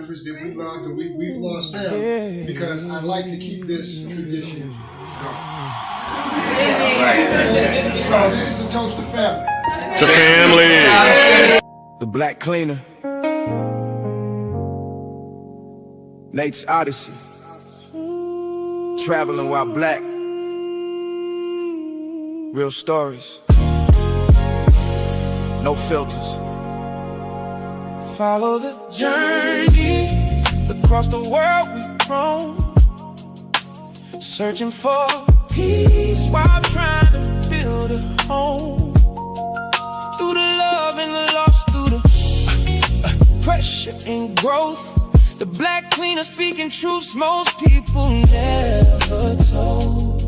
members that we loved and we've lost them because I like to keep this tradition going. Right. So this is a toast to family. To family. The Black Cleaner. Nate's Odyssey. Traveling while black. Real stories. No filters. Follow the journey. Across the world we've roam, searching for peace while trying to build a home. Through the love and the loss, through the pressure and growth, the Black Cleaner speaking truths most people never told.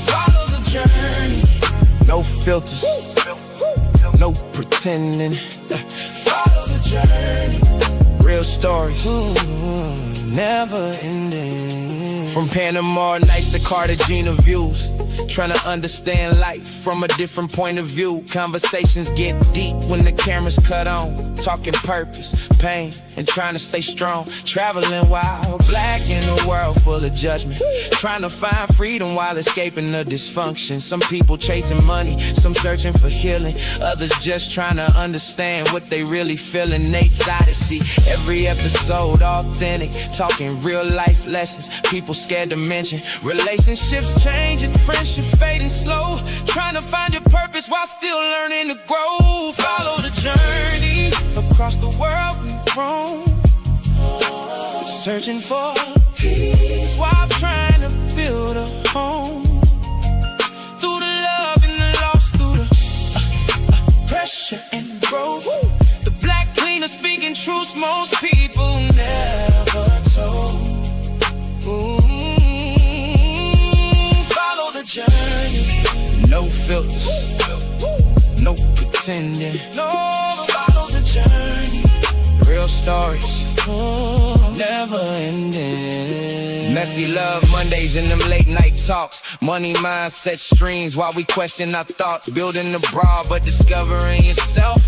Follow the journey. No filters, no pretending. Follow the journey. Real stories, never ending. From Panama nights to Cartagena views, trying to understand life from a different point of view. Conversations get deep when the camera's cut on. Talking purpose, pain, and trying to stay strong. Traveling while black in a world full of judgment. Trying to find freedom while escaping the dysfunction. Some people chasing money, some searching for healing. Others just trying to understand what they really feeling. Nate's Odyssey, every episode authentic. Talking real life lessons, people scared to mention. Relationships changing, friendship fading slow. Trying to find your purpose while still learning to grow. Follow the journey. Across the world we roam, searching for peace while trying to build a home. Through the love and the loss, through the pressure and growth, the Black Cleaner speaking truths most people never told. Follow the journey. No filters, no pretending. No, follow the journey. Real stories, never ending. Messy love Mondays and them late night talks. Money mindset streams while we question our thoughts. Building abroad but discovering yourself.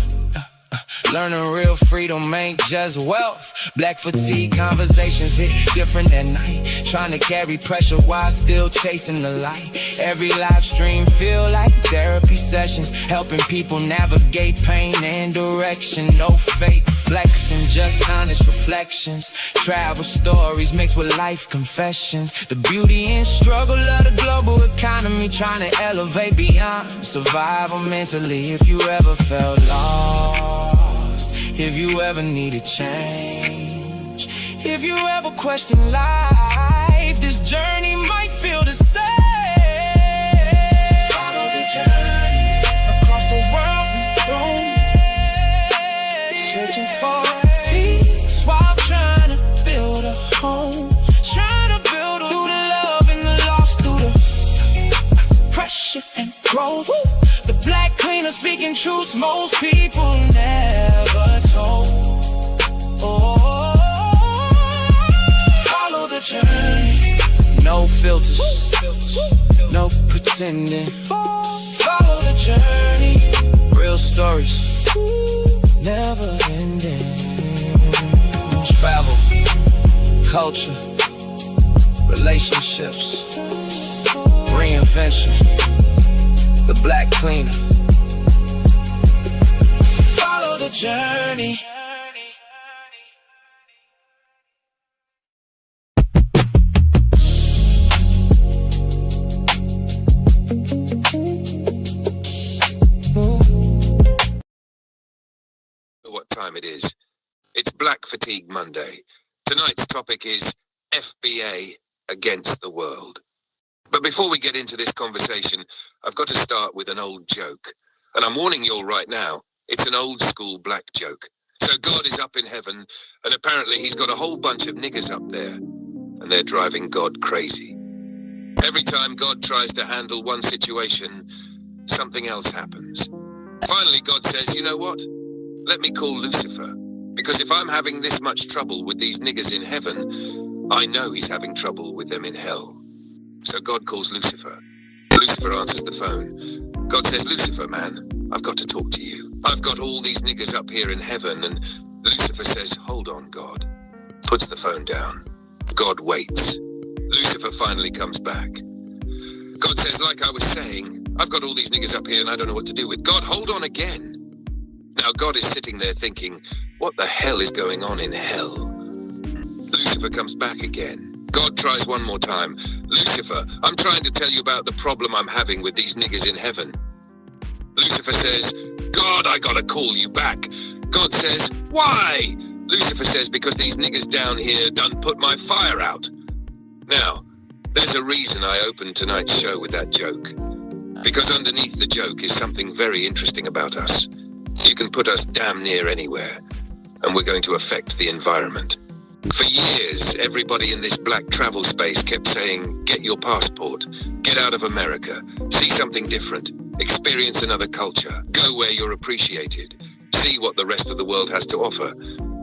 Learning real freedom ain't just wealth. Black fatigue conversations hit different at night. Trying to carry pressure while still chasing the light. Every live stream feel like therapy sessions, helping people navigate pain and direction. No fake flexing, just honest reflections. Travel stories mixed with life confessions. The beauty and struggle of the global economy, trying to elevate beyond survival mentally. If you ever felt lost, if you ever needed change, if you ever question life, this journey might feel the same. Follow the journey. Across the world we roam, searching for peace while trying to build a home. Trying to build a through the love and the loss, through the pressure and growth. The Black Cleaner speaking truths most people never told. Follow the journey. No filters, no pretending. Follow the journey. Real stories, never ending. Travel, culture, relationships, reinvention. The Black Cleaner. Follow the journey. What time it is? It's Black Fatigue Monday. Tonight's topic is FBA against the world. But before we get into this conversation, I've got to start with an old joke. And I'm warning you all right now, it's an old school black joke. So God is up in heaven, and apparently he's got a whole bunch of niggers up there, and they're driving God crazy. Every time God tries to handle one situation, something else happens. Finally, God says, you know what? Let me call Lucifer, because if I'm having this much trouble with these niggers in heaven, I know he's having trouble with them in hell. So God calls Lucifer. Lucifer answers the phone. God says, Lucifer, man, I've got to talk to you. I've got all these niggas up here in heaven, and Lucifer says, hold on, God. Puts the phone down. God waits. Lucifer finally comes back. God says, like I was saying, I've got all these niggas up here and I don't know what to do with. God, hold on again. Now God is sitting there thinking, what the hell is going on in hell? Lucifer comes back again. God tries one more time. Lucifer, I'm trying to tell you about the problem I'm having with these niggas in heaven. Lucifer says, God, I gotta call you back. God says, why? Lucifer says, because these niggas down here done put my fire out. Now, there's a reason I opened tonight's show with that joke. Because underneath the joke is something very interesting about us. You can put us damn near anywhere, and we're going to affect the environment. For years, everybody in this black travel space kept saying, get your passport, get out of America, see something different, experience another culture, go where you're appreciated, see what the rest of the world has to offer.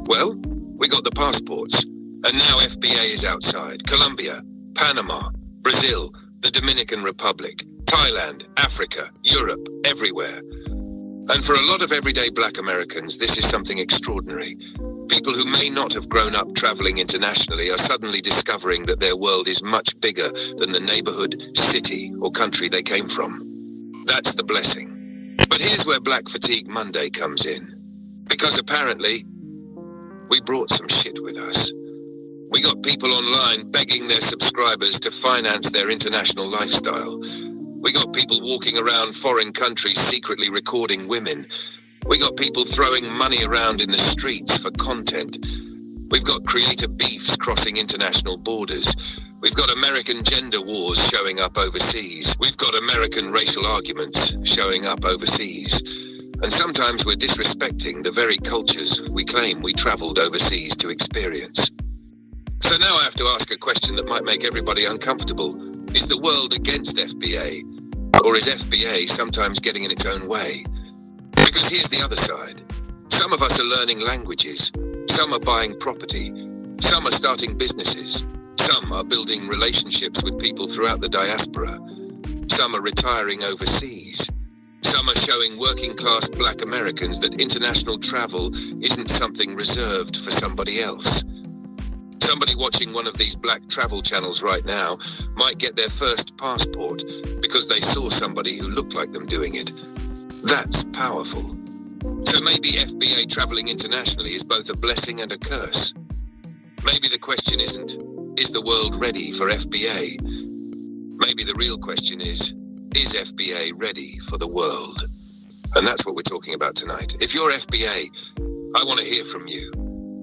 Well, we got the passports, and now FBA is outside. Colombia, Panama, Brazil, the Dominican Republic, Thailand, Africa, Europe, everywhere. And for a lot of everyday black Americans, this is something extraordinary. People who may not have grown up traveling internationally are suddenly discovering that their world is much bigger than the neighborhood, city, or country they came from. That's the blessing. But here's where Black Fatigue Monday comes in. Because apparently, we brought some shit with us. We got people online begging their subscribers to finance their international lifestyle. We got people walking around foreign countries secretly recording women. We got people throwing money around in the streets for content. We've got creator beefs crossing international borders. We've got American gender wars showing up overseas. We've got American racial arguments showing up overseas. And sometimes we're disrespecting the very cultures we claim we traveled overseas to experience. So now I have to ask a question that might make everybody uncomfortable. Is the world against FBA? Or is FBA sometimes getting in its own way? Because here's the other side. Some of us are learning languages. Some are buying property. Some are starting businesses. Some are building relationships with people throughout the diaspora. Some are retiring overseas. Some are showing working class black Americans that international travel isn't something reserved for somebody else. Somebody watching one of these black travel channels right now might get their first passport because they saw somebody who looked like them doing it. That's powerful. So maybe FBA traveling internationally is both a blessing and a curse. Maybe the question isn't, is the world ready for FBA? Maybe the real question is FBA ready for the world? And that's what we're talking about tonight. If you're FBA, I want to hear from you.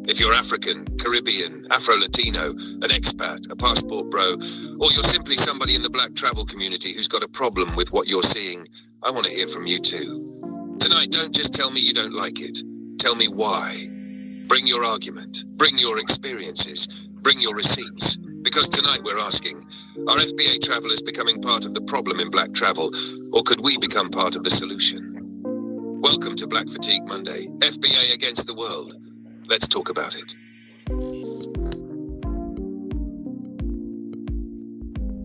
If you're African, Caribbean, Afro-Latino, an expat, a passport bro, or you're simply somebody in the black travel community who's got a problem with what you're seeing, I want to hear from you too. Tonight, don't just tell me you don't like it. Tell me why. Bring your argument. Bring your experiences. Bring your receipts. Because tonight we're asking, are FBA travelers becoming part of the problem in black travel, or could we become part of the solution? Welcome to Black Fatigue Monday. FBA against the world. Let's talk about it.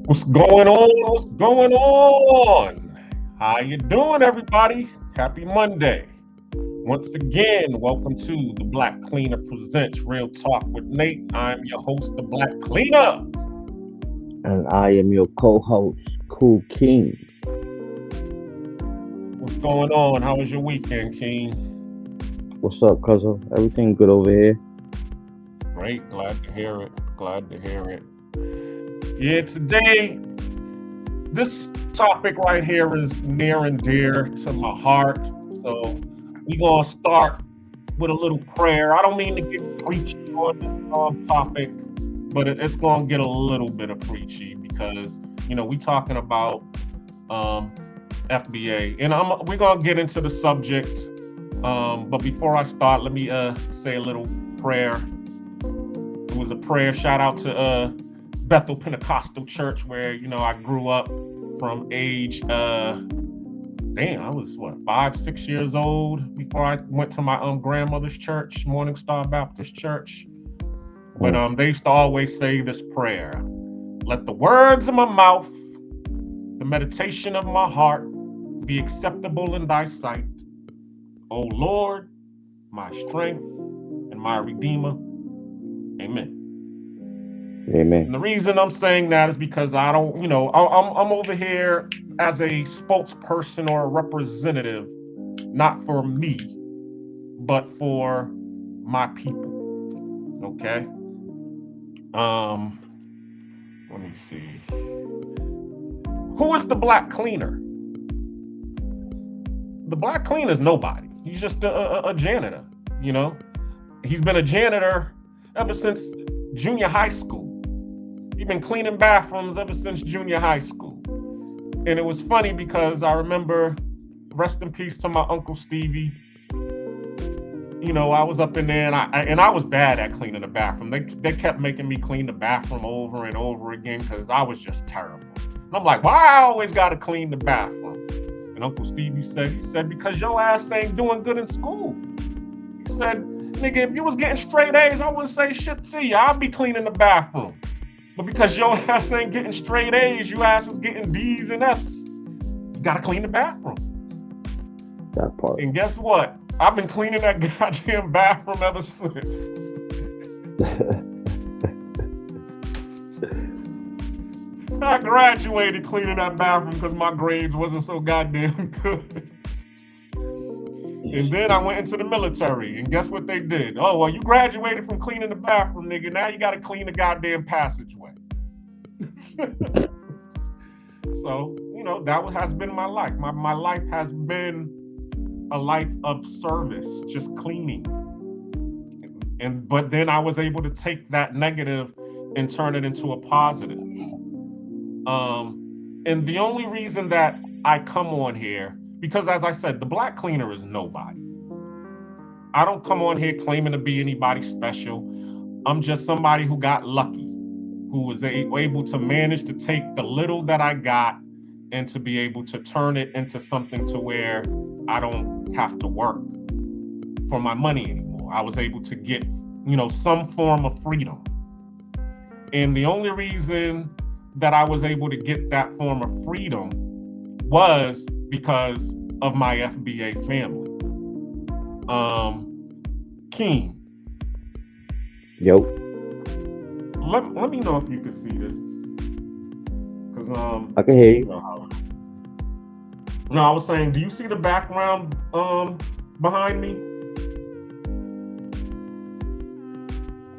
What's going on? What's going on? How you doing, everybody? Happy Monday. Once again, welcome to the Black Cleaner Presents Real Talk with Nate. I'm your host, the Black Cleaner. And I am your co-host, Cool King. What's going on? How was your weekend, King? What's up, cousin? Everything good over here? Great. Glad to hear it. Glad to hear it. Yeah, today, this topic right here is near and dear to my heart. So we're going to start with a little prayer. I don't mean to get preachy on this topic, but it's going to get a little bit of preachy because, you know, we're talking about FBA. And we're going to get into the subject. But before I start, let me say a little prayer. It was a prayer. Shout out to Bethel Pentecostal Church, where, you know, I grew up from age, I was 5, 6 years old before I went to my grandmother's church, Morning Star Baptist Church. But they used to always say this prayer: let the words of my mouth, the meditation of my heart be acceptable in thy sight, O Lord, my strength and my redeemer. Amen. Amen. And the reason I'm saying that is because I don't, I'm over here as a spokesperson or a representative, not for me, but for my people. Okay. Let me see. Who is the black cleaner? The black cleaner is nobody. He's just a janitor, He's been a janitor ever since junior high school. He's been cleaning bathrooms ever since junior high school. And it was funny because I remember, rest in peace to my Uncle Stevie. I was up in there and I was bad at cleaning the bathroom. They kept making me clean the bathroom over and over again because I was just terrible. And I'm like, why I always got to clean the bathroom? And Uncle Stevie said, because your ass ain't doing good in school. He said, nigga, if you was getting straight A's, I wouldn't say shit to you. I'd be cleaning the bathroom. But because your ass ain't getting straight A's, you ass is getting D's and F's. You got to clean the bathroom. That part. And guess what? I've been cleaning that goddamn bathroom ever since. I graduated cleaning that bathroom because my grades wasn't so goddamn good. And then I went into the military, and guess what they did? Oh, well, you graduated from cleaning the bathroom, nigga. Now you got to clean the goddamn passageway. So, that has been my life. My life has been a life of service, just cleaning. But then I was able to take that negative and turn it into a positive. And the only reason that I come on here, because as I said, the black cleaner is nobody. I don't come on here claiming to be anybody special. I'm just somebody who got lucky, who was able to manage to take the little that I got and to be able to turn it into something to where I don't have to work for my money anymore. I was able to get, some form of freedom. And the only reason that I was able to get that form of freedom was because of my FBA family. Keen. Yo. Let me know if you can see this. Cause I can hear you. No, I was saying, do you see the background behind me?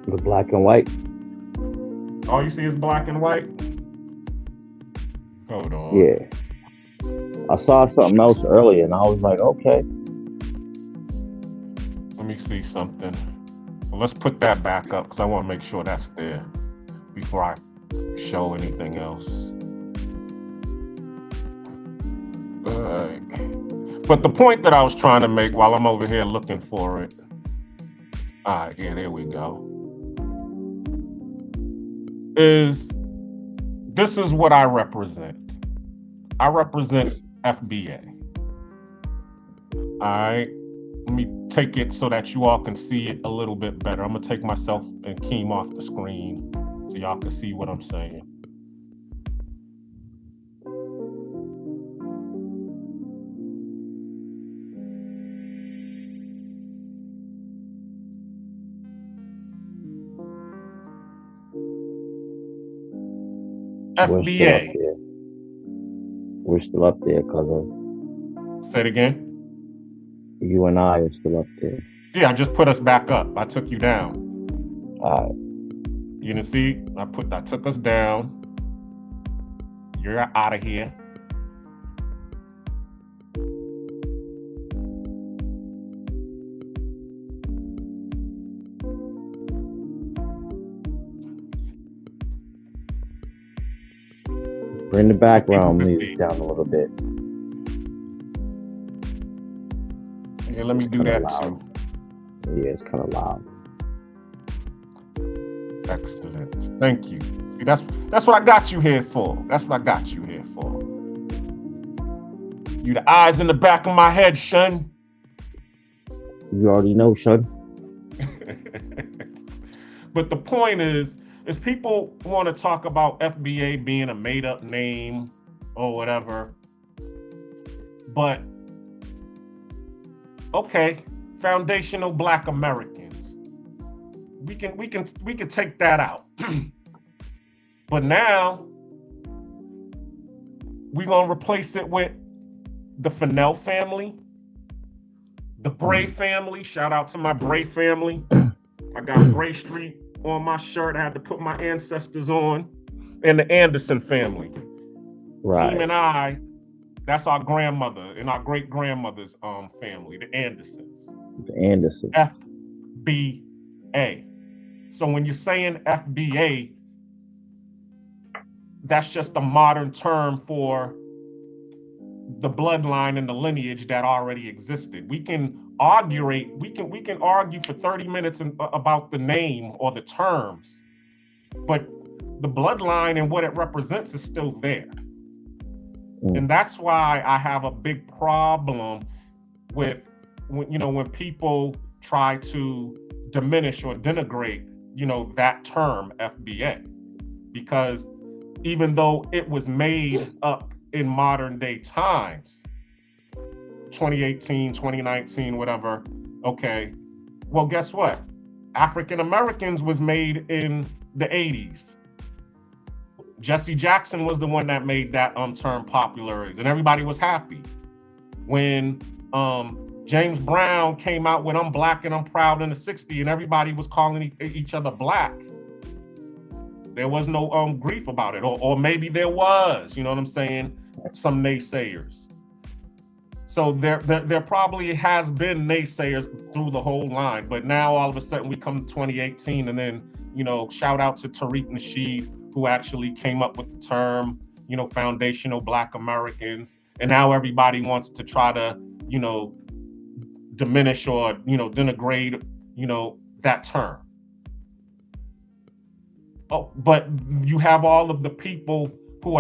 The black and white. All you see is black and white? Hold on. Yeah. I saw something else earlier, and I was like, okay. Let me see something. Well, let's put that back up because I want to make sure that's there before I show anything else. But the point that I was trying to make while I'm over here looking for it. All right, yeah, there we go. This is what I represent. I represent FBA. All right, let me take it so that you all can see it a little bit better. I'm gonna take myself and Keem off the screen so y'all can see what I'm saying. FBA. We're still up there because of. Say it again. You and I are still up there. Yeah, I just put us back up. I took you down. All right. You can see I took us down. You're out of here. Bring the background music down a little bit. Yeah, let me do that too. Yeah, it's kind of loud. Excellent. Thank you. See, that's what I got you here for. That's what I got you here for. You the eyes in the back of my head, Shun. You already know, Shun. But the point is people want to talk about FBA being a made-up name or whatever. But okay, foundational Black Americans. We can take that out. But now we're gonna replace it with the Fennell family, the Bray family. Shout out to my Bray family. I got Bray Street on my shirt. I had to put my ancestors on. And the Anderson family. Right. Team and I, that's our grandmother and our great grandmother's family, the Andersons. The Anderson. FBA. So when you're saying FBA, that's just a modern term for the bloodline and the lineage that already existed. We can argue for 30 minutes about the name or the terms, but the bloodline and what it represents is still there. And that's why I have a big problem with when people try to diminish or denigrate, that term FBA, because even though it was made up in modern day times, 2018, 2019, whatever, okay, well, guess what? African Americans was made in the 80s. Jesse Jackson was the one that made that term popular, and everybody was happy. When James Brown came out with "I'm Black and I'm Proud" in the 60s, and everybody was calling each other Black, there was no grief about it, or maybe there was, you know what I'm saying? Some naysayers. So there probably has been naysayers through the whole line, but now all of a sudden we come to 2018, and then shout out to Tariq Nasheed, who actually came up with the term, foundational Black Americans. And now everybody wants to try to, diminish or, denigrate, that term. Oh, but you have all of the people who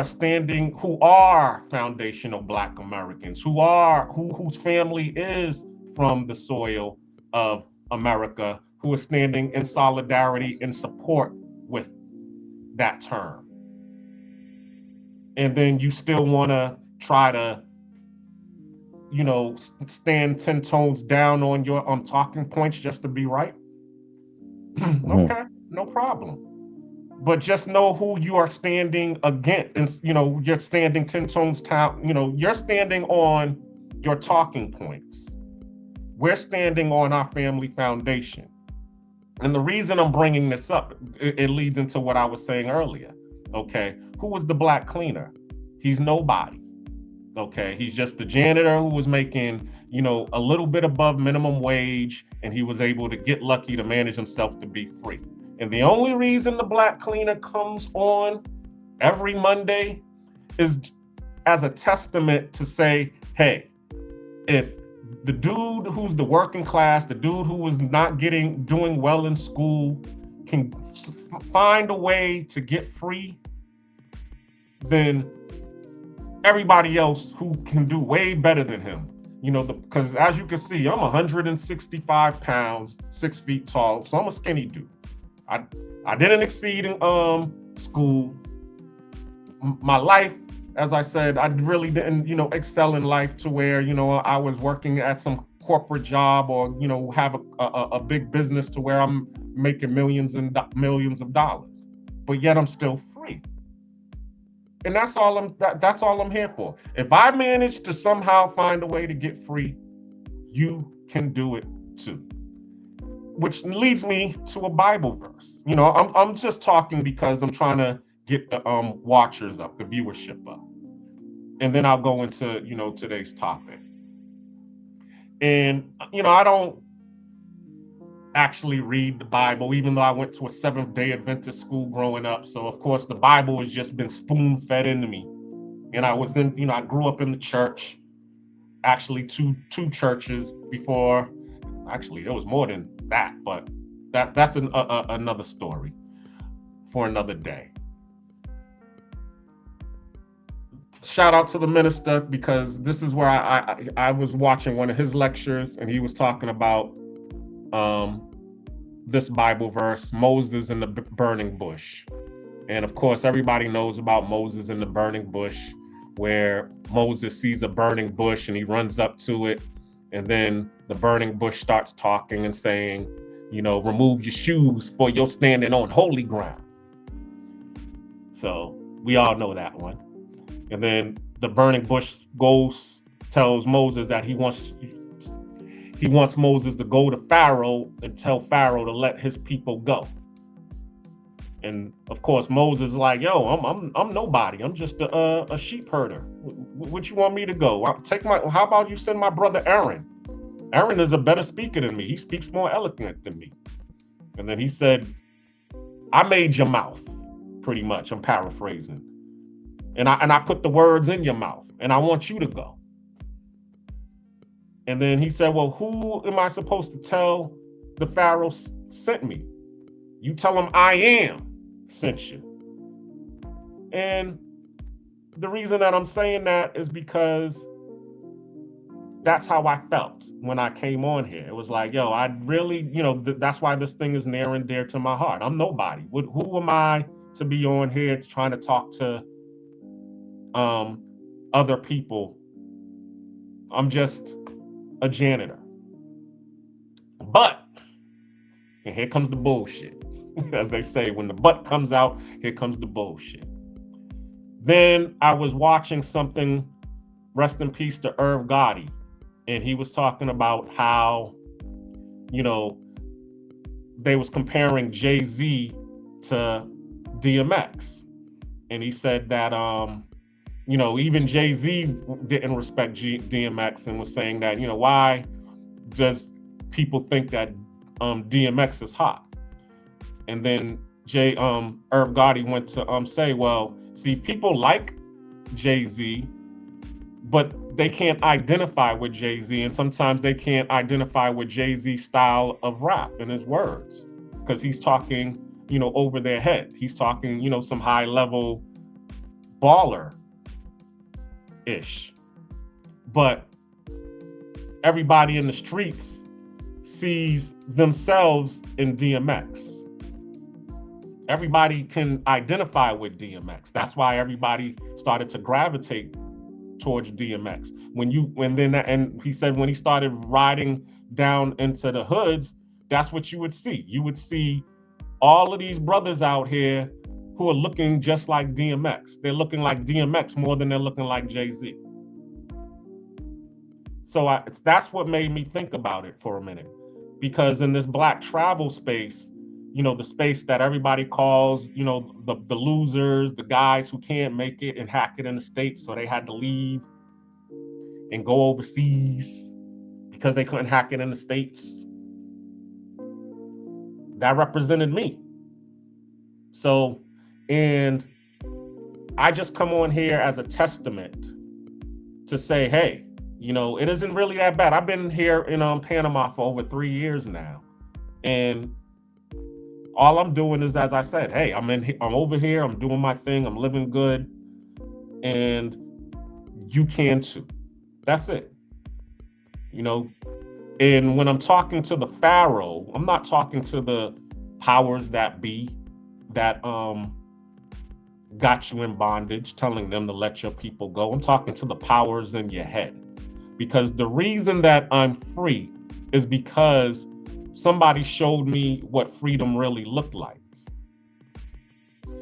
are foundational Black Americans, whose family is from the soil of America, who are standing in solidarity and support with that term. And then you still want to try to, stand 10 tones down on your talking points just to be right. Okay, no problem. But just know who you are standing against. And, you're standing 10 tones down. You're standing on your talking points. We're standing on our family foundation. And the reason I'm bringing this up, it leads into what I was saying earlier. Okay, who was the Black cleaner? He's nobody. Okay, he's just the janitor who was making, a little bit above minimum wage, and he was able to get lucky to manage himself to be free. And the only reason the Black cleaner comes on every Monday is as a testament to say, hey, if the dude who's the working class, the dude who was not doing well in school, can find a way to get free, then everybody else who can do way better than him, because as you can see, I'm 165 pounds, 6 feet tall, so I'm a skinny dude. I didn't exceed in school. My life, as I said, I really didn't, excel in life to where, I was working at some corporate job or, have a big business to where I'm making millions and millions of dollars. But yet I'm still free. And that's all I'm here for. If I manage to somehow find a way to get free, you can do it too. Which leads me to a Bible verse. I'm just talking because I'm trying to get the watchers up, the viewership up. And then I'll go into, today's topic. And, I don't actually read the Bible, even though I went to a Seventh-day Adventist school growing up. So, of course, the Bible has just been spoon-fed into me. And I grew up in the church, actually two churches before. Actually, there was more than that, but that's another story for another day. Shout out to the minister, because this is where I was watching one of his lectures, and he was talking about this Bible verse, Moses in the burning bush. And of course, everybody knows about Moses in the burning bush, where Moses sees a burning bush and he runs up to it And then the burning bush starts talking and saying, remove your shoes for you're standing on holy ground. So we all know that one. And then the burning bush tells Moses that he wants Moses to go to Pharaoh and tell Pharaoh to let his people go. And of course, Moses is like, yo, I'm nobody. I'm just a sheep herder. What you want me to go? How about you send my brother Aaron? Aaron is a better speaker than me. He speaks more eloquent than me. And then he said, I made your mouth, pretty much. I'm paraphrasing. And I put the words in your mouth, and I want you to go. And then he said, well, who am I supposed to tell the Pharaoh sent me? You tell him I am sent you. And the reason that I'm saying that is because that's how I felt when I came on here. It was like, yo, I really, that's why this thing is near and dear to my heart. I'm nobody. Who am I to be on here trying to talk to other people? I'm just a janitor. But, and here comes the bullshit. As they say, when the butt comes out, here comes the bullshit. Then I was watching something, rest in peace to Irv Gotti, and he was talking about how, they was comparing Jay-Z to DMX. And he said that, even Jay-Z didn't respect DMX and was saying that, why does people think that DMX is hot? And then Irv Gotti went to say, well, see, people like Jay-Z, but they can't identify with Jay-Z, and sometimes they can't identify with Jay-Z's style of rap and his words, because he's talking, over their head. He's talking, some high-level baller-ish. But everybody in the streets sees themselves in DMX. Everybody can identify with DMX. That's why everybody started to gravitate towards DMX. And he said when he started riding down into the hoods, that's what you would see. You would see all of these brothers out here who are looking just like DMX. They're looking like DMX more than they're looking like Jay-Z. So that's what made me think about it for a minute. Because in this black travel space, the space that everybody calls, the losers, the guys who can't make it and hack it in the States, so they had to leave and go overseas because they couldn't hack it in the States. That represented me. So, and I just come on here as a testament to say, hey, it isn't really that bad. I've been here in Panama for over 3 years now. And all I'm doing is, as I said, hey, I'm over here, I'm doing my thing, I'm living good, and you can too. That's it. And when I'm talking to the Pharaoh, I'm not talking to the powers that be that got you in bondage, telling them to let your people go. I'm talking to the powers in your head. Because the reason that I'm free is because somebody showed me what freedom really looked like.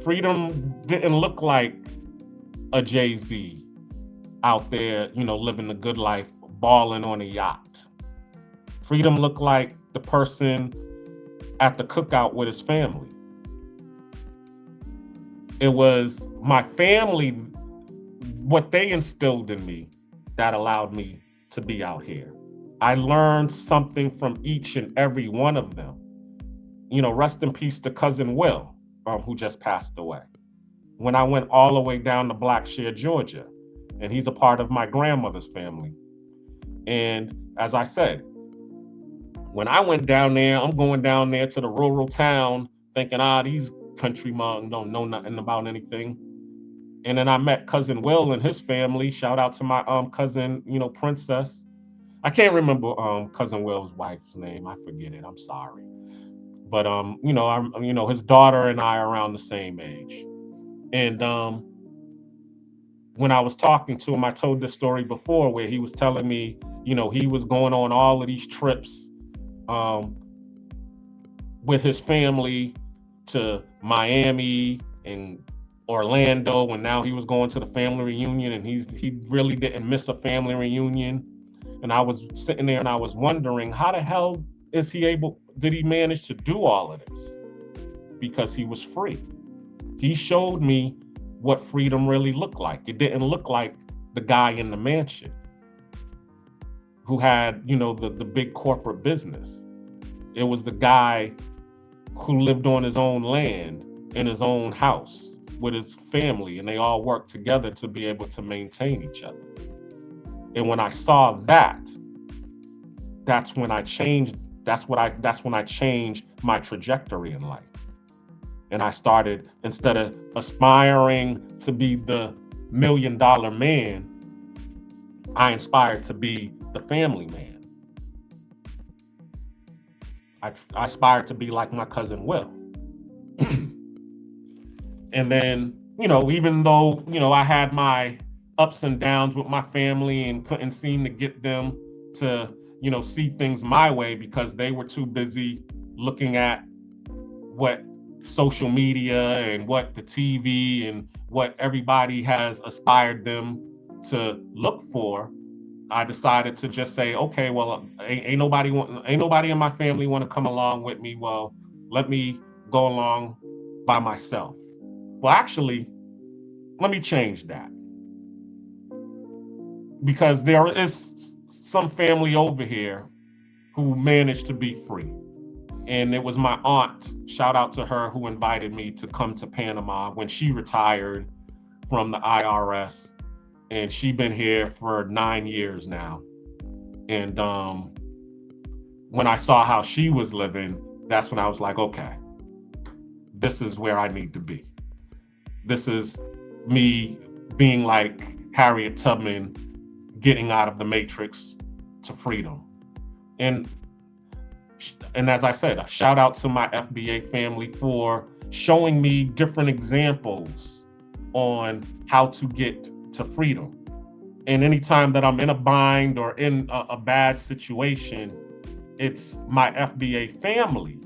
Freedom didn't look like a Jay-Z out there, living a good life, balling on a yacht. Freedom looked like the person at the cookout with his family. It was my family, what they instilled in me, that allowed me to be out here. I learned something from each and every one of them. Rest in peace to cousin Will, who just passed away. When I went all the way down to Blackshear, Georgia, and he's a part of my grandmother's family. And as I said, when I went down there, I'm going down there to the rural town thinking, these country monks don't know nothing about anything. And then I met cousin Will and his family. Shout out to my cousin, Princess. I can't remember cousin Will's wife's name. I forget it. I'm sorry. But his daughter and I are around the same age. And when I was talking to him, I told this story before where he was telling me, he was going on all of these trips with his family to Miami and Orlando, and now he was going to the family reunion, and he really didn't miss a family reunion. And I was sitting there and I was wondering, how the hell did he manage to do all of this? Because he was free. He showed me what freedom really looked like. It didn't look like the guy in the mansion who had, the big corporate business. It was the guy who lived on his own land in his own house with his family, and they all worked together to be able to maintain each other. And when I saw that, that's when I changed. That's when I changed my trajectory in life. And I started, instead of aspiring to be the $1 million man, I inspired to be the family man. I aspired to be like my cousin Will. And then, even though, I had my ups and downs with my family and couldn't seem to get them to, see things my way because they were too busy looking at what social media and what the TV and what everybody has aspired them to look for, I decided to just say, okay, well, ain't nobody in my family want to come along with me. Well, let me go along by myself. Well, actually, let me change that, because there is some family over here who managed to be free. And it was my aunt, shout out to her, who invited me to come to Panama when she retired from the IRS. And she's been here for 9 years now. And when I saw how she was living, that's when I was like, okay, this is where I need to be. This is me being like Harriet Tubman, getting out of the matrix to freedom. And as I said, a shout out to my FBA family for showing me different examples on how to get to freedom. And anytime that I'm in a bind or in a bad situation, it's my FBA family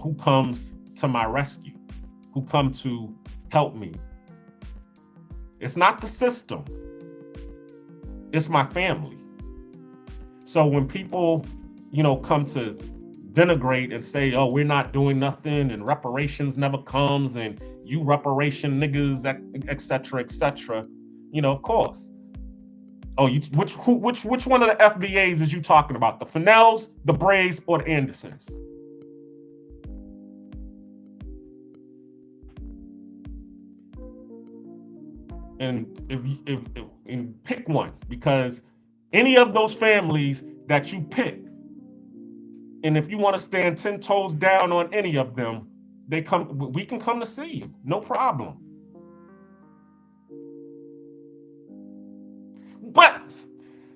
who comes to my rescue, who come to help me. It's not the system, it's my family. So when people, come to denigrate and say, oh, we're not doing nothing and reparations never comes and you reparation niggas, et cetera, of course. Oh, which one of the FBAs is you talking about? The Fennells, the Brays, or the Andersons? And if pick one, because any of those families that you pick, and if you want to stand 10 toes down on any of them, we can come to see you, no problem. But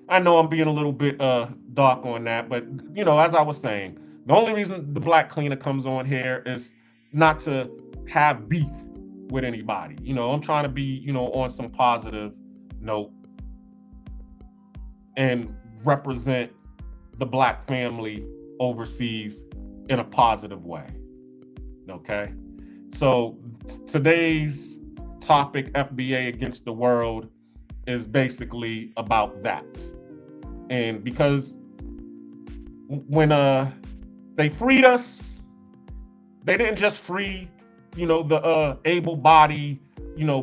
I know I'm being a little bit dark on that, but as I was saying, the only reason the Black Cleaner comes on here is not to have beef with anybody. I'm trying to be, on some positive note and represent the Black family overseas in a positive way. Okay? So today's topic, FBA against the world, is basically about that. And because when they freed us, they didn't just free, the able-bodied,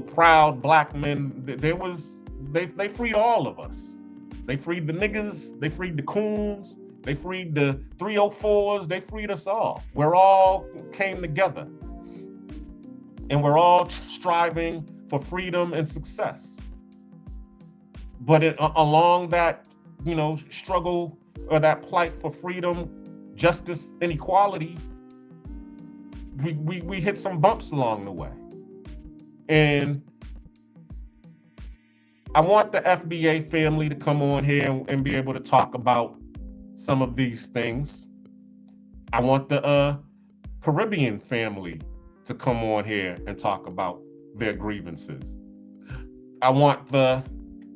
proud Black men. They freed all of us. They freed the niggas, they freed the coons, they freed the 304s, they freed us all. We're all came together. And we're all striving for freedom and success. But along that, struggle or that plight for freedom, justice, and equality, we hit some bumps along the way. And I want the FBA family to come on here and be able to talk about some of these things. I want the Caribbean family to come on here and talk about their grievances. I want the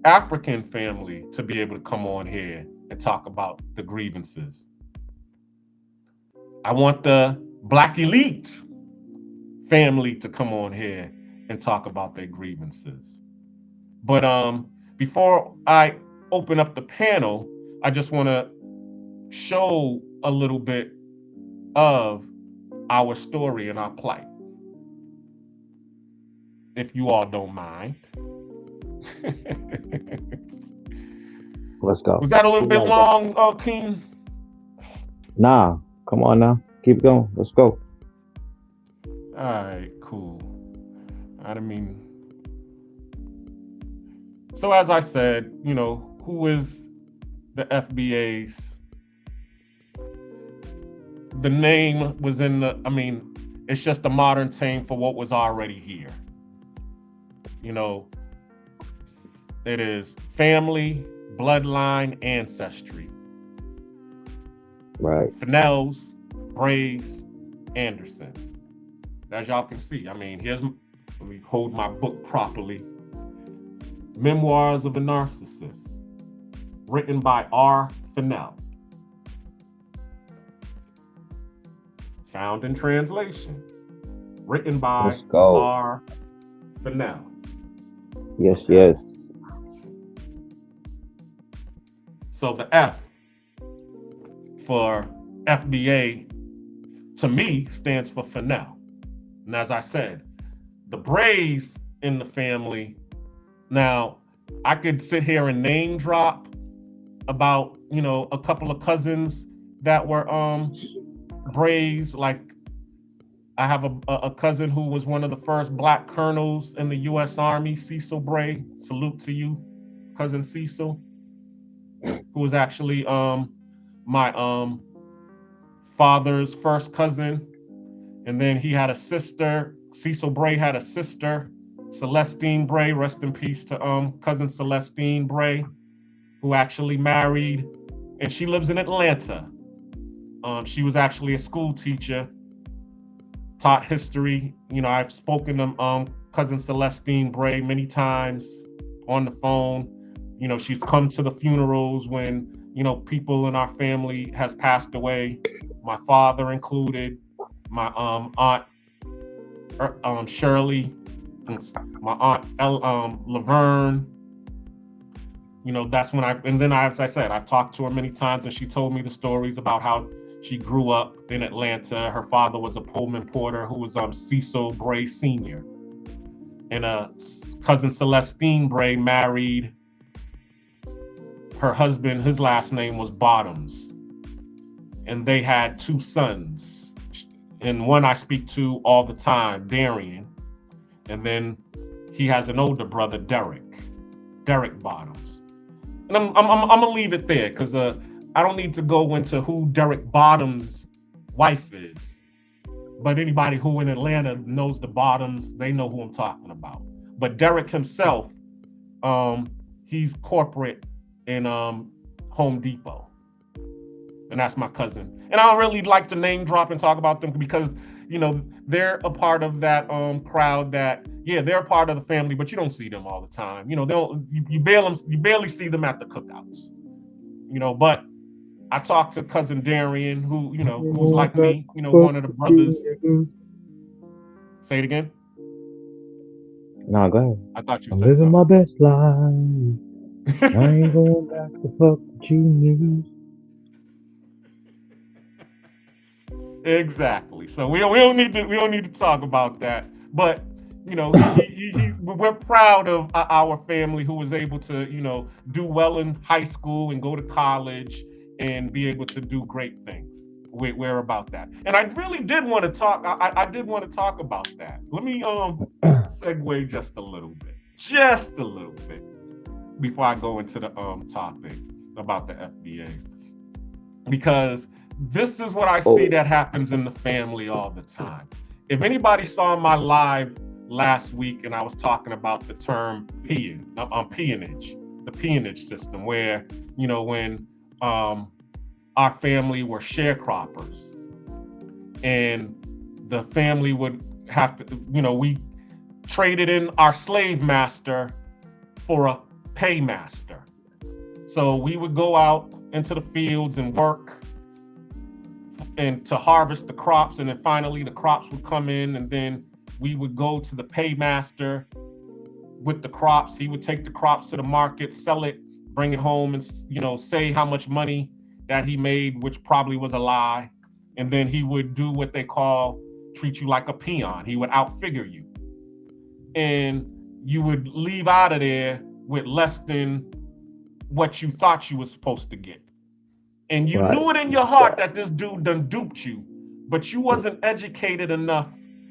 African family to be able to come on here and talk about the grievances. I want the Black elite family to come on here and talk about their grievances. But before I open up the panel, I just want to show a little bit of our story and our plight, if you all don't mind. Let's go. Was that a little bit long, King? Nah, come on now. Keep going. Let's go. All right, cool. I mean, so as I said, who is the FBA's? The name was in it's just a modern name for what was already here. It is family, bloodline, ancestry. Right. Fennells, Brays, Andersons. As y'all can see, let me hold my book properly. Memoirs of a Narcissist, written by R. Fennell. Found in translation, written by Let's go. R. Fennell. Yes, yes. So the F for FBA, to me, stands for Fennell. And as I said, the Brays in the family, now I could sit here and name drop about, a couple of cousins that were Brays. Like I have a cousin who was one of the first Black colonels in the U.S. Army, Cecil Bray. Salute to you, cousin Cecil, who was actually my father's first cousin. And then he had a sister. Cecil Bray had a sister, Celestine Bray. Rest in peace to cousin Celestine Bray, who actually married, and she lives in Atlanta. She was actually a school teacher, taught history. I've spoken to cousin Celestine Bray many times on the phone. She's come to the funerals when, people in our family has passed away, my father included, my aunt Shirley, my aunt Laverne. That's when as I said, I've talked to her many times, and she told me the stories about how she grew up in Atlanta. Her father was a Pullman porter who was Cecil Bray Sr. And cousin Celestine Bray married her husband. His last name was Bottoms. And they had 2 sons. And one I speak to all the time, Darian. And then he has an older brother, Derek Bottoms. And I'm gonna leave it there because I don't need to go into who Derek Bottoms' wife is. But anybody who in Atlanta knows the Bottoms, they know who I'm talking about. But Derek himself, he's corporate in Home Depot. And that's my cousin. And I don't really like to name drop and talk about them because, they're a part of that crowd that, they're a part of the family, but you don't see them all the time. You barely see them at the cookouts. But I talked to cousin Darian, who, who's like me, one of the brothers. Say it again. No, go ahead. I thought you I'm said living something. my best life. I ain't going back to fuck with you. Exactly. So we don't need to talk about that. But we're proud of our family who was able to do well in high school and go to college and be able to do great things. We're about that. And I really did want to talk. I did want to talk about that. Let me segue just a little bit before I go into the topic about the FBAs, because this is what I see that happens in the family all the time. If anybody saw my live last week and I was talking about the term peonage, the peonage system, where, when our family were sharecroppers and the family would have to, we traded in our slave master for a paymaster. So we would go out into the fields and work and to harvest the crops, and then finally the crops would come in, and then we would go to the paymaster with the crops. He would take the crops to the market, sell it, bring it home, and say how much money that he made, which probably was a lie. And then he would do what they call treat you like a peon. He would outfigure you, and you would leave out of there with less than what you thought you was supposed to get. And you knew it in your heart that this dude done duped you, but you wasn't educated enough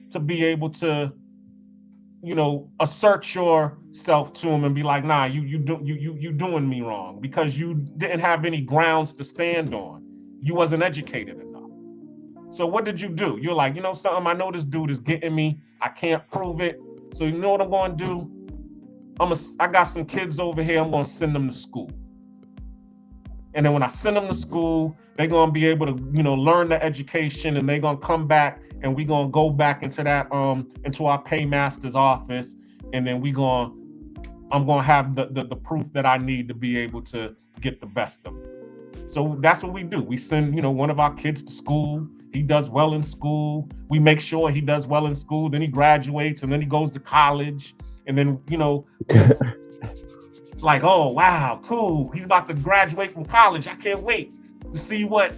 to be able to, assert yourself to him and be like, nah, you doing me wrong, because you didn't have any grounds to stand on. You wasn't educated enough. So what did you do? You're like, something, I know this dude is getting me. I can't prove it. So you know what I'm going to do? I got some kids over here. I'm going to send them to school. And then when I send them to school, they're going to be able to, learn the education, and they're going to come back, and we're going to go back into that, into our paymaster's office. And then I'm going to have the proof that I need to be able to get the best of it. So that's what we do. We send, one of our kids to school. He does well in school. We make sure he does well in school. Then he graduates, and then he goes to college. And then, like, oh, wow, cool. He's about to graduate from college. I can't wait to see what,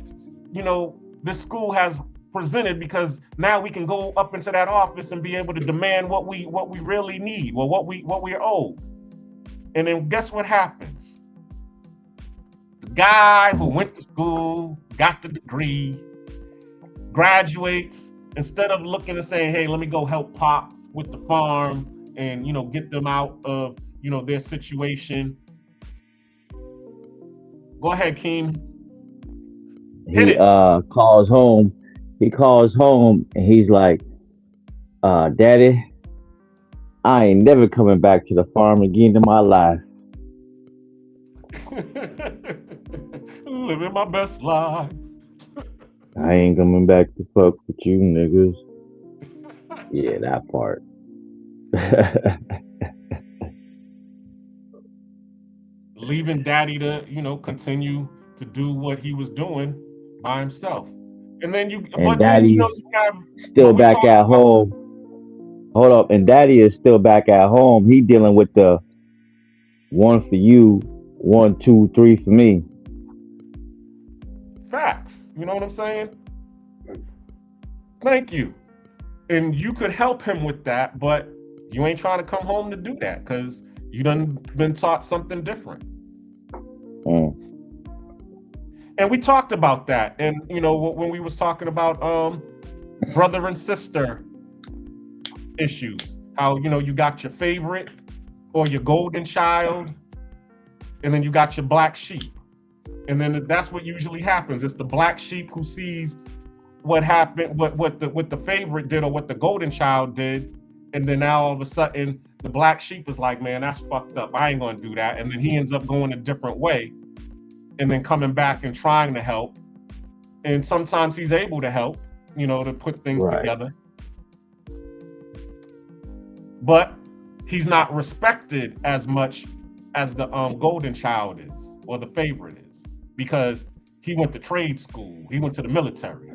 this school has presented, because now we can go up into that office and be able to demand what we really need, or what we're owed. And then guess what happens? The guy who went to school, got the degree, graduates, instead of looking and saying, hey, let me go help Pop with the farm and, get them out of, their situation. Go ahead, Keem. He calls home. He calls home and he's like, Daddy, I ain't never coming back to the farm again in my life. Living my best life. I ain't coming back to fuck with you niggas. Yeah, that part. Leaving Daddy to, continue to do what he was doing by himself. And then Daddy's still back at home. Hold up, and Daddy is still back at home. He dealing with the 1 for you, 1, 2, 3 for me. Facts. You know what I'm saying? Thank you. And you could help him with that, but you ain't trying to come home to do that because you done been taught something different. And we talked about that. And, when we was talking about brother and sister issues, how, you got your favorite or your golden child, and then you got your black sheep. And then that's what usually happens. It's the black sheep who sees what happened, what the favorite did or what the golden child did. And then now all of a sudden the black sheep is like, man, that's fucked up. I ain't gonna do that. And then he ends up going a different way and then coming back and trying to help. And sometimes he's able to help, to put things together. But he's not respected as much as the golden child is or the favorite is, because he went to trade school. He went to the military.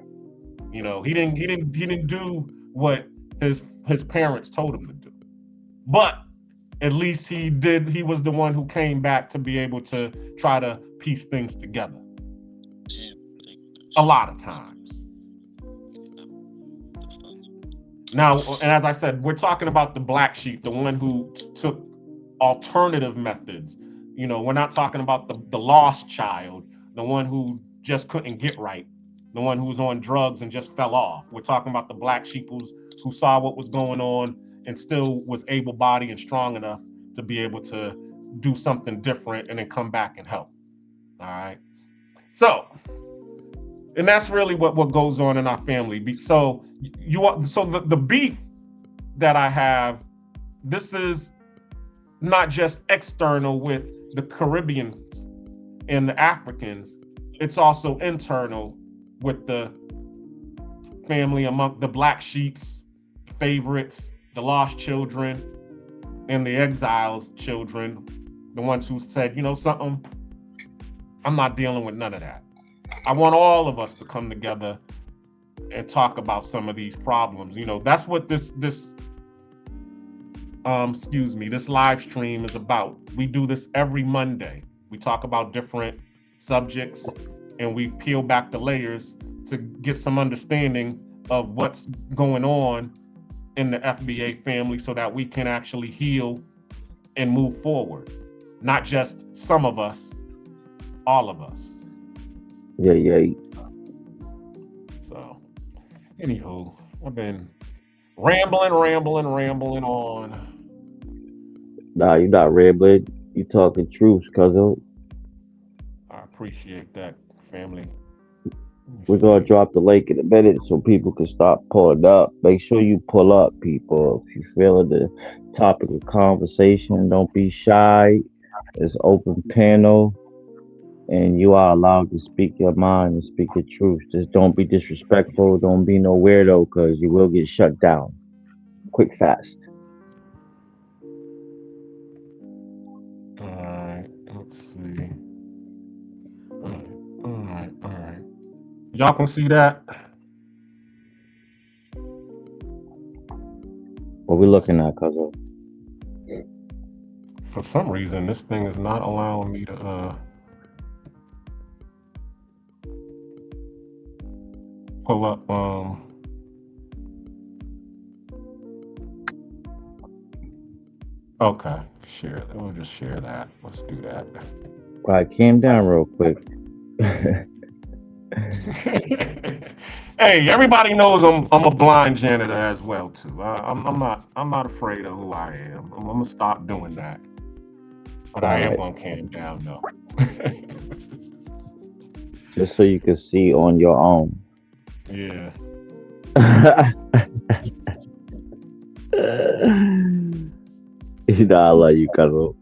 He didn't do what his parents told him to do. But at least he did. He was the one who came back to be able to try to piece things together. A lot of times. Now, and as I said, we're talking about the black sheep, the one who took alternative methods. We're not talking about the lost child, the one who just couldn't get right, the one who was on drugs and just fell off. We're talking about the black sheep who saw what was going on and still was able-bodied and strong enough to be able to do something different and then come back and help. All right. So, and that's really what goes on in our family. So the beef that I have, this is not just external with the Caribbeans and the Africans, it's also internal with the family among the black sheeps, favorites, the lost children, and the exiles' children, the ones who said, you know something, I'm not dealing with none of that. I want all of us to come together and talk about some of these problems. You know, that's what this live stream is about. We do this every Monday. We talk about different subjects and we peel back the layers to get some understanding of what's going on in the FBA family so that we can actually heal and move forward. Not just some of us, all of us. Yeah. So, anywho, I've been rambling on. Nah, you're not rambling. You talking truth, cousin. I appreciate that, family. We're gonna drop the link in a minute so people can start pulling up. Make sure you pull up, people. If you feel the topic of conversation, don't be shy. It's open panel, and you are allowed to speak your mind and speak your truth. Just don't be disrespectful. Don't be no weirdo, because you will get shut down. Quick, fast. All right, let's see. All right. Y'all can see that? What we looking at, cousin? For some reason, this thing is not allowing me to pull up. Okay, share. We'll just share that. Let's do that. All right, calm down real quick. Hey, everybody knows I'm a blind janitor as well too. I'm not afraid of who I am. I'm gonna stop doing that. But I am gonna calm down though. Just so you can see on your own. Yeah. You know I love you, cousin.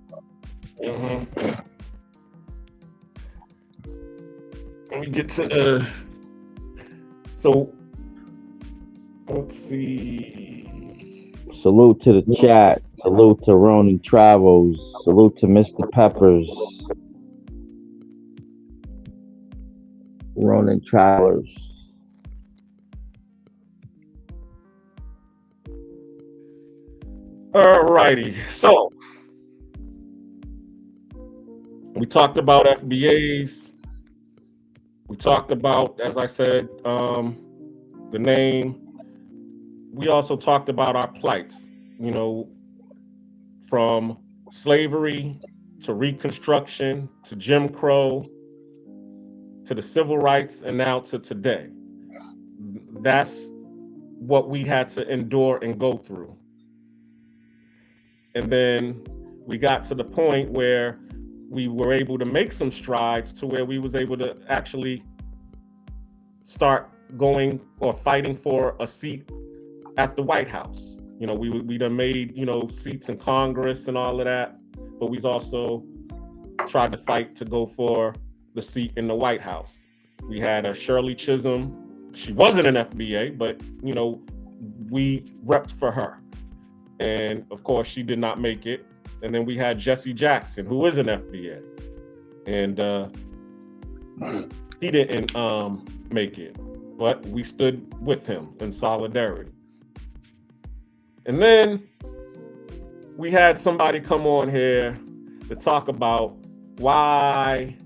Let me get to so let's see. Salute to the chat. Salute to Ronin Travels. Salute to Mr. Peppers. Ronin Travelers. Alrighty, so we talked about FBAs. We talked about, as I said, the name. We also talked about our plights, you know, from slavery to Reconstruction to Jim Crow to the civil rights and now to today. That's what we had to endure and go through. And then we got to the point where we were able to make some strides to where we was able to actually start going or fighting for a seat at the White House. You know, we done made, you know, seats in Congress and all of that, but we've also tried to fight to go for the seat in the White House. We had a Shirley Chisholm. She wasn't an FBA, but, you know, we repped for her. And of course, she did not make it. And then we had Jesse Jackson, who is an FBA. And he didn't make it, but we stood with him in solidarity. And then we had somebody come on here to talk about why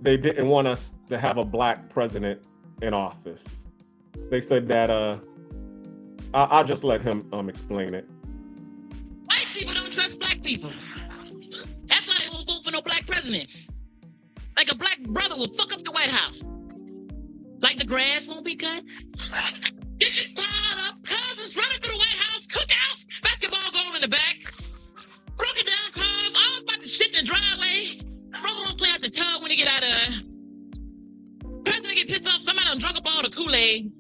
they didn't want us to have a black president in office. They said that, I'll just let him explain it. White people don't trust black people. That's why they won't vote for no black president. Like a black brother will fuck up the White House. Like the grass won't be cut. This is piled up cousins running through the White House, cookouts, basketball goal in the back, broken down cars, all about to shit in the driveway. Brother won't play out the tub when he get out of. President get pissed off, somebody done drunk up all the Kool-Aid.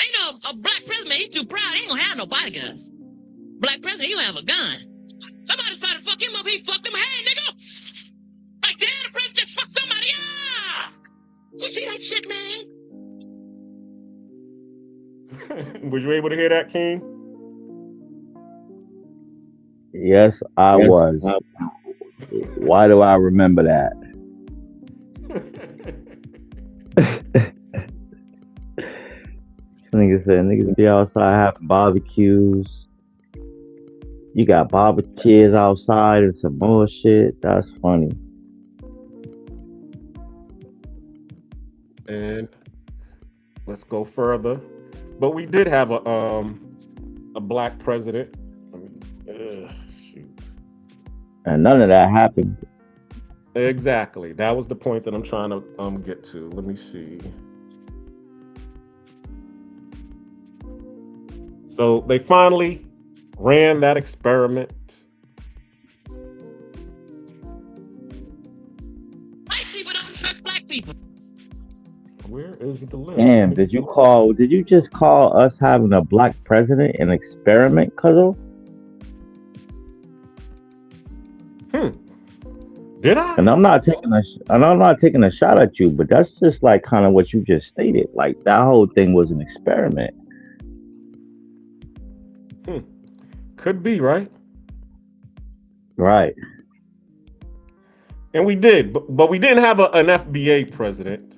Ain't no a black president, he's too proud, he ain't gonna have no bodyguards. Black president, he gonna have a gun. Somebody tried to fuck him up, he fucked him. Hey, nigga! Like, damn, the president fucked somebody. Ah! You see that shit, man? Was you able to hear that, King? Yes, I was. Why do I remember that? Niggas said niggas be outside having barbecues. You got barbecues outside and some more shit. That's funny. And let's go further. But we did have a black president. I mean, shoot. And none of that happened. Exactly. That was the point that I'm trying to get to. Let me see. So they finally ran that experiment. White people don't trust black people. Where is the list? Damn, did you just call us having a black president an experiment, Cuzzle? Did I? And I'm not taking a shot at you, but that's just like kind of what you just stated. Like that whole thing was an experiment. Could be, right? Right. And we did, but we didn't have an FBA president.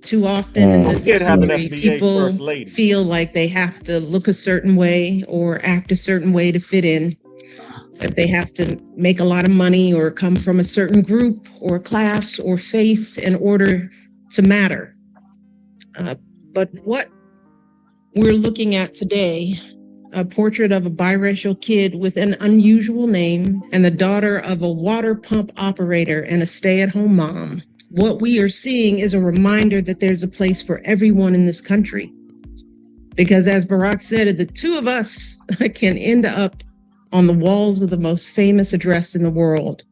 Too often in We this did have an country, FBA people first lady. feel like they have to look a certain way or act a certain way to fit in. That they have to make a lot of money or come from a certain group or class or faith in order to matter. But what we're looking at today, a portrait of a biracial kid with an unusual name and the daughter of a water pump operator and a stay-at-home mom. What we are seeing is a reminder that there's a place for everyone in this country. Because as Barack said, the two of us can end up on the walls of the most famous address in the world.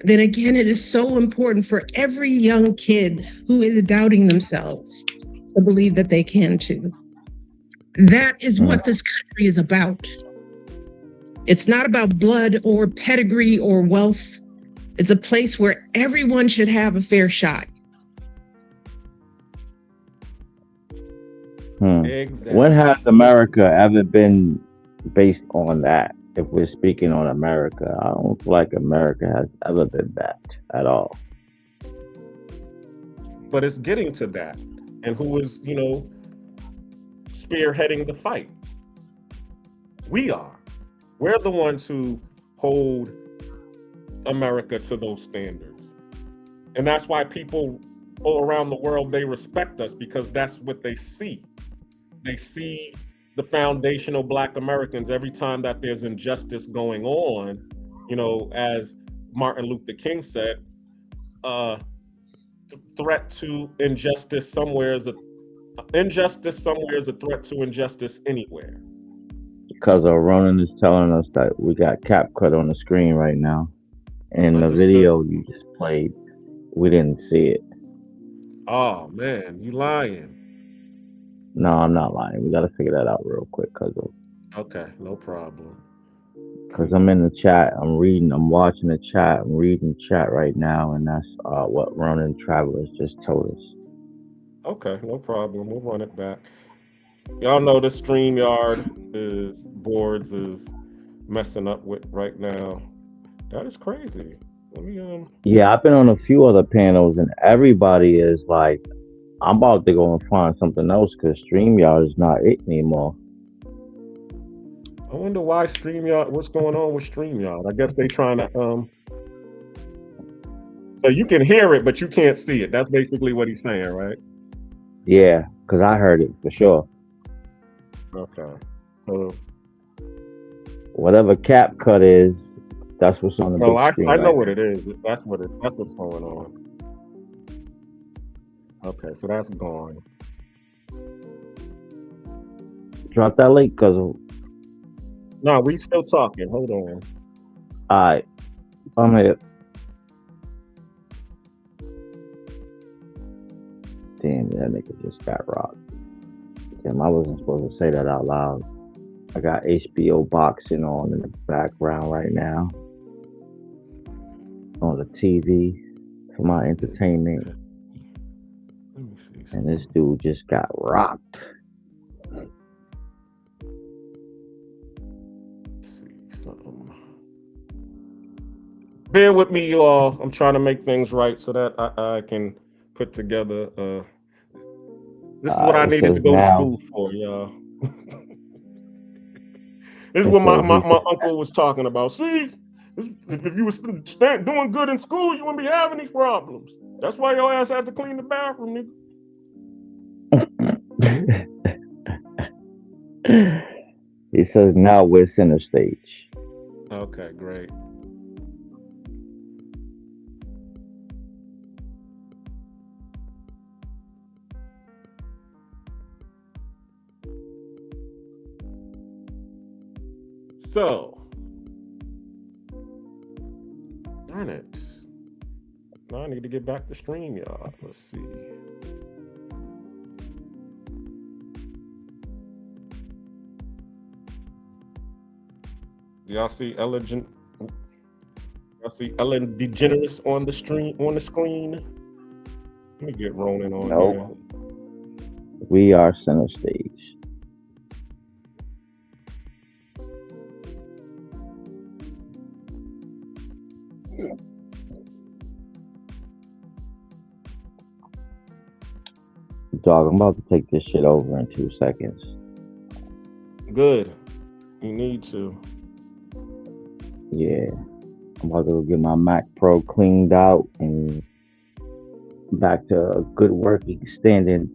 Then again, it is so important for every young kid who is doubting themselves to believe that they can too. That is what this country is about. It's not about blood or pedigree or wealth. It's a place where everyone should have a fair shot. Exactly. When has America ever been based on that? If we're speaking on America, I don't feel like America has ever been that at all. But it's getting to that. And who is, spearheading the fight? We are. We're the ones who hold America to those standards. And that's why people all around the world, they respect us, because that's what they see. They see the foundational Black Americans every time that there's injustice going on, as Martin Luther King said, threat to injustice somewhere is a threat to injustice anywhere. Because Ronan is telling us that we got cap cut on the screen right now. And in the video you just played, we didn't see it. Oh man, you lying. No, I'm not lying. We got to figure that out real quick, Cuzzle. Okay, no problem. Because I'm in the chat, I'm watching the chat, I'm reading chat right now, and that's what Ronan Travelers just told us. Okay, no problem. We'll run it back. Y'all know the StreamYard boards is messing up with right now. That is crazy. Let me Yeah, I've been on a few other panels, and everybody is like, I'm about to go and find something else because StreamYard is not it anymore. I wonder why StreamYard, what's going on with StreamYard? I guess they trying to, so you can hear it, but you can't see it. That's basically what he's saying, right? Yeah, because I heard it for sure. Okay. So whatever cap cut is, that's what's on the big screen. I know what it is. That's what's going on. Okay, so that's gone. Drop that link, cause no, we still talking. Hold on. Alright. I'm here. Damn, that nigga just got rocked. Damn, I wasn't supposed to say that out loud. I got HBO boxing on in the background right now. On the TV for my entertainment. Let me see. And this dude just got rocked. Let's see. something. Bear with me, y'all. I'm trying to make things right so that I can put together. This is what I It needed to says go to now. school for, y'all. This is It what says he my said uncle was talking about. See, if you was doing good in school, you wouldn't be having these problems. That's why your ass had to clean the bathroom, nigga. he says now we're center stage. Okay, great. So, darn it. Now I need to get back to stream, y'all. Let's see. Do y'all see Ellen? I see Ellen DeGeneres on the screen. Let me get Ronan on Nope. We are center stage. Dog, I'm about to take this shit over in 2 seconds. Good. You need to. Yeah. I'm about to go get my Mac Pro cleaned out and back to good working standings.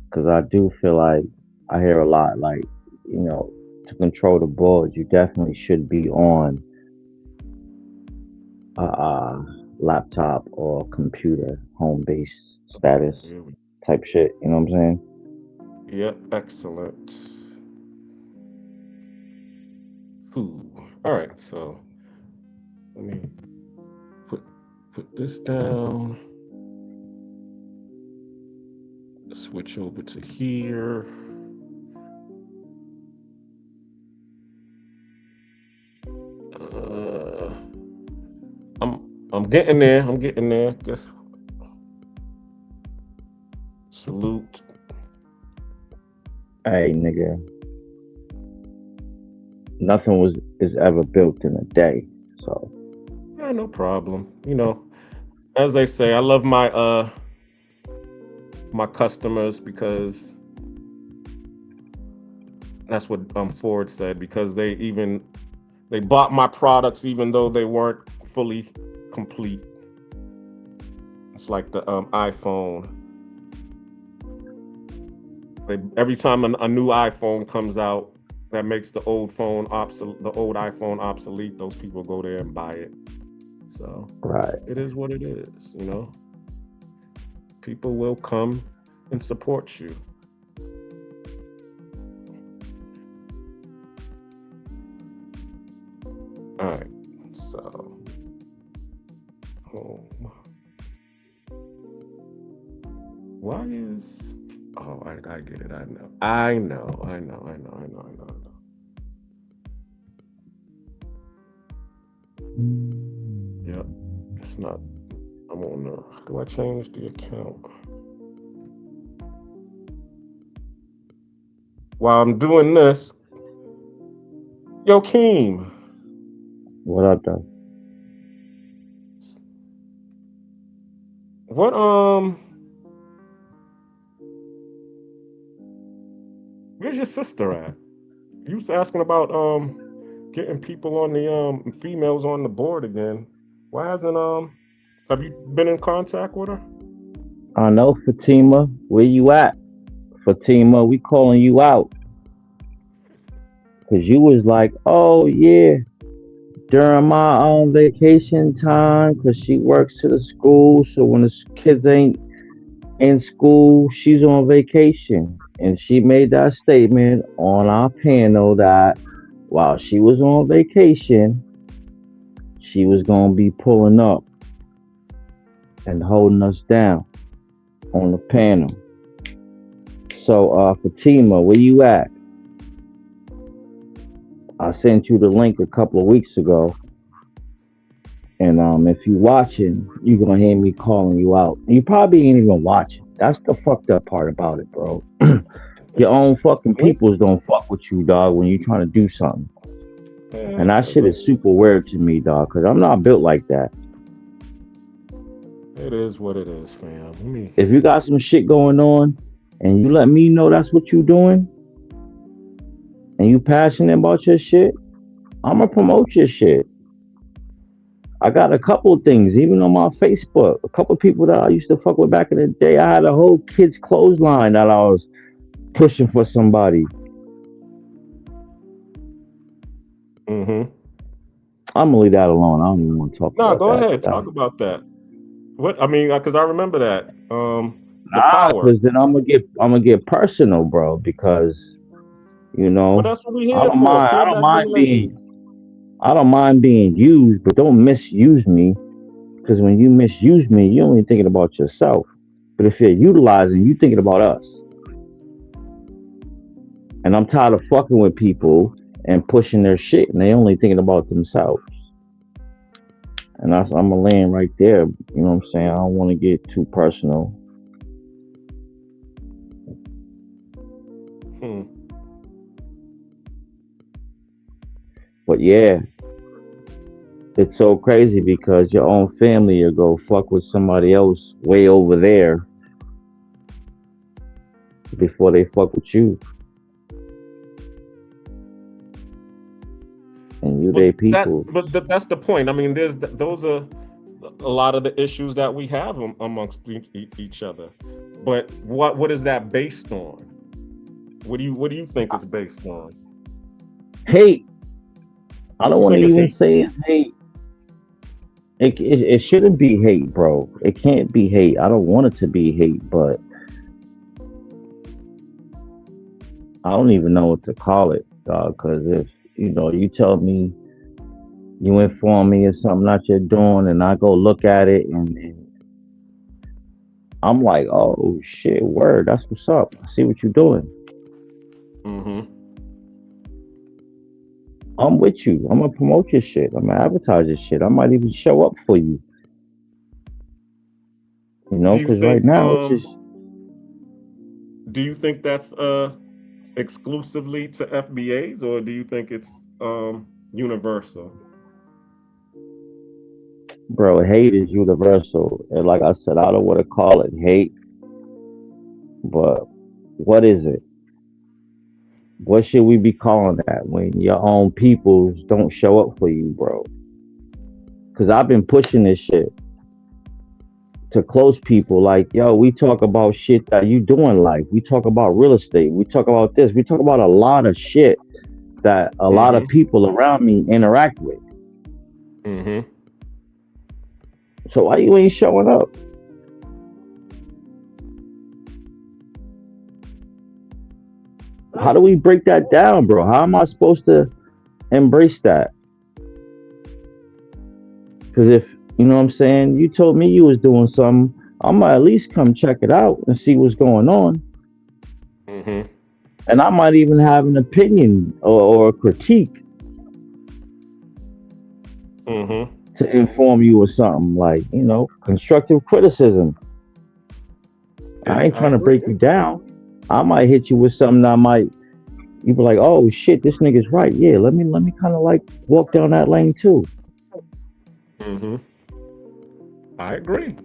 Because I do feel like I hear a lot, like, you know, to control the board, you definitely should be on a laptop or computer, home base status type shit. You know what I'm saying? Yep, excellent. Ooh. All right, so let me put this down. Switch over to here. I'm getting there. Just salute. Hey, nigga. Nothing is ever built in a day. So yeah, no problem. You know, as they say, I love my my customers because that's what Ford said, because they bought my products even though they weren't fully complete. It's like the iPhone. Every time a new iPhone comes out that makes the old iPhone obsolete, those people go there and buy it. So right. It is what it is, you know. People will come and support you. All right, so home. Why is? Oh, I get it. I know. Yep, it's not. I'm on there. Do I change the account? While I'm doing this, yo, Keem. What up, though? What where's your sister at? You was asking about getting people on the females on the board again. Why hasn't have you been in contact with her? I know, Fatima. Where you at? Fatima, we calling you out. Cause you was like, oh yeah, during my own vacation time, cause she works to the school, so when the kids ain't in school, she's on vacation. And she made that statement on our panel that while she was on vacation, she was gonna be pulling up and holding us down on the panel. So Fatima, where you at? I sent you the link a couple of weeks ago. And if you watching, you're gonna hear me calling you out. You probably ain't even watching. That's the fucked up part about it, bro. Your own fucking peoples don't fuck with you, dog, when you're trying to do something. And that shit is super weird to me, dog, because I'm not built like that. It is what it is, fam. If you got some shit going on and you let me know that's what you doing and you passionate about your shit, I'm gonna promote your shit. I got a couple things, even on my Facebook. A couple people that I used to fuck with back in the day. I had a whole kids' clothesline that I was pushing for somebody. Mm-hmm. I'm gonna leave that alone. I don't even want to talk about that. No, go ahead. Talk about that. What I mean, because I remember that. The Nah, power. because then I'm gonna get personal, bro. Because But that's what we here I don't for. mind. I don't mind being used, but don't misuse me. Because when you misuse me, you're only thinking about yourself. But if you're utilizing, you're thinking about us. And I'm tired of fucking with people and pushing their shit, and they only thinking about themselves. And I'm gonna land right there. You know what I'm saying? I don't want to get too personal. But yeah, it's so crazy because your own family will go fuck with somebody else way over there before they fuck with you. And you, they people. But that's the point. I mean, those are a lot of the issues that we have amongst each other. But what is that based on? What do you think it's based on? Hate. I don't want to even say it's hate. It shouldn't be hate, bro. It can't be hate. I don't want it to be hate, but I don't even know what to call it, dog. Because if you tell me, you inform me of something that you're doing, and I go look at it, and I'm like, oh shit, word, that's what's up. I see what you're doing. Mm-hmm. I'm with you. I'm gonna promote your shit. I'm gonna advertise your shit. I might even show up for you. Because right now it's just. Do you think that's exclusively to FBAs, or do you think it's universal? Bro, hate is universal, and like I said, I don't want to call it hate, but what is it? What should we be calling that when your own peoples don't show up for you, bro? Because I've been pushing this shit to close people. Like, yo, we talk about shit that you do in life. We talk about real estate. We talk about this. We talk about a lot of shit that a lot of people around me interact with. Mm-hmm. So why you ain't showing up? How do we break that down, bro? How am I supposed to embrace that? Because if, you know what I'm saying, you told me you was doing something, I'm gonna at least come check it out and see what's going on. Mm-hmm. And I might even have an opinion or a critique to inform you of something, like, constructive criticism. I ain't trying to break you down. I might hit you with something that you be like, oh shit, this nigga's right. Yeah, let me kind of like walk down that lane too. Mm-hmm. I agree.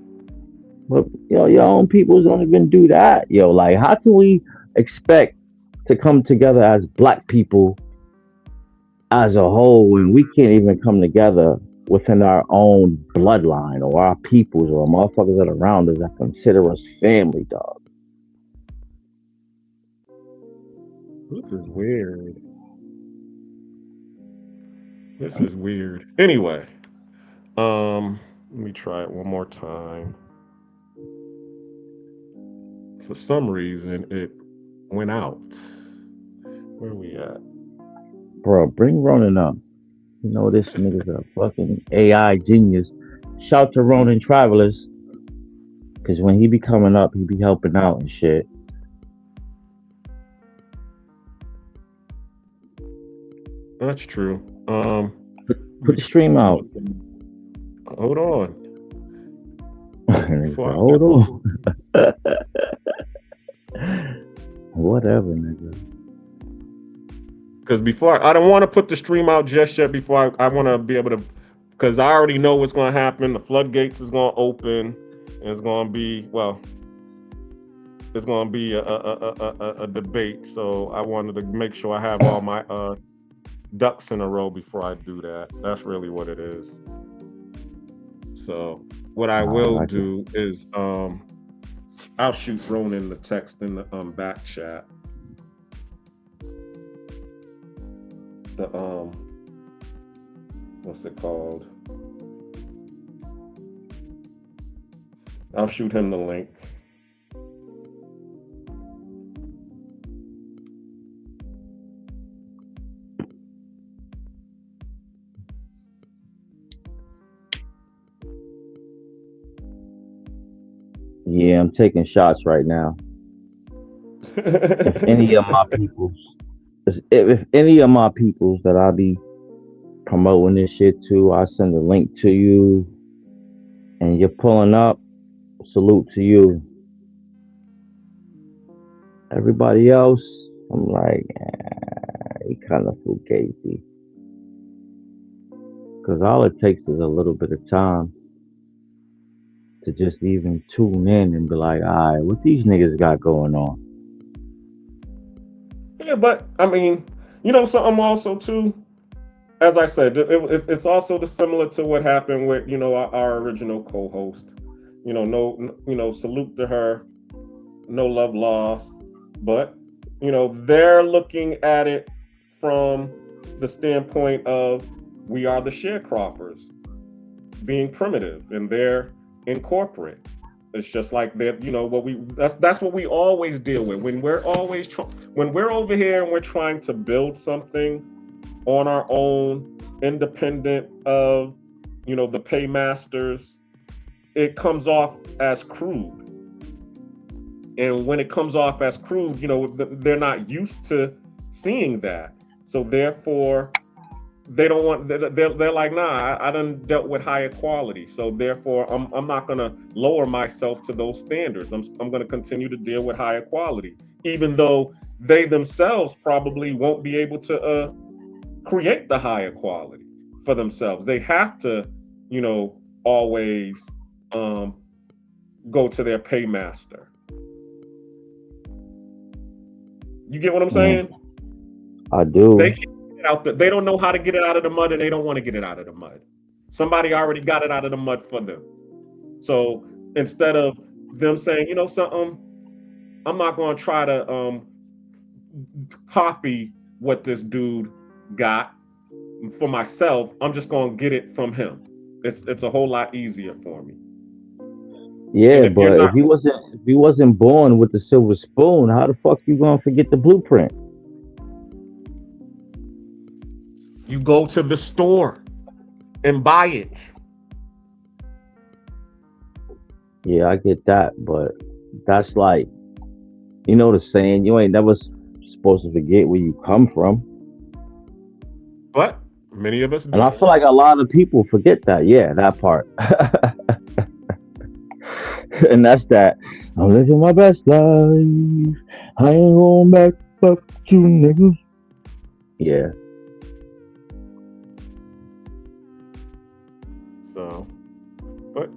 But your own people don't even do that. Like, how can we expect to come together as black people as a whole when we can't even come together within our own bloodline or our peoples or motherfuckers that are around us that consider us family, dog? This is weird. Anyway, let me try it one more time. For some reason, it went out. Where are we at? Bro, bring Ronan up. This nigga's a fucking AI genius. Shout to Ronan Travelers. Because when he be coming up, he be helping out and shit. That's true. Put the stream out. Hold on. Hold on. What whatever, nigga. Because before I don't want to put the stream out just yet. Before I want to be able to, because I already know what's going to happen. The floodgates is going to open, and it's going to be it's going to be a debate. So I wanted to make sure I have all my ducks in a row before I do that. That's really what it is. So what I will do is I'll shoot Ronan the text in the back chat. The what's it called? I'll shoot him the link. Yeah, I'm taking shots right now. If any of my peoples that I be promoting this shit to, I send a link to you, and you're pulling up. Salute to you. Everybody else, I'm like, you kind of fugazi. Because all it takes is a little bit of time to just even tune in and be like, all right, what these niggas got going on? Yeah, but I mean, you know, something also too. As I said, it's also similar to what happened with our original co-host. Salute to her. No love lost, but they're looking at it from the standpoint of we are the sharecroppers being primitive, and they're incorporate. It's just like that, that's what we always deal with when we're when we're over here and we're trying to build something on our own, independent of the paymasters. It comes off as crude. And when it comes off as crude, they're not used to seeing that. So therefore, they don't want. They're like, nah. I done dealt with higher quality. So therefore, I'm not gonna lower myself to those standards. I'm gonna continue to deal with higher quality, even though they themselves probably won't be able to create the higher quality for themselves. They have to, always go to their paymaster. You get what I'm saying? I do. They can't get it out they don't know how to get it out of the mud, and they don't want to get it out of the mud. Somebody already got it out of the mud for them. So instead of them saying, something, I'm not going to try to copy what this dude got for myself. I'm just going to get it from him. It's a whole lot easier for me. Yeah, but if he wasn't born with the silver spoon, how the fuck you gonna forget the blueprint? You go to the store and buy it. Yeah, I get that, but that's like, the saying, you ain't never supposed to forget where you come from. But many of us do. And I feel like a lot of people forget that. Yeah, that part. And that's that. I'm living my best life. I ain't going back up to niggas. Yeah. So, but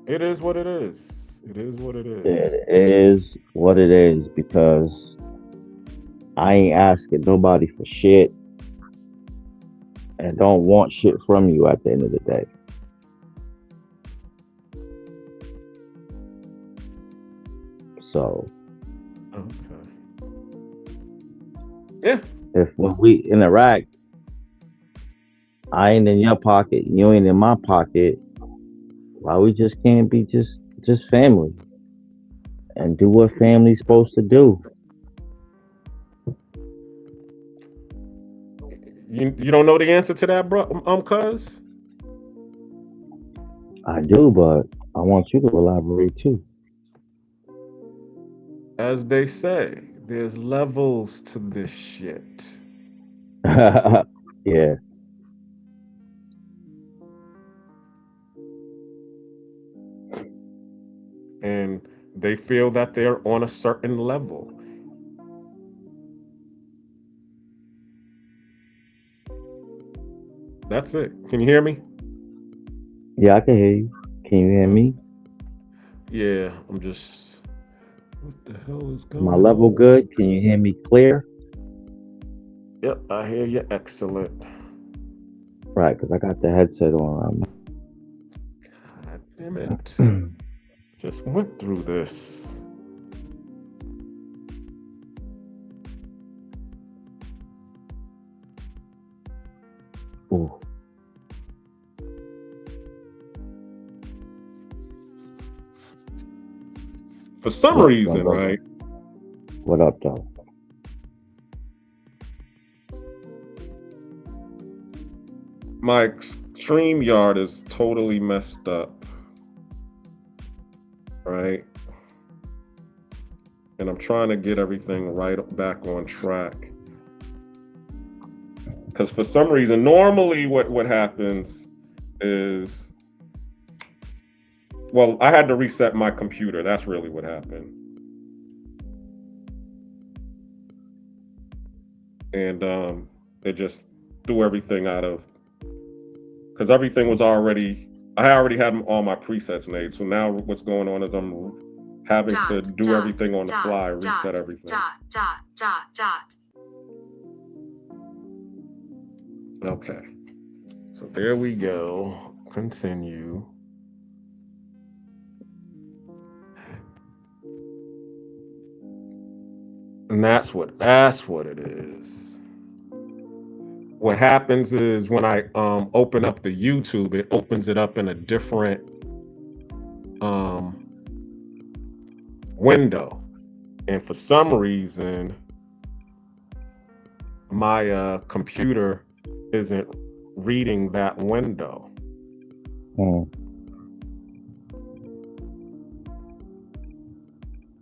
it is what it is. It is what it is. It is what it is, because I ain't asking nobody for shit and don't want shit from you at the end of the day. So, okay. Yeah. If when we interact, I ain't in your pocket, you ain't in my pocket, why we just can't be just family and do what family's supposed to do? You don't know the answer to that, bro, cuz? I do, but I want you to elaborate too. As they say, there's levels to this shit. Yeah. And they feel that they're on a certain level. That's it. Can you hear me? Yeah, I can hear you. Can you hear me? Yeah, I'm just. What the hell is going My level on? good? Can you hear me clear? Yep, I hear you. Excellent. Right, because I got the headset on. God damn it. Just went through this. Ooh. For some What, reason, right? What up, though? My StreamYard is totally messed up. Right? And I'm trying to get everything right back on track. Because for some reason, normally what happens is, well, I had to reset my computer. That's really what happened. And it just threw everything out of, because everything was already, I already had all my presets made. So now what's going on is I'm having to do everything on the fly, reset everything. Okay. So there we go. Continue. And that's what it is. What happens is when I open up the YouTube, it opens it up in a different window. And for some reason, my computer isn't reading that window.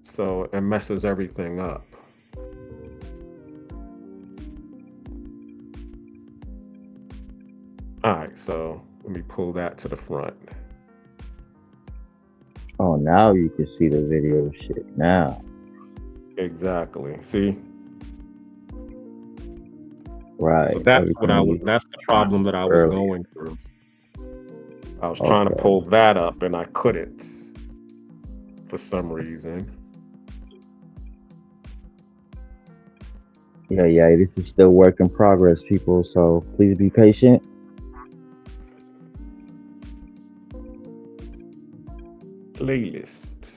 So it messes everything up. All right, so let me pull that to the front. Oh, now you can see the video shit now. Exactly. See? Right. So that's that's the problem that I was going through. I was trying to pull that up and I couldn't for some reason. Yeah, this is still work in progress, people, so please be patient. Playlists.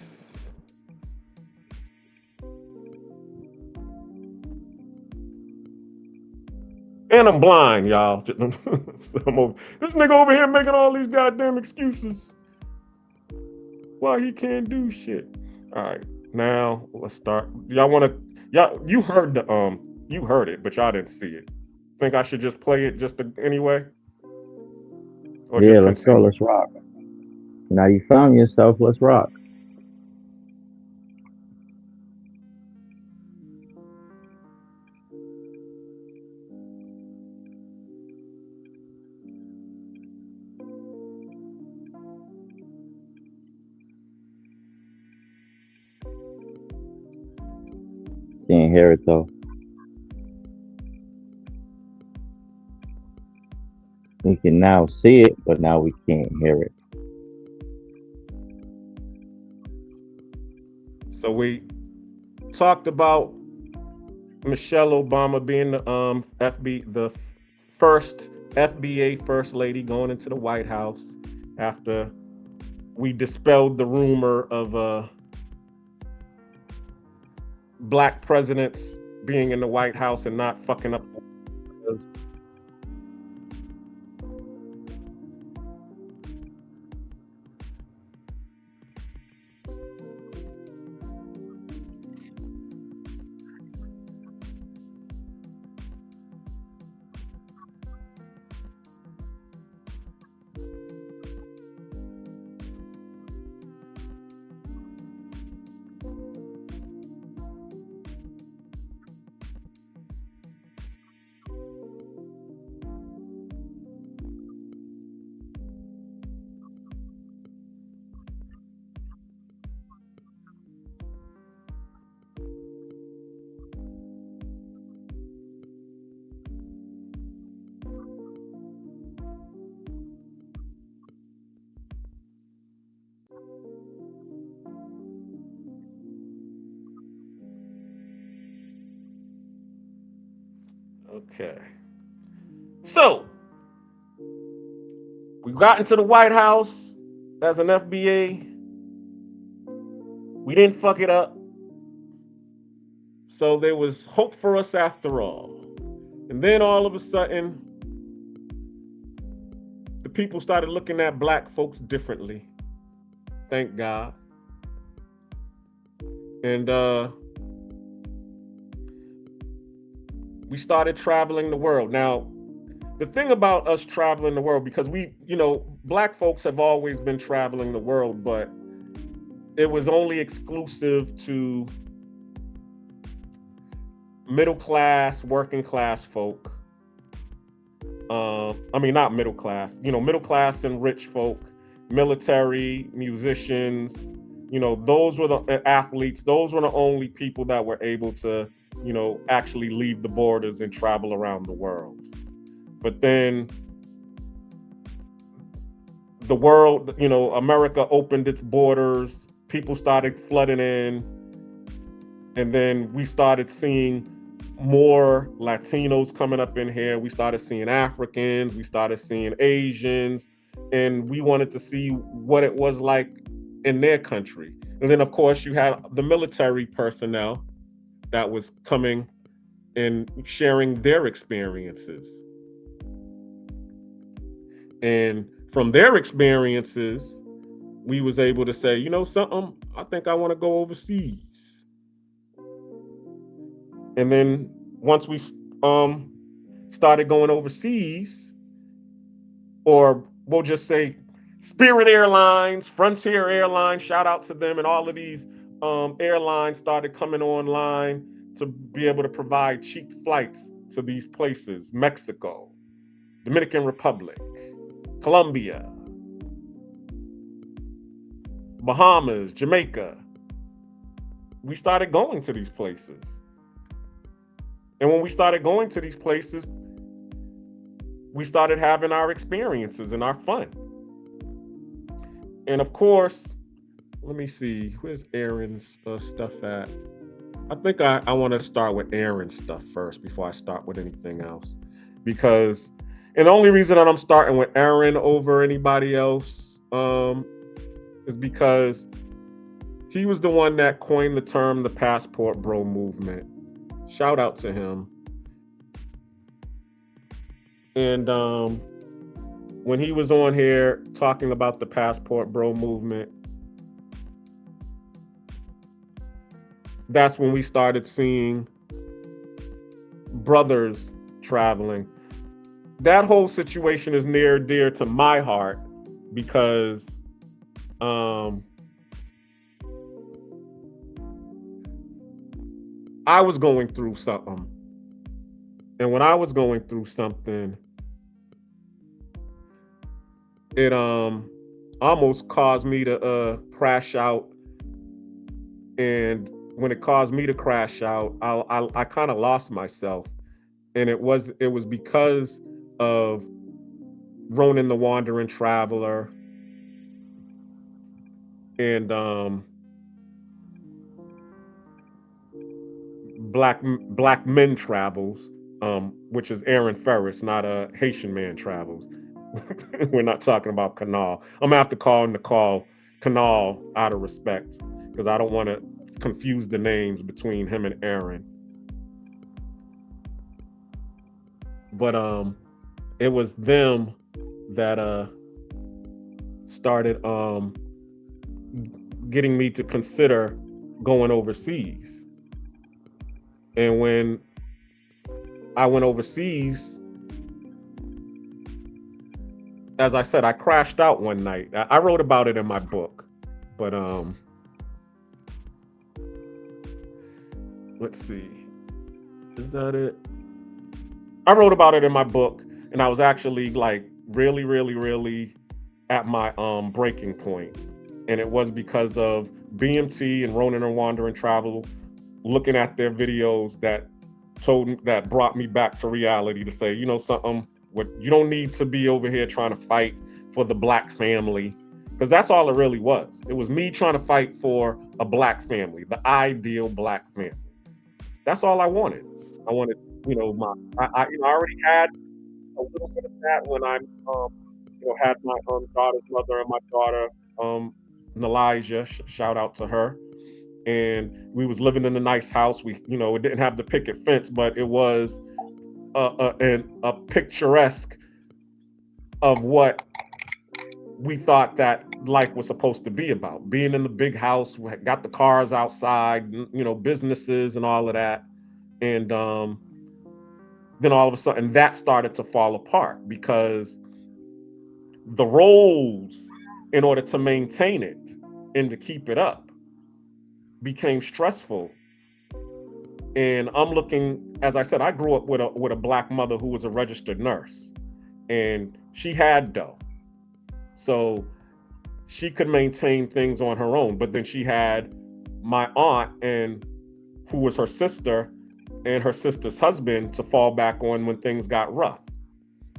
And I'm blind, y'all. This nigga over here making all these goddamn excuses why he can't do shit. All right, now let's start. You heard it, but y'all didn't see it. Think I should just play it anyway? Or Yeah, just let's go. Let's rock. Now you found yourself. Let's rock. Can't hear it though. We can now see it, but now we can't hear it. So we talked about Michelle Obama being the first FBA first lady going into the White House after we dispelled the rumor of black presidents being in the White House and not fucking up. Okay. So, we got into the White House as an FBA. We didn't fuck it up. So there was hope for us after all. And then all of a sudden, the people started looking at black folks differently. Thank God. And we started traveling the world. Now, the thing about us traveling the world, because black folks have always been traveling the world, but it was only exclusive to middle class, working class folk. Not middle class, middle class and rich folk, military, musicians, those were the athletes. Those were the only people that were able to, actually leave the borders and travel around the world. But then the world, America opened its borders, people started flooding in, and then we started seeing more Latinos coming up in here. We started seeing Africans, we started seeing Asians, and we wanted to see what it was like in their country. And then, of course, you had the military personnel that was coming and sharing their experiences. And from their experiences, we was able to say, something, I think I want to go overseas. And then once we started going overseas, or we'll just say Spirit Airlines, Frontier Airlines, shout out to them, and all of these airlines started coming online to be able to provide cheap flights to these places: Mexico, Dominican Republic, Colombia, Bahamas, Jamaica. We started going to these places. And when we started going to these places, we started having our experiences and our fun. And of course, let me see, where's Aaron's stuff at? I think I want to start with Aaron's stuff first before I start with anything else. And the only reason that I'm starting with Aaron over anybody else is because he was the one that coined the term the passport bro movement. Shout out to him. And when he was on here talking about the passport bro movement, that's when we started seeing brothers traveling. That whole situation is near and dear to my heart because I was going through something. And when I was going through something, it almost caused me to crash out. And when it caused me to crash out, I kind of lost myself. And it was because of Ronan the Wandering Traveler and Black Men Travels, which is Aaron Ferris, not a Haitian Man Travels. We're not talking about Canal. I'm gonna have to call Canal out of respect because I don't want to confuse the names between him and Aaron. But it was them that started getting me to consider going overseas. And when I went overseas, as I said, I crashed out one night. I wrote about it in my book, but let's see, is that it? I wrote about it in my book, and I was actually like really at my breaking point. And it was because of BMT and Ronan and Wandering Travel looking at their videos that brought me back to reality to say, something, what you don't need to be over here trying to fight for the black family, because that's all it really was. It was me trying to fight for a black family, the ideal black family. That's all I wanted. I wanted I already had a little bit of that when I had my daughter's mother and my daughter Nelijah. Shout out to her. And we was living in a nice house. We it didn't have the picket fence, but it was a picturesque of what we thought that life was supposed to be about. Being in the big house, we got the cars outside, businesses and all of that. And then all of a sudden that started to fall apart because the roles in order to maintain it and to keep it up became stressful. And I'm looking, as I said, I grew up with a black mother who was a registered nurse, and she had dough. So she could maintain things on her own. But then she had my aunt, and who was her sister, and her sister's husband to fall back on when things got rough.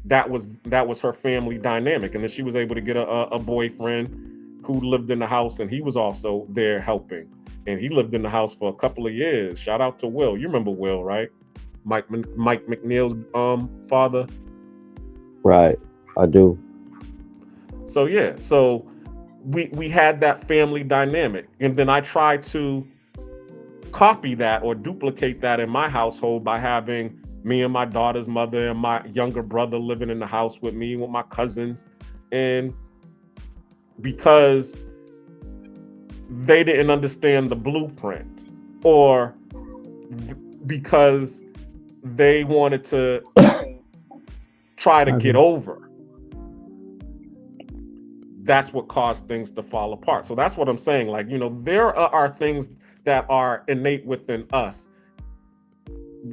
That was her family dynamic. And then she was able to get a boyfriend who lived in the house, and he was also there helping. And he lived in the house for a couple of years. Shout out to Will. You remember Will, right? Mike McNeil's father. Right, I do. So yeah, so we had that family dynamic, and then I tried to copy that or duplicate that in my household by having me and my daughter's mother and my younger brother living in the house with me with my cousins. And because they didn't understand the blueprint, or because they wanted to try to get over, that's what caused things to fall apart. So that's what I'm saying. Like, there are things that are innate within us.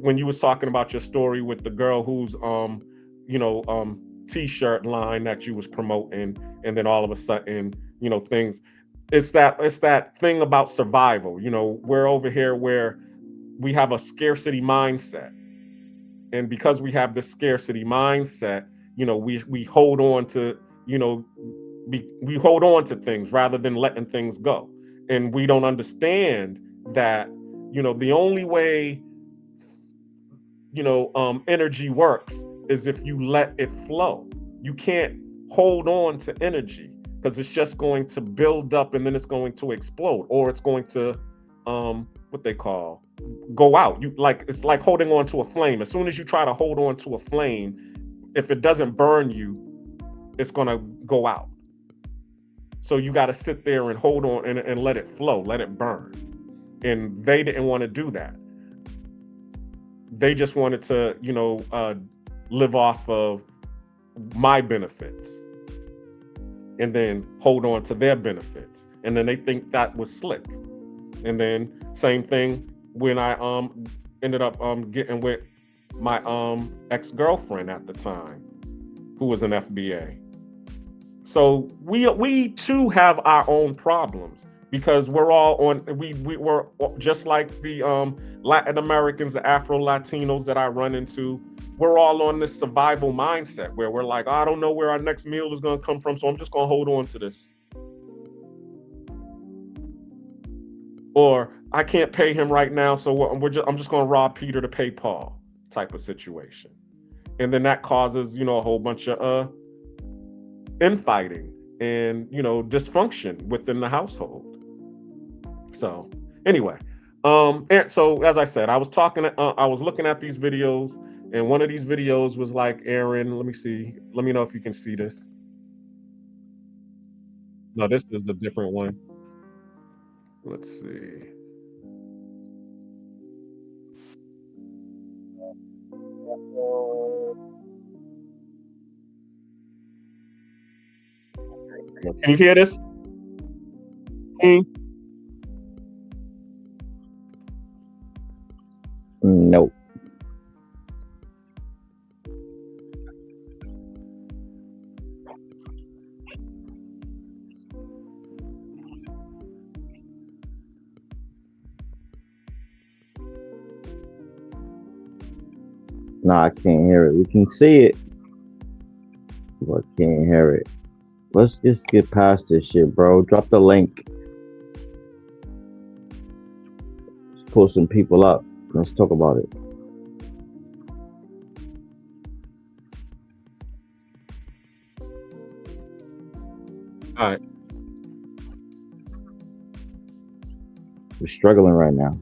When you was talking about your story with the girl whose t-shirt line that you was promoting, and then all of a sudden, things, it's that thing about survival. We're over here where we have a scarcity mindset. And because we have this scarcity mindset, we hold on to, we hold on to things rather than letting things go. And we don't understand that, the only way, energy works is if you let it flow. You can't hold on to energy, because it's just going to build up and then it's going to explode, or it's going to, what they call, go out. It's like holding on to a flame. As soon as you try to hold on to a flame, if it doesn't burn you, it's going to go out. So you got to sit there and hold on and let it flow, let it burn. And they didn't want to do that. They just wanted to, live off of my benefits and then hold on to their benefits. And then they think that was slick. And then same thing when I ended up getting with my ex-girlfriend at the time, who was an FBA. So we too have our own problems, because we're all on, we're just like the Latin Americans, the Afro Latinos that I run into. We're all on this survival mindset where we're like, I don't know where our next meal is going to come from, so I'm just going to hold on to this. Or I can't pay him right now, so I'm just going to rob Peter to pay Paul type of situation. And then that causes, a whole bunch of infighting and, dysfunction within the household. So anyway, and so as I said, I was looking at these videos, and one of these videos was like, Aaron, let me see. Let me know if you can see this. No, this is a different one. Let's see. Can you hear this? Nope. No, I can't hear it. We can see it, but can't hear it. Let's just get past this shit, bro. Drop the link. Let's pull some people up. Let's talk about it. All right. We're struggling right now.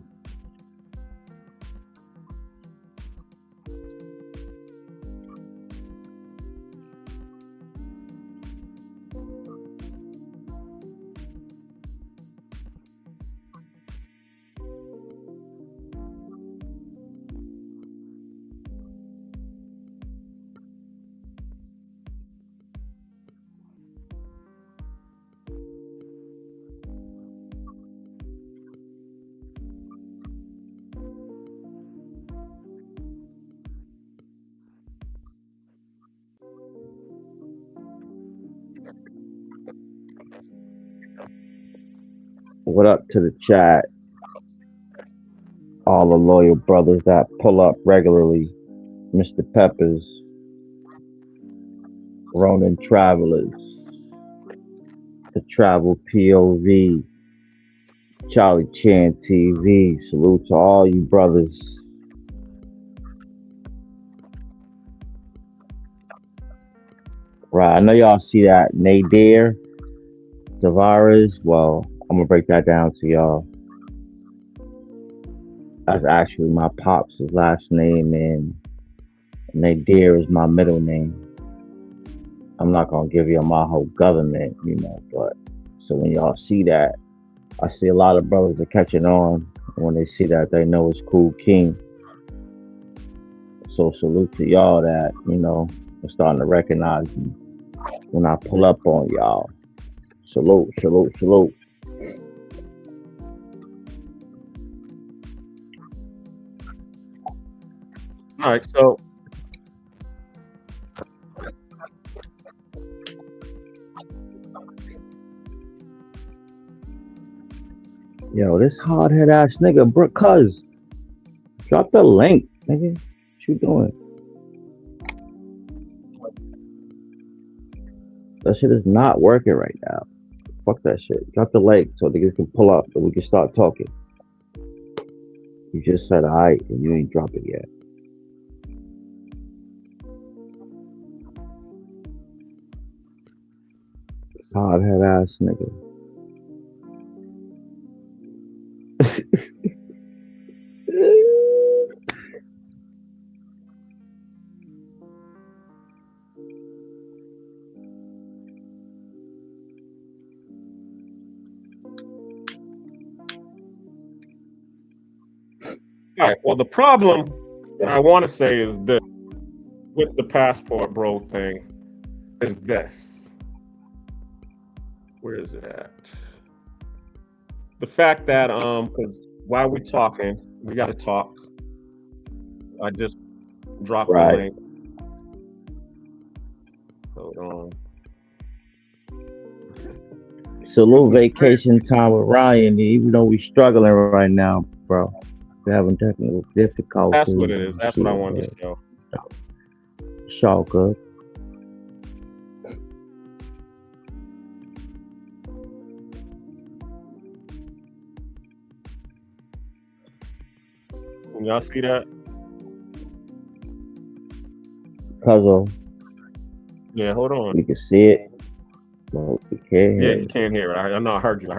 What up to the chat? All the loyal brothers that pull up regularly. Mr. Peppers, Ronin Travelers, The Travel POV, Charlie Chan TV. Salute to all you brothers. Right, I know y'all see that Nadir Tavares. Well, I'm gonna break that down to y'all. That's actually my pops' last name, and Nadir is my middle name. I'm not gonna give you my whole government, but so when y'all see that, I see a lot of brothers are catching on. When they see that, they know it's Cool King. So salute to y'all that, are starting to recognize me when I pull up on y'all. Salute, salute, salute. All right, so Yo, this hard-head ass nigga, Brooke Cuz. Drop the link, nigga. What you doing? That shit is not working right now. Fuck that shit. Drop the link so niggas can pull up and we can start talking. You just said alright and you ain't dropped it yet. This hard-head ass nigga. all right. Well, the problem I want to say is this with the passport bro thing is this. Where is it at? The fact that because while we're talking, we got to talk. I just dropped the link. Hold on. Salute vacation time with Ryan, even though we're struggling right now, bro. We're having technical difficulties. That's what it is. That's what I wanted to show. Show good. Can y'all see that? Cuzzo. Yeah, hold on. You can see it. Well, you can't hear it. You can't hear it. I know. I heard you.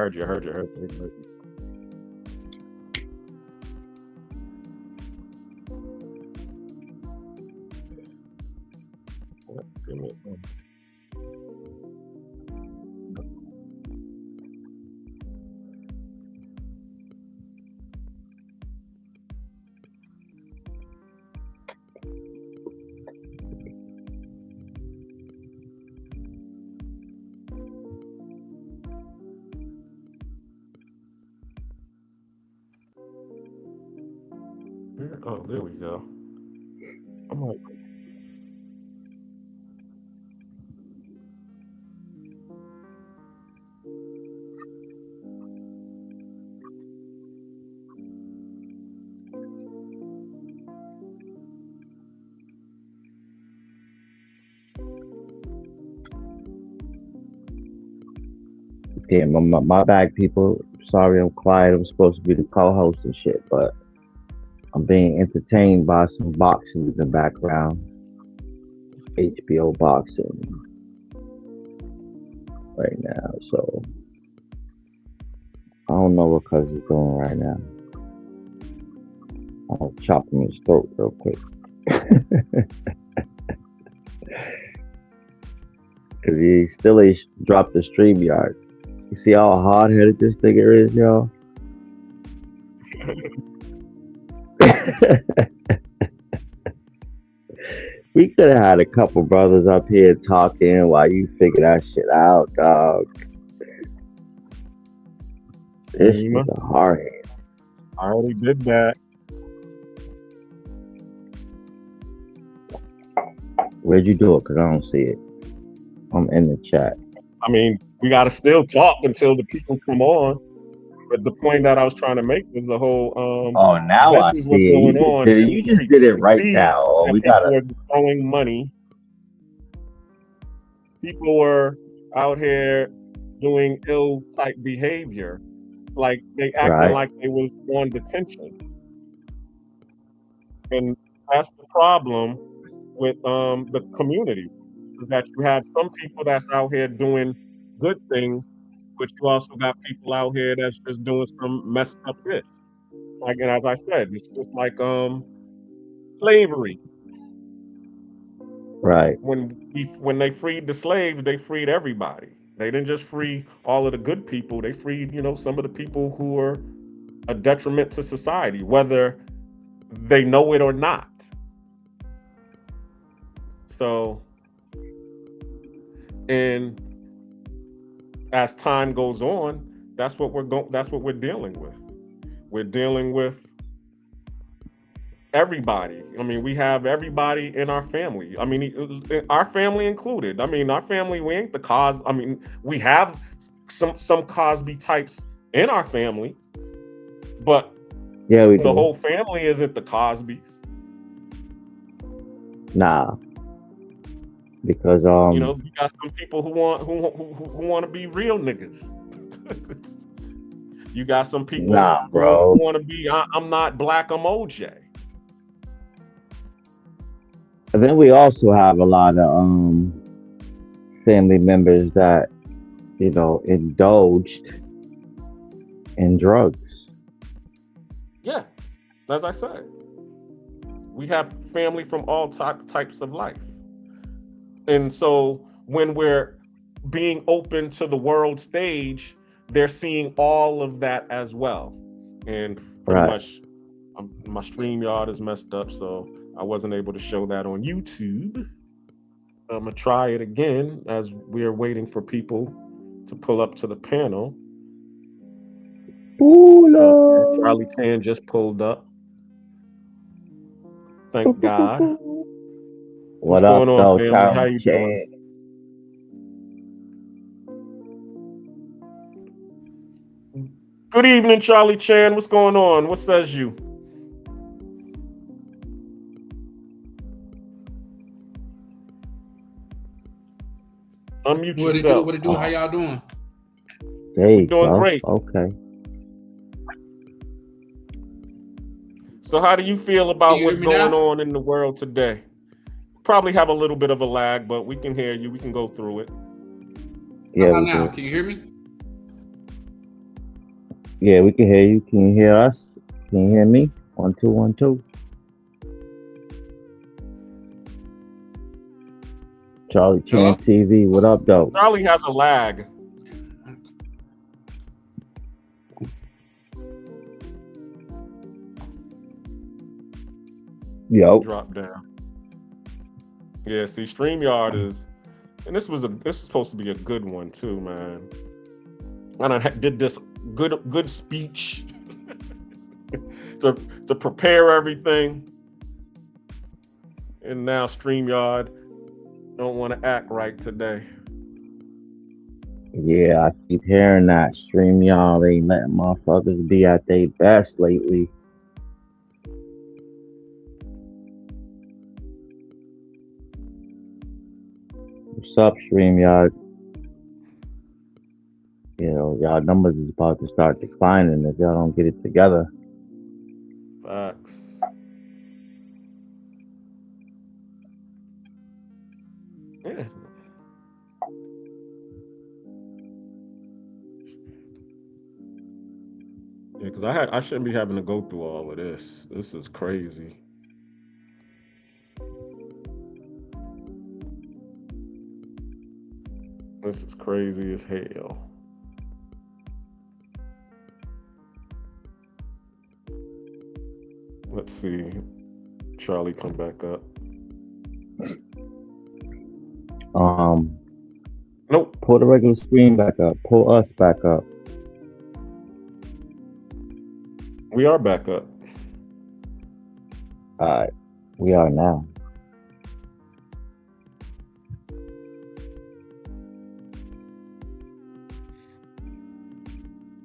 Oh, there we go. I'm like, damn, my bad, people. Sorry, I'm quiet. I'm supposed to be the co-host and shit, but I'm being entertained by some boxing in the background. HBO boxing. right now, so I don't know what cuz is doing right now. I'll chop him his throat real quick. Cause he still ain't dropped the StreamYard. You see how hard headed this nigga is, y'all? We could have had a couple brothers up here talking while you figure that shit out, dog. This is a hard head. I already did that. Where'd you do it? Cause I don't see it. I'm in the chat. I mean, we got to still talk until the people come on. But the point that I was trying to make was the whole. Oh, now I this is what's see it. going on. You just did it right now. Oh, we people gotta. were throwing money. People were out here doing ill type behavior, like they acting like they was on detention, and that's the problem with the community, is that you have some people that's out here doing good things, but you also got people out here that's just doing some messed up shit. Like, and as I said, it's just like slavery. Right. When they freed the slaves, they freed everybody. They didn't just free all of the good people. They freed, some of the people who are a detriment to society, whether they know it or not. So, and as time goes on, that's what we're dealing with. We're dealing with everybody. I mean, we have everybody in our family. I mean, our family included. I mean, our family, we ain't the cause. I mean, we have some Cosby types in our family, but yeah, we the do. whole family isn't the Cosbys. Nah, because you got some people who want to be real niggas. You got some people who want to be. I'm not black. I'm OJ. And then we also have a lot of family members that indulged in drugs. Yeah, as I said, we have family from all types of life, and so when we're being open to the world stage, they're seeing all of that as well, and pretty much, my StreamYard is messed up, so I wasn't able to show that on YouTube. I'm gonna try it again as we are waiting for people to pull up to the panel. Charlie Chan just pulled up. Thank God. What's going on, family? Charlie How you Chan? doing? Good evening, Charlie Chan. What's going on? What says you? Unmute yourself. What it do? How y'all doing? We're doing great. Okay. So how do you feel about what's going on in the world today? Probably have a little bit of a lag, but we can hear you. We can go through it. Yeah. How about now? Can you hear me? Yeah, we can hear you. Can you hear us? Can you hear me? 1 2 1 2. Charlie Chan TV. What up, though? Charlie has a lag. Yo. Drop down. Yeah, see, StreamYard is, and this is supposed to be a good one too, man. I did this good speech to prepare everything, and now StreamYard don't want to act right today. Yeah, I keep hearing that. StreamYard ain't letting motherfuckers be at their best lately. What's up, StreamYard? Y'all numbers is about to start declining if y'all don't get it together. Facts. Yeah. Yeah, because I shouldn't be having to go through all of this. This is crazy. This is crazy as hell. Let's see. Charlie, come back up. Nope. Pull the regular screen back up. Pull us back up. We are back up. All right. We are now.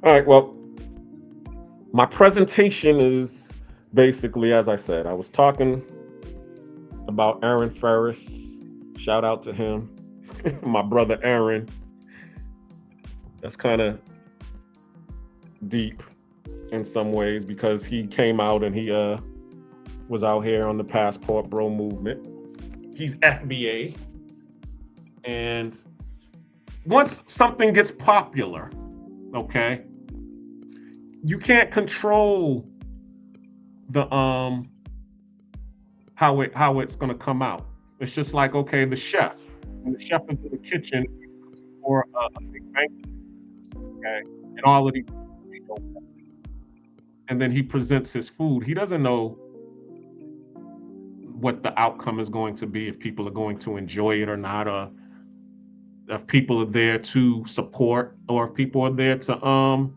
All right. Well, my presentation is basically, as I said, I was talking about Aaron Ferris. Shout out to him. My brother Aaron. That's kind of deep in some ways because he came out and he was out here on the Passport Bro movement. He's FBA. And once something gets popular, okay, you can't control the how it's gonna come out. It's just like, okay, the chef. When the chef is in the kitchen for a big banquet, okay, and all of these people show up, and then he presents his food. He doesn't know what the outcome is going to be, if people are going to enjoy it or not, or if people are there to support, or if people are there to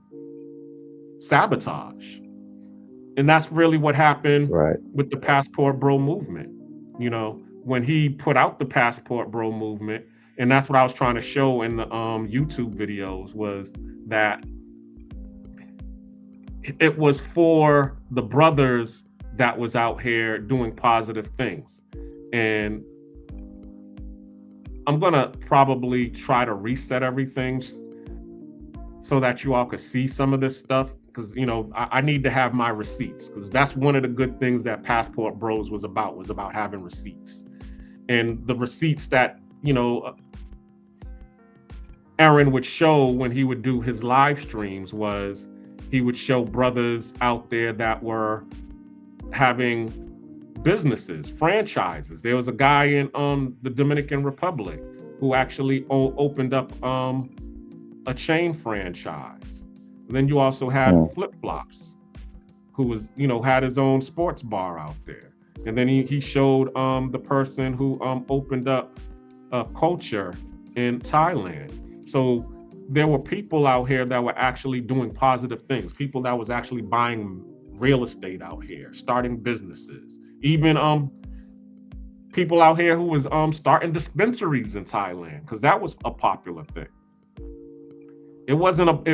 sabotage. And that's really what happened with the Passport Bro movement. You know, when he put out the Passport Bro movement, and that's what I was trying to show in the YouTube videos, was that it was for the brothers that was out here doing positive things. And I'm gonna probably try to reset everything so that you all could see some of this stuff, because, you know, I need to have my receipts, because that's one of the good things that Passport Bros was about having receipts. And the receipts that, you know, Aaron would show when he would do his live streams was he would show brothers out there that were having businesses, franchises. There was a guy in the Dominican Republic who actually opened up a chain franchise. And then you also had Flip Flops, who was, you know, had his own sports bar out there. And then he showed the person who opened up a culture in Thailand. So there were people out here that were actually doing positive things, people that was actually buying real estate out here, starting businesses, even people out here who was starting dispensaries in Thailand, because that was a popular thing. It wasn't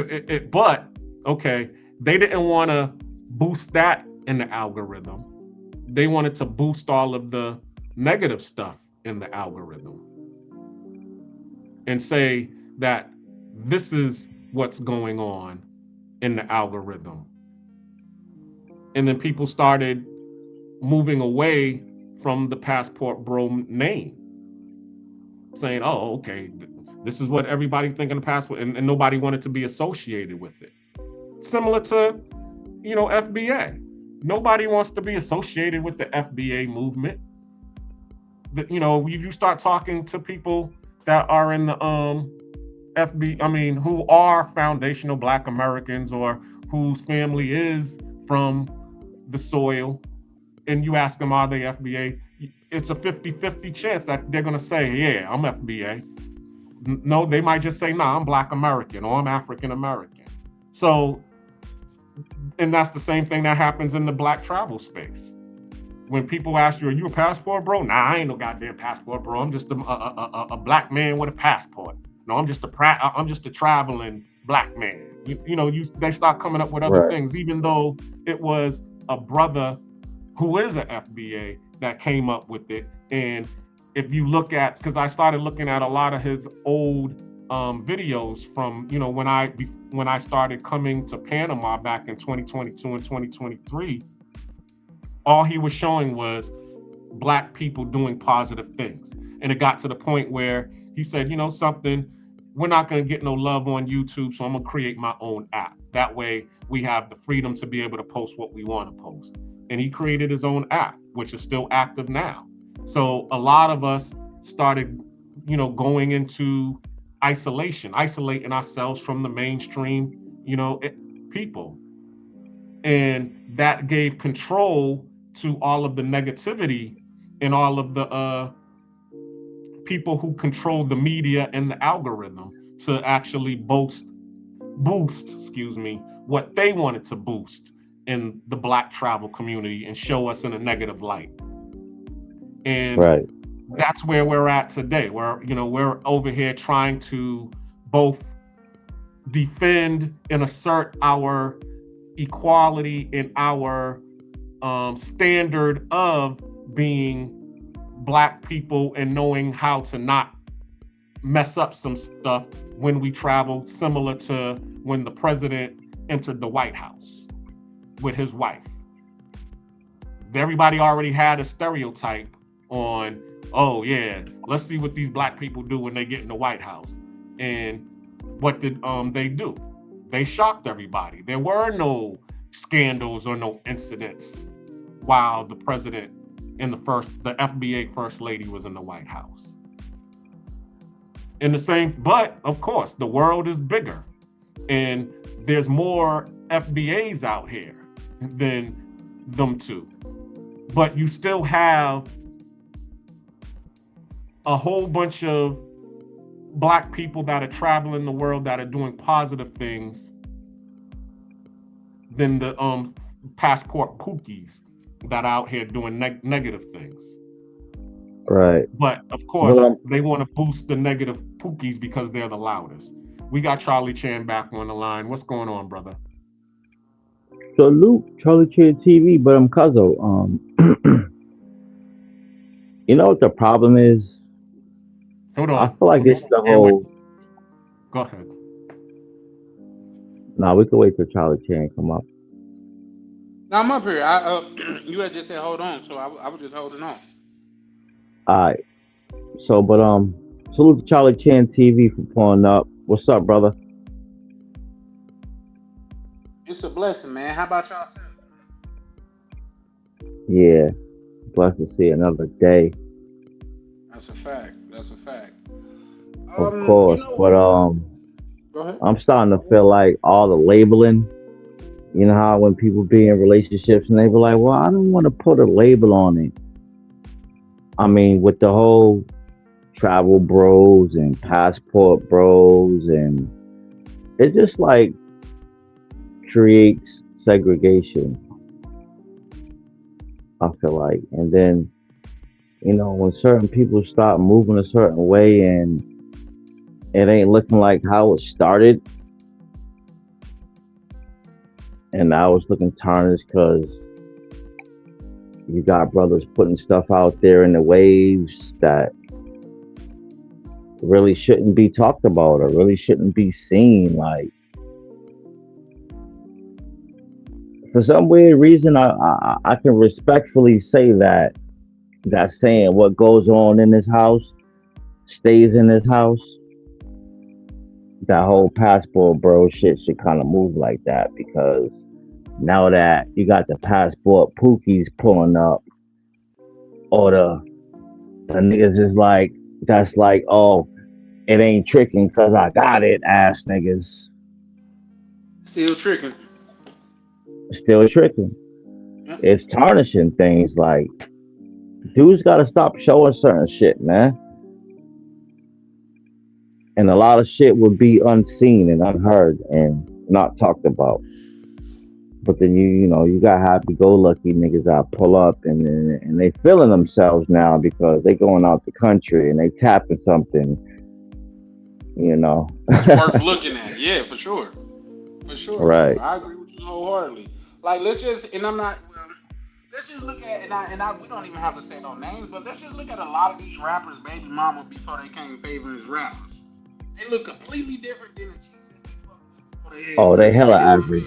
but okay, they didn't want to boost that in the algorithm. They wanted to boost all of the negative stuff in the algorithm and say that this is what's going on in the algorithm. And then people started moving away from the Passport Bro name, saying, oh, okay, this is what everybody thinking of Passport, and nobody wanted to be associated with it. Similar to, you know, FBA. Nobody wants to be associated with the FBA movement. You know, you start talking to people that are in the who are foundational Black Americans, or whose family is from the soil, and you ask them, are they FBA? It's a 50-50 chance that they're gonna say, yeah, I'm FBA. No, they might just say, nah, I'm Black American, or I'm African American. So, and that's the same thing that happens in the Black travel space. When people ask you, are you a passport bro? Nah, I ain't no goddamn passport bro. I'm just a Black man with a passport. No, I'm just a traveling Black man. They start coming up with other things, even though it was a brother who is an FBA that came up with it. And if you look at, because I started looking at a lot of his old videos from, when I started coming to Panama back in 2022 and 2023, all he was showing was Black people doing positive things. And it got to the point where he said, something, we're not going to get no love on YouTube, so I'm going to create my own app. That way we have the freedom to be able to post what we want to post. And he created his own app, which is still active now. So a lot of us started, going into isolating ourselves from the mainstream, people. And that gave control to all of the negativity and all of the people who control the media and the algorithm to actually boost, what they wanted to boost in the Black travel community and show us in a negative light. And that's where we're at today. We're over here trying to both defend and assert our equality and our standard of being Black people and knowing how to not mess up some stuff when we travel, similar to when the president entered the White House with his wife. Everybody already had a stereotype on, oh yeah, let's see what these Black people do when they get in the White House. And what did they do? They shocked everybody. There were no scandals or no incidents while the president and the FBA first lady was in the White House. But of course, the world is bigger and there's more FBAs out here than them two. But you still have a whole bunch of Black people that are traveling the world that are doing positive things than the passport pookies that are out here doing negative things. Right. But of course, they want to boost the negative pookies because they're the loudest. We got Charlie Chan back on the line. What's going on, brother? Salute, Charlie Chan TV, but I'm Cuzzo. You know what the problem is? Hold on. I feel like it's the whole. Go ahead. Nah, we can wait till Charlie Chan come up. No, I'm up here. You had just said hold on, so I was just holding on. All right. So, but salute to Charlie Chan TV for pulling up. What's up, brother? It's a blessing, man. How about y'all? Yeah, blessed to see another day. That's a fact. Of course, but Go ahead. I'm starting to feel like all the labeling. You know how when people be in relationships and they be like, well, I don't want to put a label on it. I mean, with the whole travel bros and passport bros, and it just like creates segregation, I feel like. And then, when certain people start moving a certain way and it ain't looking like how it started, and now it's looking tarnished because you got brothers putting stuff out there in the waves that really shouldn't be talked about or really shouldn't be seen. Like, for some weird reason, I can respectfully say that saying what goes on in this house stays in this house. That whole passport bro shit should kind of move like that, because now that you got the passport pookies pulling up, or the niggas is like, that's like, oh, it ain't tricking because I got it, ass niggas. Still tricking. Yeah. It's tarnishing things. Like, dudes got to stop showing certain shit, man. And a lot of shit would be unseen and unheard and not talked about. But then you got happy-go-lucky niggas that pull up and they feeling themselves now because they going out the country and they tapping something, It's worth looking at. Yeah, for sure. Right. I agree with you wholeheartedly. Like, let's just look at, we don't even have to say no names, but let's just look at a lot of these rappers' baby mama before they came favoring as rappers. They look completely different than the chicks that they fuck with. Oh, they hella average.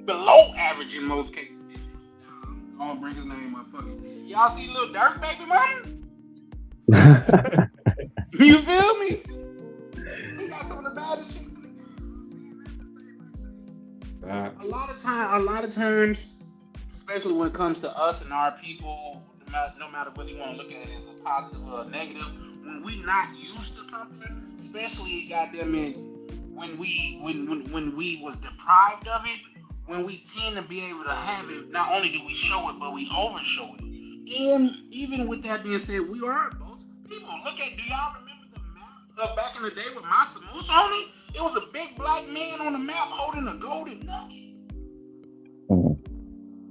Below average in most cases. I don't bring his name up. Fuck it. Y'all see Lil Durk, baby mama? You feel me? He got some of the baddest chicks in the game. A lot of times, especially when it comes to us and our people, no matter whether you want to look at it as a positive or a negative, when we not used to something, especially goddamn it, when we was deprived of it, when we tend to be able to have it, not only do we show it, but we overshow it. And even with that being said, we are those people. Look at, do y'all remember the map of back in the day with Mansa Musa on it? It was a big black man on the map holding a golden nugget.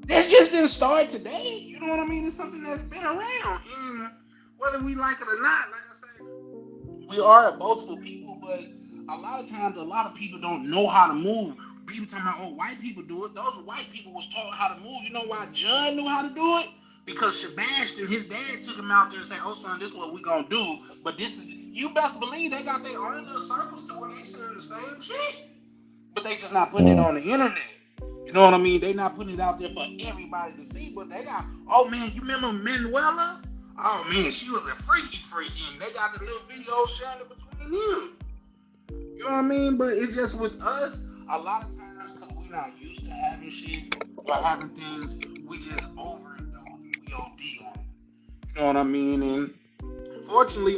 That just didn't start today. You know what I mean? It's something that's been around. And whether we like it or not, like I said, we are a boastful people, but a lot of times, a lot of people don't know how to move. People talking about, oh, white people do it. Those white people was taught how to move. You know why John knew how to do it? Because Sebastian, his dad, took him out there and said, oh, son, this is what we gonna do. But this is, you best believe they got their own little circles to where they saying the same shit. But they just not putting it on the internet. You know what I mean? They not putting it out there for everybody to see. But they got, oh, man, you remember Manuela? Oh, man, she was a freaky. And they got the little videos sharing it between them. You know what I mean? But it's just with us, a lot of times, because we're not used to having shit or having things, we just overindulge. We OD on it. You know what I mean? And unfortunately,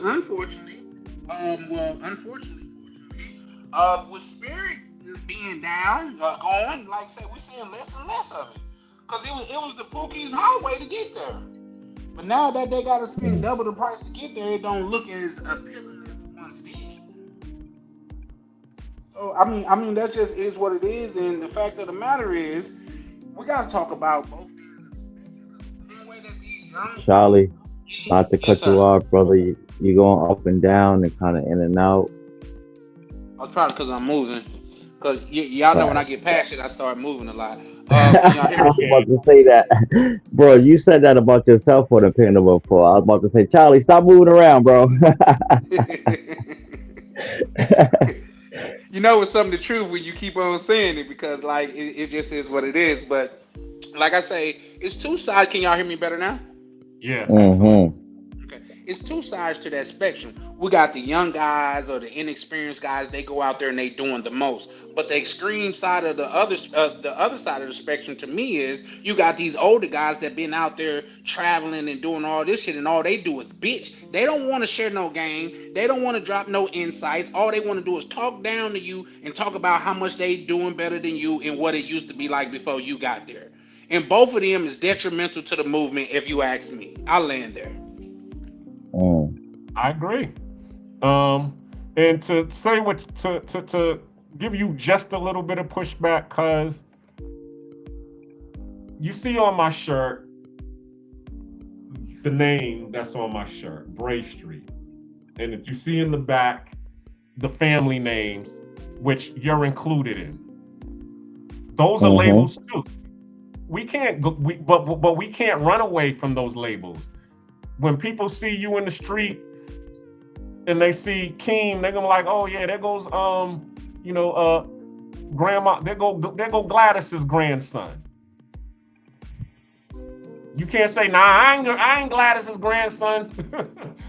with spirit being down, going, like I said, we're seeing less and less of it. Because it was the Pookie's highway to get there. But now that they got to spend double the price to get there, it don't look as appealing as it once did. So, I mean, that just is what it is. And the fact of the matter is, we got to talk about both ends of the same way that these young... Charlie, not to cut you off, brother. You going up and down and kind of in and out. I'll try because I'm moving. Because y'all know when I get passionate, I start moving a lot. Y'all hear I was about to say that. Bro, you said that about yourself for the pin before. I was about to say, Charlie, stop moving around, bro. You know it's something the truth when you keep on saying it, because like it just is what it is. But like I say, it's two sides. Can y'all hear me better now? Yeah. Mm-hmm. Okay. It's two sides to that spectrum. We got the young guys or the inexperienced guys. They go out there and they doing the most. But the extreme side of the other side of the spectrum to me is you got these older guys that been out there traveling and doing all this shit, and all they do is bitch. They don't want to share no game. They don't want to drop no insights. All they want to do is talk down to you and talk about how much they doing better than you and what it used to be like before you got there. And both of them is detrimental to the movement, if you ask me. I'll land there. I agree. And to say to give you just a little bit of pushback, cause you see on my shirt the name that's on my shirt, Bray Street, and if you see in the back the family names, which you're included in, those are labels too. We can't go, but we can't run away from those labels. When people see you in the street and they see Keem, they're gonna be like, oh yeah, there goes grandma, there go Gladys's grandson. You can't say, nah, I ain't Gladys's grandson.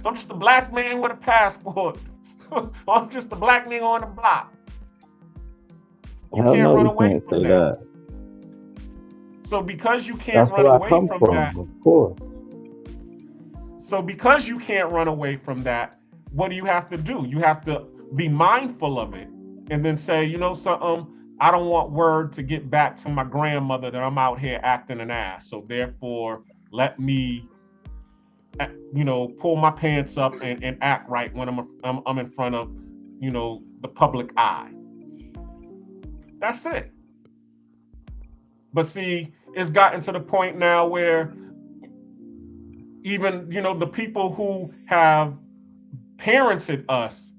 I'm just a black man with a passport. I'm just a black nigga on the block. You can't run away from that. So because you can't run away from that, of course. So because you can't run away from that, what do you have to do? You have to be mindful of it and then say, you know something, I don't want word to get back to my grandmother that I'm out here acting an ass. So therefore, let me, pull my pants up and act right when I'm in front of, the public eye. That's it. But see, it's gotten to the point now where even, the people who have parented us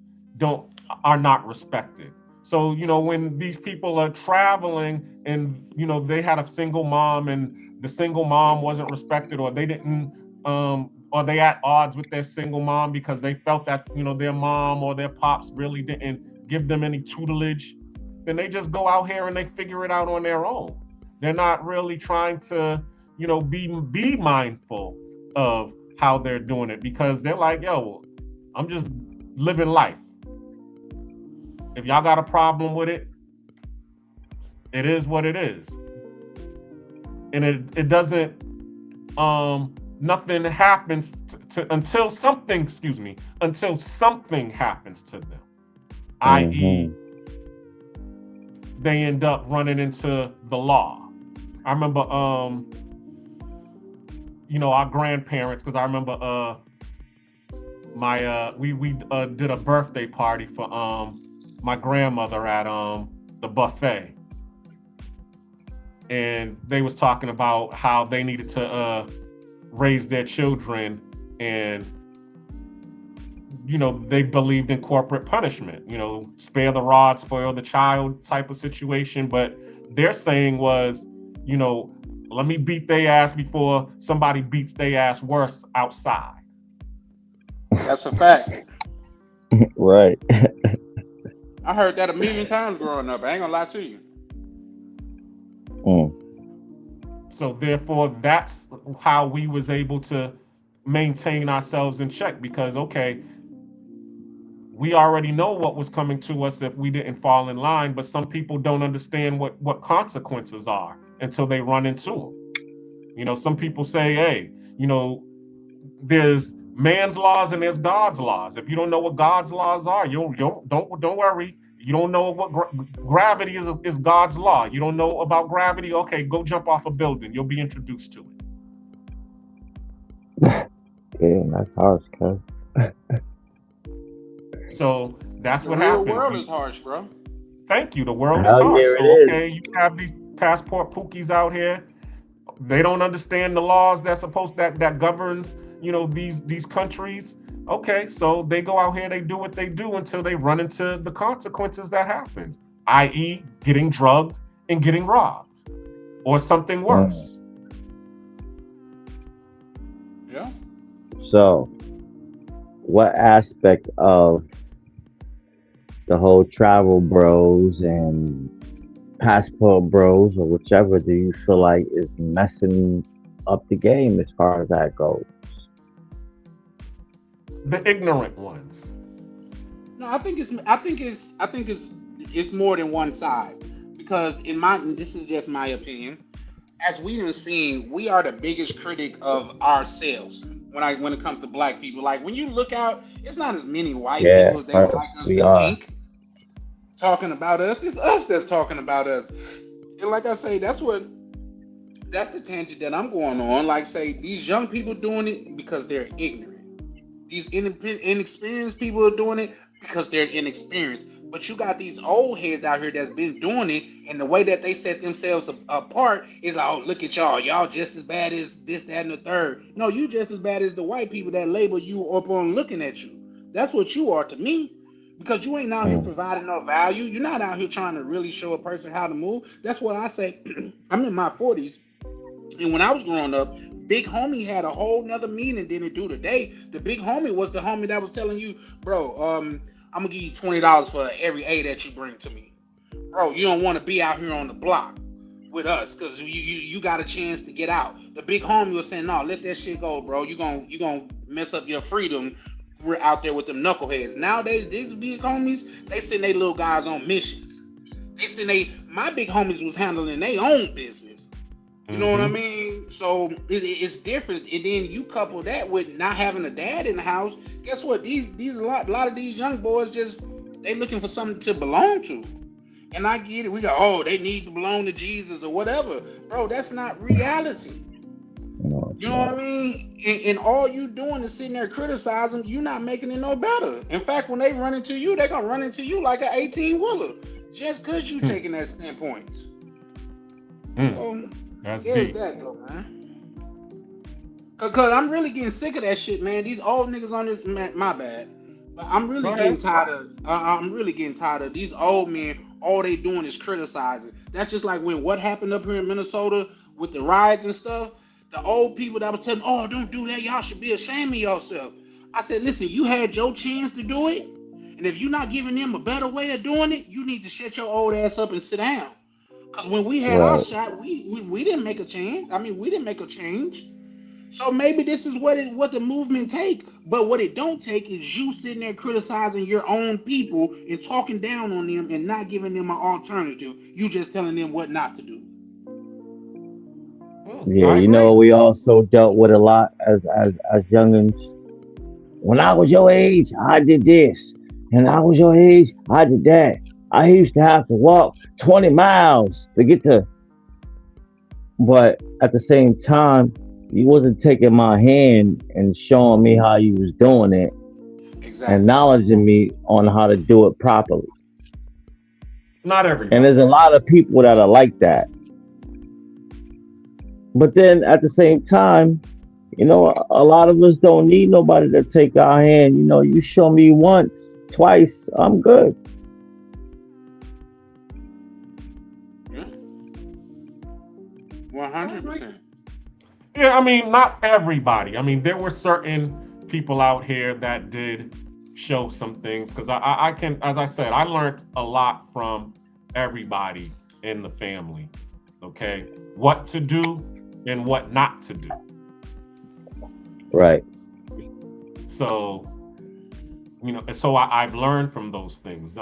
are not respected. So, when these people are traveling and, they had a single mom and the single mom wasn't respected, or they didn't, or they at odds with their single mom because they felt that, their mom or their pops really didn't give them any tutelage, then they just go out here and they figure it out on their own. They're not really trying to, be mindful of how they're doing it, because they're like, yo, I'm just living life. If y'all got a problem with it, It is what it is. And it doesn't, nothing happens until something happens to them. I.e., they end up running into the law. I remember, our grandparents, because I remember we did a birthday party for my grandmother at the buffet. And they was talking about how they needed to raise their children, and they believed in corporate punishment, spare the rod, spoil the child type of situation. But their saying was, let me beat their ass before somebody beats their ass worse outside. That's a fact. Right. I heard that a million times growing up. I ain't gonna lie to you. So therefore, that's how we was able to maintain ourselves in check, because, okay, we already know what was coming to us if we didn't fall in line, but some people don't understand what consequences are until they run into them. Some people say, hey, there's man's laws and there's God's laws. If you don't know what God's laws are, don't worry. You don't know what gravity is God's law. You don't know about gravity? Okay, go jump off a building. You'll be introduced to it. Yeah, that's harsh, cuz. So that's what The happens. real world is harsh, bro. Thank you. The world is harsh. Yeah, So, okay, you have these passport pookies out here. They don't understand the laws that governs, these countries. Okay, so they go out here, they do what they do until they run into the consequences that happens, i.e., getting drugged and getting robbed, or something worse. Yeah. So, what aspect of the whole travel bros and passport bros, or whichever, do you feel like is messing up the game as far as that goes? The ignorant ones. No, I think it's more than one side, because this is just my opinion. As we have seen, we are the biggest critic of ourselves when it comes to black people. Like, when you look out, it's not as many white people as they would like us to think talking about us. It's us that's talking about us. And like I say, that's the tangent that I'm going on. Like, say, these young people doing it because they're ignorant. These inexperienced people are doing it because they're inexperienced. But you got these old heads out here that's been doing it, and the way that they set themselves apart is like, oh, look at y'all. Y'all just as bad as this, that, and the third. No, you just as bad as the white people that label you up on looking at you. That's what you are to me. Because you ain't out here providing no value. You're not out here trying to really show a person how to move. That's what I say. I'm in my 40s. And when I was growing up, Big Homie had a whole nother meaning than it do today. The Big Homie was the homie that was telling you, bro, I'm going to give you $20 for every A that you bring to me. Bro, you don't want to be out here on the block with us because you got a chance to get out. The Big Homie was saying, no, let that shit go, bro. You gonna mess up your freedom. We're out there with them knuckleheads. Nowadays, these big homies, they send their little guys on missions. My big homies was handling their own business. You know what I mean? So it's different. And then you couple that with not having a dad in the house. Guess what? These a lot of these young boys they looking for something to belong to. And I get it. We go, oh, they need to belong to Jesus or whatever. Bro, that's not reality. You know what I mean? And all you doing is sitting there criticizing. You're not making it no better. In fact, when they run into you, they're gonna run into you like an 18-wheeler just because you taking that standpoint. That's deep. That though, man. Cause I'm really getting sick of that shit, man. These old niggas on this, my bad. But I'm really getting tired of these old men. All they doing is criticizing. That's just like when what happened up here in Minnesota with the riots and stuff. The old people that was telling, oh, don't do that. Y'all should be ashamed of yourself. I said, listen, you had your chance to do it. And if you're not giving them a better way of doing it, you need to shut your old ass up and sit down. Because when we had our shot, we didn't make a change. I mean, we didn't make a change. So maybe this is what the movement take. But what it don't take is you sitting there criticizing your own people and talking down on them and not giving them an alternative. You just telling them what not to do. Yeah, I you agree. know, we also dealt with a lot as youngins. When I was your age, I did this, and I was your age, I did that. I used to have to walk 20 miles to get to, but at the same time, you wasn't taking my hand and showing me how you was doing it, Exactly. acknowledging me on how to do it properly. Not And everybody. there's a lot of people that are like that. But then at the same time, you know, a lot of us don't need nobody to take our hand. You know, you show me once, twice, I'm good. Yeah. I agree. 100%. Yeah, I mean, not everybody. I mean, there were certain people out here that did show some things because I can, as I said, I learned a lot from everybody in the family. Okay, what to do and what not to do. Right. So, you know, and so I've learned from those things.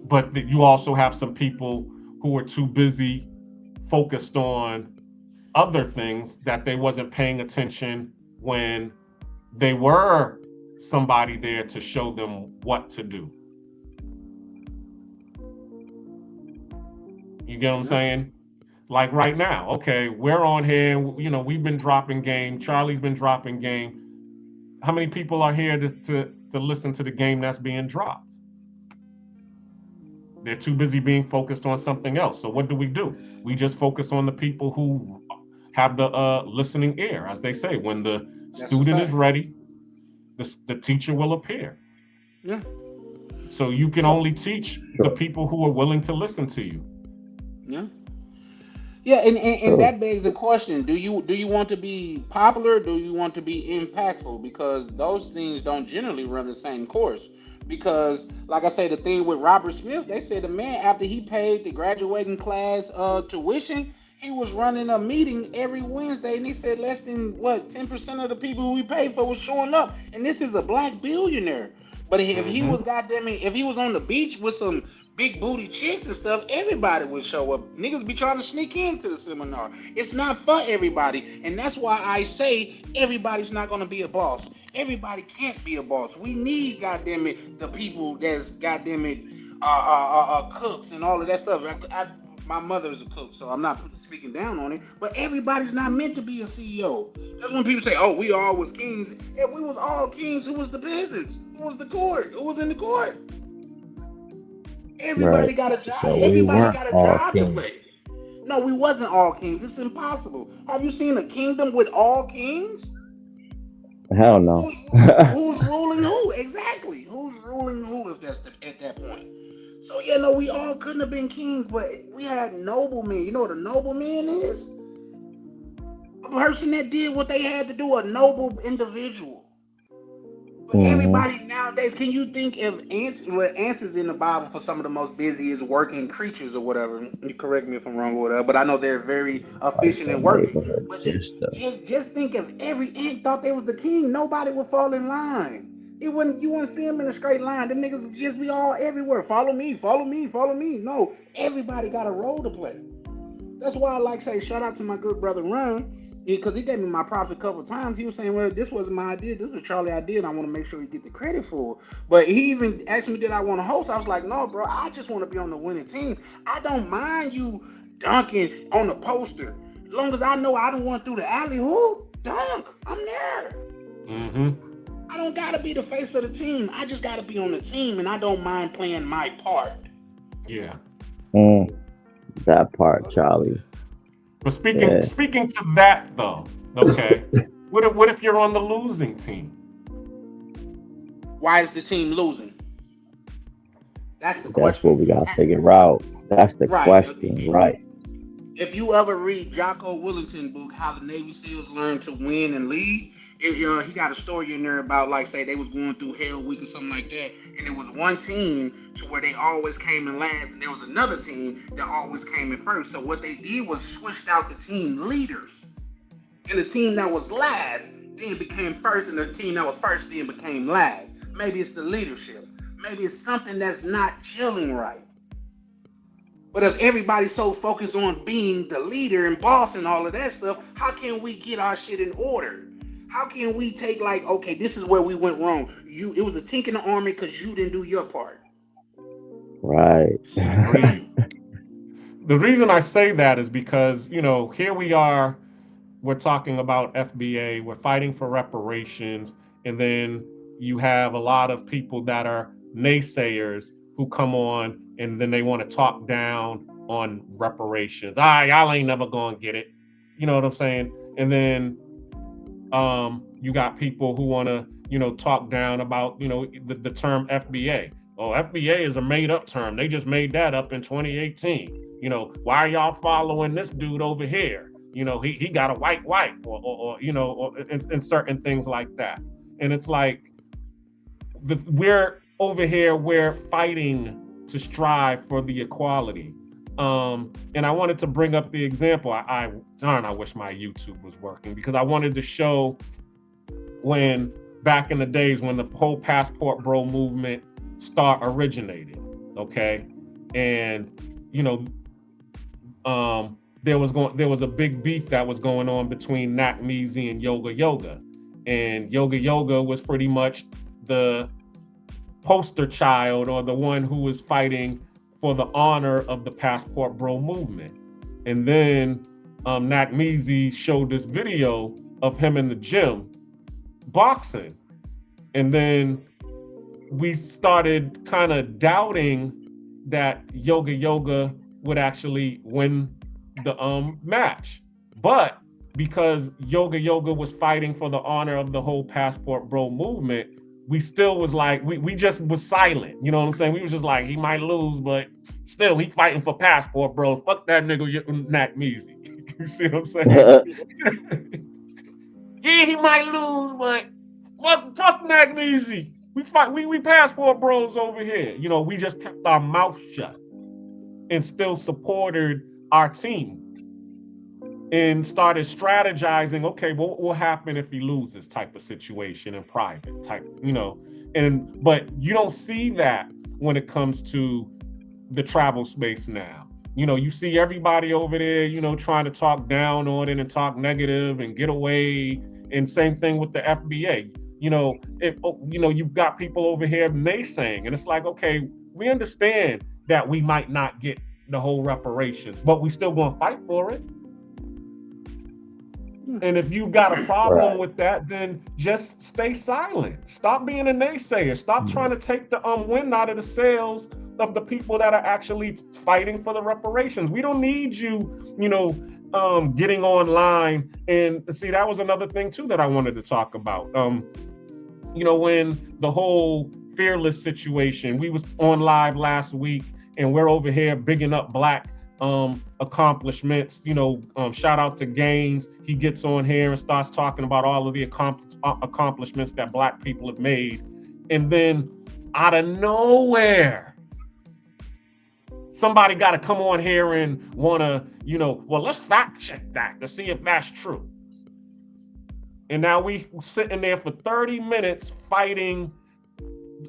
But you also have some people who are too busy focused on other things that they wasn't paying attention when they were somebody there to show them what to do. You get what I'm saying? Like right now, okay, we're on here, you know, we've been dropping game. Charlie's been dropping game. How many people are here to listen to the game that's being dropped? They're too busy being focused on something else. So what do? We just focus on the people who have the listening ear, as they say. When the That's a student is fact. ready, the teacher will appear. Yeah. So you can So only teach the people who are willing to listen to you. yeah. Yeah, and True. that begs the question: do you want to be popular? Do you want to be impactful? Because those things don't generally run the same course. Because, like I say, the thing with Robert Smith, they said the man after he paid the graduating class tuition, he was running a meeting every Wednesday, and he said less than what 10% of the people who he paid for was showing up, and this is a black billionaire. But if he Hmm. was goddamn it, if he was on the beach with some big booty chicks and stuff, everybody would show up. Niggas be trying to sneak into the seminar. It's not for everybody, and that's why I say everybody's not gonna be a boss. Everybody can't be a boss. We need, goddamn it, the people that's goddamn it, cooks and all of that stuff. My mother is a cook, so I'm not speaking down on it. But everybody's not meant to be a CEO. That's when people say, "Oh, we all was kings." If we was all kings, who was the peasants? Who was the court? Who was in the court? Right. Everybody got a job. So we Everybody weren't got a all job to kings. play. No, we wasn't all kings. It's impossible. Have you seen a kingdom with all kings? Hell no. Who's ruling who? Exactly. Who's ruling who? If that's at that point. So yeah, no, we all couldn't have been kings, but we had noblemen. You know what a nobleman is? A person that did what they had to do. A noble individual. But Hmm. everybody nowadays, can you think of ants? Well, ants is in the Bible for some of the most busiest working creatures or whatever. You correct me if I'm wrong or whatever, but I know they're very Like efficient the and working. neighborhood But sister. just think if every ant thought they was the king, nobody would fall in line. It wouldn't you wouldn't see them in a straight line. Them niggas would just be all everywhere. Follow me, follow me, follow me. No, everybody got a role to play. That's why I like say shout out to my good brother Ron. Because he gave me my props a couple of times. He was saying, well, this wasn't my idea. This was Charlie idea, and I want to make sure he get the credit for it. But he even asked me, did I want to host? I was like, no, bro. I just want to be on the winning team. I don't mind you dunking on the poster. As long as I know I don't want through the alley hoop, dunk. I'm there. Hmm. I don't got to be the face of the team. I just got to be on the team, and I don't mind playing my part. Yeah. Mm, that part, Charlie. But Yeah. speaking to that though, okay. What if you're on the losing team? Why is the team losing? That's the That's what question. we gotta figure out. That's the Right. question, right? If you ever read Jocko Willington book, How the Navy SEALs Learned to Win and Lead, he got a story in there about like say they was going through Hell Week or something like that, and it was one team to where they always came in last, and there was another team that always came in first. So what they did was switched out the team leaders. And the team that was last then became first, and the team that was first then became last. Maybe it's the leadership. Maybe it's something that's not gelling right. But if everybody's so focused on being the leader and boss and all of that stuff, how can we get our shit in order? How can we take like, okay, this is where we went wrong. It was a tink in the army because you didn't do your part. Right. The reason I say that is because, here we are, we're talking about FBA, we're fighting for reparations, and then you have a lot of people that are naysayers who come on and then they want to talk down on reparations. Y'all ain't never gonna get it. You know what I'm saying? And then you got people who want to, talk down about, the term FBA. Oh, FBA is a made up term. They just made that up in 2018. Why are y'all following this dude over here? He got a white wife or and certain things like that. And it's like, we're over here, we're fighting to strive for the equality. And I wanted to bring up the example. I wish my YouTube was working, because I wanted to show when back in the days when the whole passport bro movement originated. Okay. And, there was a big beef that was going on between Nat Measy and Yoga Yoga. And Yoga Yoga was pretty much the poster child, or the one who was fighting for the honor of the passport bro movement. And then Nat Measy showed this video of him in the gym boxing. And then we started kind of doubting that Yoga Yoga would actually win the match. But because Yoga Yoga was fighting for the honor of the whole passport bro movement, we still was like, we just was silent. You know what I'm saying? We was just like, he might lose, but still he fucting for passport bro. Fuck that nigga Nat Measy. You see what I'm saying? Yeah, he might lose, but fuck Nat Measy. We passport bros over here. We just kept our mouth shut and still supported our team and started strategizing, okay, what will happen if he loses type of situation in private type, but you don't see that when it comes to the travel space now. You see everybody over there, trying to talk down on it and talk negative and get away. And same thing with the FBA. You've got people over here naysaying, and it's like, okay, we understand that we might not get the whole reparations, but we still gonna fight for it. And if you got a problem with that, then just stay silent. Stop being a naysayer. Stop trying to take the wind out of the sails of the people that are actually fighting for the reparations. We don't need you, getting online. And see, that was another thing too that I wanted to talk about. When the whole Fearless situation, we was on live last week, and we're over here bigging up Black accomplishments. Shout out to Gaines. He gets on here and starts talking about all of the accomplishments that Black people have made. And then out of nowhere, somebody got to come on here and want to, let's fact check that to see if that's true. And now we sitting there for 30 minutes fighting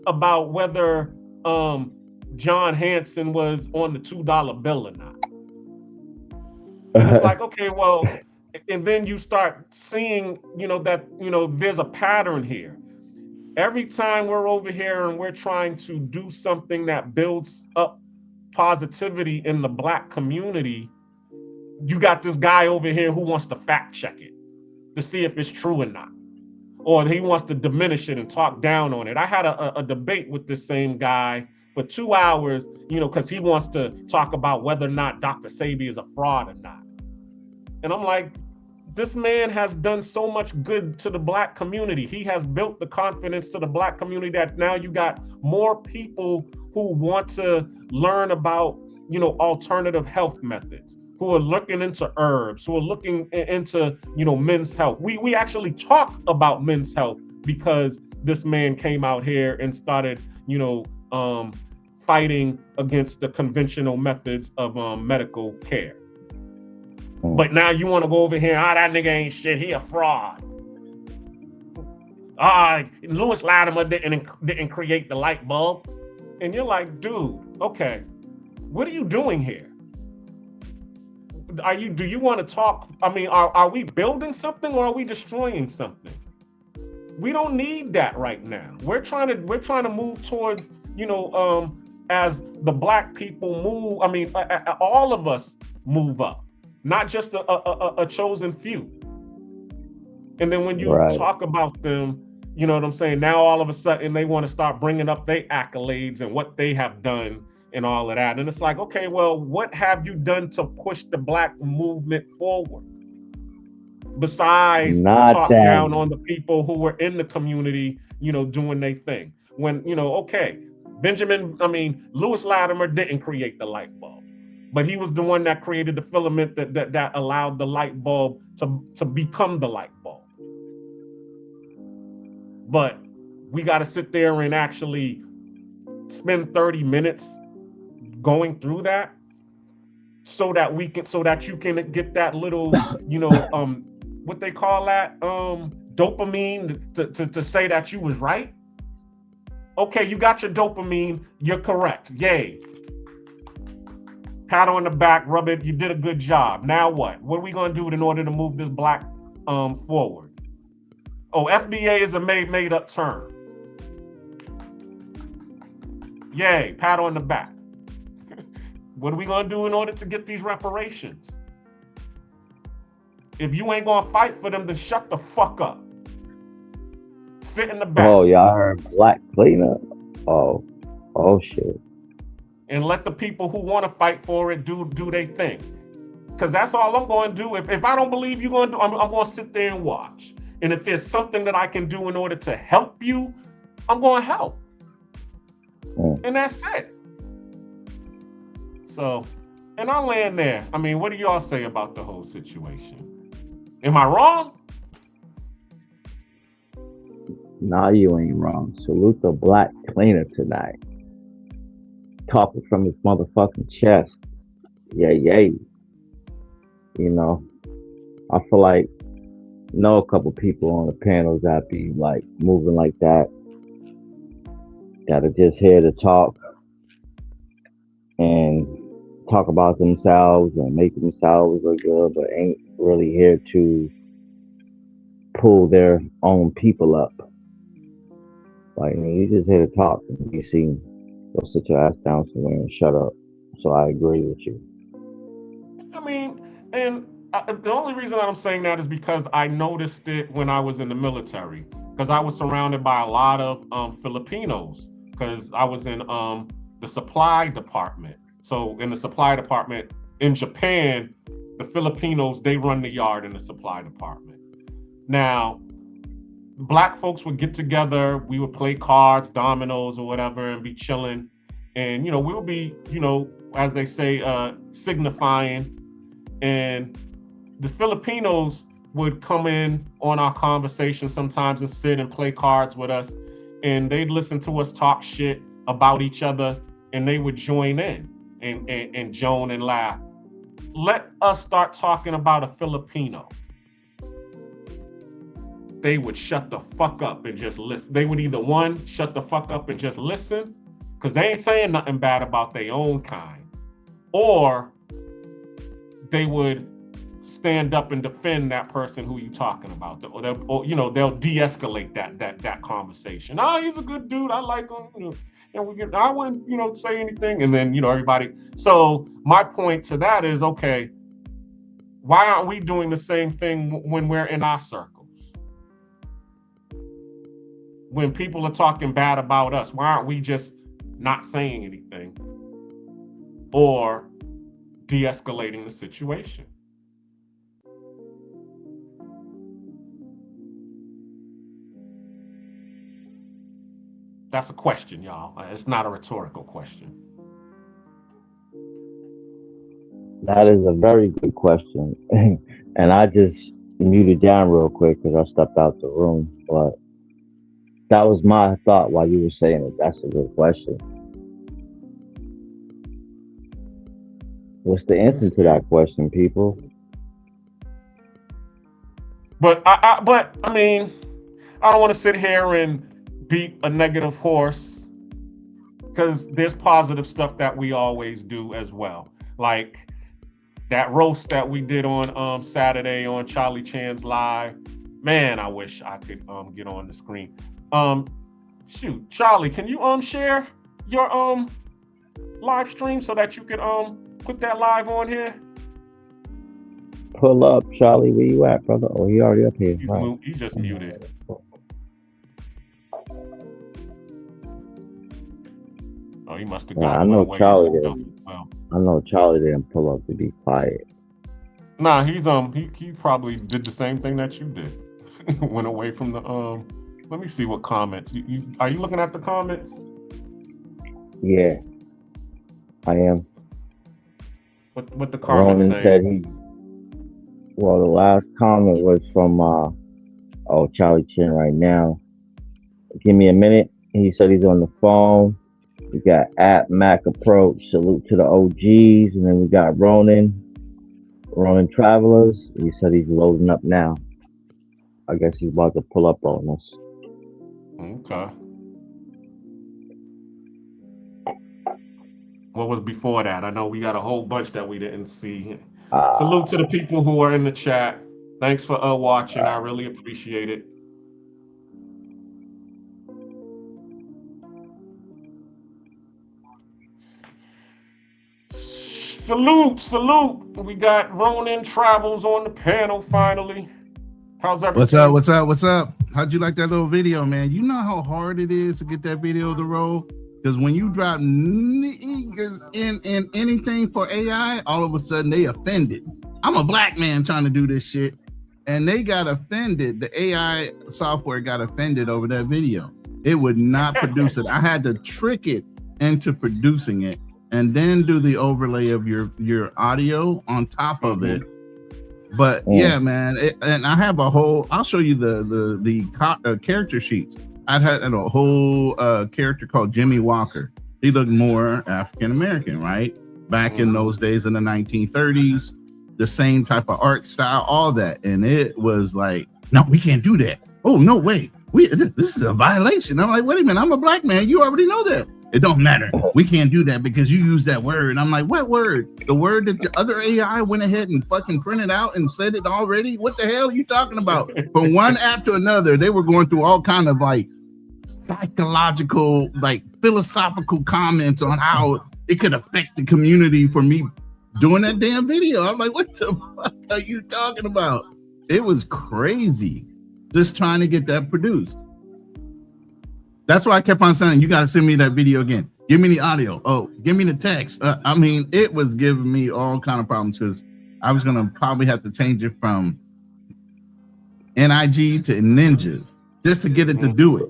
about whether John Hanson was on the $2 bill or not. And it's like, okay, well, and then you start seeing, that, there's a pattern here. Every time we're over here and we're trying to do something that builds up positivity in the Black community, you got this guy over here who wants to fact check it to see if it's true or not. Or he wants to diminish it and talk down on it. I had a debate with this same guy for 2 hours, because he wants to talk about whether or not Dr. Sebi is a fraud or not. And I'm like, this man has done so much good to the Black community. He has built the confidence to the Black community that now you got more people who want to learn about, alternative health methods, who are looking into herbs, who are looking into, men's health. We actually talk about men's health because this man came out here and started, fighting against the conventional methods of medical care. But now you want to go over here, that nigga ain't shit, he a fraud. Lewis Latimer didn't create the light bulb. And you're like, dude, okay, what are you doing here? Do you want to talk? I mean, are we building something or are we destroying something? We don't need that right now. We're trying to move towards, as the black people move. I mean, all of us move up, not just a chosen few. And then when you talk about them, you know what I'm saying? Now all of a sudden they want to start bringing up their accolades and what they have done and all of that. And it's like, okay, well, what have you done to push the black movement forward? Besides talk down on the people who were in the community, doing their thing. When, Lewis Latimer didn't create the light bulb, but he was the one that created the filament that allowed the light bulb to become the light bulb. But we got to sit there and actually spend 30 minutes going through that so that you can get that little, what they call that, dopamine to say that you was right. Okay, you got your dopamine, you're correct. Yay. Pat on the back, rub it, you did a good job. Now what? What are we gonna do in order to move this black forward? Oh, FBA is a made up term. Yay, pat on the back. What are we gonna do in order to get these reparations? If you ain't gonna fight for them, then shut the fuck up. Sit in the back. Oh, y'all heard black cleanup? Oh shit. And let the people who want to fight for it do their thing. Because that's all I'm going to do. If I don't believe you're going to do, I'm going to sit there and watch. And if there's something that I can do in order to help you, I'm going to help. And that's it. So, and I'll land there. I mean, what do y'all say about the whole situation? Am I wrong? Nah, you ain't wrong. Salute the black cleaner tonight. Talking from his motherfucking chest. Yay. I feel like know a couple people on the panels that be like moving like that. Gotta just hear the talk and talk about themselves and make themselves look good, but ain't really here to pull their own people up. Like, you just here to talk and be seen. Go sit your ass down somewhere and shut up. So I agree with you. I mean, and the only reason that I'm saying that is because I noticed it when I was in the military. Because I was surrounded by a lot of Filipinos. Because I was in the supply department. So in the supply department in Japan, the Filipinos, they run the yard in the supply department. Now, black folks would get together, we would play cards, dominoes or whatever, and be chilling. And, we would be, as they say, signifying. And the Filipinos would come in on our conversation sometimes and sit and play cards with us. And they'd listen to us talk shit about each other, and they would join in and joan and laugh. Let us start talking about a Filipino. They would shut the fuck up and just listen. They would either one, shut the fuck up and just listen, because they ain't saying nothing bad about their own kind, or they would stand up and defend that person who you talking about, or they'll de-escalate that conversation. He's a good dude, I like him, and I wouldn't say anything, and then everybody. So my point to that is, okay, why aren't we doing the same thing when we're in our circles? When people are talking bad about us, why aren't we just not saying anything or de-escalating the situation? That's a question, y'all. It's not a rhetorical question. That is a very good question. And I just muted down real quick because I stepped out the room. But that was my thought while you were saying it. That's a good question. What's the answer to that question, people? But I mean, I don't want to sit here and beat a negative horse, because there's positive stuff that we always do as well. Like that roast that we did on Saturday on Charlie Chan's live. Man, I wish I could get on the screen. Shoot, Charlie, can you share your live stream so that you can put that live on here? Pull up, Charlie. Where you at, brother? Oh, he already up here. Right. He's just muted. Oh, he must have got I know Charlie didn't. I know Charlie didn't pull up to be quiet. Nah, he probably did the same thing that you did. Went away from the Let me see what comments. Are you looking at the comments? Yeah, I am. What the comments Ronan said the last comment was from Charlie Chin right now. Give me a minute. He said he's on the phone. We got at Mac Approach, salute to the OGs, and then we got Ronan Travelers. He said he's loading up now. I guess he's about to pull up on us. Okay. What was before that? I know we got a whole bunch that we didn't see. Salute to the people who are in the chat. Thanks for watching. I really appreciate it. Salute. We got Ronan Travels on the panel finally. How's everything? What's up? How'd you like that little video, man? You know how hard it is to get that video to roll? Because when you drop niggas in anything for AI, all of a sudden they offended. I'm a black man trying to do this shit, and they got offended. The AI software got offended over that video. It would not produce it. I had to trick it into producing it, and then do the overlay of your audio on top of it. But yeah, man, and I have a whole. I'll show you the character sheets. I had a whole character called Jimmy Walker. He looked more African American, right? Back in those days in the 1930s, the same type of art style, all that, and it was like, no, we can't do that. Oh no, wait, this is a violation. I'm like, wait a minute, I'm a black man. You already know that. It don't matter. We can't do that because you use that word. I'm like, what word? The word that the other AI went ahead and fucking printed out and said it already? What the hell are you talking about? From one app to another, they were going through all kind of like psychological, like philosophical comments on how it could affect the community for me doing that damn video. I'm like, what the fuck are you talking about? It was crazy just trying to get that produced. That's why I kept on saying, you got to send me that video again. Give me the audio. Oh, give me the text. I mean, it was giving me all kind of problems because I was going to probably have to change it from NIG to Ninjas just to get it to do it,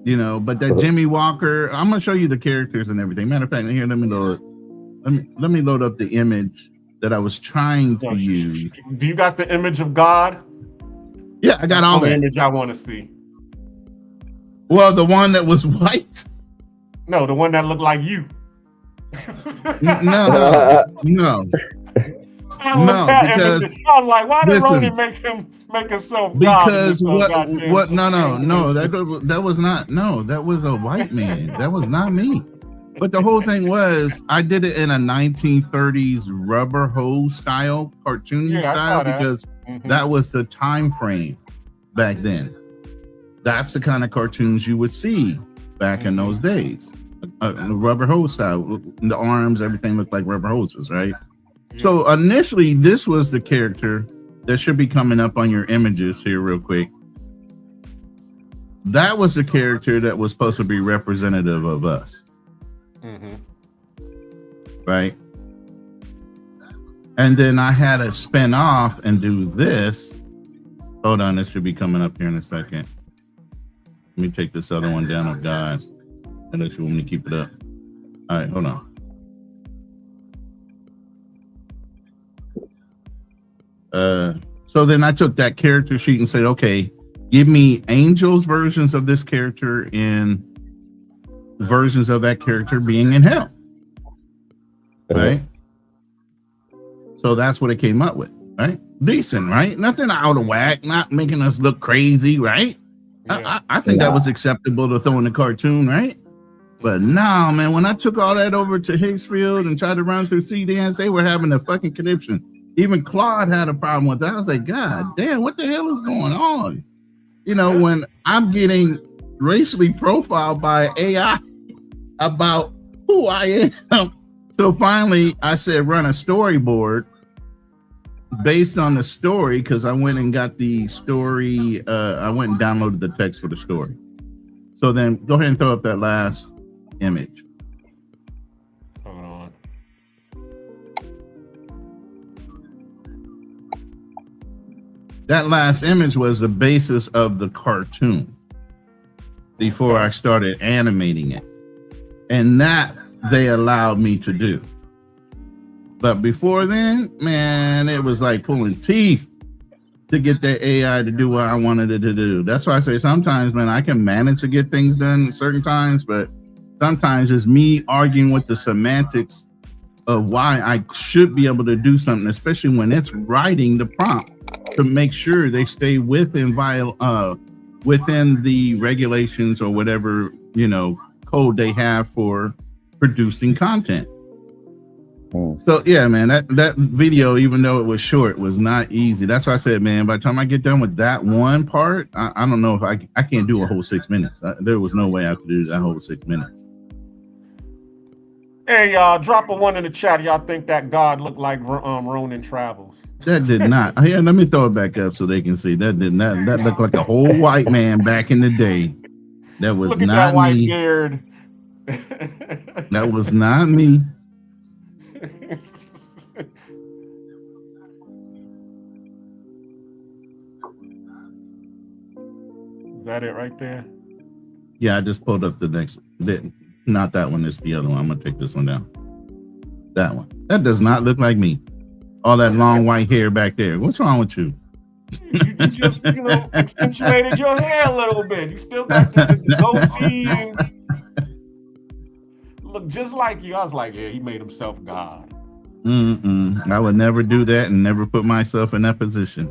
you know. But that Jimmy Walker, I'm going to show you the characters and everything. Matter of fact, here, let me load up the image that I was trying to use. Do you got the image of God? Yeah, I got all that. The image I want to see. Well, the one that was white? No, the one that looked like you. No. Because I was like, why did Ronan make himself God? Because what? No. That was not. No, that was a white man. That was not me. But the whole thing was, I did it in a 1930s rubber hose style, cartoony style, because that was the time frame back then. That's the kind of cartoons you would see back in those days. Rubber hose style. The arms, everything looked like rubber hoses, right? So initially, this was the character that should be coming up on your images here real quick. That was the character that was supposed to be representative of us. Right? And then I had to spin off and do this. Hold on, this should be coming up here in a second. Let me take this other one down of God. Unless you want me to keep it up. All right, hold on. So then I took that character sheet and said, okay, give me Angel's versions of this character and versions of that character being in hell. Right? So that's what it came up with. right? Decent, right? Nothing out of whack, not making us look crazy, right? Yeah. I think that was acceptable to throw in the cartoon, right? But no, man, when I took all that over to Hicksfield and tried to run through CDNs, they were having a fucking conniption. Even Claude had a problem with that. I was like, God damn, what the hell is going on? You know, when I'm getting racially profiled by AI about who I am. So finally, I said, run a storyboard based on the story, because I went and got the story. I went and downloaded the text for the story. So then go ahead and throw up that last image. Hold on. That last image was the basis of the cartoon before I started animating it. And that they allowed me to do. But before then, man, it was like pulling teeth to get that AI to do what I wanted it to do. That's why I say sometimes, man, I can manage to get things done certain times, but sometimes it's me arguing with the semantics of why I should be able to do something, especially when it's writing the prompt, to make sure they stay within the regulations or whatever, you know, code they have for producing content. So yeah, man, that video, even though it was short, was not easy. That's why I said, man, by the time I get done with that one part, I don't know if I can't do a whole 6 minutes. There was no way I could do that whole 6 minutes. Hey, y'all, drop a 1 in the chat. Y'all think that God looked like Ronin Travels? That did not. Here, let me throw it back up so they can see. That did not. That looked like a whole white man back in the day. That was Look at not that white me. beard. That was not me. Is that it right there? Yeah, I just pulled up the next. Not that one. It's the other one. I'm gonna take this one down. That one. That does not look like me. All that long white hair back there. What's wrong with you? You just, you know, accentuated your hair a little bit. You still got the goatee and look just like you. I was like, yeah, he made himself God. I would never do that and never put myself in that position.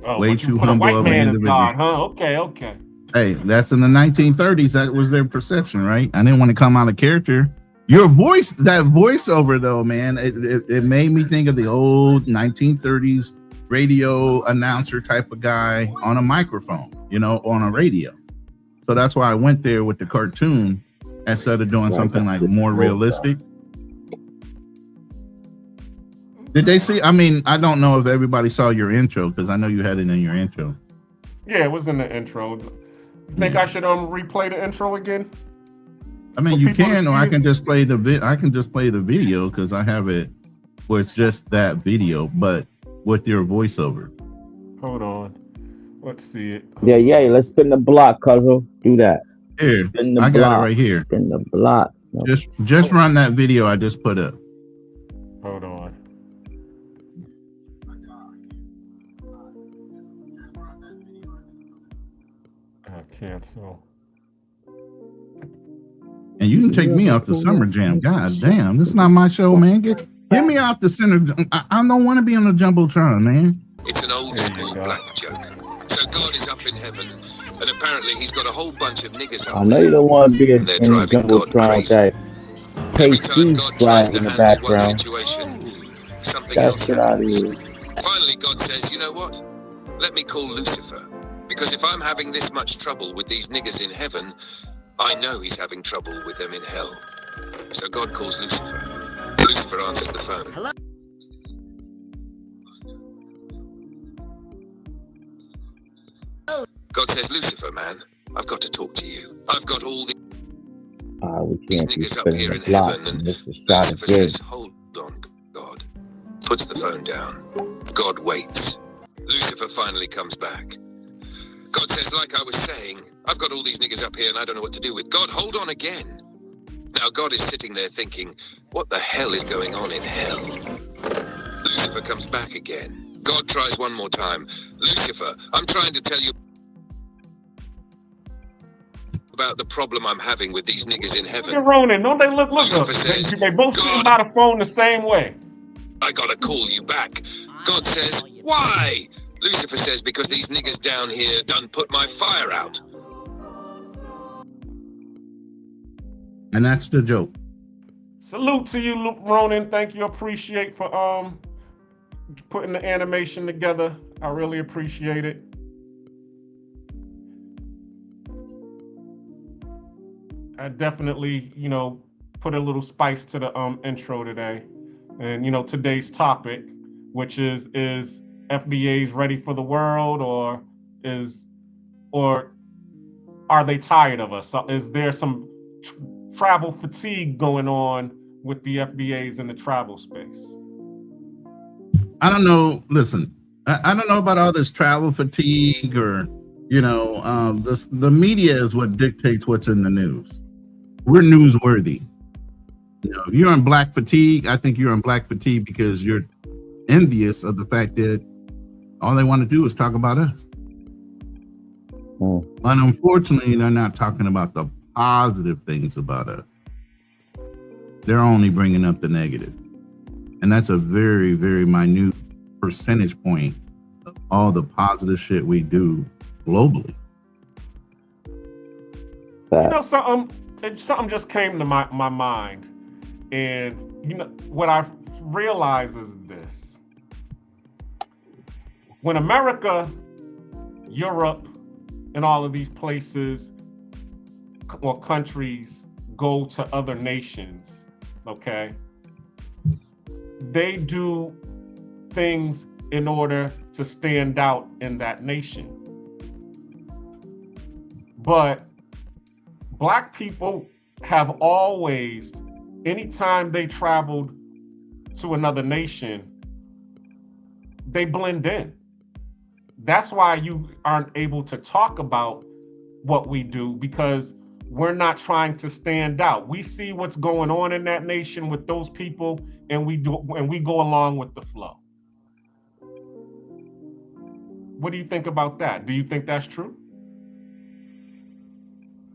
Oh, way too humble of an individual. God, huh? Okay. Hey, that's in the 1930s. That was their perception, right? I didn't want to come out of character. Your voice, that voiceover though, man, it made me think of the old 1930s radio announcer type of guy on a microphone, you know, on a radio. So that's why I went there with the cartoon instead of doing something like more realistic. Did they see? I mean, I don't know if everybody saw your intro, because I know you had it in your intro. Yeah, it was in the intro. Think I should replay the intro again? I mean, you can, or I can just play the video, because I have it where it's just that video, but with your voiceover. Hold on. Let's see it. Yeah. Let's spin the block, Cuzzle. Do that. Here, I got it right here. Spin the block. Just run that video I just put up. Hold on. Cancel. And you can take me off the Summer Jam. God damn, this is not my show, man. Get me off the center. I don't want to be on the Jumbotron, man. It's an old school black joke. So God is up in heaven, and apparently he's got a whole bunch of niggas up I know you don't want to be in there the driving God Jumbotron with crazy. that Every time KC God tries flying to in the handle one background. situation, something That else shit out of happens. here. Finally, God says, you know what? Let me call Lucifer. Because if I'm having this much trouble with these niggas in heaven, I know he's having trouble with them in hell. So God calls Lucifer. Lucifer answers the phone. Hello? God says, Lucifer, man, I've got to talk to you. I've got all these niggas up here in heaven. And Lucifer says, hold on, God. Puts the phone down. God waits. Lucifer finally comes back. God says, like I was saying, I've got all these niggas up here and I don't know what to do with. God, hold on again. Now God is sitting there thinking, what the hell is going on in hell? Lucifer comes back again. God tries one more time. Lucifer, I'm trying to tell you about the problem I'm having with these niggas in heaven. Look at Ronin, don't they look Lucifer says, they both sitting by the phone the same way. I gotta call you back. God says, why? Lucifer says, because these niggas down here done put my fire out. And that's the joke. Salute to you, Luke Ronan. Thank you. Appreciate for putting the animation together. I really appreciate it. I definitely, put a little spice to the intro today. And today's topic, which is FBA's ready for the world, or are they tired of us? Is there some travel fatigue going on with the FBAs in the travel space? I don't know. Listen, I don't know about all this travel fatigue or, the media is what dictates what's in the news. We're newsworthy. If you're on black fatigue, I think you're on black fatigue because you're envious of the fact that all they want to do is talk about us. And unfortunately, they're not talking about the positive things about us. They're only bringing up the negative. And that's a very, very minute percentage point of all the positive shit we do globally. Something just came to my mind. And what I realize is this. When America, Europe, and all of these places or countries go to other nations, okay, they do things in order to stand out in that nation. But Black people have always, anytime they traveled to another nation, they blend in. That's why you aren't able to talk about what we do, because we're not trying to stand out. We see what's going on in that nation with those people, and we go along with the flow. What do you think about that? Do you think that's true?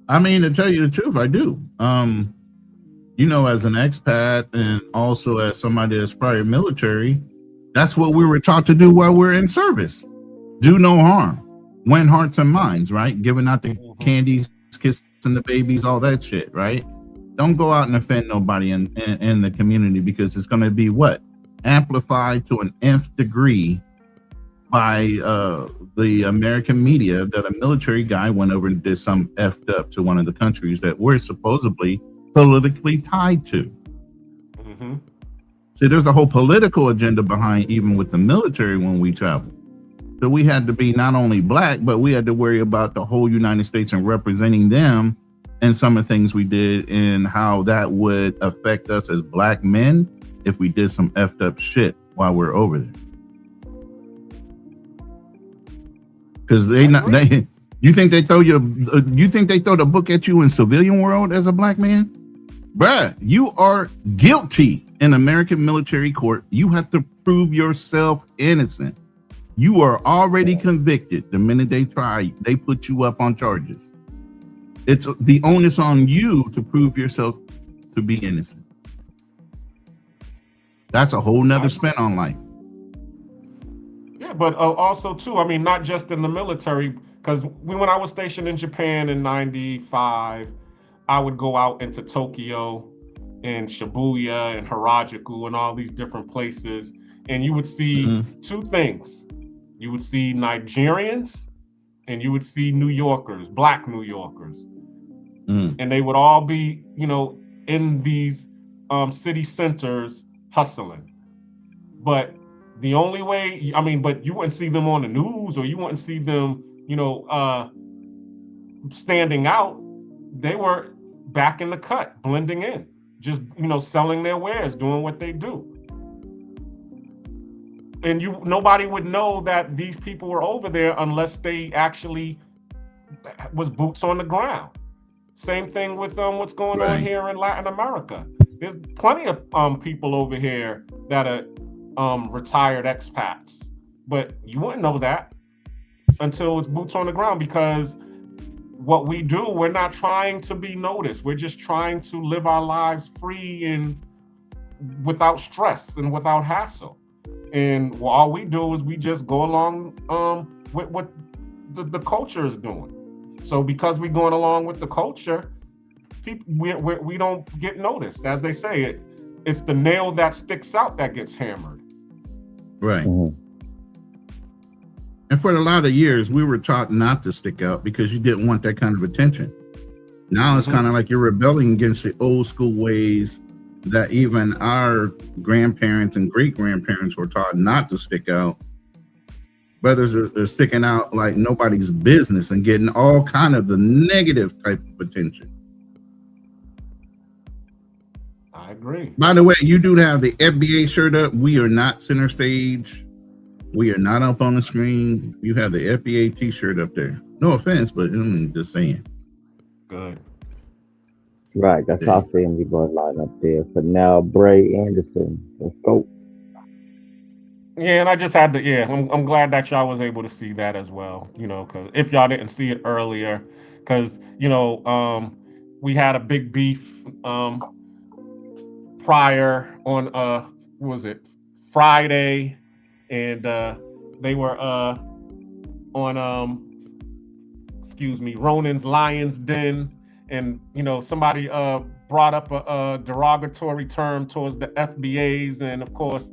I mean, to tell you the truth, I do. As an expat and also as somebody that's prior military, that's what we were taught to do while we're in service. Do no harm, win hearts and minds, right? Giving out the candies, kissing the babies, all that shit, right? Don't go out and offend nobody in the community, because it's going to be amplified to an nth degree by the American media that a military guy went over and did some effed up to one of the countries that we're supposedly politically tied to. Mm-hmm. See, there's a whole political agenda behind even with the military when we travel. So we had to be not only black, but we had to worry about the whole United States and representing them and some of the things we did and how that would affect us as black men if we did some effed up shit while we're over there. Because you think they throw the book at you in civilian world as a black man? Bruh, you are guilty in American military court. You have to prove yourself innocent. You are already convicted. The minute they try, they put you up on charges. It's the onus on you to prove yourself to be innocent. That's a whole nother spin on life. Yeah, but also too, I mean, not just in the military, because when I was stationed in Japan in '95, I would go out into Tokyo and Shibuya and Harajuku and all these different places, and you would see two things. You would see Nigerians and you would see New Yorkers, black New Yorkers. And they would all be, in these city centers hustling. But the only way, but you wouldn't see them on the news, or you wouldn't see them, standing out. They were back in the cut, blending in, just, selling their wares, doing what they do. And nobody would know that these people were over there unless they actually was boots on the ground. Same thing with what's going on here in Latin America. There's plenty of people over here that are retired expats, but you wouldn't know that until it's boots on the ground, because what we do, we're not trying to be noticed. We're just trying to live our lives free and without stress and without hassle. And all we do is we just go along with what the culture is doing. So because we're going along with the culture, we don't get noticed. As they say, it's the nail that sticks out that gets hammered. Right. And for a lot of years, we were taught not to stick out because you didn't want that kind of attention. Now it's kind of like you're rebelling against the old school ways that even our grandparents and great grandparents were taught not to stick out. Brothers are sticking out like nobody's business and getting all kind of the negative type of attention. I agree. By the way, you do have the FBA shirt up. We are not center stage. We are not up on the screen. You have the FBA t-shirt up there. No offense, but I'm just saying. Good. Right, that's our family bloodline up there. For now, Bray Anderson. Let's go. Yeah, and I just had to. Yeah, I'm glad that y'all was able to see that as well. You know, because if y'all didn't see it earlier, because we had a big beef prior on what was it, Friday, and they were on Ronan's Lion's Den. And, somebody brought up a derogatory term towards the FBAs. And of course,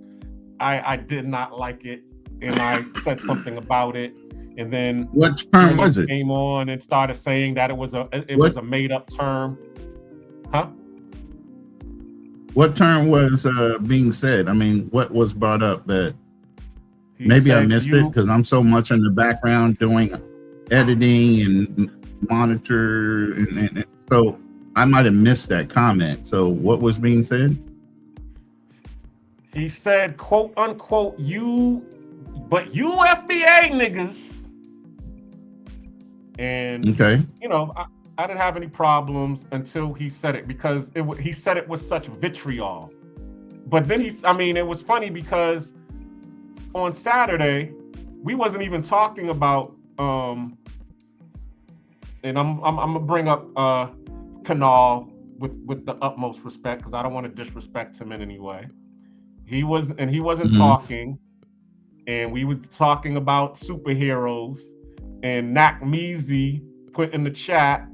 I did not like it. And I said something about it. And then what term was it? Came on and started saying that it was a made up term. Huh? What term was being said? I mean, what was brought up that maybe I missed it because I'm so much in the background doing editing and monitor and so I might have missed that comment. So what was being said? He said, quote unquote, you FBA niggas. And okay, I didn't have any problems until he said it, because he said it with such vitriol. But then it was funny because on Saturday we wasn't even talking about and I'm gonna bring up Kanal with the utmost respect, because I don't want to disrespect him in any way. He wasn't talking, and we was talking about superheroes, and Nak Meezy put in the chat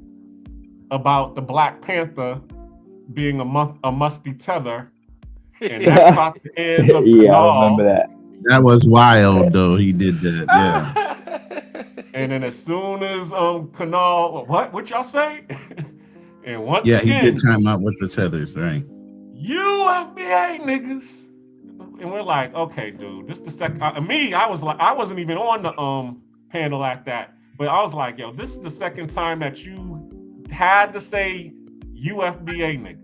about the Black Panther being a musty tether, and that caught the ears of Kanal. Yeah, I remember that. That was wild though. He did that. Yeah. And then as soon as Kanal, what y'all say? And once again, he did chime out with the tethers, right? You FBA niggas. And we're like, okay, dude, this the second. I was like, I wasn't even on the panel at that, but I was like, yo, this is the second time that you had to say you FBA niggas.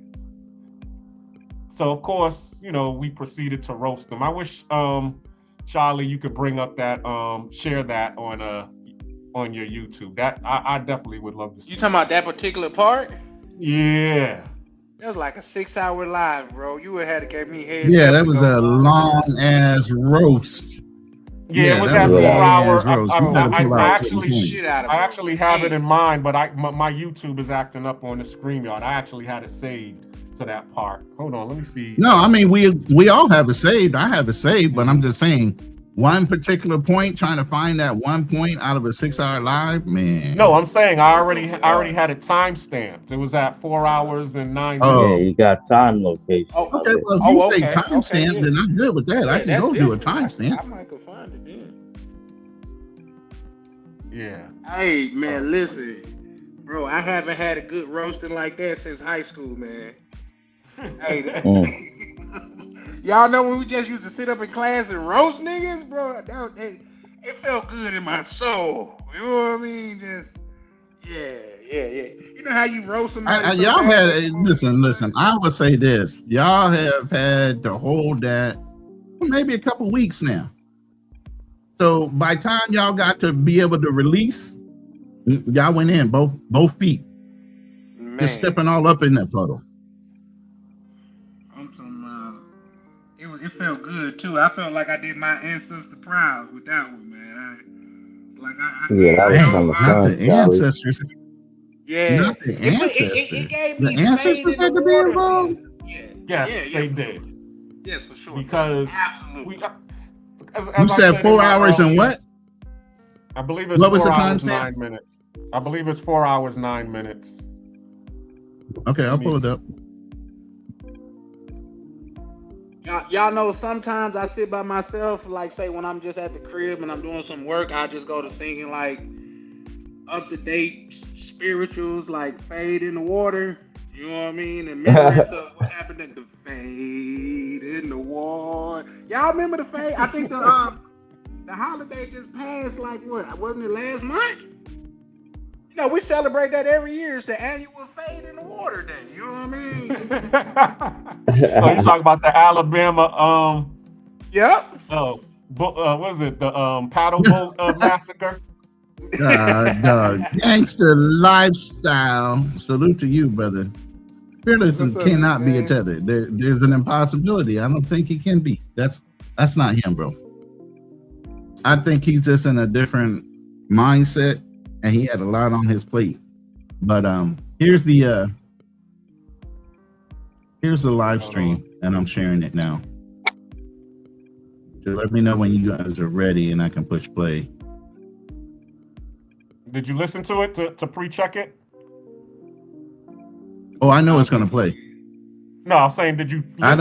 So of course, we proceeded to roast them. I wish Charlie, you could bring up that share that on your YouTube. That I definitely would love to see. You talking about that particular part? Yeah. It was like a 6-hour live, bro. You would have to give me head. Yeah, that was a long ass roast. Yeah, it was that 4 hour. I actually have it in mind, but my YouTube is acting up on the StreamYard. I actually had it saved to that part. Hold on, let me see. No, I mean we all have it saved. I have it saved, but I'm just saying one particular point, trying to find that one point out of a 6-hour live, man. No, I'm saying I already had it time stamped. It was at 4 hours and 9 minutes. Oh, you got time location. Oh, okay, well if you say time stamp, then I'm good with that. I can go do a time stamp. I might go find it then. Yeah. Hey man, listen, bro, I haven't had a good roasting like that since high school, man. Hey, y'all know when we just used to sit up in class and roast niggas, bro? It felt good in my soul. You know what I mean? Just yeah. You know how you roast somebody? Y'all had listen. I would say this: y'all have had to hold that for maybe a couple weeks now. So by the time y'all got to be able to release, y'all went in both feet, just stepping all up in that puddle. It felt good too. I felt like I did my ancestor proud with that one, man. That was some not the ancestors. Yeah, not the ancestors. The ancestors had to be involved. Yes, they did. Yes, for sure. Because absolutely. as You I said 4 in my hours and earlier- what? I believe it's What was 4 the hours, timestamp? 9 minutes. I believe it's 4 hours, 9 minutes. Okay, I'll pull it up. Y'all know sometimes I sit by myself, like say when I'm just at the crib and I'm doing some work, I just go to singing like up to date spirituals like Fade in the Water. You know what I mean? And remembrance of what happened at the Fade in the Water. Y'all remember the Fade? I think the holiday just passed like what? Wasn't it last month? You know, we celebrate that every year. It's the annual Fade in the Water Day. You know what I mean? Oh, you talking about the Alabama? Yep. What is it? The paddle boat massacre. Gangster lifestyle. Salute to you, brother. Fearless cannot be a tether. There's an impossibility. I don't think he can be. That's not him, bro. I think he's just in a different mindset, and he had a lot on his plate. But here's the live stream, and I'm sharing it now. So let me know when you guys are ready, and I can push play. Did you listen to it to pre-check it? Oh, I know it's gonna play. No, I'm saying, did you? I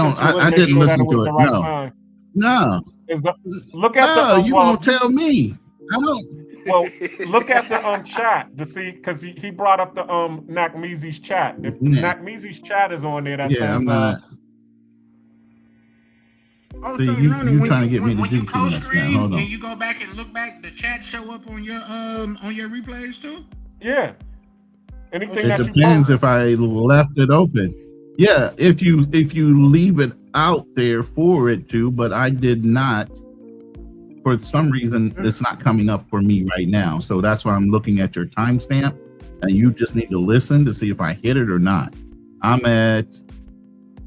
didn't listen to it. No. Look at the. You won't tell me. I don't. Well, look at the chat to see, because he brought up the Nakmeezy's chat. If Nakmeezy's chat is on there, that says. I'm not. Oh, See, so you trying to get me to do too much now. Hold on. And you go back and look back, the chat show up on your replays too? Yeah. Anything It that depends you if I left it open. Yeah, if you leave it out there for it to, but I did not. For some reason, it's not coming up for me right now. So that's why I'm looking at your timestamp, and you just need to listen to see if I hit it or not. I'm at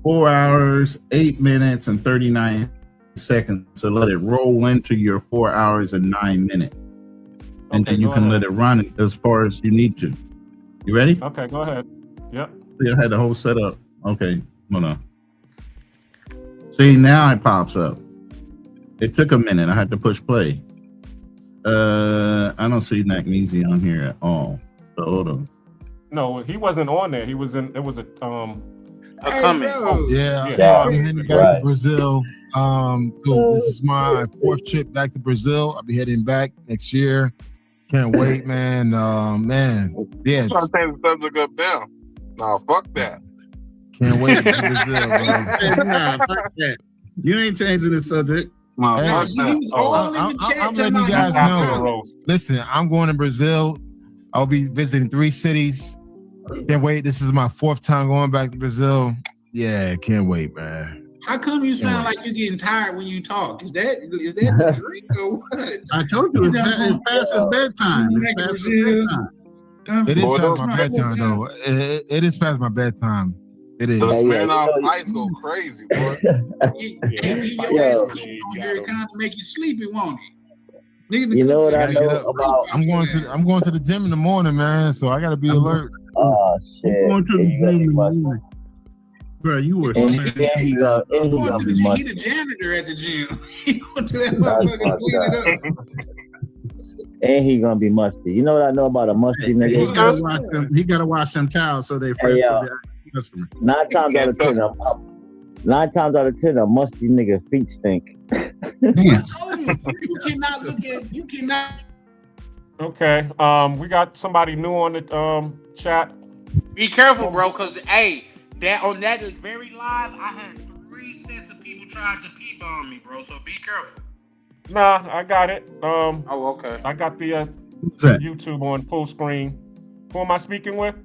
4 hours, 8 minutes, and 39 seconds. So let it roll into your 4 hours and 9 minutes. And then you can let it run as far as you need to. You ready? Okay, go ahead. Yep. See, I had the whole setup. Okay, hold on. See, now it pops up. It took a minute. I had to push play. I don't see Nakmeezy on here at all. So hold on. No, he wasn't on there. He was in. It was a comment. Yeah. I'm heading back to Brazil. This is my 4th trip back to Brazil. I'll be heading back next year. Can't wait, man. Yeah. I'm trying to change the subject up now. No, fuck that. Can't wait to Brazil, bro. Nah, fuck that. You ain't changing the subject. I'm letting you guys know. Listen, I'm going to Brazil. I'll be visiting 3 cities. Can't wait. This is my 4th time going back to Brazil. Yeah, can't wait, man. How come you sound like you're getting tired when you talk? Is that the drink or what? I told you it's past his bedtime. It's past his bedtime. It is past my bedtime, though. It is past my bedtime. It is. The Smirnoff Ice go crazy, boy. Here kind of make you sleepy, won't it? You know what I know about? I'm going to the gym in the morning, man. So I gotta be alert. Oh shit! I'm going to the gym in the morning. Bro, you were. He gonna be much. He the janitor at the gym. He going to that motherfucker clean it up. And he gonna be musty. You know what I know about a musty nigga? He gotta wash them towels so they fresh for the customer. 9 times out of 10, a musty nigga feet stink. Damn. You cannot look at. You cannot. Okay. We got somebody new on the chat. Be careful, bro, because on that is very live. I had 3 sets of people trying to peep on me, bro. So be careful. Nah, I got it. Okay. I got the YouTube on full screen. Who am I speaking with?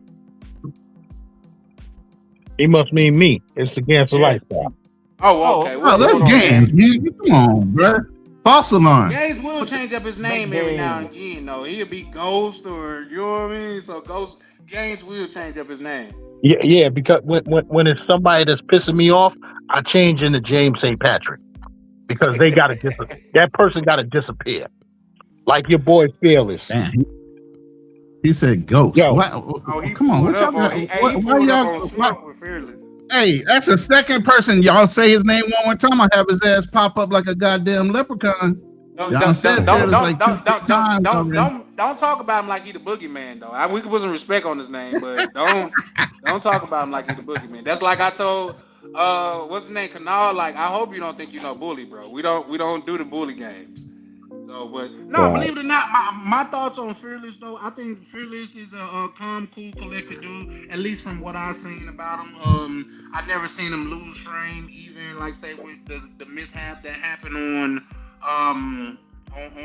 He must mean me. It's the Gangster Lifestyle. Oh, okay. Oh, that's Gaines, man. Come on, bro. False alarm. Gaines will change up his name every now and again, though. He'll be Ghost or, you know what I mean? So Gaines will change up his name. Yeah, because when it's somebody that's pissing me off, I change into James St. Patrick. Because they gotta that person gotta disappear. Like your boy Fearless. Man, he said ghost. Yo. Come on. Why y'all? Hey, that's the second person y'all say his name one more time. I have his ass pop up like a goddamn leprechaun. Don't Don't talk about him like he the boogeyman though. We can put some respect on his name, but don't talk about him like he the boogeyman. That's like I told what's his name, Kanal. Like I hope you don't think you know bully, bro. We don't do the bully games. So, but no, believe it or not, my thoughts on Fearless though. I think Fearless is a calm, cool, collected dude. At least from what I've seen about him. I've never seen him lose frame, even like say with the mishap that happened on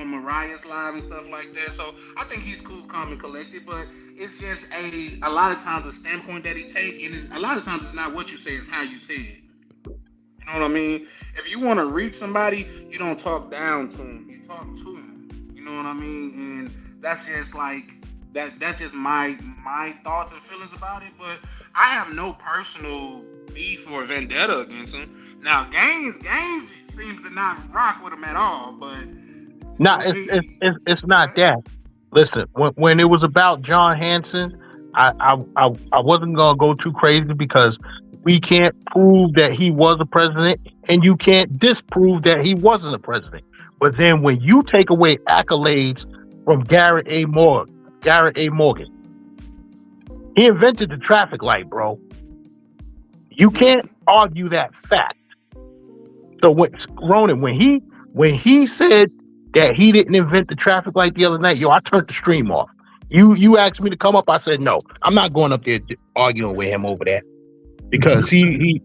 Mariah's live and stuff like that. So I think he's cool, calm, and collected. But it's just a lot of times the standpoint that he take, and a lot of times it's not what you say, it's how you say it. You know what I mean? If you want to reach somebody, you don't talk down to them. You talk to them. You know what I mean? And that's just like that's just my thoughts and feelings about it. But I have no personal beef or vendetta against him. Now, Gaines seems to not rock with him at all. But no, it's not that. Listen, when it was about John Hanson, I wasn't gonna go too crazy because we can't prove that he was a president, and you can't disprove that he wasn't a president. But then when you take away accolades from Garrett A. Morgan, he invented the traffic light, bro. You can't argue that fact. So Ronan, when he said that he didn't invent the traffic light the other night, I turned the stream off. You asked me to come up, I said no. I'm not going up there arguing with him over that. Because he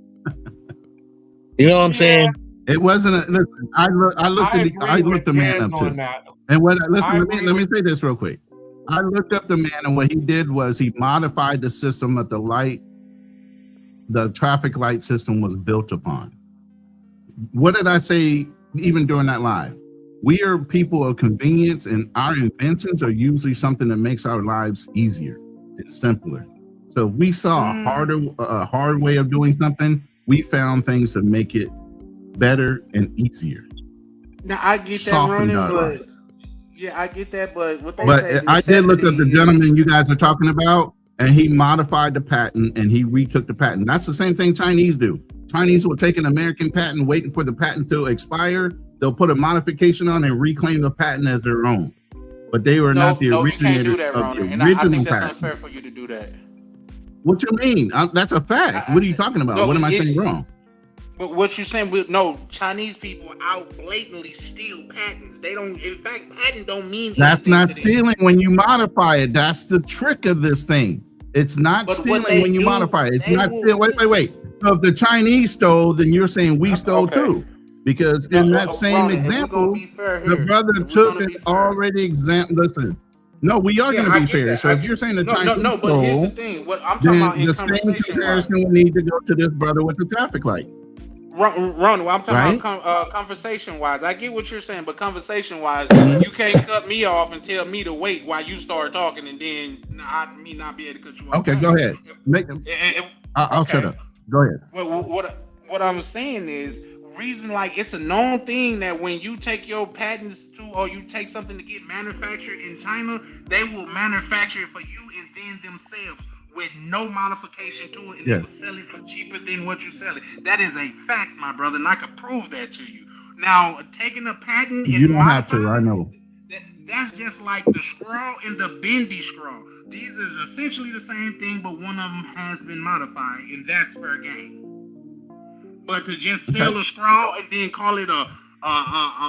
you know what I'm saying? It wasn't listen, I looked the man up too. And let me say this real quick. I looked up the man, and what he did was he modified the system that the traffic light system was built upon. What did I say even during that live? We are people of convenience, and our inventions are usually something that makes our lives easier and simpler. So if we saw a hard way of doing something, we found things to make it better and easier. Now I get that, Ronan, but I get that, but what they say, I did look up the gentleman you guys are talking about, and he modified the patent and he retook the patent. That's the same thing Chinese do. Chinese will take an American patent, waiting for the patent to expire. They'll put a modification on and reclaim the patent as their own. But they were not the originators of the original I think that's patent. unfair for you to do that. What you mean? That's a fact. What are you talking about? What am I saying wrong? But what you're saying, Chinese people out blatantly steal patents. They don't. In fact, patent don't mean. That's not stealing when you modify it. That's the trick of this thing. It's not stealing when you modify it. It's not stealing. Wait. So if the Chinese stole, then you're saying we stole too. Because in that same example, the brother took an already example. Listen. No, we are going to be fair. So if you're saying the Chinese but here's the thing. What I'm talking about in the same comparison will need to go to this brother with the traffic light. Ron, I'm talking about conversation-wise. I get what you're saying, but conversation-wise, you can't cut me off and tell me to wait while you start talking, and then me not be able to cut you off. Okay, go ahead. I'll shut up. Go ahead. What I'm saying is, reason like it's a known thing that when you take your patents to, or you take something to get manufactured in China, they will manufacture it for you and then themselves with no modification to it, and they will sell it for cheaper than what you sell it. That is a fact, my brother, and I can prove that to you. Now, taking a patent, you don't have to. I know. That's just like the scroll and the bendy scroll. These is essentially the same thing, but one of them has been modified, and that's fair game. But to just sell a scroll and then call it a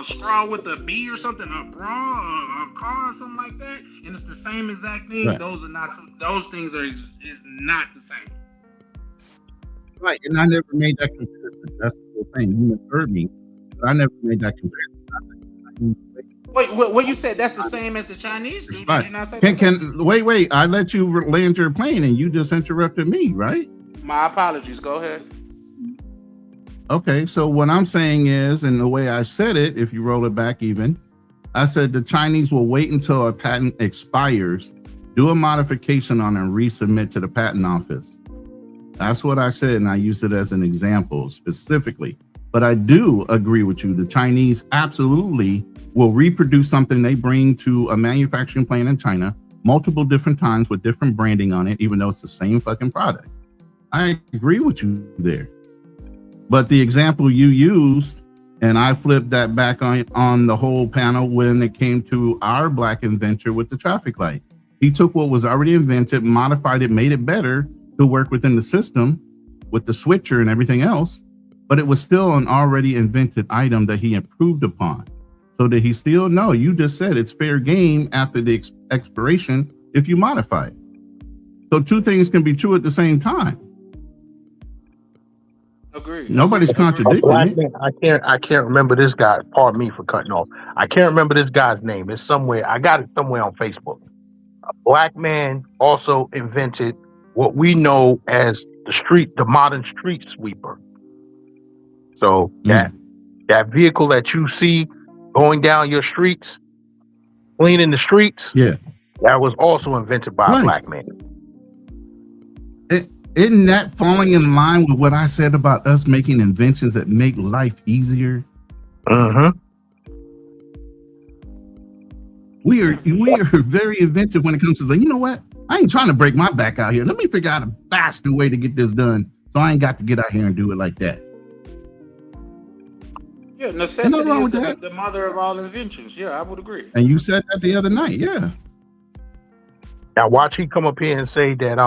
scroll with a B or something, a bra, a car, or something like that, and it's the same exact thing. Right. Those things is not the same. Right, and I never made that comparison. That's the whole thing. You heard me, but I never made that comparison. Wait, what you said? That's the same as the Chinese? Did you not say that? Wait. I let you land your plane, and you just interrupted me, right? My apologies. Go ahead. Okay, so what I'm saying is, and the way I said it, if you roll it back even, I said the Chinese will wait until a patent expires, do a modification on it, and resubmit to the patent office. That's what I said, and I used it as an example specifically. But I do agree with you. The Chinese absolutely will reproduce something they bring to a manufacturing plant in China multiple different times with different branding on it, even though it's the same fucking product. I agree with you there. But the example you used, and I flipped that back on the whole panel when it came to our black inventor with the traffic light. He took what was already invented, modified it, made it better to work within the system with the switcher and everything else, but it was still an already invented item that he improved upon. So did he still? No, you just said it's fair game after the expiration if you modify it. So two things can be true at the same time. Agreed. Nobody's contradicting it. I can't remember this guy. Pardon me for cutting off. I can't remember this guy's name. It's somewhere. I got it somewhere on Facebook. A black man also invented what we know as the modern street sweeper. So that vehicle that you see going down your streets, cleaning the streets, that was also invented by a black man. Isn't that falling in line with what I said about us making inventions that make life easier? We are very inventive when it comes to you know what? I ain't trying to break my back out here. Let me figure out a faster way to get this done so I ain't got to get out here and do it like that. Yeah, necessity is the mother of all inventions. Yeah, I would agree. And you said that the other night, yeah. Now watch he come up here and say that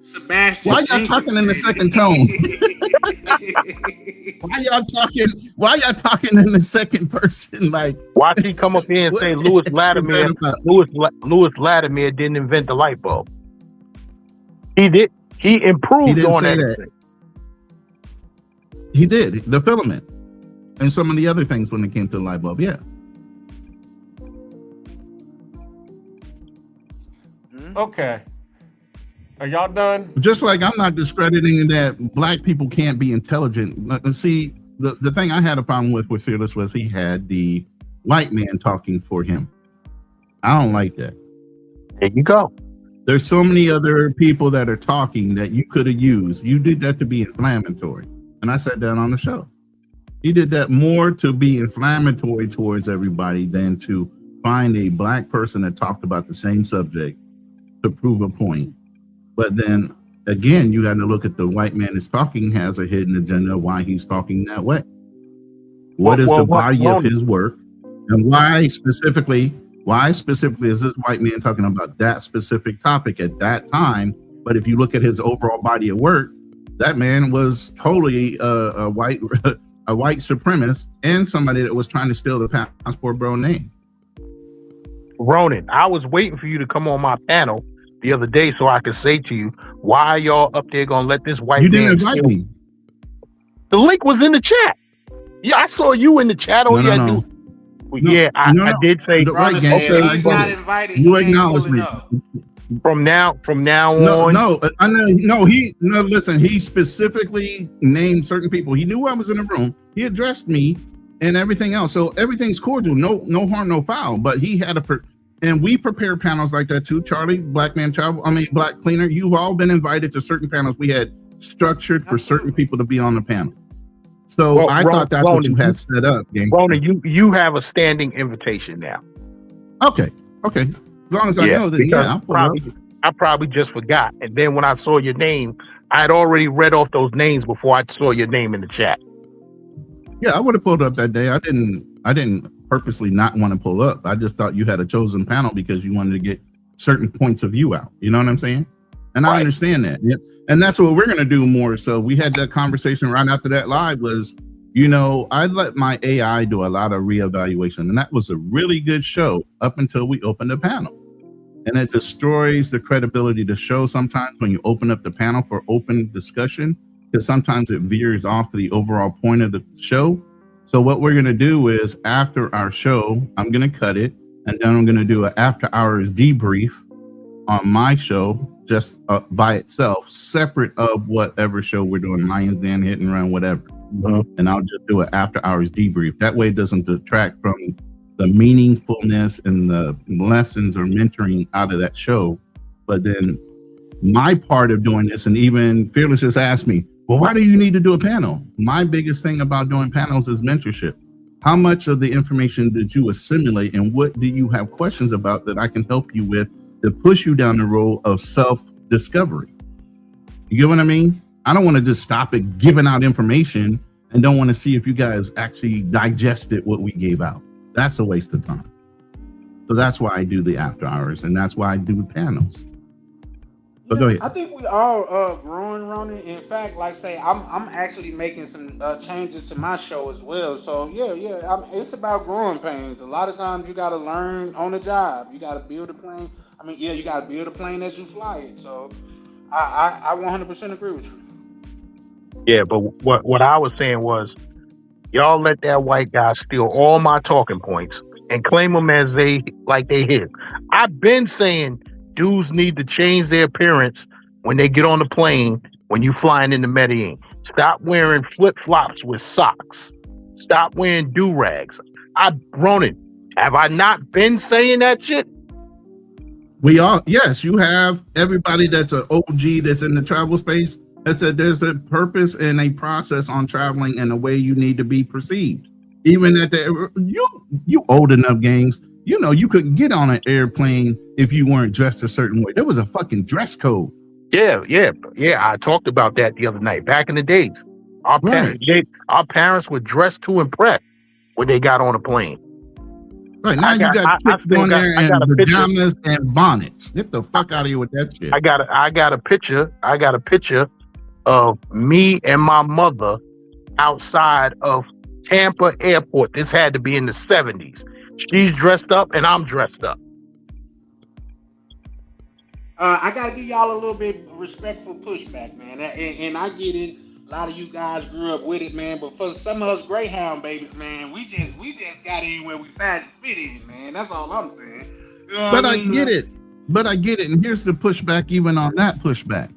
Sebastian. Why y'all talking in the second tone? Why y'all talking in the second person? Like, watch he come up here and say Louis Latimer didn't invent the light bulb. He did. He improved on that. He did the filament and some of the other things when it came to the light bulb. Yeah. Okay. Are y'all done? Just like I'm not discrediting that black people can't be intelligent. See, the thing I had a problem with Fearless was he had the white man talking for him. I don't like that. There you go. There's so many other people that are talking that you could have used. You did that to be inflammatory. And I said that on the show. He did that more to be inflammatory towards everybody than to find a black person that talked about the same subject to prove a point. But then again, you got to look at the white man is talking has a hidden agenda why he's talking that way. What is the body of his work, and why specifically is this white man talking about that specific topic at that time? But if you look at his overall body of work, that man was totally a white supremacist and somebody that was trying to steal the passport bro name. Ronan, I was waiting for you to come on my panel the other day so I could say to you, why are y'all up there gonna let this white man? You didn't invite me. The link was in the chat. Yeah, I saw you in the chat. I did say you acknowledge me. From now on. Listen, he specifically named certain people. He knew I was in the room. He addressed me and everything else. So everything's cordial. No harm, no foul. But he had and we prepare panels like that too. Charlie, Black Cleaner, you've all been invited to certain panels we had structured for certain people to be on the panel. So I thought that's what you had set up. Ronan, you have a standing invitation now. Okay. As long as I know that, I probably just forgot. And then when I saw your name, I had already read off those names before I saw your name in the chat. Yeah, I would have pulled up that day. I didn't purposely not want to pull up. I just thought you had a chosen panel because you wanted to get certain points of view out. You know what I'm saying? And I understand that. And that's what we're going to do more. So we had that conversation right after that live was, I let my AI do a lot of reevaluation, and that was a really good show up until we opened the panel. And it destroys the credibility of the show sometimes when you open up the panel for open discussion, because sometimes it veers off the overall point of the show. So what we're going to do is after our show, I'm going to cut it, and then I'm going to do an after hours debrief on my show just by itself, separate of whatever show we're doing, Lions Den, Hit and Run, whatever. And I'll just do an after hours debrief. That way it doesn't detract from the meaningfulness and the lessons or mentoring out of that show. But then my part of doing this, and even Fearless just asked me, well, why do you need to do a panel? My biggest thing about doing panels is mentorship. How much of the information did you assimilate, and what do you have questions about that I can help you with to push you down the road of self discovery. You get what I mean? I don't want to just stop it giving out information and don't want to see if you guys actually digested what we gave out. That's a waste of time. So that's why I do the after hours, and that's why I do panels. But go ahead. I think we are growing, Ronnie. In fact, like say, I'm actually making some changes to my show as well. So yeah, it's about growing pains. A lot of times you got to learn on the job. You got to build a plane. I mean, you got to build a plane as you fly it. So I 100% agree with you. Yeah, but what I was saying was, y'all let that white guy steal all my talking points and claim them as they his. I've been saying dudes need to change their appearance when they get on the plane when you flying into Medellin. Stop wearing flip-flops with socks. Stop wearing do-rags. Ronan, have I not been saying that shit? Yes, you have. Everybody that's an OG that's in the travel space has said there's a purpose and a process on traveling and a way you need to be perceived. Even at you old enough, gangs, you know you couldn't get on an airplane if you weren't dressed a certain way. There was a fucking dress code. Yeah. I talked about that the other night. Back in the days, our parents were dressed to impress when they got on a plane. Right now, you got chicks going there in pajamas and bonnets. Get the fuck out of here with that shit. I got a picture. I got a picture of me and my mother outside of Tampa Airport. This had to be in the 70s. She's dressed up and I'm dressed up. I gotta give y'all a little bit respectful pushback, man. And I get it. A lot of you guys grew up with it, man. But for some of us Greyhound babies, man, we just got in where we fit in, man. That's all I'm saying. You know but I get it. But I get it. And here's the pushback, even on that pushback.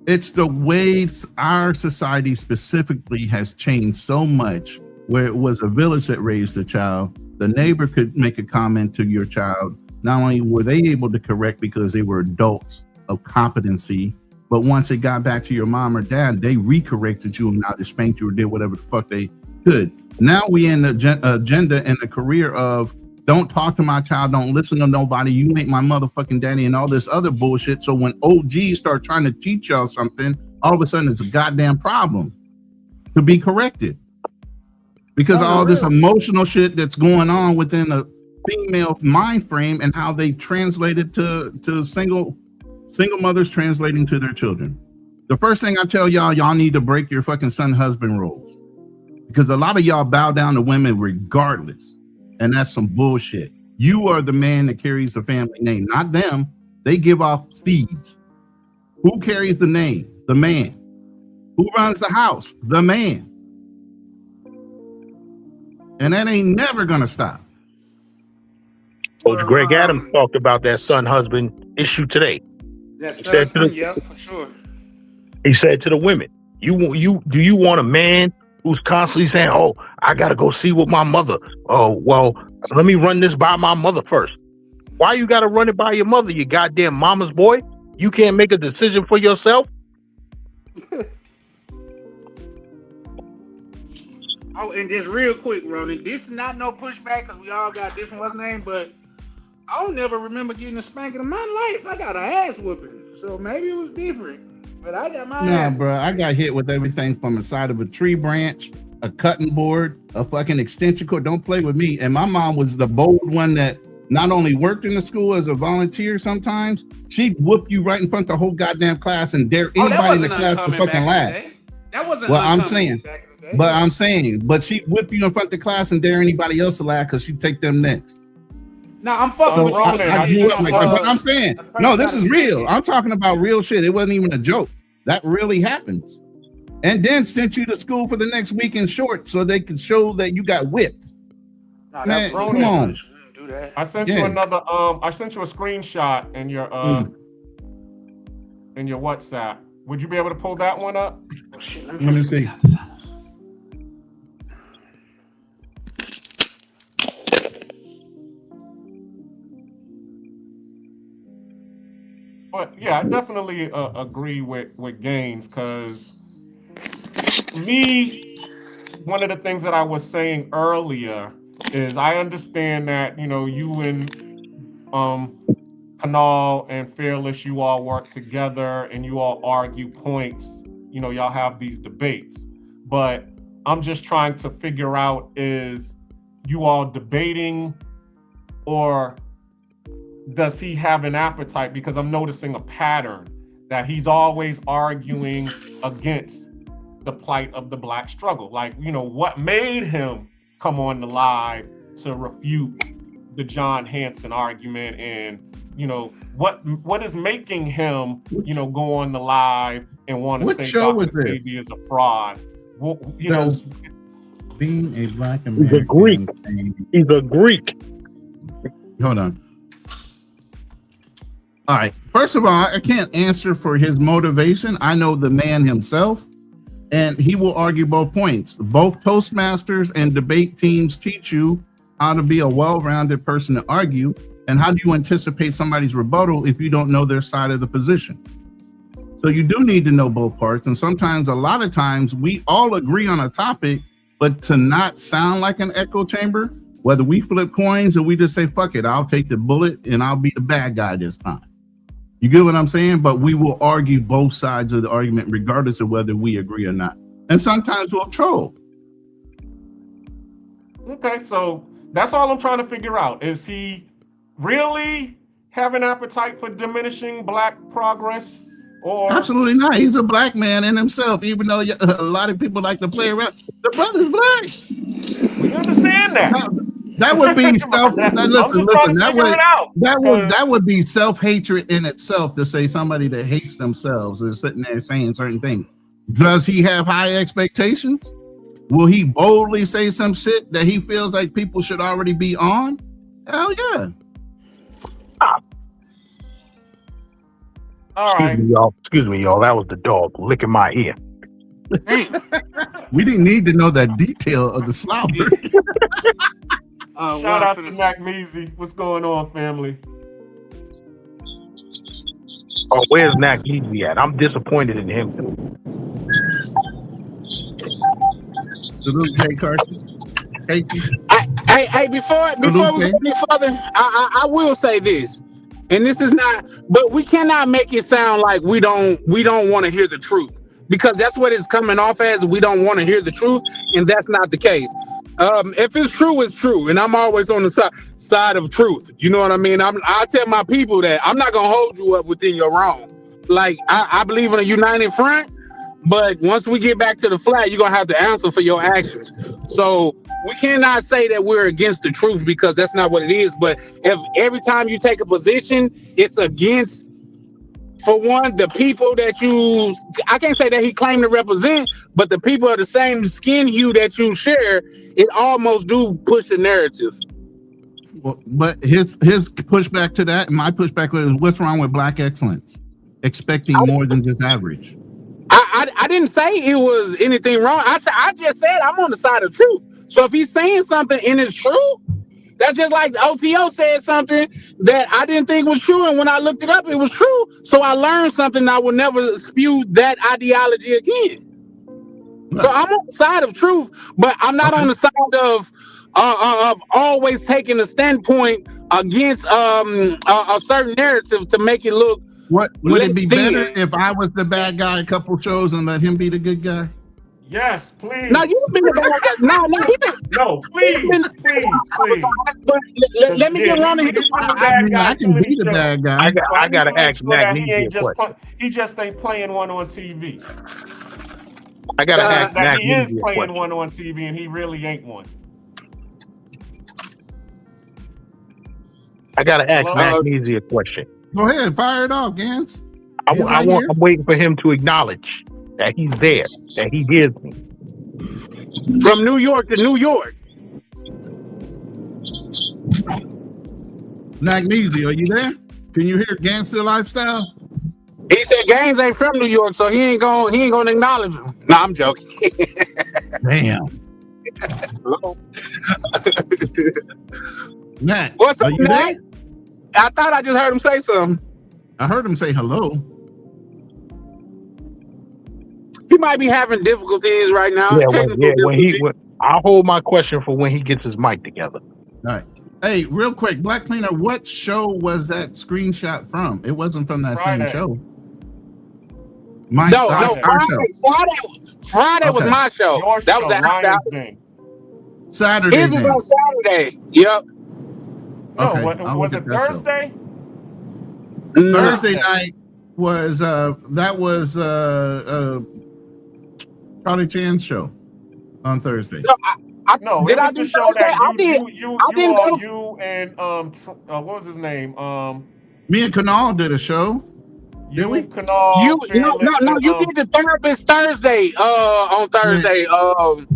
It's the way our society specifically has changed so much, where it was a village that raised a child. The neighbor could make a comment to your child. Not only were they able to correct because they were adults of competency, but once it got back to your mom or dad, they recorrected you and now they spanked you or did whatever the fuck they could. Now we in the agenda and the career of don't talk to my child, don't listen to nobody, you make my motherfucking daddy and all this other bullshit. So when OGs start trying to teach y'all something, all of a sudden it's a goddamn problem to be corrected. Because all this emotional shit that's going on within a female mind frame and how they translate it to single mothers translating to their children. The first thing I tell y'all need to break your fucking son-husband roles. Because a lot of y'all bow down to women regardless. And that's some bullshit. You are the man that carries the family name, not them. They give off seeds. Who carries the name? The man. Who runs the house? The man. And that ain't never gonna stop. Coach Greg Adams talked about that son-husband issue today. Yeah, for sure. He said to the women, do you want a man who's constantly saying, oh, I gotta go see what my mother, well, let me run this by my mother first. Why you gotta run it by your mother, you goddamn mama's boy? You can't make a decision for yourself? Oh, and just real quick, Ronan, this is not no pushback because we all got different what's name, but I don't never remember getting a spanking in my life. I got an ass whooping, so maybe it was different. But I got my ass. Nah, bro, I got hit with everything from the side of a tree branch, a cutting board, a fucking extension cord. Don't play with me. And my mom was the bold one that not only worked in the school as a volunteer sometimes, she'd whoop you right in front of the whole goddamn class and dare anybody in the class to fucking laugh. That wasn't well, I'm saying, but she'd whip you in front of the class and dare anybody else to laugh because she'd take them next. Now I'm fucking with Ronan. I grew up like that, but I'm saying, no, this is real. I'm talking about real shit. It wasn't even a joke. That really happens. And then sent you to school for the next week in shorts so they could show that you got whipped. Nah, man, come on. Do that. I sent you another. I sent you a screenshot in your in your WhatsApp. Would you be able to pull that one up? Oh, shit, let me see. But yeah, I definitely agree with Gaines because me, one of the things that I was saying earlier is I understand that, you know, you and Kanal and Fearless, you all work together and you all argue points. You know, y'all have these debates. But I'm just trying to figure out, is you all debating, or does he have an appetite? Because I'm noticing a pattern that he's always arguing against the plight of the Black struggle. Like, you know, what made him come on the live to refute the John Hanson argument, and, you know, what is making him, you know, go on the live and want to say Dr. Sebi is a fraud? Well, you know, being a Black American, he's a Greek. He's a Greek. Hold on. All right. First of all, I can't answer for his motivation. I know the man himself, and he will argue both points. Both Toastmasters and debate teams teach you how to be a well-rounded person to argue, and how do you anticipate somebody's rebuttal if you don't know their side of the position? So you do need to know both parts, and sometimes, a lot of times, we all agree on a topic, but to not sound like an echo chamber, whether we flip coins or we just say, fuck it, I'll take the bullet and I'll be the bad guy this time. You get what I'm saying? But we will argue both sides of the argument regardless of whether we agree or not. And sometimes we'll troll. Okay, so that's all I'm trying to figure out. Is he really have an appetite for diminishing Black progress? Or absolutely not. He's a Black man in himself, even though a lot of people like to play around. The brother's Black. We understand that. That would be self. Listen. That would be self-hatred in itself, to say somebody that hates themselves is sitting there saying certain things. Does he have high expectations? Will he boldly say some shit that he feels like people should already be on? Hell yeah. All right. Excuse me, y'all. That was the dog licking my ear. We didn't need to know that detail of the slobber. Shout out to Mac Measy. What's going on, family? Oh, where's Mac Measy at? I'm disappointed in him. Salute, Jay Carson. Hey, before we go any further, I will say this, and this is not, but we cannot make it sound like we don't want to hear the truth, because that's what it's coming off as. We don't want to hear the truth, and that's not the case. If it's true, it's true, and I'm always on the side of truth. You know what I mean? I tell my people that I'm not gonna hold you up within your wrong. Like I believe in a united front, but once we get back to the flag, you're gonna have to answer for your actions. So we cannot say that we're against the truth, because that's not what it is. But if every time you take a position, it's against, for one, the people that I can't say that he claimed to represent, but the people of the same skin hue that you share, it almost do push the narrative. Well, but his pushback to that, and my pushback was, what's wrong with Black excellence? Expecting more than just average. I didn't say it was anything wrong. I just said I'm on the side of truth. So if he's saying something and it's true, that's just like OTO said something that I didn't think was true, and when I looked it up, it was true. So I learned something. I will never spew that ideology again. So I'm on the side of truth, but I'm not on the side of always taking a standpoint against a certain narrative to make it look. What would it be better if I was the bad guy a couple shows and let him be the good guy? Yes, please. No, you been the bad guy. No, please. But let me get on his side. I can be the bad guy. I gotta ask Mac Measy a question. He just ain't playing one on TV. I gotta ask Mac Measy a question. He is playing one on TV, and he really ain't one. I gotta ask Mac Measy a question. Go ahead, fire it off, Gans. I'm waiting for him to acknowledge that he's there, that he hears me. From New York to New York. Magnesia, are you there? Can you hear Gangster Lifestyle? He said Gaines ain't from New York, so he ain't gonna acknowledge him. No, I'm joking. Damn. Hello. Matt, what's up, are you Matt? there? I thought I just heard him say something. I heard him say hello. He might be having difficulties right now. I'll hold my question for when he gets his mic together. All right. Hey, real quick, Black Cleaner, what show was that screenshot from? It wasn't from that Friday. same show. Friday was my show. Your that show, was after Lions Den. Saturday. His was on Saturday. Yep. No, Okay, was it Thursday? Thursday night was that was Charlie Chan's show on Thursday. No, did it I was do the show Thursday? that I did. I didn't go. you and what was his name? Me and Kanal did a show. Did we? Kanal. You did the Therapist Thursday. On Thursday. Ronan,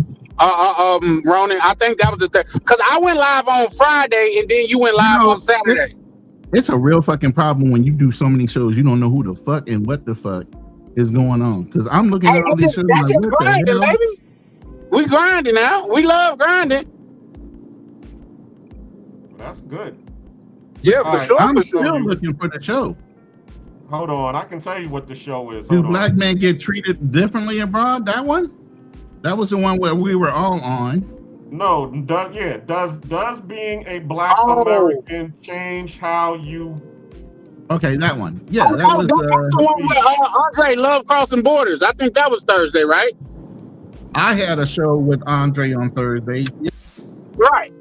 I think that was the because I went live on Friday and then you went live on Saturday. It's a real fucking problem when you do so many shows. You don't know who the fuck and what the fuck is going on. Because I'm looking at all these shows. That's like, just what the grinding, hell? baby. We grinding now. We love grinding. That's good. Yeah, for sure. I'm for still sure. looking for the show. Hold on, I can tell you what the show is. Do Hold black on. men get treated differently abroad? That one? That was the one where we were all on. No, does being a Black American change how you? Okay, that one. Yeah, Oh, that was. that's the one with Andre Love Crossing Borders. I think that was Thursday, right? I had a show with Andre on Thursday. Right.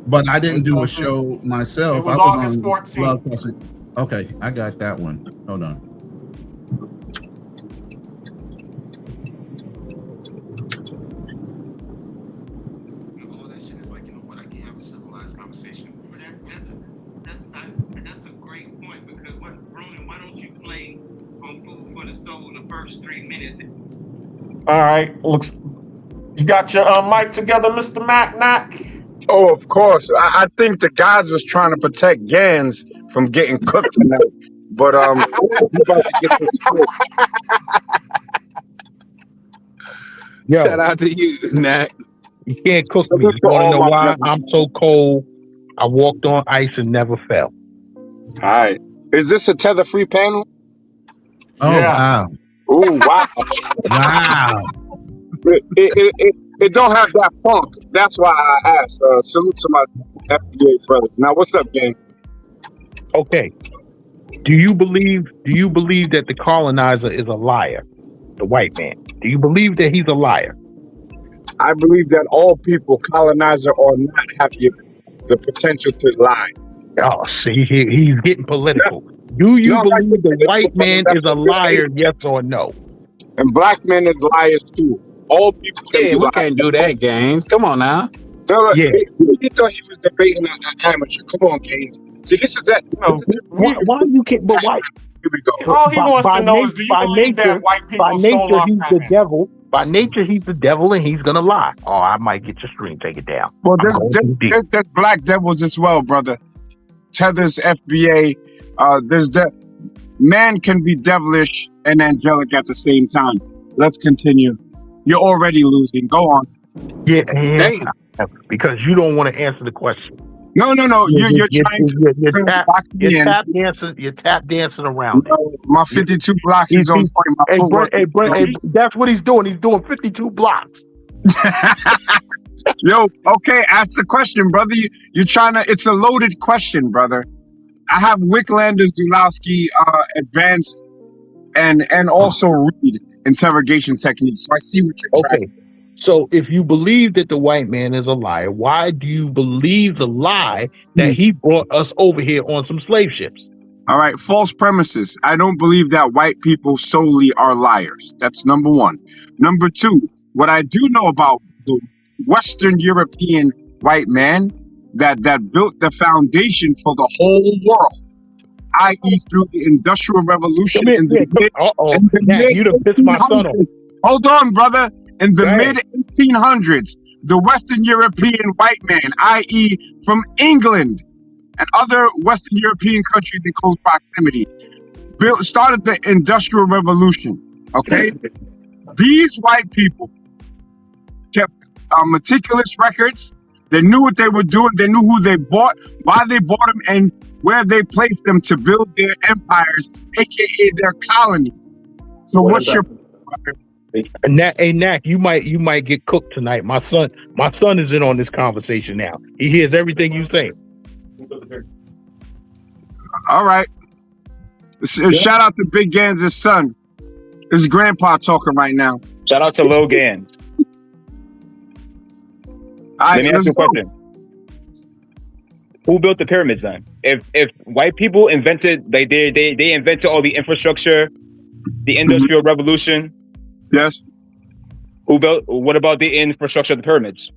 But I didn't do a show myself. It was I was August on 14th. Love Crossing. Okay, I got that one. Hold on. That's a great point because Ronan, why don't you play on Food for the Soul the first 3 minutes? All right, looks. You got your mic together, Mr. Mac. Oh, of course. I think the guys was trying to protect Gans from getting cooked tonight. But we about to get this quick. Yo, shout out to you, Nat. You can't cook me. You want to know why? I'm so cold. I walked on ice and never fell. All right. Is this a tether-free panel? Oh, Yeah. wow. Oh, wow. Wow. It don't have that funk. That's why I asked. Salute to my FBA brothers. Now, what's up, gang? Okay. Do you believe that the colonizer is a liar? The white man. Do you believe that he's a liar? I believe that all people, colonizer or not, have the potential to lie. Oh, see, he's getting political. Do you believe the white man is a liar, yes or no? And black men is liars too. All people can Yeah, be we liars. can't do that, Gaines. Come on now. No, Yeah. he thought he was debating an amateur. Come on, Gaines. See, this is that. No, Why you can't? But why? Here we go. All he wants to know is, do you believe that white people by stole nature, our he's the finance? devil. By nature, he's the devil, and he's gonna lie. Oh, I might get your stream. Take it down. Well, I'm going deep. there's black devils as well, brother. Tethers, FBA. There's that. Man can be devilish and angelic at the same time. Let's continue. You're already losing. Go on. Yeah, Damn. because you don't want to answer the question. No. You're trying to You're tap dancing around. My 52 blocks is on point. My footwork. Hey, that's what he's doing. He's doing 52 blocks. Yo, okay, ask the question, brother. You're trying to. It's a loaded question, brother. I have Wicklander, Zulowski, advanced, and also read interrogation techniques. So I see what you're trying. Okay. So if you believe that the white man is a liar, why do you believe the lie that he brought us over here on some slave ships? All right, false premises. I don't believe that white people solely are liars. That's number one. Number two, what I do know about the Western European white man that built the foundation for the whole world, i.e. through the Industrial Revolution in the mid you done pissed my son off. Hold on, brother. In the mid-1800s, the Western European white man, i.e. from England and other Western European countries in close proximity, started the Industrial Revolution, okay? These white people kept meticulous records. They knew what they were doing. They knew who they bought, why they bought them, and where they placed them to build their empires, a.k.a. their colonies. So what's your... Hey, Nak, you might get cooked tonight. My son is in on this conversation now. He hears everything you say. All right. Shout out to Big Gans' son. His grandpa talking right now. Shout out to Lil Gans. Let me ask you a question. Who built the pyramids then? If white people invented, they invented all the infrastructure, the Industrial Revolution. Yes. Who built? What about the infrastructure of the pyramids?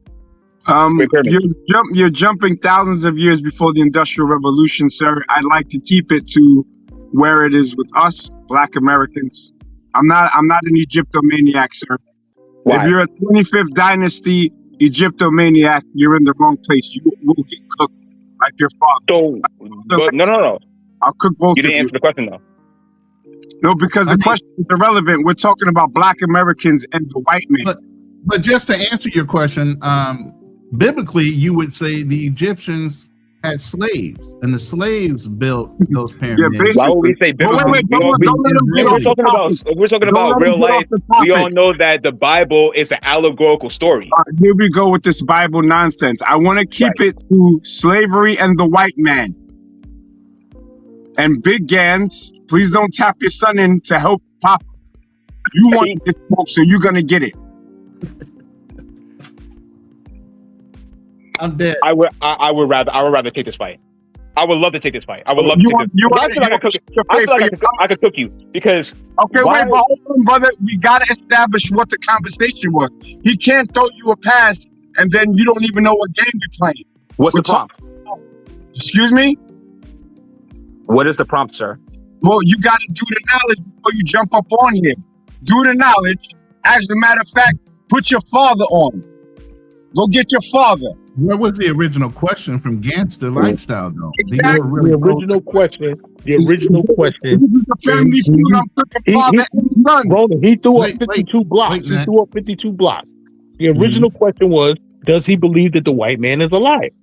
You're jumping thousands of years before the Industrial Revolution, sir. I'd like to keep it to where it is with us, Black Americans. I'm not an Egyptomaniac, sir. Why? If you're a 25th dynasty Egyptomaniac, you're in the wrong place. You will get cooked like your father. So, but no. I'll cook both. You didn't answer the question though. No, because the question is irrelevant. We're talking about Black Americans and the white man. But just to answer your question, biblically, you would say the Egyptians had slaves, and the slaves built those pyramids. Yeah, why would we say biblically? We're talking about real life. We all know that the Bible is an allegorical story. Here we go with this Bible nonsense. I want to keep it to slavery and the white man. And Big Gans, please don't tap your son in to help Papa. You want to smoke, so you're gonna get it. I'm dead. I would rather take this fight. I would love to take this fight. I would love to take this. I feel like I could cook you because. Okay, wait, but hold on, brother. We gotta establish what the conversation was. He can't throw you a pass and then you don't even know what game you're playing. What's the prompt? Excuse me? What is the prompt, sir? Well, you gotta do the knowledge before you jump up on here. Do the knowledge. As a matter of fact, put your father on. Go get your father. What was the original question from Gangster Lifestyle, though? Exactly. The original question. This is a family feud. I'm cooking father and son. Roland, he threw up 52 blocks. He threw up 52 blocks. The original question was, does he believe that the white man is alive?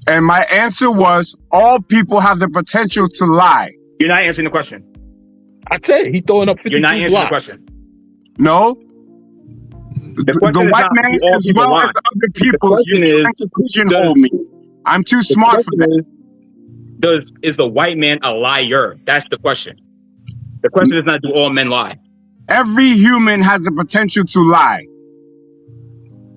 And my answer was, all people have the potential to lie. You're not answering the question. I tell you, he throwing up 52 blocks. You're not answering the question. No. The white man as well as other people, you're trying to pigeonhole me. I'm too smart for that. Is the white man a liar? That's the question. The question is not, do all men lie? Every human has the potential to lie.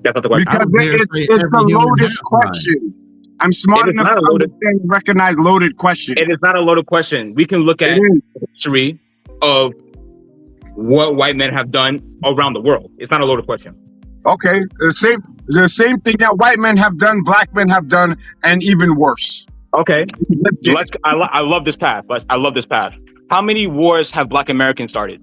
That's not the question. Because it's a loaded question. I'm smart enough to understand and recognize loaded questions. It is not a loaded question. We can look at the history of what white men have done around the world. It's not a loaded question. Okay, the same thing that white men have done, black men have done, and even worse. Okay, I love this path. I love this path. How many wars have Black Americans started?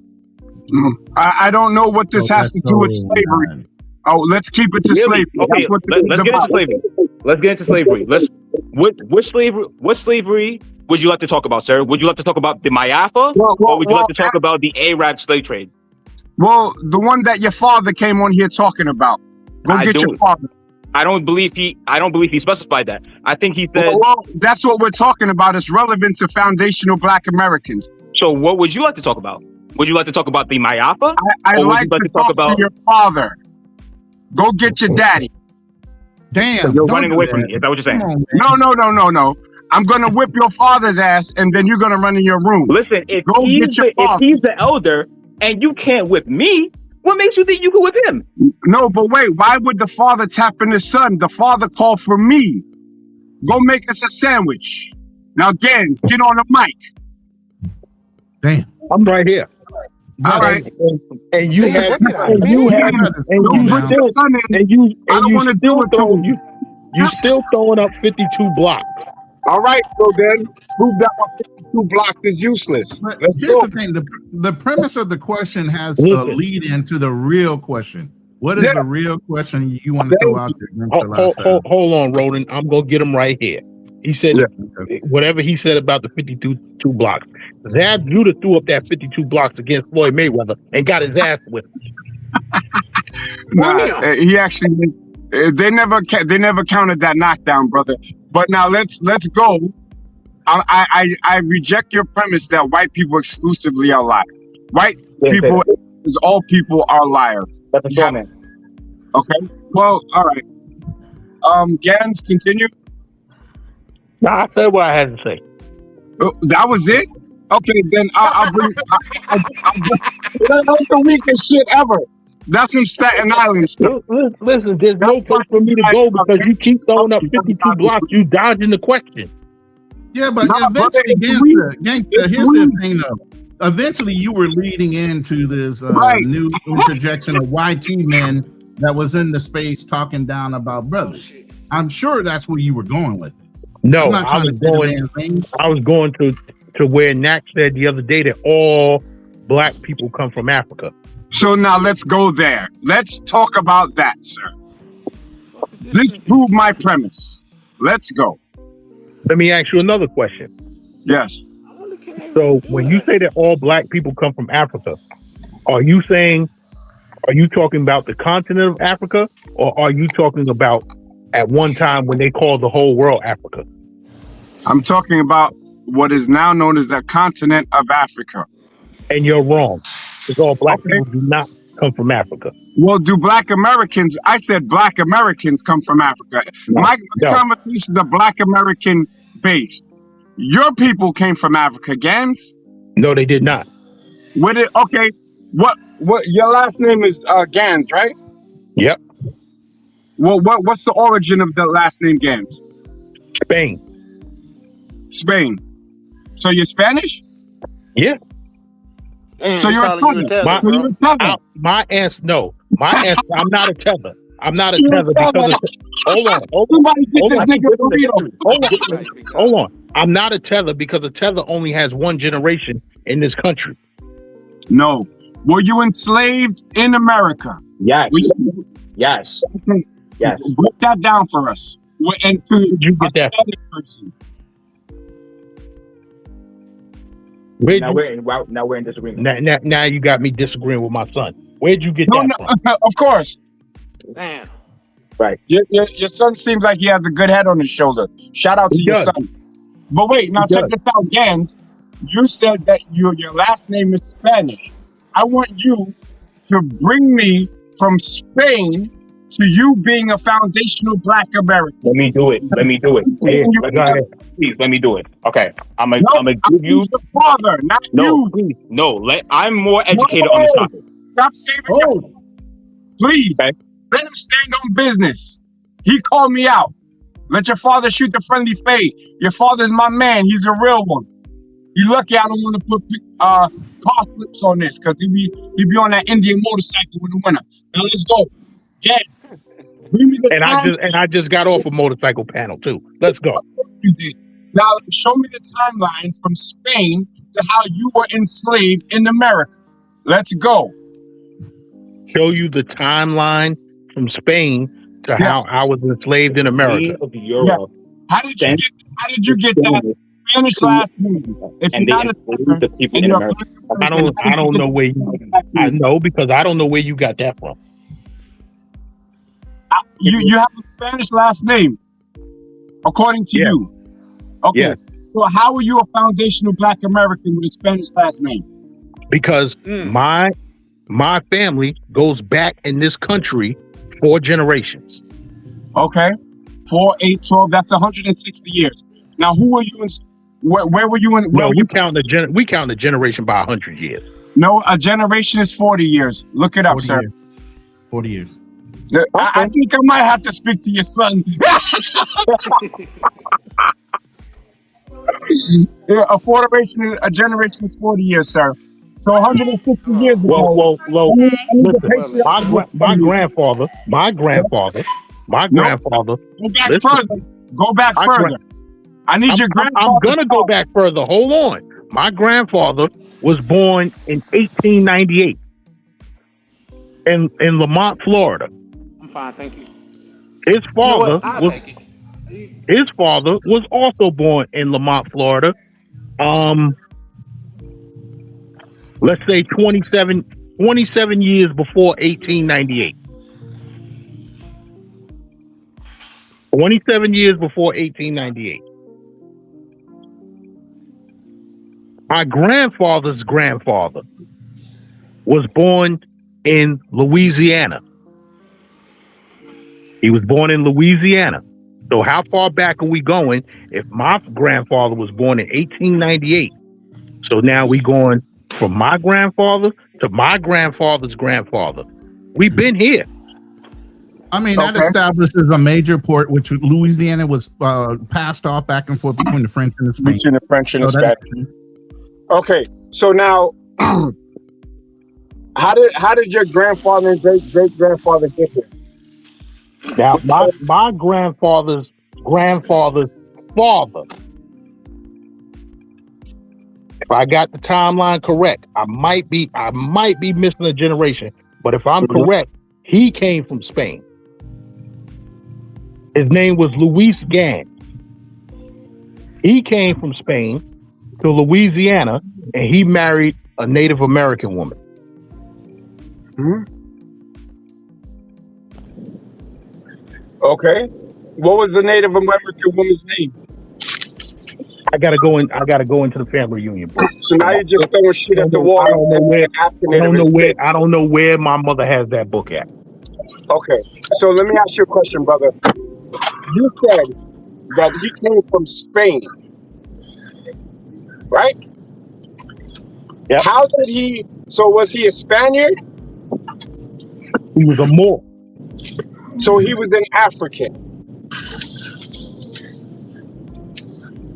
I don't know what this has to do with slavery. Oh, let's keep it to slavery. Okay, let's get into slavery. Let's get into slavery. What slavery would you like to talk about, sir? Would you like to talk about the Mayafa, or would you like to talk about the Arab slave trade? Well, the one that your father came on here talking about. Go get your father. I don't believe he specified that. I think he said. Well, that's what we're talking about. It's relevant to foundational Black Americans. So, what would you like to talk about? Would you like to talk about the Mayafa? I like to talk about your father. Go get your daddy. Damn, so you're running away from me. Is that what you're saying? No. I'm gonna whip your father's ass, and then you're gonna run in your room. Listen, if he's the elder, and you can't whip me, what makes you think you can whip him? No, but wait, why would the father tap in his son? The father called for me. Go make us a sandwich. Now, Gans, get on the mic. Damn. I'm right here. All right. And you still throwing up 52 blocks. All right, so then prove that my 52 blocks is useless. But here's the thing: the premise of the question has a lead into the real question. What is the real question you want to throw out there? Hold on, Roland. I'm gonna get him right here. He said whatever he said about the 52 blocks. Zab Judah threw up that 52 blocks against Floyd Mayweather and got his ass whipped. He actually they never counted that knockdown, brother. But now let's go. I reject your premise that white people exclusively are liars. White people, is all people are liars. That's a straw man. Okay. Well, all right. Gans, continue. No, I said what I had to say. That was it? Okay, then I'll bring. That's the weakest shit ever. That's some Staten Island stuff. Listen, there's no place for me to go because you keep throwing up 52 blocks. You dodging the question. Yeah, but eventually, gangster, here's the thing, though. Eventually, you were leading into this new interjection of YT men that was in the space talking down about brothers. I'm sure that's where you were going with it. No, I was going to where Nak said the other day that all black people come from Africa. So now let's go there. Let's talk about that, sir. This proved my premise. Let's go. Let me ask you another question. Yes. So when you say that all black people come from Africa, are you talking about the continent of Africa, or are you talking about at one time when they called the whole world Africa? I'm talking about what is now known as the continent of Africa. And you're wrong, because all black people do not come from Africa. Well, do black Americans, I said black Americans come from Africa. My conversations are black American based. Your people came from Africa, Gans? No, they did not. Okay, what your last name is Gans, right? Yep. Well, what's the origin of the last name Gans? Spain. So you're Spanish? Yeah. So you're a tether. My answer, no. My answer, I'm not a tether. I'm not a tether because hold on. I'm not a tether because a tether only has one generation in this country. No. Were you enslaved in America? Yes. Yes. Okay. Yes. Break that down for us. And to you get that person. Now we're in disagreement. Now you got me disagreeing with my son. Where'd you get that from? Of course. Damn. Right. Your son seems like he has a good head on his shoulder. Shout out to your son. But wait, now check this out, Gans. You said that your last name is Spanish. I want you to bring me from Spain to you being a foundational black American. Let me do it. Here, go ahead. Please, let me do it. Okay. I'm gonna give you your father, not you. Please. No, I'm more educated on this topic. Stop saving your please. Okay. Let him stand on business. He called me out. Let your father shoot the friendly fade. Your father's my man. He's a real one. You lucky I don't want to put car flips on this because he be on that Indian motorcycle in the winter. Now let's go. Yeah. I just got off a motorcycle panel too. Let's go. You did. Now show me the timeline from Spain to how you were enslaved in America. Let's go. Show you the timeline from Spain to how I was enslaved in America. Yes. How did you get that Spanish last name? If you're not the people in America. I don't know where because I don't know where you got that from. You have a Spanish last name, according to you. Okay. Yeah. So how are you a foundational black American with a Spanish last name? Because my family goes back in this country 4 generations. Okay. 4, 8, 12. That's 160 years. Now, who were you in? Where were you in? No, we count the generation by 100 years. No, a generation is 40 years. Look it up, 40 sir. Years. 40 years. I think I might have to speak to your son. A generation is 40 years, sir. So 160 years ago. Well, listen, my grandfather. Go back further. I need your grandfather. I'm gonna go back further. Hold on. My grandfather was born in 1898 in Lamont, Florida. I'm fine, thank you. His father was also born in Lamont, Florida. Let's say 27 years before 1898. 27 years before 1898. My grandfather's grandfather was born in Louisiana. He was born in Louisiana. So how far back are we going? If my grandfather was born in 1898, so now we going from my grandfather to my grandfather's grandfather. We've been here. I mean, that establishes a major port, which Louisiana was passed off back and forth between the French and the Spanish. Between the French and the Spanish. Okay, so now, how did your grandfather and great grandfather get here? Now, my grandfather's father. If I got the timeline correct, I might be missing a generation, but if I'm correct, he came from Spain. His name was Luis Gans. He came from Spain to Louisiana, and he married a Native American woman. Okay, what was the Native American woman's name? I gotta go into the family reunion book. So now you're just throwing shit at the wall. I don't know where my mother has that book at. Okay, so let me ask you a question, brother. You said that he came from Spain, right? Yeah. How did he? So was he a Spaniard? He was a Moor. So he was an African.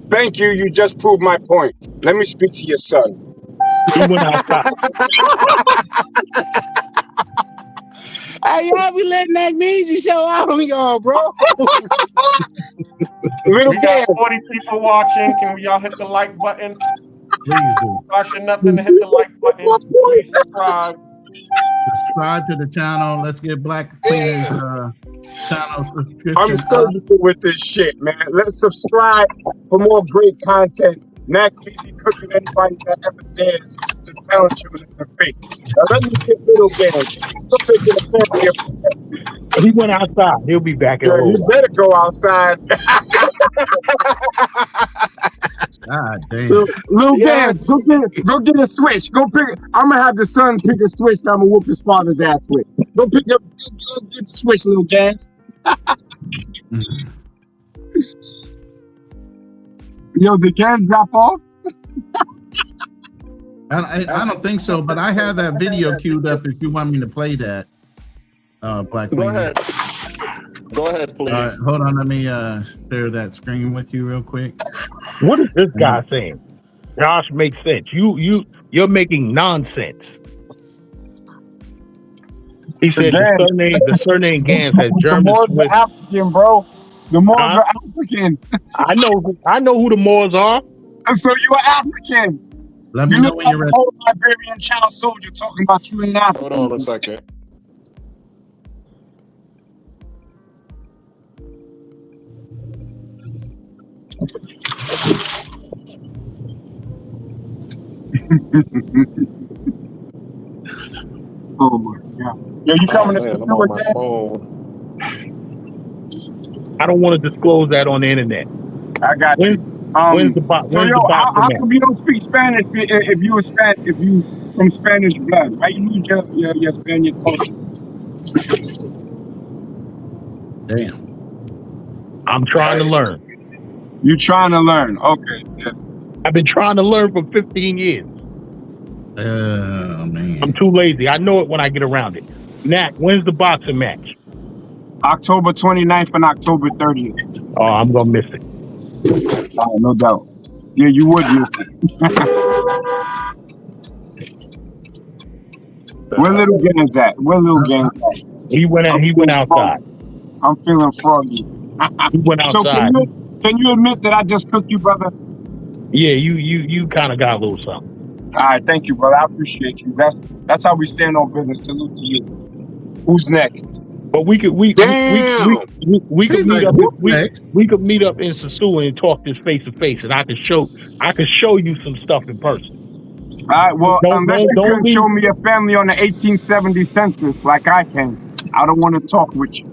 Thank you. You just proved my point. Let me speak to your son. He went outside. Hey, y'all be letting that mean show out on y'all, bro. We got 40 people watching. Can y'all hit the like button? Please do. Caution nothing to hit the like button. Please subscribe. Subscribe to the channel. Let's get Black Cleaners channel subscription. I'm surgical with this shit, man. Let's subscribe for more great content. Mac Easy cooking anybody that ever dares to challenge him in the face. Now let me get little games. He went outside. He'll be back in a little You while. better go outside. God damn. Little Gans, go get a switch. Go pick. I'm gonna have the son pick a switch that I'm gonna whoop his father's ass with. Go pick up, get the switch, little Gans. Yo, the Gans drop off? I don't think so, but I have that video queued up if you want me to play that. Black Go Cleaner. ahead. Go ahead, please. Hold on, let me share that screen with you real quick. What is this guy saying? Josh makes sense. You're making nonsense. He said the surname Gans has German. The Moors are African, bro. The Moors are African. I know who the Moors are. So you're African. Let me know when you're ready. Whole Liberian child soldier talking about you in Africa. Hold on a second. Oh my God. Yo, you coming to man, school I'm on my again? phone. I don't want to disclose that on the internet. I got you. When's the box? So yo, how come you don't speak Spanish if you from Spanish blood? Why you lose your Spanish culture? Damn. I'm trying to learn. You trying to learn? Okay. Yeah. I've been trying to learn for 15 years. Oh man. I'm too lazy. I know it when I get around it. Nat, when's the boxing match? October 29th and October 30th. Oh, I'm gonna miss it. No doubt. Yeah, you would miss it. Where little Gans at? Where little Gans at? He went outside. I'm feeling froggy. He went outside. So can you admit that I just cooked you, brother? Yeah, you kind of got a little something. All right, thank you, brother. I appreciate you. That's how we stand on business. Salute to you. Who's next? But we could meet up in Sasua and talk this face to face, and I could show you some stuff in person. All right. Well, unless you can show me a family on the 1870 census, like I can, I don't want to talk with you.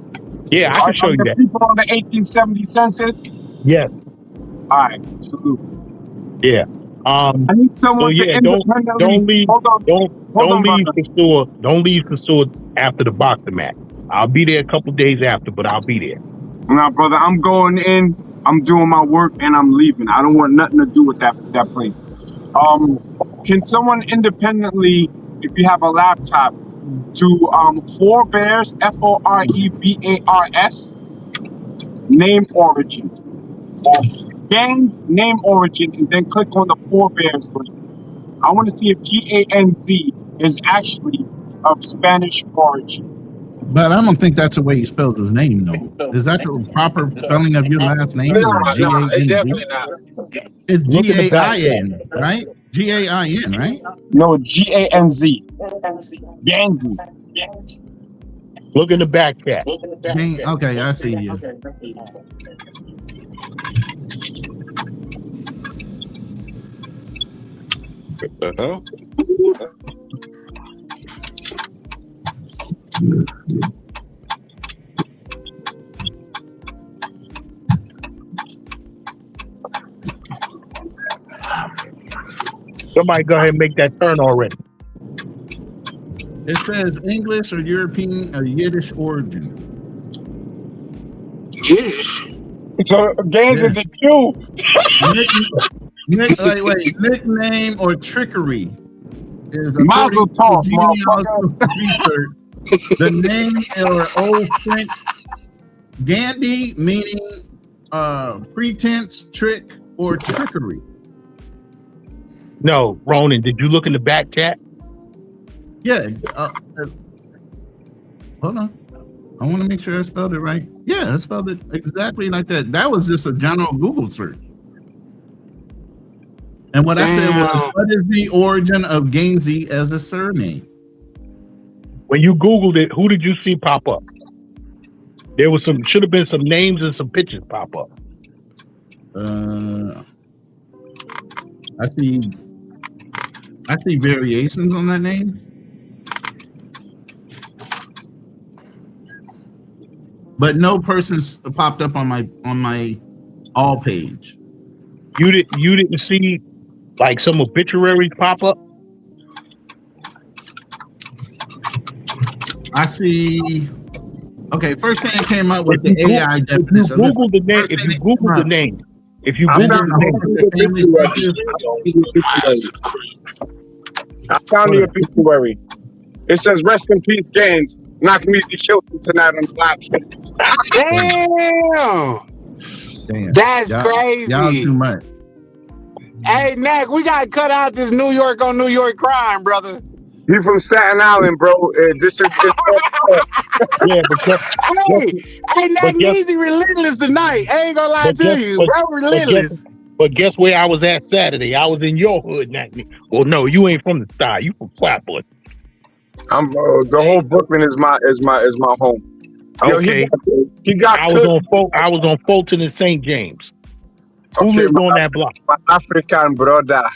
Yeah, I can show you that. People on the 1870 census. Yes. All right. Salute. Yeah. I need someone to independently. Don't leave Sasua after the boxing match. I'll be there a couple days after, but I'll be there. Nah, brother, I'm going in. I'm doing my work and I'm leaving. I don't want nothing to do with that place. Can someone independently, if you have a laptop, to Forebears, Forebars, name origin, or Gangs name origin, and then click on the Forebears link. I want to see if GANZ is actually of Spanish origin. But I don't think that's the way he spells his name, though. Is that the proper spelling of your last name? No, it's definitely not. It's G-A-I-N, right? G-A-I-N, right? No, G-A-N-Z. Ganzi. Look in the back chat. Okay, I see you. What the hell? Somebody go ahead and make that turn already. It says English or European or Yiddish origin. Yiddish? So Ganzi is a Jew. Nickname or trickery is Mazel tov, research. The name or Old French Gandhi, meaning pretense, trick, or trickery. No, Ronan, did you look in the back chat? Yeah. Hold on. I want to make sure I spelled it right. Yeah, I spelled it exactly like that. That was just a general Google search. And what I said was, what is the origin of Ganzi as a surname? When you Googled it, who did you see pop up? There was should have been some names and some pictures pop up. I see variations on that name. But no person's popped up on my all page. You didn't see like some obituaries pop up? I see. Okay, first thing that came up with the AI definition. If you Google the name, I found the obituary. It says, "Rest in peace, Gaines. Knock me to kill you tonight on the live." Damn. That's crazy. Y'all too much. Hey, Nack, we got to cut out this New York on New York crime, brother. You from Staten Island, bro. This is yeah, hey, Nack Neezy relentless tonight. I ain't gonna lie to you, bro. Relentless. But guess where I was at Saturday? I was in your hood, Nack. Well, no, you ain't from the side. You from Flatbush. I'm the whole Brooklyn is my home. Okay. Yo, he got I was on Fulton and St. James. Who lived on that block? My African brother.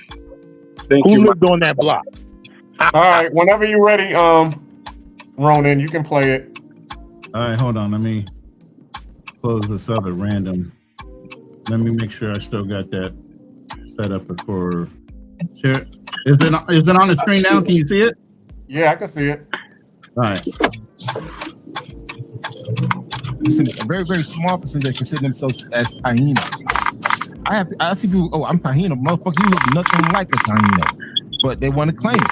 Who lived on that block? All right, whenever you're ready, Ronan, you can play it. All right, hold on. Let me close this other random. Let me make sure I still got that set up for share. Is it on the screen now? Can you see it? Yeah, I can see it. All right. Listen, a very, very small percentage that consider themselves as Taínos. I see people, oh, I'm Taíno. Motherfucker, you look nothing like a Taíno. But they want to claim it.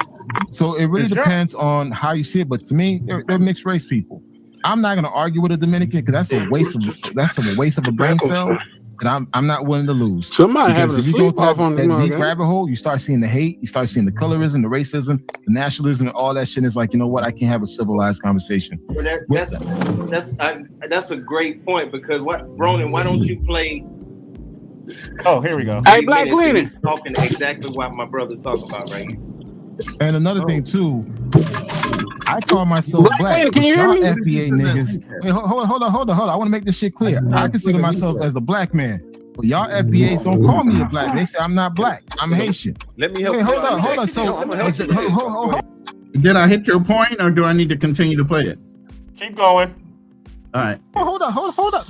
So it really depends on how you see it. But to me, they're mixed race people. I'm not going to argue with a Dominican because that's a waste of a brain cell. And I'm not willing to lose. Somebody having a sleep off on that deep rabbit hole. You start seeing the hate, you start seeing the colorism, the racism, the nationalism, and all that shit. Is like, you know what? I can't have a civilized conversation. Well, that's a great point because Ronan, why don't you play? Oh, here we go. Hey, Black Lenin. Talking exactly what my brother's talking about right here. And another thing too, I call myself black. Can you hear me? FBA niggas. Wait, hold on. I want to make this shit clear. I consider myself as the black man. But y'all FBAs don't call me a black. They say I'm not black. I'm Haitian. Let me help. Wait, hold on. So hold. Did I hit your point, or do I need to continue to play it? Keep going. All right. Hold up.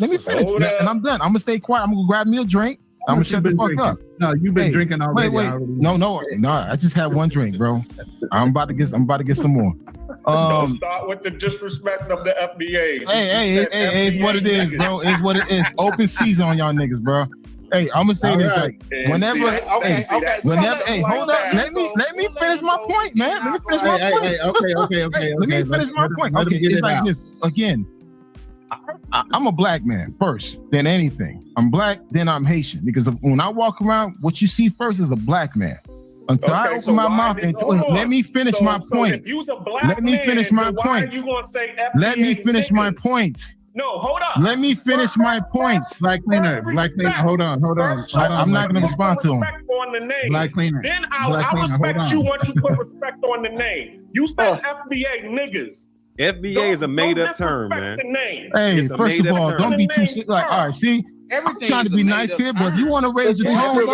Let me finish, and I'm done. I'm gonna stay quiet. I'm gonna grab me a drink. I'm gonna shut the fuck up. No, you've been drinking already. Wait. No. I just had one drink, bro. I'm about to get some more. Don't start with the disrespect of the FBA. Hey, it's what it is, bro. It's what it is. Open season on y'all niggas, bro. Hey, I'm gonna say this like whenever, hold up. Let me finish my point, man. Let me finish my point. Okay. Let me finish my point. Okay, it's like this again. I'm a black man first, then anything. I'm black, then I'm Haitian. Because when I walk around, what you see first is a black man. Until I open my mouth and let me finish my point. Let me finish my point. Let me finish my point. No, hold on. Let me finish my points. Black cleaner. Hold on. I'm not going to respond to him. Black cleaner. Then I'll respect you once you put respect on the name. You said FBA niggas. FBA is a made-up term, man. Hey, first of all, don't be too like. All right, see, I'm trying to be nice here, but if you want to raise your tone, we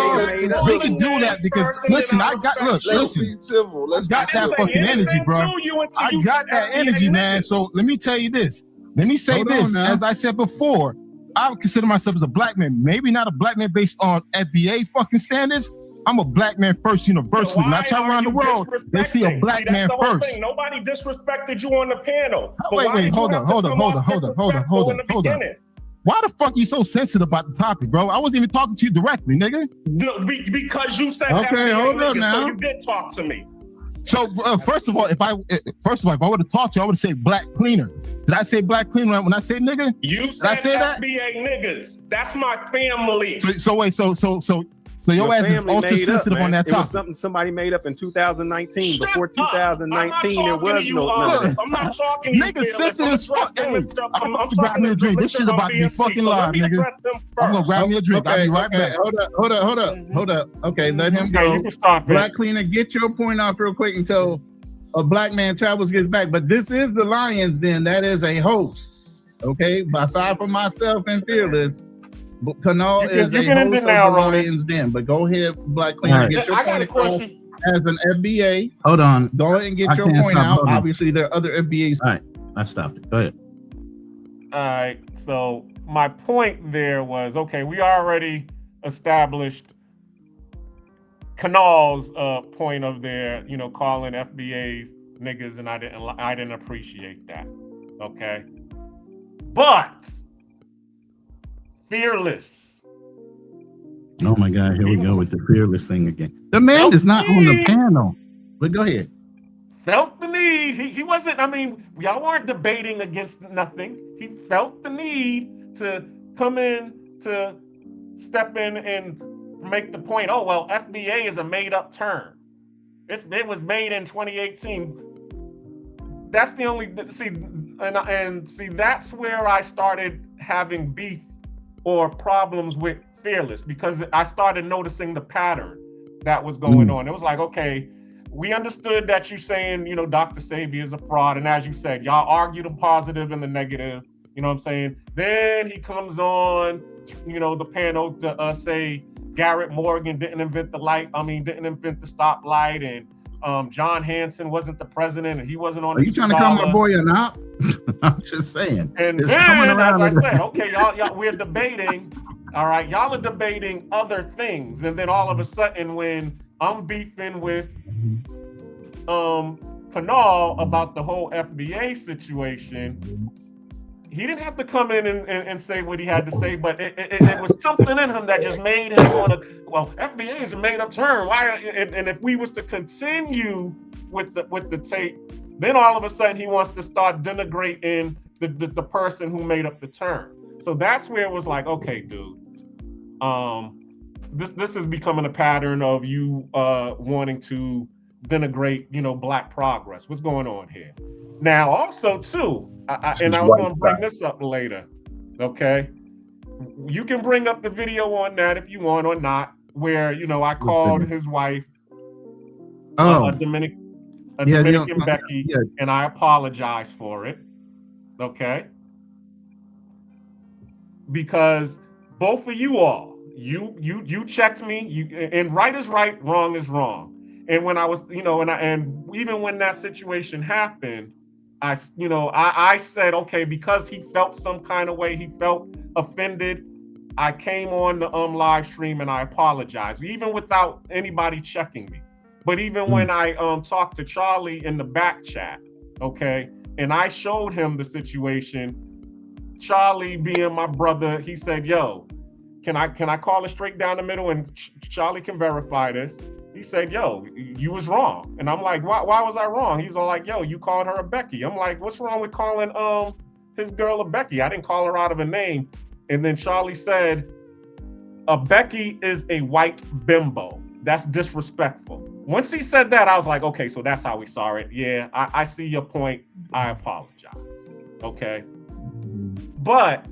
can do that because listen, I got that fucking energy, bro. I got that energy, man. So let me tell you this. Let me say this. As I said before, I would consider myself as a black man. Maybe not a black man based on FBA fucking standards. I'm a black man first universally. When I travel around the world, they see a black man first. Nobody disrespected you on the panel. Wait, hold on. Why the fuck you so sensitive about the topic, bro? I wasn't even talking to you directly, nigga. No, because you said okay, hold on now. So you did talk to me. So first of all, if I would have talked to you, I would have said black cleaner. Did I say black cleaner when I say nigga? You said FBA niggas. That's my family. So your ass is ultra sensitive on that topic. It was something somebody made up in 2019. Before 2019, there was no none of that. I'm not talking to you. Nigga sensitive as fuck. I'm grabbing me a drink. This shit about to be fucking live, nigga. I'm gonna grab me a drink. I'll be right back. Hold up. Okay, let him go. You can stop. Black cleaner, get your point off real quick until a black man travels gets back. But this is the Lions Den. That is a host. Okay, aside from myself and Fearless. Canal is a host of the Lions Den, but go ahead, Black Cleaner. Get your point across as an FBA. Hold on. Go ahead and get your point out. Obviously, there are other FBAs. All right, I stopped it. Go ahead. All right. So my point there was, okay, we already established Canal's point of their, calling FBAs niggas, and I didn't appreciate that. Okay. But Fearless. Oh my God, here we go with the Fearless thing again. The man is not on the panel. But go ahead. Felt the need. He wasn't, y'all weren't debating against nothing. He felt the need to come in, to step in and make the point, oh, well, FBA is a made-up term. It was made in 2018. That's the only, see, that's where I started having beef or problems with Fearless, because I started noticing the pattern that was going on. It was like, okay, we understood that you saying, Dr. Sebi is a fraud. And as you said, y'all argue the positive and the negative, you know what I'm saying? Then he comes on, the panel to say Garrett Morgan didn't invent the stoplight, and John Hanson wasn't the president and he wasn't on. Are you trying to call my boy or not? I'm just saying. And it's then, as I said, okay, y'all, we're debating. All right, y'all are debating other things, and then all of a sudden, when I'm beefing with Canal about the whole FBA situation, he didn't have to come in and say what he had to say, but it was something in him that just made him want to. Well, FBA is a made-up term. Why? And if we was to continue with the tape, then all of a sudden he wants to start denigrating the person who made up the term. So that's where it was like, okay, dude, this is becoming a pattern of you wanting to denigrate, Black progress. What's going on here? Now, also too, I was going to bring this up later. Okay, you can bring up the video on that if you want or not, where I called his wife a Dominican Becky, and I apologize for it. Okay, because both of you all, you checked me, and right is right, wrong is wrong. And when I was, and even when that situation happened, I said, okay, because he felt some kind of way, he felt offended, I came on the live stream and I apologized, even without anybody checking me. But even when I talked to Charlie in the back chat, okay? And I showed him the situation. Charlie, being my brother, he said, yo, can I call it straight down the middle? And Charlie can verify this. He said, yo, you was wrong. And I'm like, why was I wrong? He's all like, yo, you called her a Becky. I'm like, what's wrong with calling his girl a Becky? I didn't call her out of a name. And then Charlie said, a Becky is a white bimbo. That's disrespectful. Once he said that, I was like, okay, so that's how we saw it. Yeah, I see your point. I apologize. Okay. But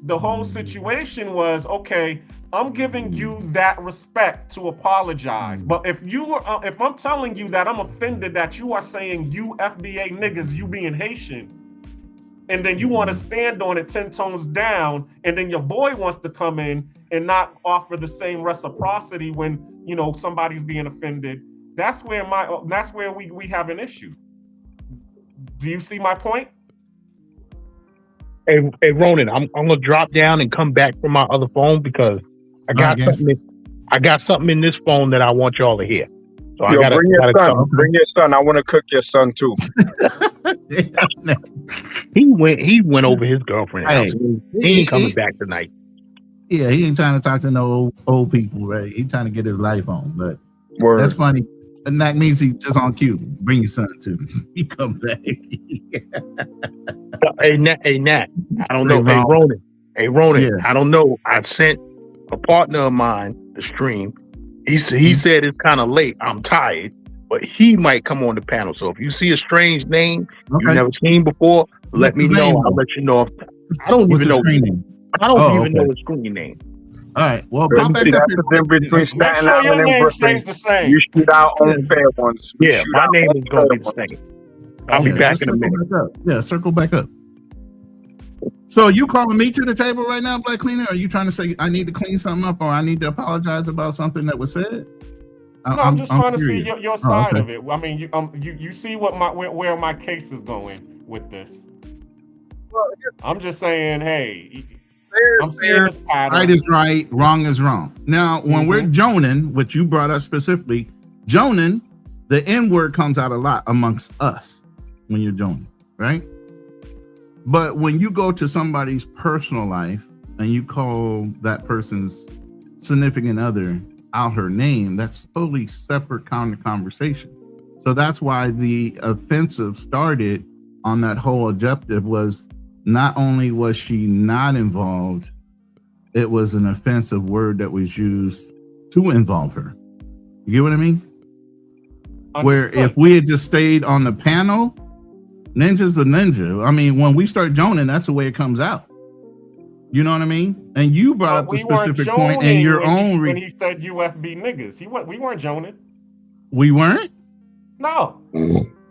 the whole situation was, okay, I'm giving you that respect to apologize. But if I'm telling you that I'm offended that you are saying you FBA niggas, you being Haitian, and then you want to stand on it 10 tones down, and then your boy wants to come in and not offer the same reciprocity when, you know, somebody's being offended, that's where we have an issue. Do you see my point? Hey, Ronan, I'm gonna drop down and come back from my other phone because I got something in this phone that I want y'all to hear. So Yo, bring your son. Bring your son. I want to cook your son too. He went over his girlfriend's house. He ain't coming back tonight. Yeah, he ain't trying to talk to no old people, right? He's trying to get his life on. But that's funny. And that means he's just on cue. Bring your son too. He come back. Hey Nat. I don't know. Hey Ronan. Yeah. I don't know. I sent a partner of mine the stream. He said it's kind of late. I'm tired, but he might come on the panel. So if you see a strange name you've never seen before, let me know. I'll let you know. I don't even know his screen name. All right. Well, pop back up between Staten Island and Brooklyn. You shoot our own fair ones. Yeah, my name is going to be the same. I'll be back in a minute. Yeah, circle back up. So you calling me to the table right now, Black Cleaner? Are you trying to say I need to clean something up or I need to apologize about something that was said? No, I'm just trying to see your side of it. I mean, you see where my case is going with this. I'm just saying, hey, I'm seeing this pattern. Right is right, wrong is wrong. Now, when we're joning, which you brought up specifically, joning, the N word comes out a lot amongst us when you're joning, right? But when you go to somebody's personal life and you call that person's significant other out her name, that's totally separate kind of conversation. So that's why the offensive started on that whole objective was not only was she not involved, it was an offensive word that was used to involve her. You get what I mean? Where if we had just stayed on the panel, ninja's a ninja. I mean, when we start joning, that's the way it comes out. You know what I mean? And you brought up the specific point in your own. When he said UFB niggas, we weren't joning. We weren't? No.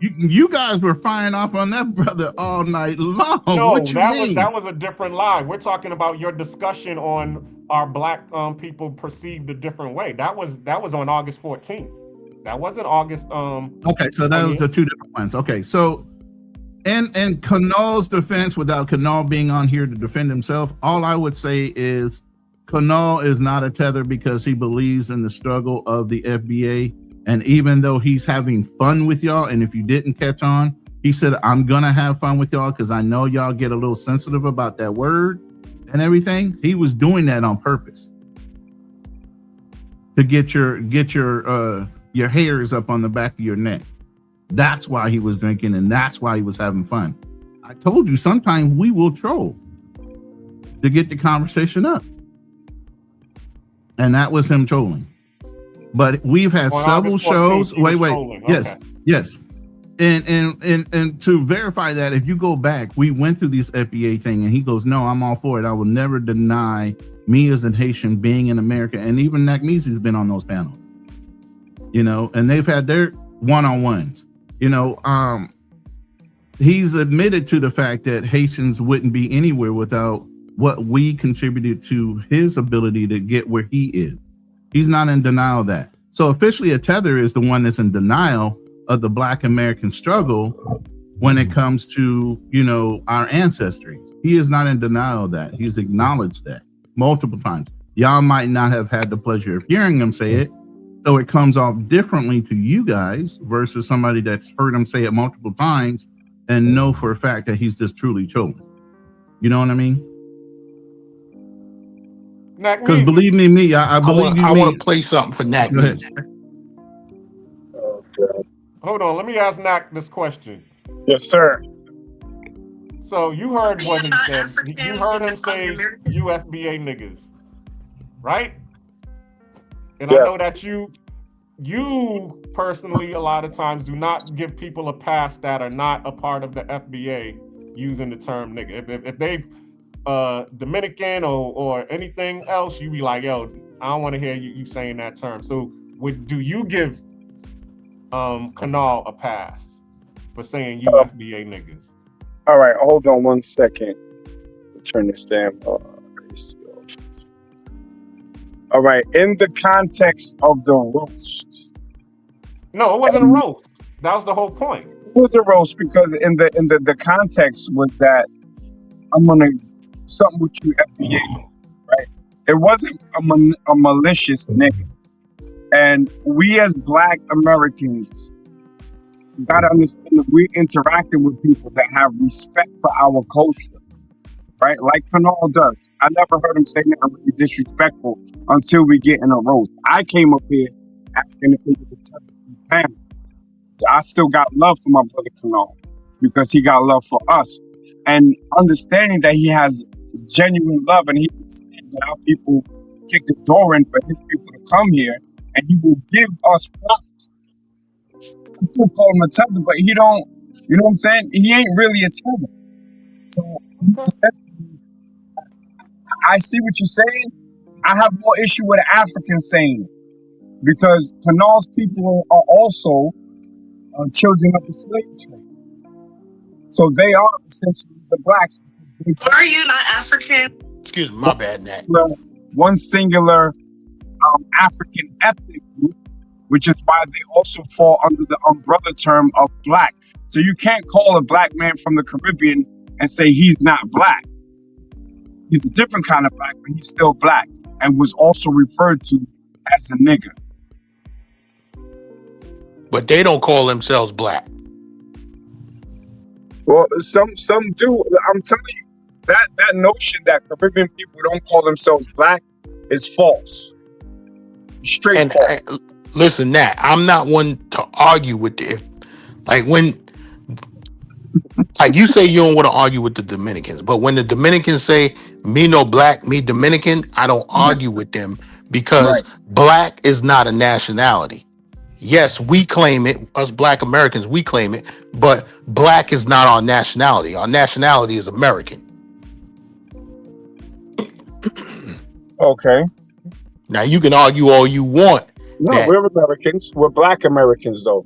You guys were firing off on that brother all night long. No, what you mean? that was a different live. We're talking about your discussion on our black people perceived a different way. That was on August 14th. That wasn't August. Okay, so that was the two different ones. Okay, so in Kanal's defense, without Kanal being on here to defend himself, all I would say is Kanal is not a tether because he believes in the struggle of the FBA. And even though he's having fun with y'all, and if you didn't catch on, he said, I'm gonna have fun with y'all because I know y'all get a little sensitive about that word and everything. He was doing that on purpose to get your hairs up on the back of your neck. That's why he was drinking, and that's why he was having fun. I told you sometimes we will troll to get the conversation up. And that was him trolling. But we've had several shows. Wait. Okay. Yes. And to verify that, if you go back, we went through this FBA thing, and he goes, "No, I'm all for it. I will never deny me as a Haitian being in America." And even Nakmezi's been on those panels, you know, and they've had their one-on-ones. You know, he's admitted to the fact that Haitians wouldn't be anywhere without what we contributed to his ability to get where he is. He's not in denial of that. So officially, a tether is the one that's in denial of the Black American struggle when it comes to, you know, our ancestry. He is not in denial of that. He's acknowledged that multiple times. Y'all might not have had the pleasure of hearing him say it So it comes off differently to you guys versus somebody that's heard him say it multiple times and know for a fact that he's just truly chosen. You know what I mean? Because believe me, I believe I want to play something for Nat. Go ahead. Hold on, let me ask Nak this question. Yes, sir. So you heard what he said. You heard him say you FBA niggas, right? And Yes. I know that you personally a lot of times do not give people a pass that are not a part of the FBA using the term nigga. If they Dominican or anything else, you be like, yo, I don't want to hear you saying that term. So do you give Kanal a pass for saying you FBA niggas? All right, hold on 1 second. Turn this damn AC off. All right, in the context of the roast. No, it wasn't a roast. That was the whole point. It was a roast because in the context was that I'm gonna something with you FBA, right? It wasn't a malicious nigga. And we as Black Americans gotta understand that we're interacting with people that have respect for our culture, right? Like Panal does. I never heard him say nothing really disrespectful until we get in a roast. I came up here asking if it was a technical panel. I still got love for my brother Kanal because he got love for us. And understanding that he has genuine love and he understands that our people kick the door in for his people to come here and he will give us props. I still call him a tether, but he don't, you know what I'm saying? He ain't really a tether. So I see what you're saying. I have more issue with an African saying because Kanal's people are also children of the slave trade. So they are essentially the blacks. Are you not African? Excuse me, my bad, Nat. One singular African ethnic group, which is why they also fall under the umbrella term of black. So you can't call a black man from the Caribbean and say he's not black. He's a different kind of black, but he's still black and was also referred to as a nigger. But they don't call themselves black. Well, some do. I'm telling you, that notion that Caribbean people don't call themselves black is false. Straight false. Listen, Nat, I'm not one to argue with like you say you don't want to argue with the Dominicans, but when the Dominicans say me no black, me Dominican, I don't argue with them because black is not a nationality. Yes, we claim it, us Black Americans, we claim it, but black is not our nationality. Our nationality is American. Okay. Now you can argue all you want. No, we're Americans. We're Black Americans, though.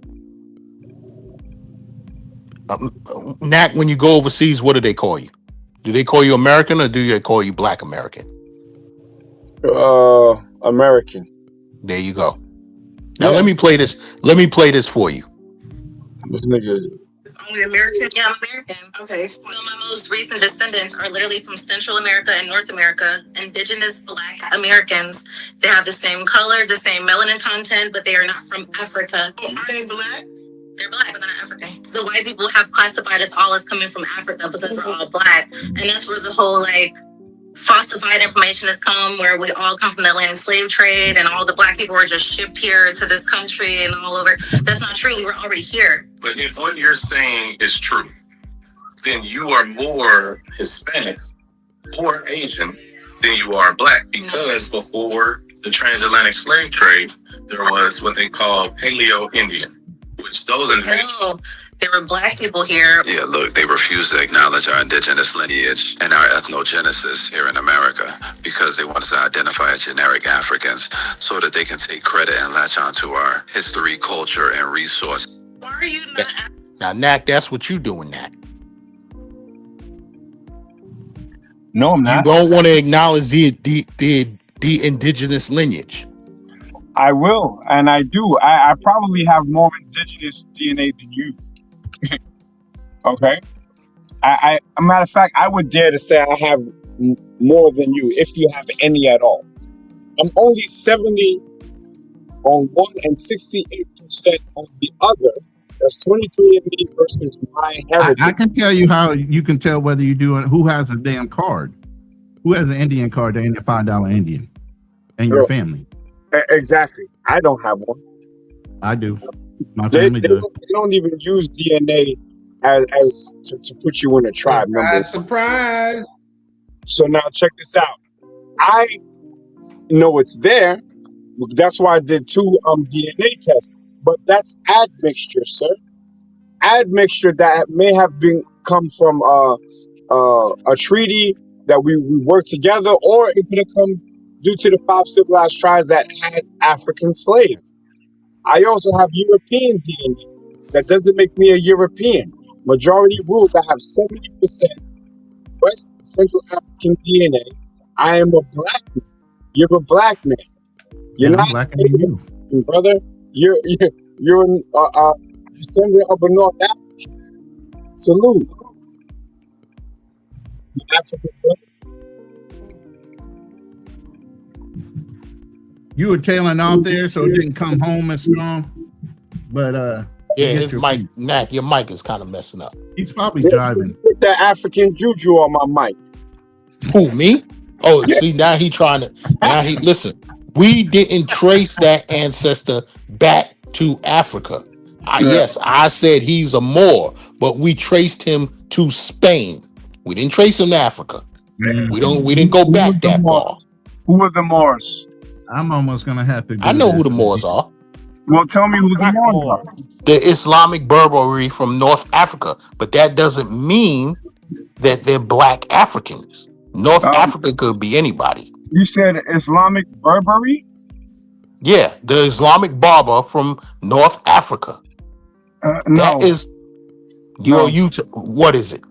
Nat, when you go overseas, what do they call you? Do they call you American or do they call you Black American? American. There you go. Now let me play this. Let me play this for you. This nigga. It's only American? Yeah, I'm American. Okay. So my most recent descendants are literally from Central America and North America. Indigenous Black Americans. They have the same color, the same melanin content, but they are not from Africa. Are they black? They're black, but they're not African. The white people have classified us all as coming from Africa because we're all black. And that's where the whole falsified information has come, where we all come from the Atlantic slave trade and all the black people were just shipped here to this country and all over. That's not true. We were already here. But if what you're saying is true, then you are more Hispanic or Asian than you are black, because before the transatlantic slave trade, there was what they call Paleo-Indian, which those individuals... There were black people here. Yeah, look, they refuse to acknowledge our indigenous lineage and our ethnogenesis here in America because they want us to identify as generic Africans so that they can take credit and latch onto our history, culture, and resource. Why are you not? Now, Nat, that's what you doing, Nat. No, I'm not. You don't want to acknowledge the indigenous lineage. I will, and I do. I probably have more indigenous DNA than you. Okay. A matter of fact, I would dare to say I have more than you, if you have any at all. I'm only 70 on one and 68% on the other. That's 23andMe versus My Heritage. I can tell you how you can tell whether you do it. Who has a damn card? Who has an Indian card that ain't a $5 Indian? And your family. Exactly. I don't have one. I do. My family does. They don't even use DNA as to put you in a tribe. Surprise. So now check this out. I know it's there. That's why I did 2 DNA tests. But that's admixture, sir. Admixture that may have come from a treaty that we worked together, or it could have come due to the 5 civilized tribes that had African slaves. I also have European DNA. That doesn't make me a European. Majority rule, I have 70% West Central African DNA. I am a black man. You're a black man. You're not blacker than you, brother. You're a descendant of a North African. Salute. African brother. You were tailing off there, so it didn't come home as strong. But yeah, his mic, Mac, your mic is kind of messing up. He's probably driving. Put that African juju on my mic. Who, me? Oh, see, now he trying to. Now he listen. We didn't trace that ancestor back to Africa. Yes, I said he's a Moor, but we traced him to Spain. We didn't trace him to Africa. We didn't go back that far. Who are the Moors? I'm almost gonna have to. I know who the Moors are. Well, tell me who the Moors are. The Islamic Berberry from North Africa, but that doesn't mean that they're black Africans. North Africa could be anybody. You said Islamic Berberry? Yeah, the Islamic Barber from North Africa. No. That is what is it?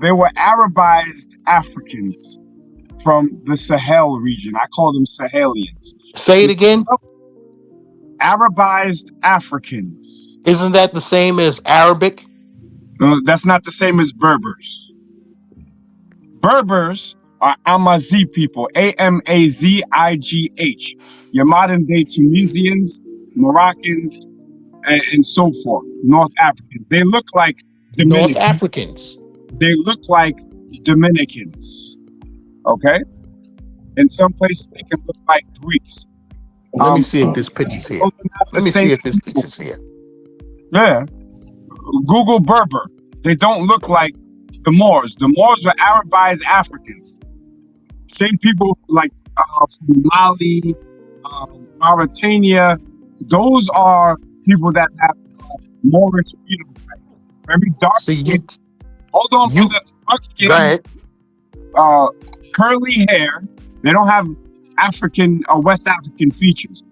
They were Arabized Africans from the Sahel region. I call them Sahelians. Say it again. Arabized Africans. Isn't that the same as Arabic? That's not the same as Berbers. Berbers are Amazi people, Amazigh. Your modern day Tunisians, Moroccans, and so forth. North Africans. They look like Dominicans. North Africans. They look like Dominicans. Okay? In some places, they can look like Greeks. Let me see if this picture's here. Let me see if this picture's here. Yeah. Google Berber. They don't look like the Moors. The Moors are Arabized Africans. Same people like from Mali, Mauritania. Those are people that have Moorish phenotype. Very dark skin. Hold on, dark skin. Go ahead. Curly hair. They don't have African or West African features.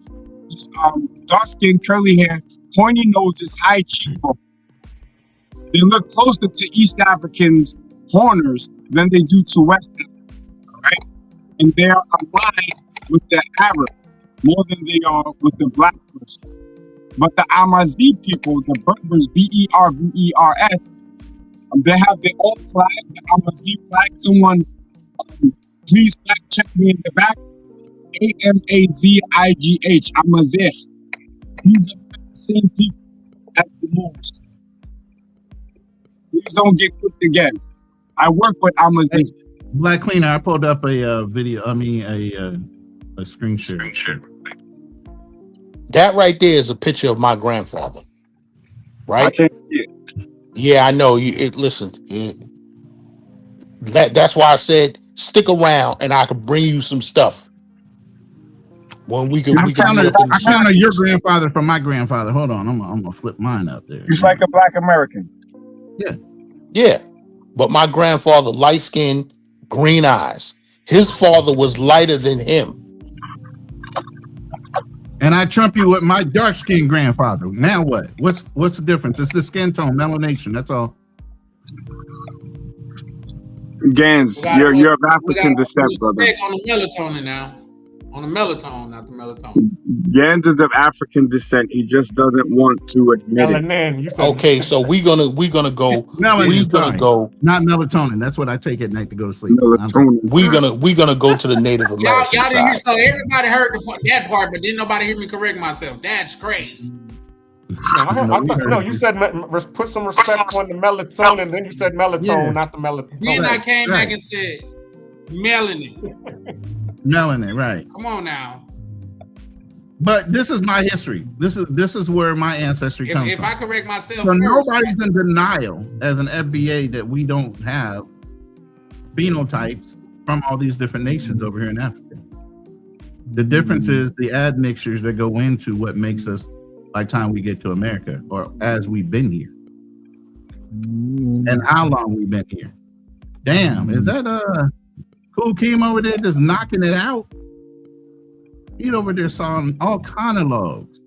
Dark skin, curly hair, pointy noses, high cheekbones. They look closer to East Africans, Horners, than they do to West Africans, right? And they are aligned with the Arab more than they are with the black person. But the Amazi people, the Berbers, Berbers, they have their own flag, the Amazi flag. Someone, please fact check me in the back. Amazigh, Amazigh. These are the same people as the Moors. Please don't get cooked again. I work with Amazigh. Black Cleaner, I pulled up a video. I mean, a screen share. That right there is a picture of my grandfather. Right? I can't see it. Yeah, I know. Listen. That's why I said stick around, and I could bring you some stuff. When we can, I counted your grandfather from my grandfather. Hold on, I'm gonna flip mine up there. He's like a black American. Yeah. But my grandfather, light skin, green eyes. His father was lighter than him. And I trump you with my dark skinned grandfather. Now what? What's the difference? It's the skin tone, melanation. That's all. Gans, you're of African descent, brother. On the melatonin now. On the melatonin, not the melatonin. Gans is of African descent. He just doesn't want to admit it. Melanin. You said Okay, so we're gonna go. Melanin, Gonna go. not melatonin. That's what I take at night to go to sleep. Melatonin. We're gonna go to the Native Y'all American didn't hear. side. So everybody heard that part, but didn't nobody hear me correct myself. That's crazy. No, you said put some respect on the melatonin. Then you said melatonin, not the melatonin. Then I came back and said melanin. Melanin, right? Come on now. But this is my history. This is where my ancestry comes If from. I correct myself, So first, nobody's in denial as an FBA that we don't have phenotypes from all these different nations over here in Africa. The difference is the admixtures that go into what makes us by the time we get to America, or as we've been here, and how long we've been here. Damn, is that Cool Keem over there just knocking it out? He over there sawing all kind of logs.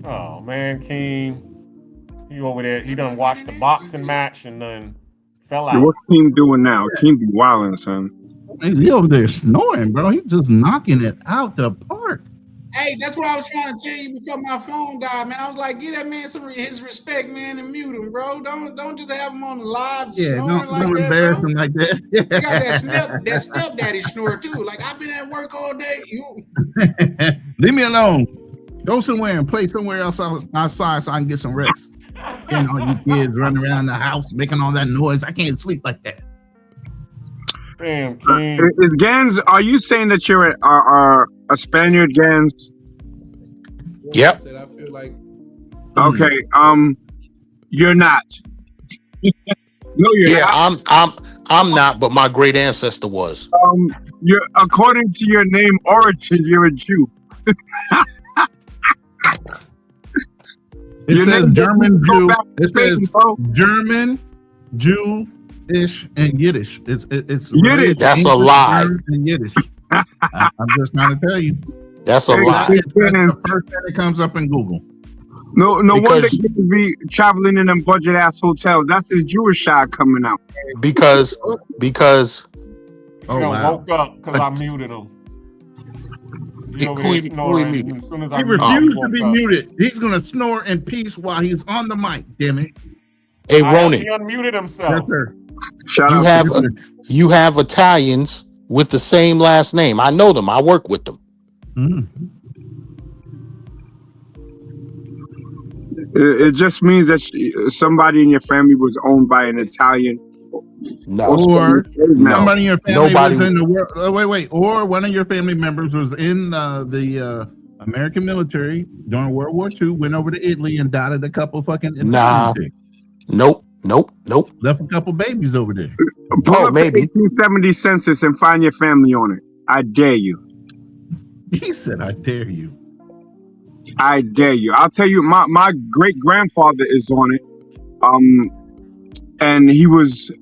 Oh man, Keem, he over there. He done watched the boxing match and then fell out. What's Team doing now? Team be wilding, son. He over there snoring, bro. He's just knocking it out the park. hey, that's what I was trying to tell you before my phone died, man. I was like, give that man some his respect, man, and mute him, bro. Don't just have him on the live snoring like don't that, embarrass bro. him like that. You got that stepdaddy snore too. Like I've been at work all day. Leave me alone. Go somewhere and play somewhere else outside so I can get some rest. Getting all you kids running around the house making all that noise. I can't sleep like that. Damn, Is Gans? Are you saying that you're a Spaniard, Gans? Yep. I said I feel like Okay. You're not. No, you're not. I'm not, but my great ancestor was. You're according to your name origin, you're a Jew. It says German Jew. It says German, Jew-ish, and Yiddish. It's Yiddish. That's English, a lie. German, and Yiddish. I'm just trying to tell you. That's a lie. That's the first thing that comes up in Google. No wonder Because- he could be traveling in them budget ass hotels. That's his Jewish side coming out. Because You woke up because I muted him. He over there snoring, as soon as I He muted him, refused to woke be up. muted. He's gonna snore in peace while he's on the mic. Damn it! Hey, He Ronan, unmuted himself. Yes, sir. you have Italians with the same last name. I know them. I work with them. It just means that somebody in your family was owned by an Italian. No. Or somebody in your family Nobody- was in the world. Wait. Or one of your family members was in the American military during World War II, went over to Italy and dotted a couple fucking Italian Nah. chicks. Nope. Left a couple babies over there. Pull up the 1870 census and find your family on it. I dare you. He said, "I dare you." I dare you. I'll tell you, my great grandfather is on it. And he was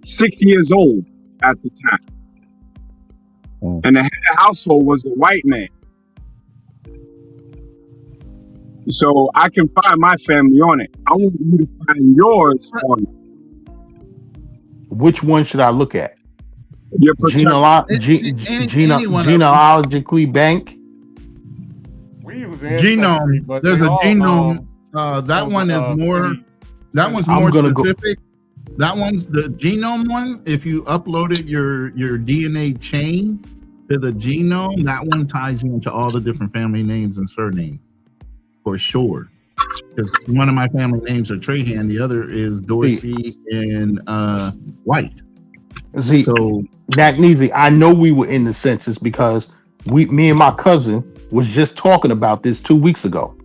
6 years old at the time. And the head of the household was a white man. So I can find my family on it. I want you to find yours on it. Which one should I look at? Your Genealogically bank. We use Genome. Ancestry, but There's they a all, genome. That one is more. That one's I'm more gonna go- specific. That one's the genome one. If you uploaded your DNA chain to the genome, that one ties into all the different family names and surnames for sure. Because one of my family names are Trahan, the other is Dorsey and White. See, so Nagneezy, I know we were in the census because me and my cousin was just talking about this 2 weeks ago.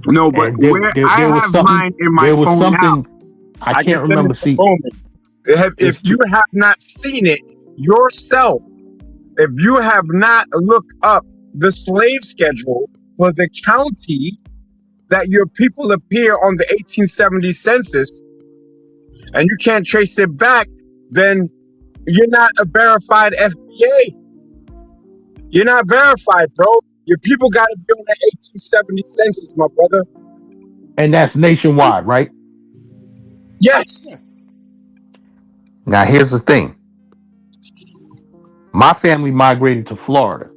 No, but And there I was have something- mine in my there was phone something- now. I can can't send remember. it to See, Roman. If you have not seen it yourself, if you have not looked up the slave schedule for the county that your people appear on the 1870 census, and you can't trace it back, then you're not a verified FBA. You're not verified, bro. Your people got to be on the 1870 census, my brother. and that's nationwide, right? Yes. Now here's the thing. My family migrated to Florida.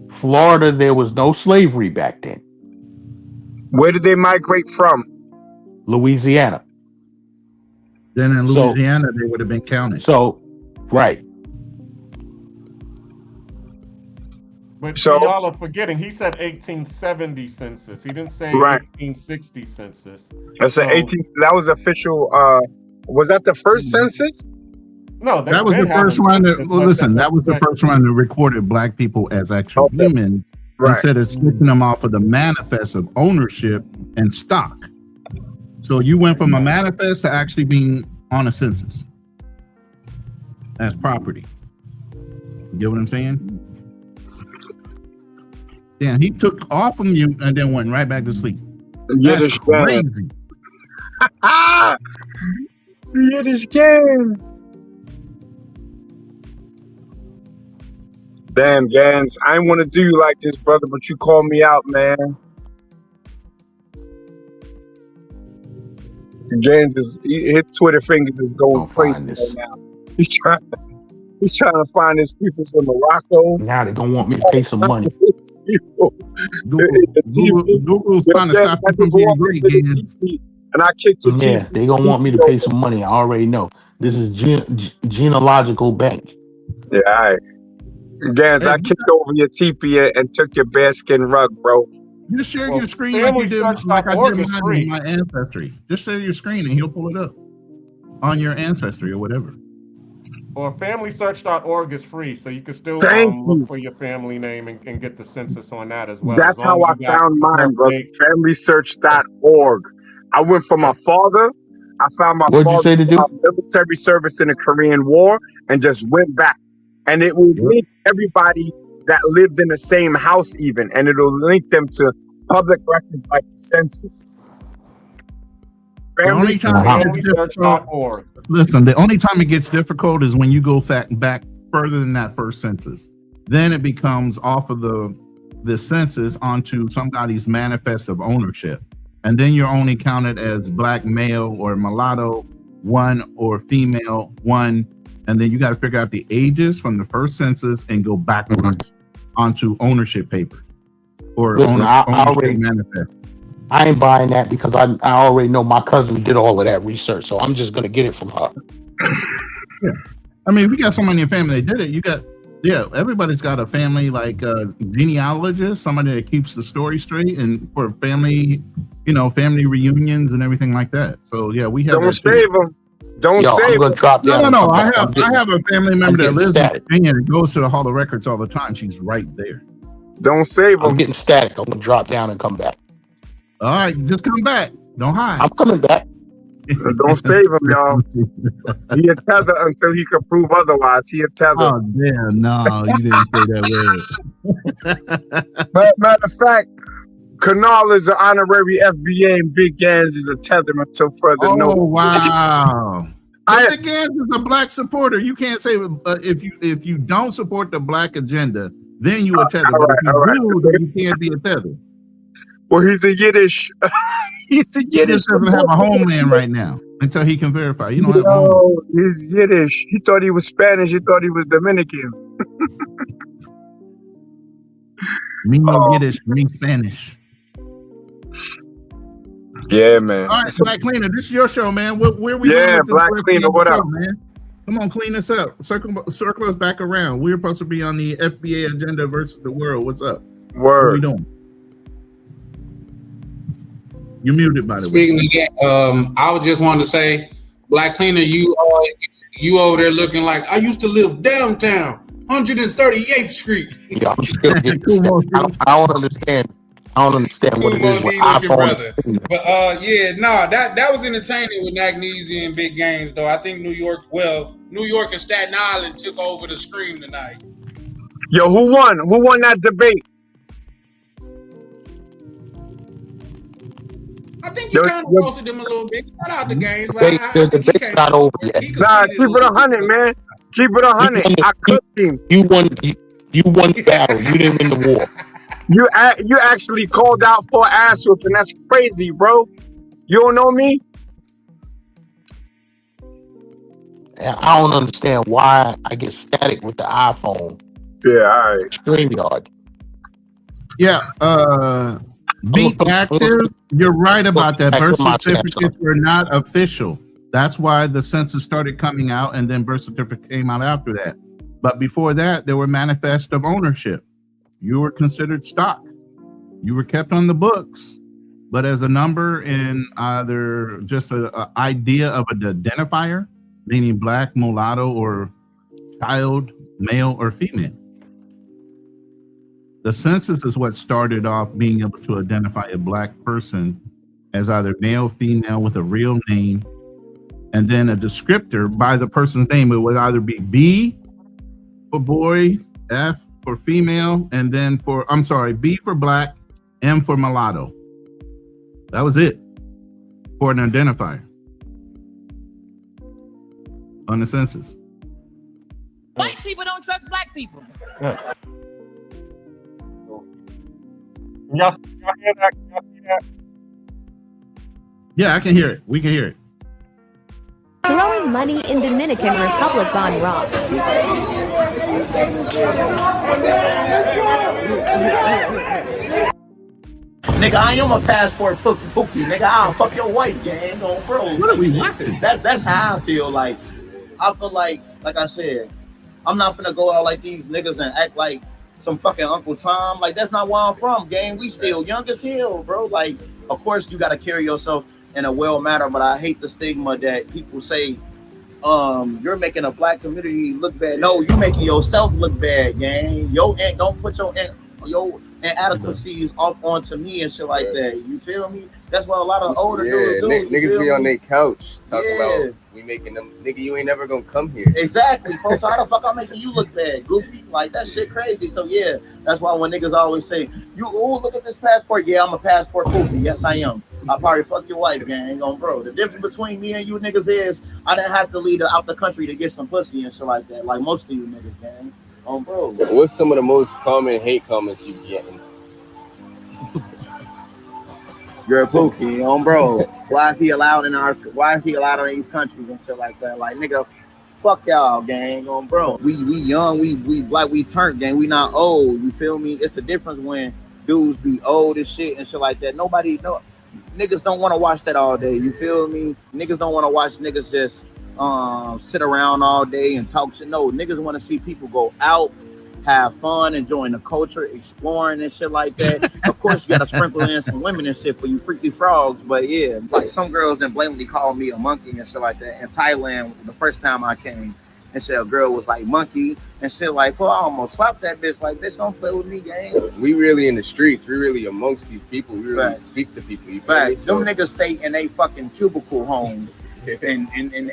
Florida, there was no slavery back then. Where did they migrate from? Louisiana. Then in Louisiana, they would have been counted. So, right. But y'all are forgetting, he said 1870 census. He didn't say 1860 census. That's an 18. That was official. Was that the first census? No, that was the first one. That was the first one that recorded black people as actual humans, instead of switching them off of the manifest of ownership and stock. So you went from a manifest to actually being on a census as property. You get what I'm saying? Yeah, he took off from you and then went right back to sleep. That's crazy. Yiddish games. Damn, Gans, I didn't want to do you like this, brother, but you called me out, man. Gans his Twitter fingers is going crazy right now. He's trying to find his people in Morocco. Now they're gonna want me to pay some money. Google's trying to stop you from being great, Gans. And I kicked your Yeah, they gonna want me to pay some money. I already know. This is genealogical bank. Yeah, all right. Gans, I kicked over your teepee and took your bearskin rug, bro. Just share your screen like you did, like I did mine in my Ancestry. Just share your screen and he'll pull it up on your Ancestry or whatever. Or familysearch.org is free, so you can still look for your family name and get the census on that as well. That's how I found mine, bro. Familysearch.org. I went for my father. I found my father's military service in the Korean War and just went back. And it will link everybody that lived in the same house even, and it'll link them to public records like the census. The only time it gets difficult, listen, the only time it gets difficult is when you go back further than that first census. Then it becomes off of the census onto somebody's manifest of ownership. And then you're only counted as black male or mulatto 1 or female 1. And then you got to figure out the ages from the first census and go backwards onto ownership paper or ownership manifest. I ain't buying that because I already know my cousin did all of that research, so I'm just gonna get it from her. Yeah, I mean, if you got someone in your family that did it, you got everybody's got a family like a genealogist, somebody that keeps the story straight, and for family, family reunions and everything like that. So yeah, we have. Don't save them. Don't save them. No. I have a family member that lives in Virginia and goes to the Hall of Records all the time. She's right there. Don't save them. I'm getting static. I'm gonna drop down and come back. All right, just come back. Don't hide. I'm coming back. Don't save him, y'all. He a tether until he can prove otherwise. He a tether. Oh, damn. No, you didn't say that word. Matter of fact, Canal is an honorary FBA and Big Gans is a tether until further notice. Oh, wow. Big Gans is a black supporter. You can't say if you don't support the black agenda, then you a tether. But if you do, then you can't be a tether. Well, he's a Yiddish. He's a Yiddish. He doesn't have a homeland right now until he can verify. You don't have a homeland. He's Yiddish. He thought he was Spanish. He thought he was Dominican. Me no Yiddish, me Spanish. Yeah, man. All right, Black Cleaner, this is your show, man. Where we going with Black Cleaner, what up? Man? Come on, clean this up. Circle us back around. We're supposed to be on the FBA agenda versus the world. What's up? Word. What are we doing? You're muted, by the way. Speaking of that, I was just wanted to say, Black Cleaner, you over there looking like I used to live downtown, 138th Street. Yeah, I'm still getting I don't understand. I don't understand what it is with iPhone. But that was entertaining with Magnesia and Big Games, though. I think New York and Staten Island took over the stream tonight. Yo, who won? Who won that debate? I think you kind of roasted them a little bit. Shout out the games. The debate's not over yet. Nah, keep it 100, man. Keep it 100. I cooked him. You won the battle. You didn't win the war. You actually called out for ass whooping. That's crazy, bro. You don't know me? And I don't understand why I get static with the iPhone. Yeah, all right. StreamYard. Yeah, be active. You're right about that. Birth certificates were not official. That's why the census started coming out, and then birth certificate came out after that. But before that, there were manifests of ownership. You were considered stock. You were kept on the books, but as a number in either just an idea of an identifier, meaning black, mulatto, or child, male or female. The census is what started off being able to identify a black person as either male, female with a real name, and then a descriptor by the person's name. It would either be B for boy, F for female, and then B for black, M for mulatto. That was it for an identifier on the census. White people don't trust black people. Y'all hear that? Y'all see that? Yeah, I can hear it. We can hear it. Throwing money in Dominican Republic gone wrong. Nigga, I am a passport pookie. Nigga, I'll fuck your wife, gang, on bro. What are we watching? That's how I feel like. I feel like I said, I'm not finna go out like these niggas and act like some fucking Uncle Tom. Like, that's not where I'm from, gang. We still young as hell, bro. Like, of course you gotta carry yourself in a well manner, but I hate the stigma that people say, you're making a black community look bad. No, you're making yourself look bad, gang. Don't put your inadequacies off onto me and shit like that. You feel me? That's what a lot of older dudes do. Niggas be on their couch talking about we making them. Nigga, you ain't never gonna come here. Exactly, folks. How the fuck I'm making you look bad, goofy? Like, that shit crazy. So yeah, that's why when niggas always say, look at this passport. Yeah, I'm a passport goofy. Yes, I am. I probably fuck your wife, gang, on bro. The difference between me and you niggas is I didn't have to leave out the country to get some pussy and shit like that. Like most of you niggas, gang, on bro. What's some of the most common hate comments you getting? You're a pookie, on bro. Why is he allowed in these countries and shit like that? Like, nigga, fuck y'all, gang, on bro. We young, we black, we turned, gang. We not old. You feel me? It's the difference when dudes be old and shit and shit like that. Niggas don't want to watch that all day. You feel me? Niggas don't want to watch niggas just sit around all day and talk shit. No, niggas want to see people go out, have fun, enjoying the culture, exploring and shit like that. Of course, you gotta sprinkle in some women and shit for you freaky frogs. But yeah, like some girls then blatantly called me a monkey and shit like that. In Thailand, the first time I came, and said a girl was like monkey and shit like, I almost slapped that bitch. Like, bitch, don't play with me, gang. We really in the streets. We really amongst these people. We really speak to people. You feel me? Them niggas stay in they fucking cubicle homes. and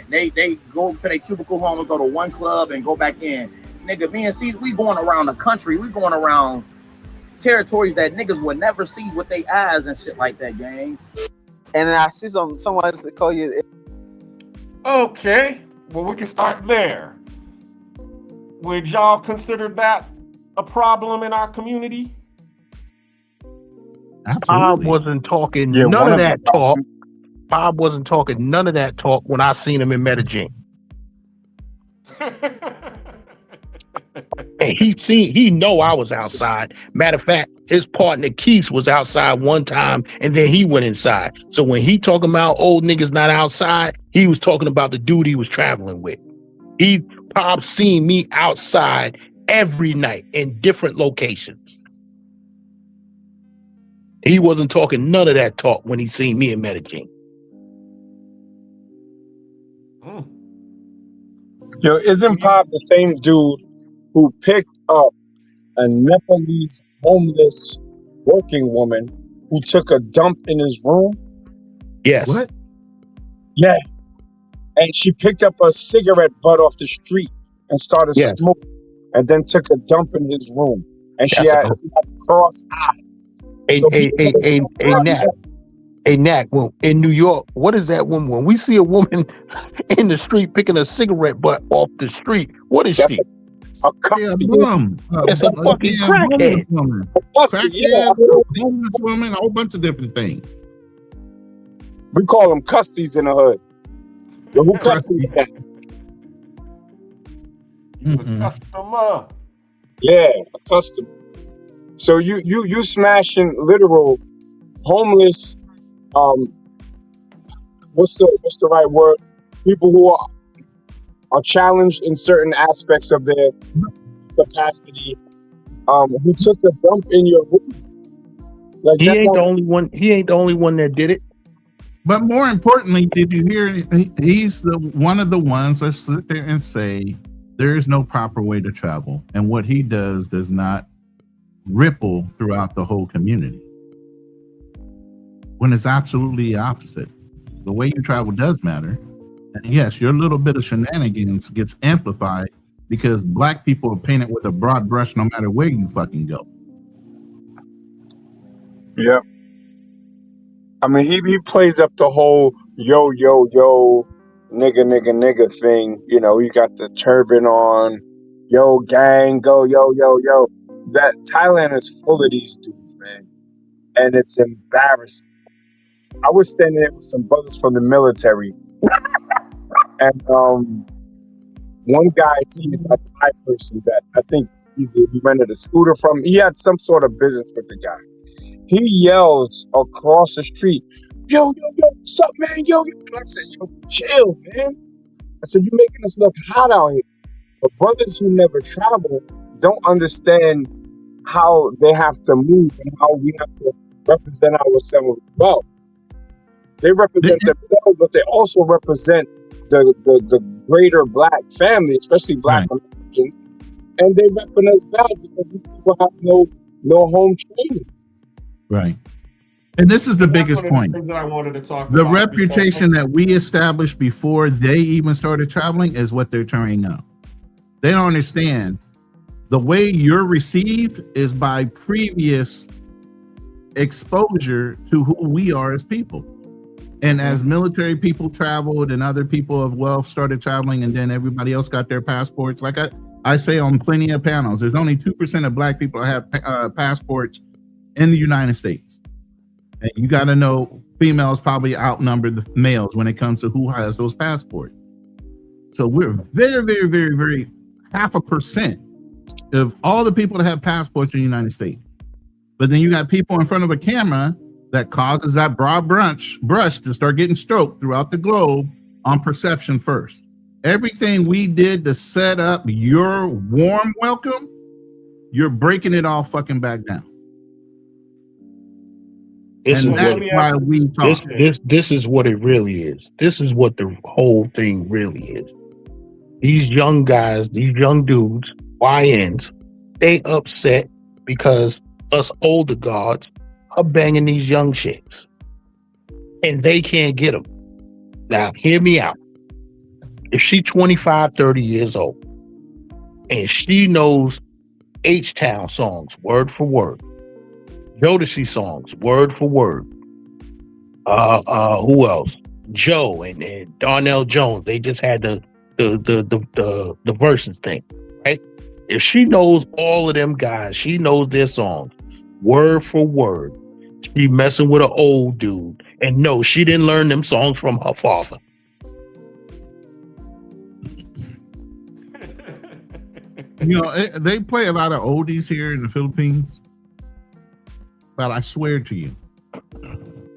they go to their cubicle home and go to one club and go back in. Nigga, me and C, we going around the country. We going around territories that niggas would never see with their eyes and shit like that, gang. And then I see someone call you. Okay, well, we can start there. Would y'all consider that a problem in our community? Bob wasn't talking none of that talk. Bob wasn't talking none of that talk when I seen him in Medellin. And he know I was outside. Matter of fact, his partner Keith was outside one time and then he went inside. So when he talking about old niggas not outside, he was talking about the dude he was traveling with. Pop seen me outside every night in different locations. He wasn't talking none of that talk when he seen me in Medellin. Yo, isn't Pop the same dude who picked up a Nepalese homeless working woman who took a dump in his room? Yes. What? Yeah. And she picked up a cigarette butt off the street and started smoking, and then took a dump in his room. And she had cross eye. Hey, Nat, well, in New York, what is that woman? When we see a woman in the street picking a cigarette butt off the street, what is she? A bum. It's a fucking crackhead. Homeless woman, a whole bunch of different things. We call them custies in the hood. Yo, who custies that? Customer. Yeah, a customer. So you smashing literal homeless. What's the right word? People who are challenged in certain aspects of their capacity. Who took a dump in your room? Like he ain't the only one. He ain't the only one that did it. But more importantly, did you hear? He's one of the ones that sit there and say there is no proper way to travel, and what he does not ripple throughout the whole community. When it's absolutely the opposite. The way you travel does matter, and yes, your little bit of shenanigans gets amplified because black people are painted with a broad brush no matter where you fucking go. Yeah. I mean, he plays up the whole yo, nigga thing. You know, he got the turban on, yo, gang, go, yo. That Thailand is full of these dudes, man. And it's embarrassing. I was standing there with some brothers from the military. And one guy sees a Thai person that I think he rented a scooter from. He had some sort of business with the guy. He yells across the street, yo, what's up, man? Yo. And I said, yo, chill, man. I said, you're making us look hot out here. But brothers who never travel don't understand how they have to move and how we have to represent ourselves well. They represent themselves, but they also represent the greater black family, especially black Americans. And they represent us bad because these people have no home training. Right. And this is the biggest point. Things that I wanted to talk the about reputation that we established before they even started traveling is what they're turning out. They don't understand the way you're received is by previous exposure to who we are as people. And as military people traveled and other people of wealth started traveling, and then everybody else got their passports. Like I say on plenty of panels, there's only 2% of black people that have passports in the United States. And you got to know females probably outnumber the males when it comes to who has those passports. So we're very, very, very, very 0.5% of all the people that have passports in the United States. But then you got people in front of a camera that causes that broad brush to start getting stroked throughout the globe on perception first. Everything we did to set up your warm welcome, you're breaking it all fucking back down. This and that's why we talk. This is what it really is. This is what the whole thing really is. These young guys, these young dudes, YNs, they upset because us older gods are banging these young chicks. And they can't get them. Now, hear me out. If she 25, 30 years old, and she knows H-Town songs, word for word, Jodeci songs, word for word, who else? Joe and Darnell Jones, they just had the verses thing, right? If she knows all of them guys, she knows their songs, word for word. She messing with an old dude, and no, she didn't learn them songs from her father. You know, they play a lot of oldies here in the Philippines, but I swear to you,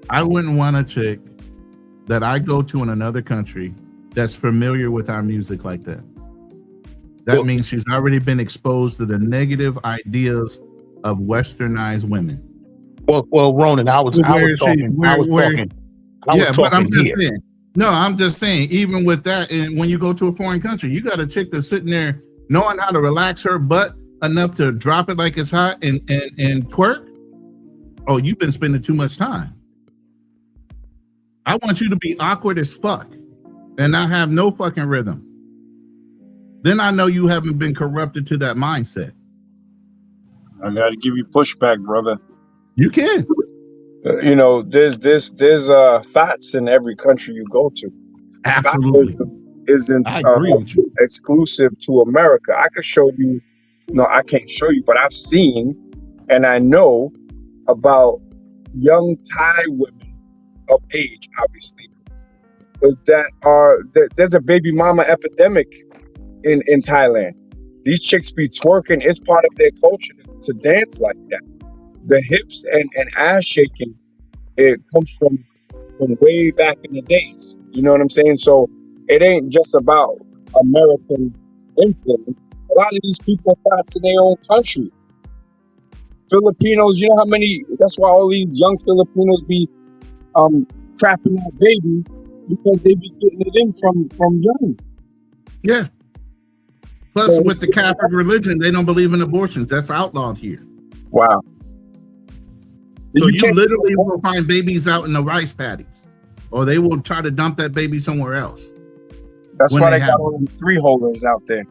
I wouldn't want a chick that I go to in another country that's familiar with our music like that. That means she's already been exposed to the negative ideas of westernized women. Well, Ronan, I was talking. I'm just saying, even with that, and when you go to a foreign country, you got a chick that's sitting there knowing how to relax her butt enough to drop it like it's hot and twerk. Oh, you've been spending too much time. I want you to be awkward as fuck and not have no fucking rhythm. Then I know you haven't been corrupted to that mindset. I got to give you pushback, brother. You can. You know, there's fats in every country you go to. Absolutely. Isn't exclusive to America. I could show you. No, I can't show you, but I've seen and I know about young Thai women of age, obviously, there's a baby mama epidemic in Thailand. These chicks be twerking. It's part of their culture to dance like that. The hips and ass shaking, it comes from way back in the days. You know what I'm saying? So it ain't just about American influence. A lot of these people practice in their own country. Filipinos, you know how many? That's why all these young Filipinos be crapping out babies, because they be getting it in from young. Yeah. Plus, with the Catholic religion, they don't believe in abortions. That's outlawed here. Wow. So you literally will find babies out in the rice paddies, or they will try to dump that baby somewhere else. That's why they got all them freeholders out there.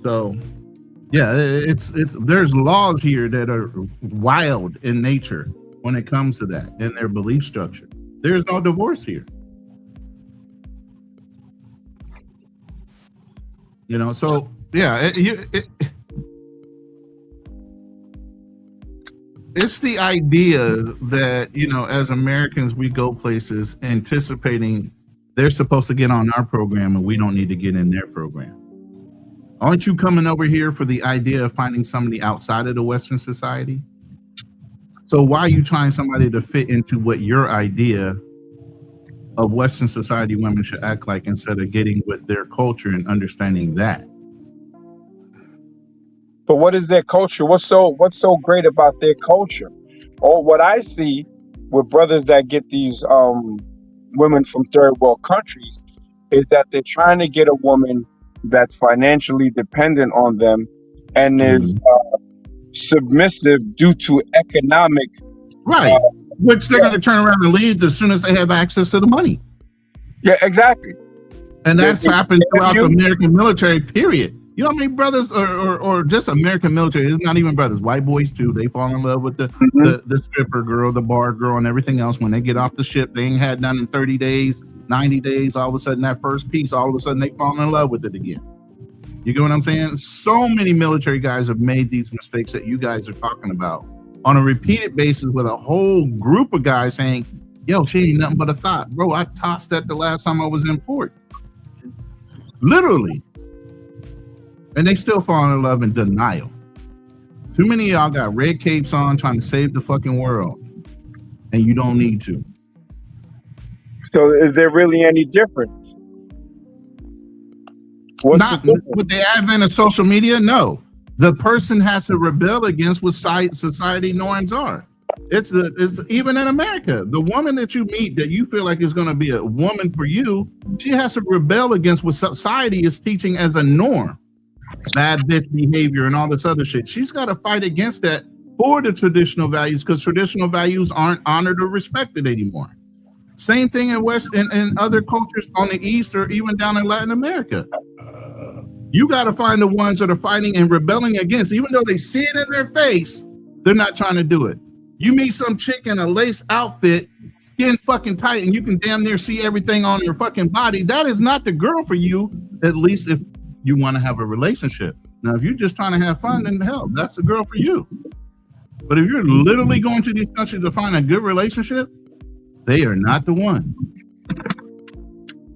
So, yeah, it's there's laws here that are wild in nature when it comes to that and their belief structure. There's no divorce here. You know, so yeah, it's the idea that, you know, as Americans, we go places anticipating they're supposed to get on our program and we don't need to get in their program. Aren't you coming over here for the idea of finding somebody outside of the Western society? So why are you trying somebody to fit into what your idea of Western society women should act like, instead of getting with their culture and understanding that? But what is their culture? What's so great about their culture? Or what I see with brothers that get these women from third world countries is that they're trying to get a woman that's financially dependent on them and is submissive due to economic, right? Which they're going to turn around and leave as soon as they have access to the money. Yeah, exactly. And that's happened throughout the American military, period. You know how many brothers or just American military, it's not even brothers, white boys too, they fall in love with the stripper girl, the bar girl, and everything else. When they get off the ship, they ain't had none in 30 days, 90 days. All of a sudden, that first piece, all of a sudden, they fall in love with it again. You get what I'm saying? So many military guys have made these mistakes that you guys are talking about on a repeated basis, with a whole group of guys saying, yo, she ain't nothing but a thought. Bro, I tossed that the last time I was in port. Literally. And they still fall in love in denial. Too many of y'all got red capes on trying to save the fucking world. And you don't need to. So is there really any difference? Not with the advent of social media, no. The person has to rebel against what society norms are. It's even in America, the woman that you meet that you feel like is going to be a woman for you, she has to rebel against what society is teaching as a norm. Bad bitch behavior and all this other shit. She's got to fight against that for the traditional values, because traditional values aren't honored or respected anymore. Same thing in West and other cultures on the East, or even down in Latin America. You got to find the ones that are fighting and rebelling against, even though they see it in their face, they're not trying to do it. You meet some chick in a lace outfit, skin fucking tight, and you can damn near see everything on her fucking body. That is not the girl for you, at least if you want to have a relationship. Now, if you're just trying to have fun, then hell, that's the girl for you. But if you're literally going to these countries to find a good relationship, they are not the one.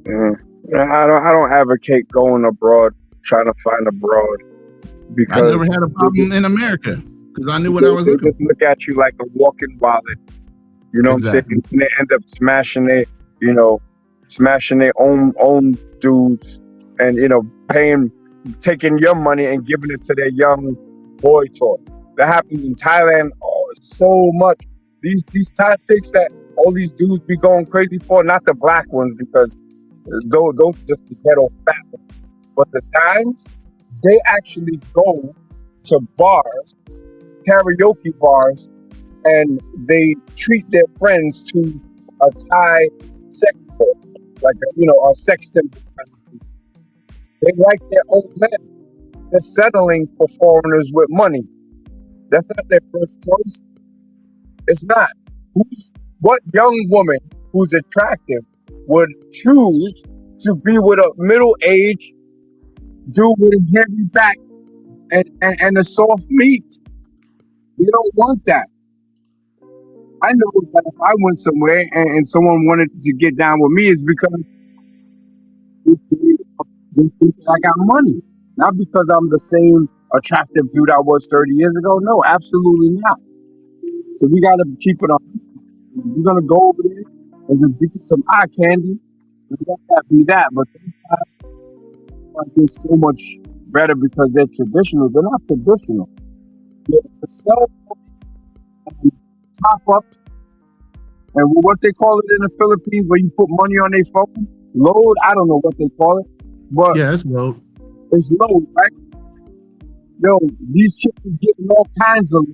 I don't advocate going abroad, trying to find abroad, because I never had a problem in America because I knew what I was looking for. They look at you like a walking wallet. You know what I'm saying? And they end up smashing their own dudes, and taking your money and giving it to their young boy toy. That happens in Thailand so much. These Thai chicks that all these dudes be going crazy for, not the black ones, because those just the ghetto fat ones. But the Thais, they actually go to bars, karaoke bars, and they treat their friends to a Thai sex toy, like a sex symbol. They like their own men. They're settling for foreigners with money. That's not their first choice. It's not. What young woman who's attractive would choose to be with a middle-aged dude with a heavy back and a soft meat? You don't want that. I know that if I went somewhere and someone wanted to get down with me, it's because They think that I got money. Not because I'm the same attractive dude I was 30 years ago. No, absolutely not. So we gotta keep it on. We're gonna go over there and just get you some eye candy and let that be that. But they're so much better because they're traditional. They're not traditional. They're the cell phone top up and what they call it in the Philippines where you put money on their phone. Load, I don't know what they call it. But yeah, it's load. It's load, right? Yo, these chicks is getting all kinds of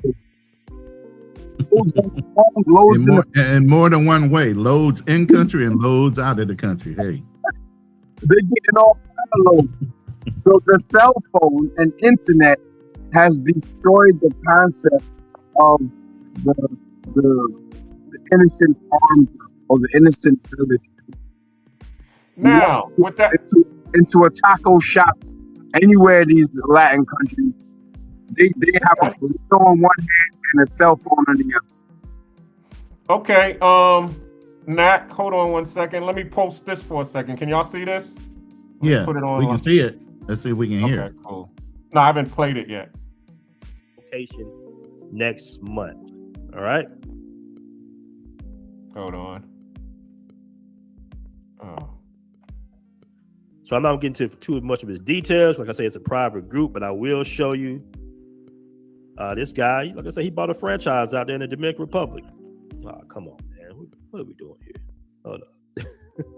loads in more than one way. Loads in country and loads out of the country. Hey, they're getting all kinds of loads. So the cell phone and internet has destroyed the concept of the innocent farm or the innocent village. Now, with that into a taco shop anywhere in these Latin countries, they have a burrito on one hand and a cell phone on the other. Okay, Nat, hold on 1 second. Let me post this for a second. Can y'all see this? Yeah, put it on. We can see it. Let's see if we can hear it. Cool. No, I haven't played it yet. Location next month. All right. Hold on. Oh. So I'm not getting into too much of his details. Like I say, it's a private group, but I will show you this guy. Like I said, he bought a franchise out there in the Dominican Republic. Oh, come on, man. What are we doing here? Hold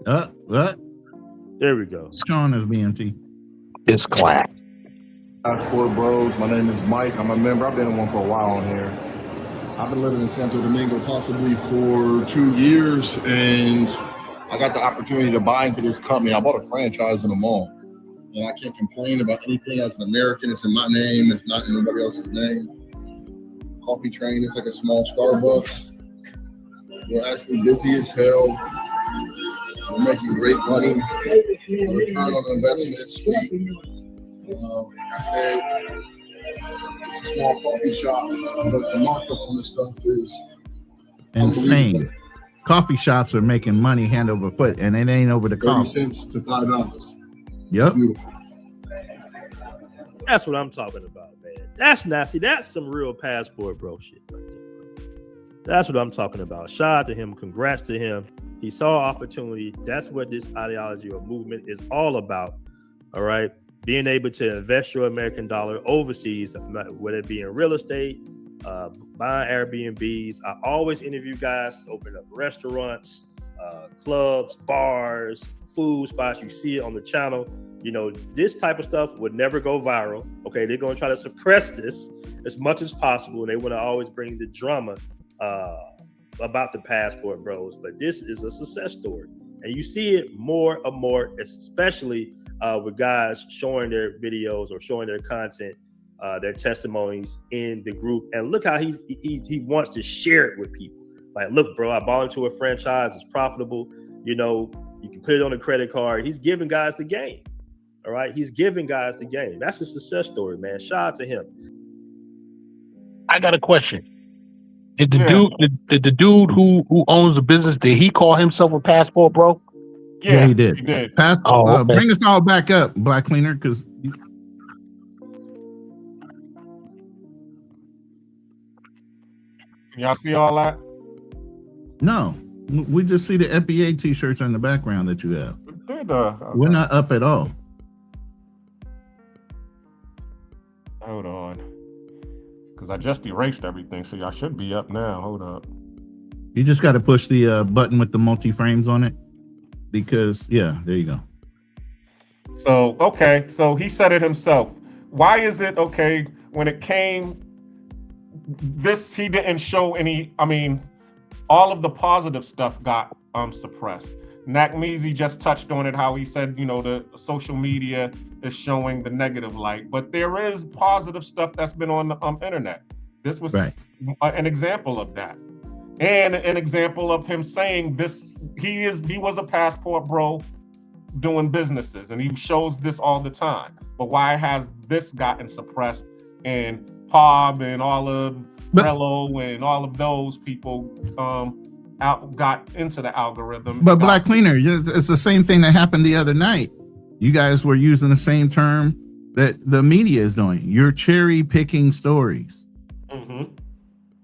up. What? There we go. Sean is BMT. It's clap. Passport Bros. My name is Mike. I'm a member. I've been in one for a while on here. I've been living in Santo Domingo possibly for 2 years, and I got the opportunity to buy into this company. I bought a franchise in the mall, and I can't complain about anything as an American. It's in my name. It's not in anybody else's name. Coffee Train is like a small Starbucks. We're actually busy as hell. We're making great money. The return on investment is sweet. Like I said, it's a small coffee shop, but the markup on this stuff is insane. Coffee shops are making money hand over foot, and it ain't over the 30 cost. cents to $5. Yep. That's what I'm talking about, man. That's nasty. That's some real passport bro shit right there. That's what I'm talking about. Shout out to him. Congrats to him. He saw opportunity. That's what this ideology or movement is all about. All right. Being able to invest your American dollar overseas, whether it be in real estate, buying Airbnbs. I always interview guys open up restaurants, clubs, bars, food spots. You see it on the channel. You know, this type of stuff would never go viral. Okay, they're going to try to suppress this as much as possible. They want to always bring the drama about the passport bros. But this is a success story. And you see it more and more, especially with guys showing their videos or showing their content, their testimonies in the group. And look how he wants to share it with people. Like, look, bro, I bought into a franchise. It's profitable. You know, you can put it on a credit card. He's giving guys the game. All right. He's giving guys the game. That's a success story, man. Shout out to him. I got a question. Did the dude who owns the business, did he call himself a passport bro? Yeah, he did. Okay. Bring us all back up, Black Cleaner, because y'all see all that? no, we just see the FBA t-shirts in the background that you have. We're not up at all. Hold on, because I just erased everything, so y'all should be up now. Hold up. You just got to push the button with the multi-frames on it. Because, yeah, there you go. So, okay. So he said it himself. Why is it, okay, when it came, he didn't show any, all of the positive stuff got suppressed. Nakmeezy just touched on it, how he said, the social media is showing the negative light. But there is positive stuff that's been on the internet. This was an example of that. And an example of him saying this, he was a passport bro doing businesses, and he shows this all the time. But why has this gotten suppressed? And Pob and all of Rello and all of those people got into the algorithm. But Black Cleaner, it's the same thing that happened the other night You guys were using the same term that the media is doing. You're cherry picking stories. Mm-hmm.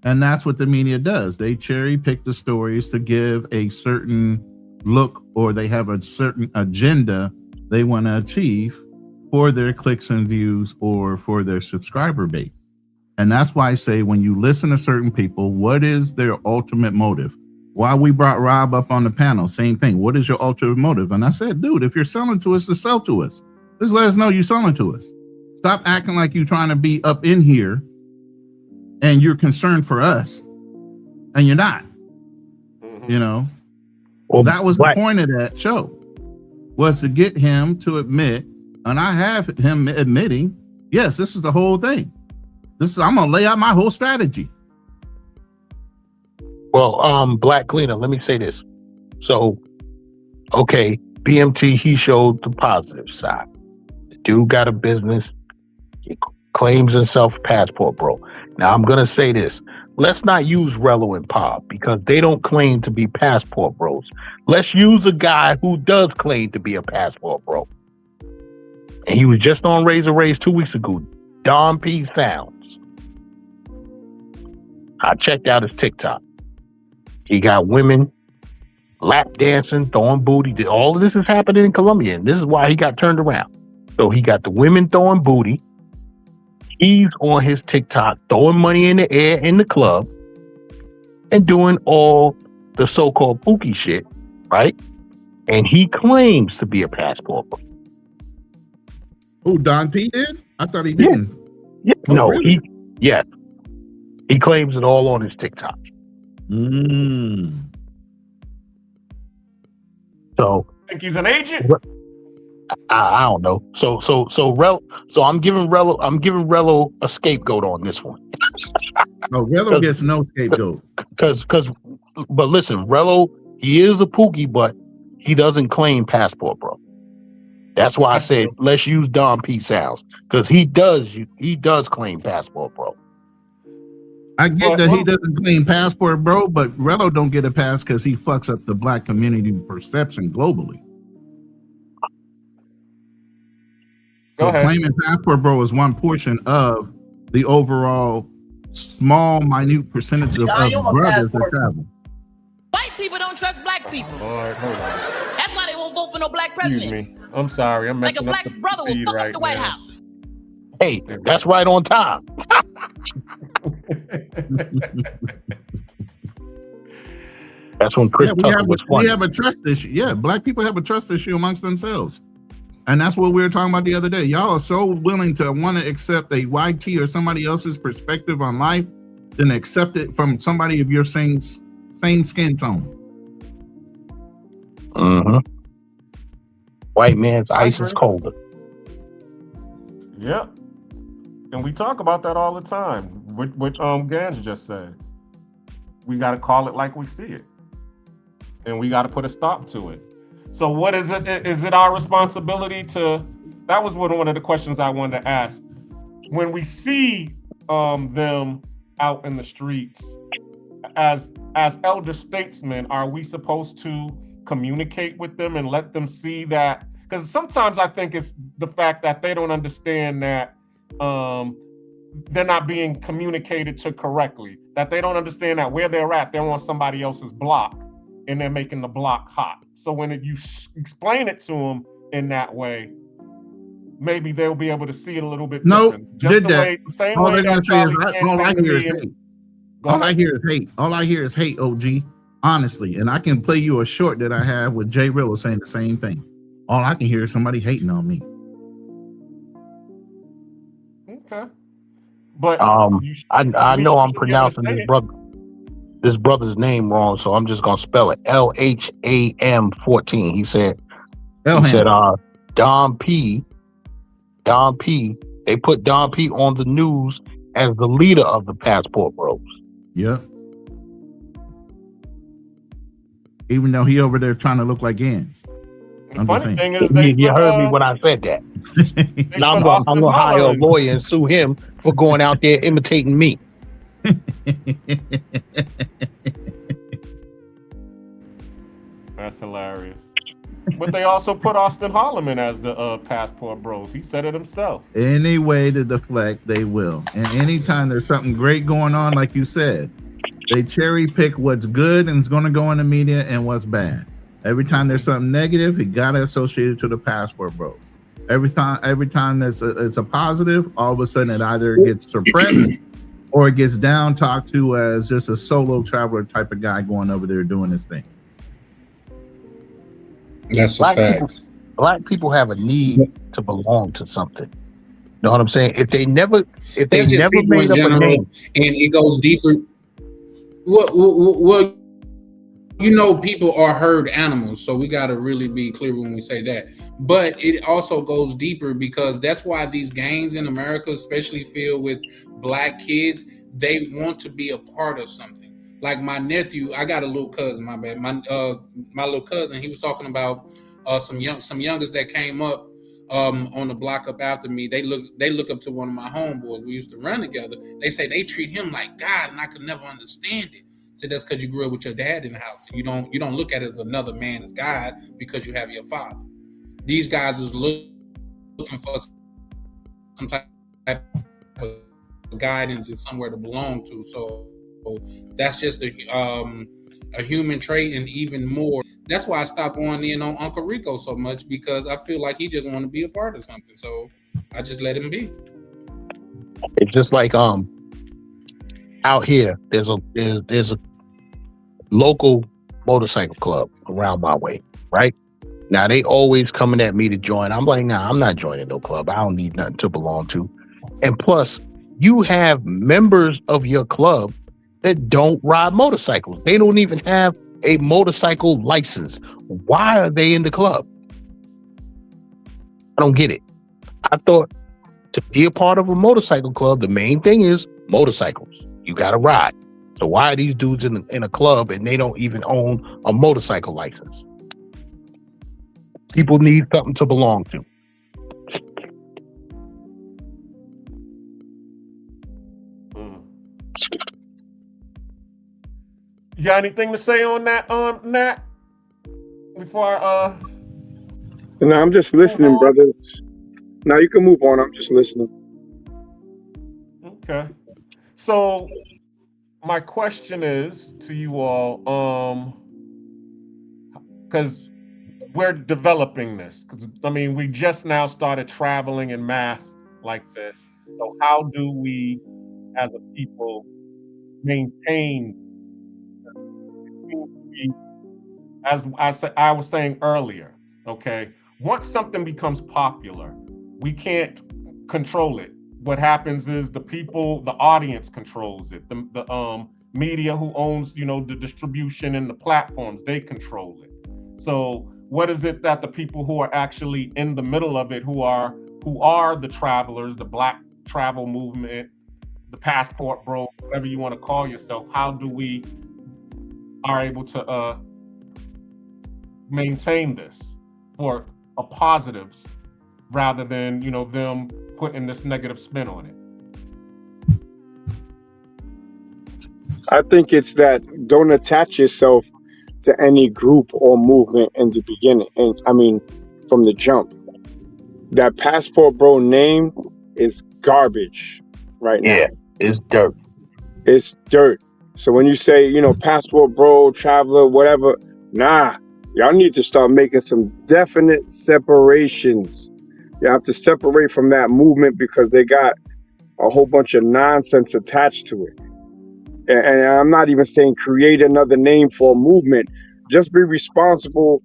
And that's what the media does. They cherry pick the stories to give a certain look, or they have a certain agenda they want to achieve for their clicks and views or for their subscriber base. And that's why I say, when you listen to certain people, what is their ultimate motive? Why we brought Rob up on the panel, same thing. What is your ultimate motive? And I said, dude, if you're selling to us, to sell to us. Just let us know you're selling to us. Stop acting like you're trying to be up in here and you're concerned for us. And you're not. Mm-hmm. You know? Well, that was the point of that show, was to get him to admit, and I have him admitting, yes, this is the whole thing. I'm gonna lay out my whole strategy. Well, Black Cleaner, let me say this. So, okay, BMT, he showed the positive side. The dude got a business. He claims himself passport bro. Now, I'm going to say this. Let's not use Rello and Pop because they don't claim to be passport bros. Let's use a guy who does claim to be a passport bro. And he was just on Razor Rays 2 weeks ago. Don P Sounds. I checked out his TikTok. He got women lap dancing, throwing booty. All of this is happening in Colombia, and this is why he got turned around. So he got the women throwing booty. He's on his TikTok throwing money in the air in the club and doing all the so-called pookie shit, right? And he claims to be a passport. Oh, Don P did? I thought he didn't. Yeah. Oh, No, really? he claims it all on his TikTok. So I think he's an agent. I don't know. So I'm giving Rello a scapegoat on this one. No, Rello gets no scapegoat. But listen, Rello, he is a pookie, but he doesn't claim passport, bro. That's why I said let's use Don P Sounds, because he does claim passport, bro. I get that he doesn't claim passport, bro, but Rello don't get a pass because he fucks up the black community perception globally. So claiming passport, bro, is one portion of the overall small, minute percentage of brothers that travel. White people don't trust black people. All right, hold on. That's why they won't vote for no black president. Excuse me. I'm sorry. I'm Like a messing black up the brother will feed fuck right up the White now. House. Hey, that's right on time. That's when Chris Tucker was funny. We have a trust issue. Yeah, black people have a trust issue amongst themselves. And that's what we were talking about the other day. Y'all are so willing to want to accept a YT or somebody else's perspective on life than accept it from somebody of your same skin tone. Mm-hmm. White man's ice is colder. Yep. And we talk about that all the time, which Gans just said. We got to call it like we see it. And we got to put a stop to it. So what is it? Is it our responsibility to, that was one of the questions I wanted to ask. When we see them out in the streets, as elder statesmen, are we supposed to communicate with them and let them see that? Because sometimes I think it's the fact that they don't understand that they're not being communicated to correctly, that they don't understand that where they're at, they're on somebody else's block and they're making the block hot. So when you explain it to them in that way, maybe they'll be able to see it a little bit different. Just the way, the same way that Charlie all I hear is hate. All I hear is hate. All I hear is hate, OG, honestly. And I can play you a short that I have with Jay Rillo saying the same thing. All I can hear is somebody hating on me. Okay. But I know I'm pronouncing this brother's name wrong, so I'm just gonna spell it LHAM 14. He said Don P. They put Don P on the news as the leader of the Passport Bros. Yeah. Even though he over there trying to look like Gans. The funny thing is, you heard me when I said that. Now I'm gonna hire a lawyer and sue him for going out there imitating me. That's hilarious. But they also put Austin Holloman as the passport bros. He said it himself. Any way to deflect, they will. And anytime there's something great going on, like you said, they cherry pick what's good and it's going to go in the media and what's bad. Every time there's something negative, you got to associate it to the passport bros. Every time there's a positive, all of a sudden it either gets suppressed or it gets down talked to as just a solo traveler type of guy going over there doing his thing. That's a fact. Black people have a need to belong to something. You know what I'm saying? If they never made up a name, and it goes deeper. Well, you know, people are herd animals, so we got to really be clear when we say that. But it also goes deeper because that's why these gangs in America, especially filled with black kids, they want to be a part of something. Like my nephew, I got a little cousin. My bad. My little cousin. He was talking about some youngers that came up on the block up after me. They look up to one of my homeboys. We used to run together. They say they treat him like God, and I could never understand it. So that's because you grew up with your dad in the house. You don't look at it as another man as God because you have your father. These guys is looking for some type of guidance and somewhere to belong to. So that's just a human trait, and even more. That's why I stopped going in on Uncle Rico so much, because I feel like he just want to be a part of something. So I just let him be. It's just like out here, there's a local motorcycle club around my way, right? Now they always coming at me to join. I'm like, nah, I'm not joining no club. I don't need nothing to belong to. And plus, you have members of your club that don't ride motorcycles. They don't even have a motorcycle license. Why are they in the club? I don't get it. I thought to be a part of a motorcycle club, the main thing is motorcycles. You got to ride. So why are these dudes in a club and they don't even own a motorcycle license? People need something to belong to. You got anything to say on that, Nat? Before No, I'm just listening, brothers. Now you can move on. I'm just listening. Okay. So my question is to you all, because we're developing this. Because I mean, we just now started traveling in mass like this. So how do we, as a people, maintain? As I was saying earlier, okay, once something becomes popular, we can't control it. What happens is the audience controls it. The media who owns, the distribution and the platforms, they control it. So what is it that the people who are actually in the middle of it, who are the travelers, the Black travel movement, the passport bro, whatever you want to call yourself, how do we are able to maintain this for a positive rather than them putting this negative spin on it? I think it's that don't attach yourself to any group or movement in the beginning, and I mean from the jump. That passport bro name is garbage right now. Yeah, it's dirt. It's dirt. So when you say, passport bro, traveler, whatever, nah, y'all need to start making some definite separations. You have to separate from that movement because they got a whole bunch of nonsense attached to it. And I'm not even saying create another name for a movement. Just be responsible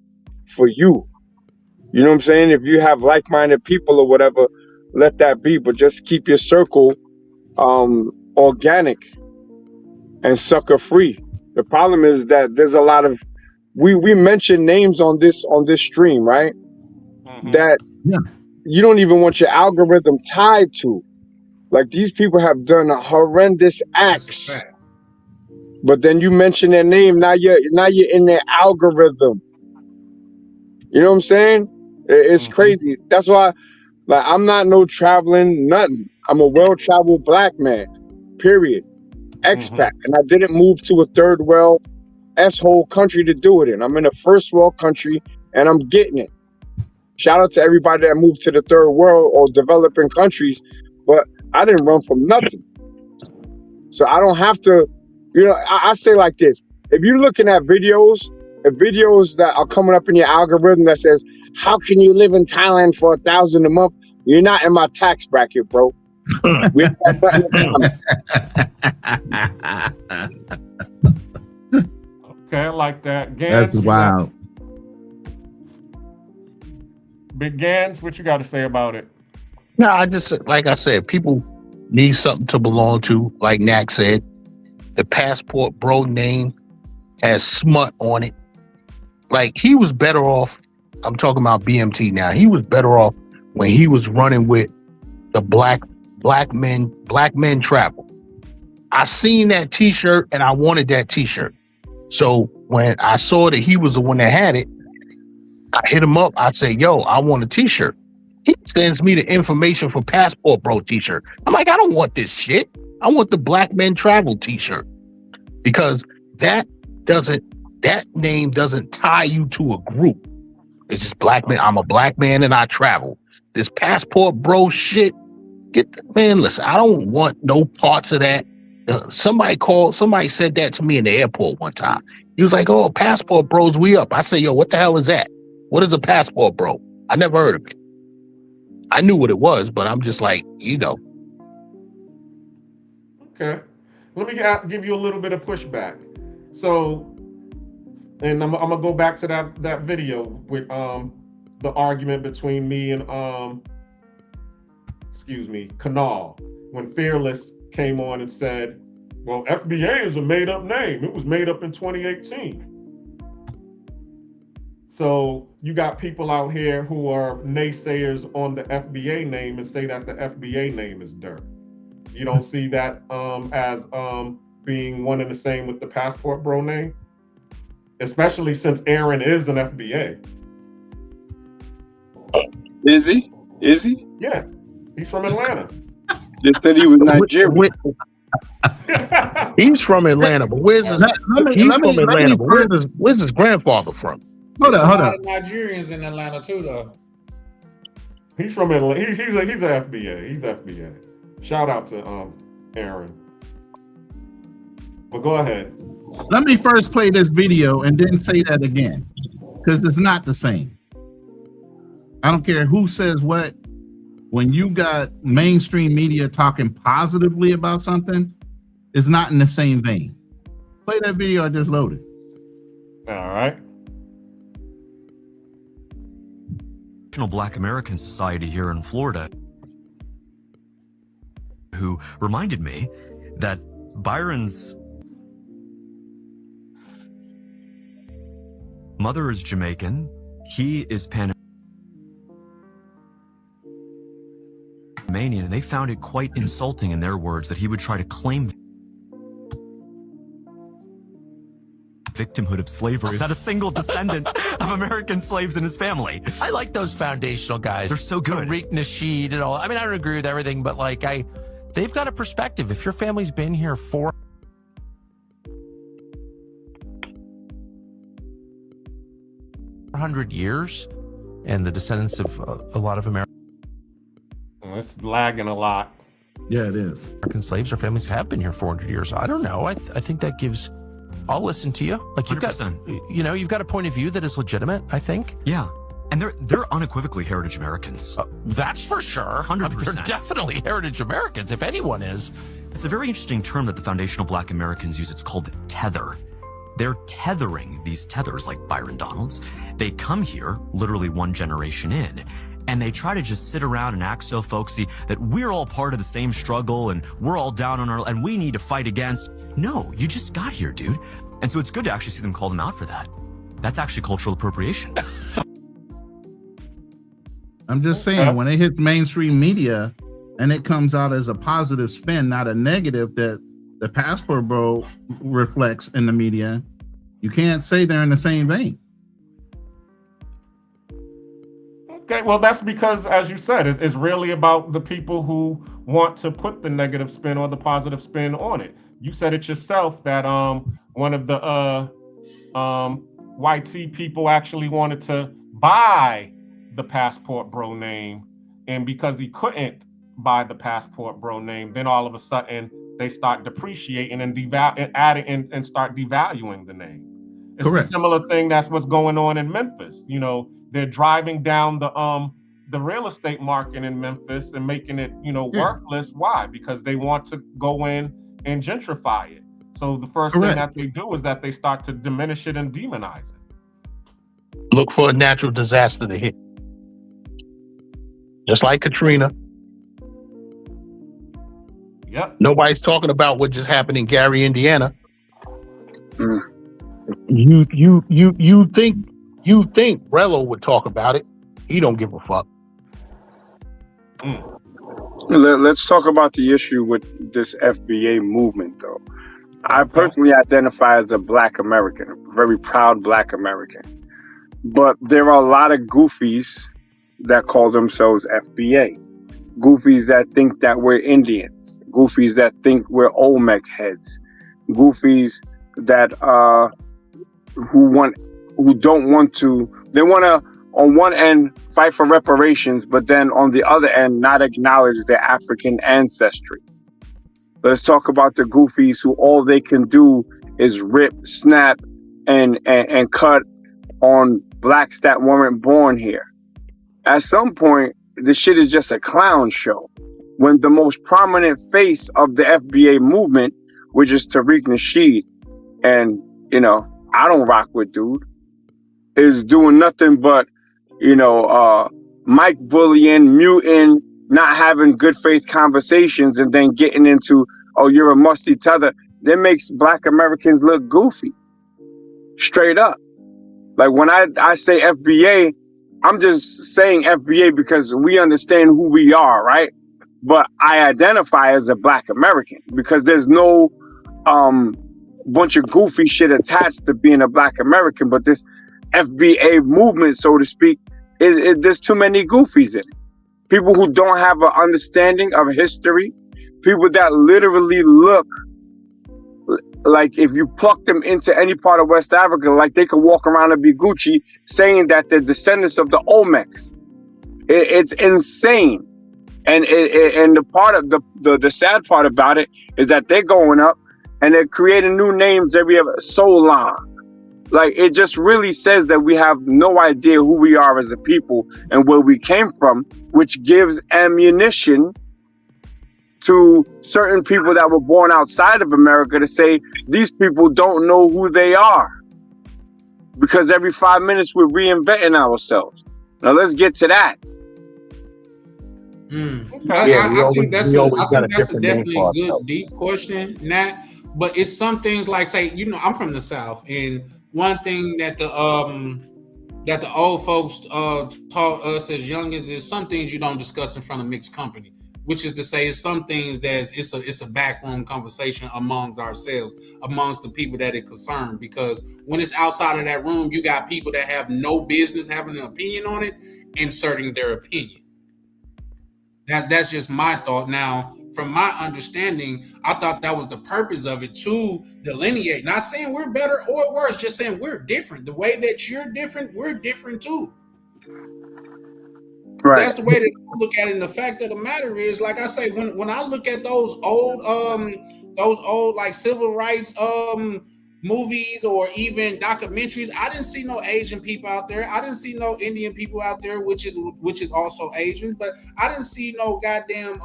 for you. You know what I'm saying? If you have like-minded people or whatever, let that be. But just keep your circle organic and sucker free. The problem is that there's a lot of we mention names on this stream, right? Mm-hmm. That you don't even want your algorithm tied to. Like these people have done a horrendous acts. But then you mention their name, now you're in their algorithm. You know what I'm saying? It's crazy. That's why, like, I'm not no traveling nothing. I'm a well-traveled Black man, period. Expat, and I didn't move to a third world S-hole country to do it in. I'm in a first world country and I'm getting it. Shout out to everybody that moved to the third world or developing countries, but I didn't run from nothing. So I don't have to, I say like this. If you're looking at videos that are coming up in your algorithm that says, how can you live in Thailand for $1,000 a month? You're not in my tax bracket, bro. We have nothing in common. Okay, I like that. That's wild. Big Gans, what you got to say about it? No, I just, like I said, people need something to belong to. Like Knack said, the passport bro name has smut on it. Like, he was better off. I'm talking about BMT now. He was better off when he was running with the black men travel. I seen that T-shirt and I wanted that T-shirt. So when I saw that he was the one that had it, I hit him up. I said, yo, I want a T-shirt. He sends me the information for Passport Bro T-shirt. I'm like, I don't want this shit. I want the Black Men Travel T-shirt, because that name doesn't tie you to a group. It's just black man. I'm a black man and I travel. This Passport Bro shit, listen, I don't want no parts of that. Somebody said that to me in the airport one time. He was like, oh, Passport Bros, we up. I said, yo, what the hell is that? What is a Passport Bro? I never heard of it. I knew what it was, but I'm just like, Okay. Let me give you a little bit of pushback. So, and I'm gonna go back to that video with the argument between me and Kanal, when Fearless came on and said, well, FBA is a made-up name. It was made up in 2018. So you got people out here who are naysayers on the FBA name and say that the FBA name is dirt. You don't see that as being one and the same with the Passport Bro name, especially since Aaron is an FBA. Is he? Is he? Yeah, he's from Atlanta. Just said he was Nigerian. He's from Atlanta, but where's his grandfather from? Hold up. Nigerians in Atlanta too, though. He's from Atlanta. He's an FBA. He's FBA. Shout out to Aaron. But go ahead. Let me first play this video and then say that again, because it's not the same. I don't care who says what. When you got mainstream media talking positively about something, it's not in the same vein. Play that video I just loaded. All right. Black American Society here in Florida, who reminded me that Byron's mother is Jamaican, he is Panamanian, and they found it quite insulting, in their words, that he would try to claim victimhood of slavery, not a single descendant of American slaves in his family. I like those foundational guys. They're so good. Tariq Nasheed and all. I mean, I don't agree with everything, but like they've got a perspective. If your family's been here 400 years, and the descendants of a lot of Americans. It's lagging a lot. Yeah, it is. American slaves or families have been here 400 years. I don't know. I think that gives. I'll listen to you. Like you've 100%. You've got a point of view that is legitimate, I think. Yeah. And they're unequivocally heritage Americans. That's for sure. 100%. They're definitely heritage Americans, if anyone is. It's a very interesting term that the foundational Black Americans use. It's called tether. They're tethering these tethers like Byron Donalds. They come here literally one generation in, and they try to just sit around and act so folksy that we're all part of the same struggle and we're all down on our, and we need to fight against. No, you just got here, dude. And so it's good to actually see them call them out for that. That's actually cultural appropriation. I'm just saying, when it hits mainstream media and it comes out as a positive spin, not a negative that the Passport Bro reflects in the media, you can't say they're in the same vein. Okay, well, that's because, as you said, it's really about the people who want to put the negative spin or the positive spin on it. You said it yourself that one of the YT people actually wanted to buy the Passport Bro name, and because he couldn't buy the Passport Bro name, then all of a sudden they start depreciating and and start devaluing the name. It's Correct. a similar thing. That's what's going on in Memphis. You know, they're driving down the real estate market in Memphis and making it, worthless. Why? Because they want to go in and gentrify it. So the first thing that they do is that they start to diminish it and demonize it. Look for a natural disaster to hit. Just like Katrina. Yep. Nobody's talking about what just happened in Gary, Indiana. You think Rello would talk about it? He don't give a fuck. Let's talk about the issue with this FBA movement, though. I personally identify as a Black American, a very proud Black American. But there are a lot of goofies that call themselves FBA. Goofies that think that we're Indians. Goofies that think we're Olmec heads. Goofies that who don't want to. They want to, on one end, fight for reparations, but then on the other end, not acknowledge their African ancestry. Let's talk about the goofies who all they can do is rip, snap, and cut on blacks that weren't born here. At some point, this shit is just a clown show. When the most prominent face of the FBA movement, which is Tariq Nasheed, and, I don't rock with dude, is doing nothing but, mic bullying, muting, not having good faith conversations, and then getting into, oh, you're a musty tether, that makes Black Americans look goofy. Straight up. Like when I say FBA, I'm just saying FBA because we understand who we are, right? But I identify as a Black American because there's no bunch of goofy shit attached to being a Black American. But this FBA movement, so to speak, there's too many goofies in it. People who don't have an understanding of history, people that literally look like if you pluck them into any part of West Africa, like they could walk around and be Gucci, saying that they're descendants of the Olmecs. It's insane. And the part of the sad part about it is that they're going up and they're creating new names every other Solon. Like it just really says that we have no idea who we are as a people and where we came from, which gives ammunition to certain people that were born outside of America to say these people don't know who they are. Because every 5 minutes we're reinventing ourselves. Now let's get to that. I think that's a definitely a good deep question, Nat. But it's some things like, say, I'm from the South, and one thing that the old folks taught us as youngins is some things you don't discuss in front of mixed company. Which is to say, it's some things it's a backroom conversation amongst ourselves, amongst the people that it concerns. Because when it's outside of that room, you got people that have no business having an opinion on it, inserting their opinion. That's just my thought. Now, from my understanding, I thought that was the purpose of it, to delineate. Not saying we're better or worse, just saying we're different. The way that you're different, we're different too. Right. That's the way that I look at it. And the fact of the matter is, like I say, when I look at those old like civil rights movies or even documentaries, I didn't see no Asian people out there. I didn't see no Indian people out there, which is also Asian. But I didn't see no goddamn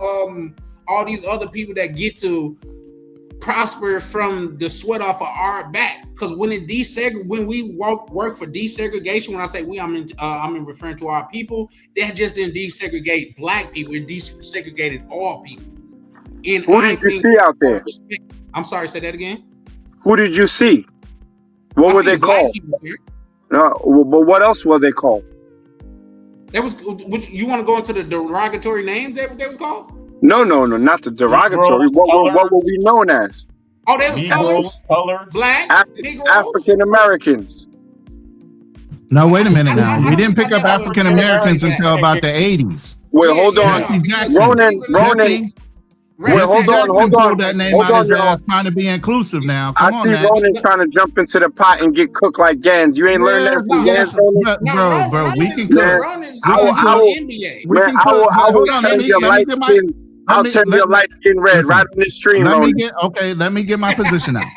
all these other people that get to prosper from the sweat off of our back. Because when we work for desegregation, when I say we, I'm referring to our people, that just didn't desegregate black people, it desegregated all people. And who did you see out there? I'm sorry, say that again. Who did you see? What were they called? No, but what else were they called? That was. You want to go into the derogatory names that was called? No, not the derogatory. What were we known as? Oh, that was colors. Black, African Americans. No, wait a minute now. We didn't pick up African Americans until about the 80s. Wait, hold on. Jesse Jackson pulled that name out his ass trying to be inclusive now. Come I on see now. Ronan trying to jump into the pot and get cooked like Gans. You ain't learned that from Gans, Ronan? Bro, we can cook. I'll turn your light skin red right on this stream, Ronan. Let me get my position out.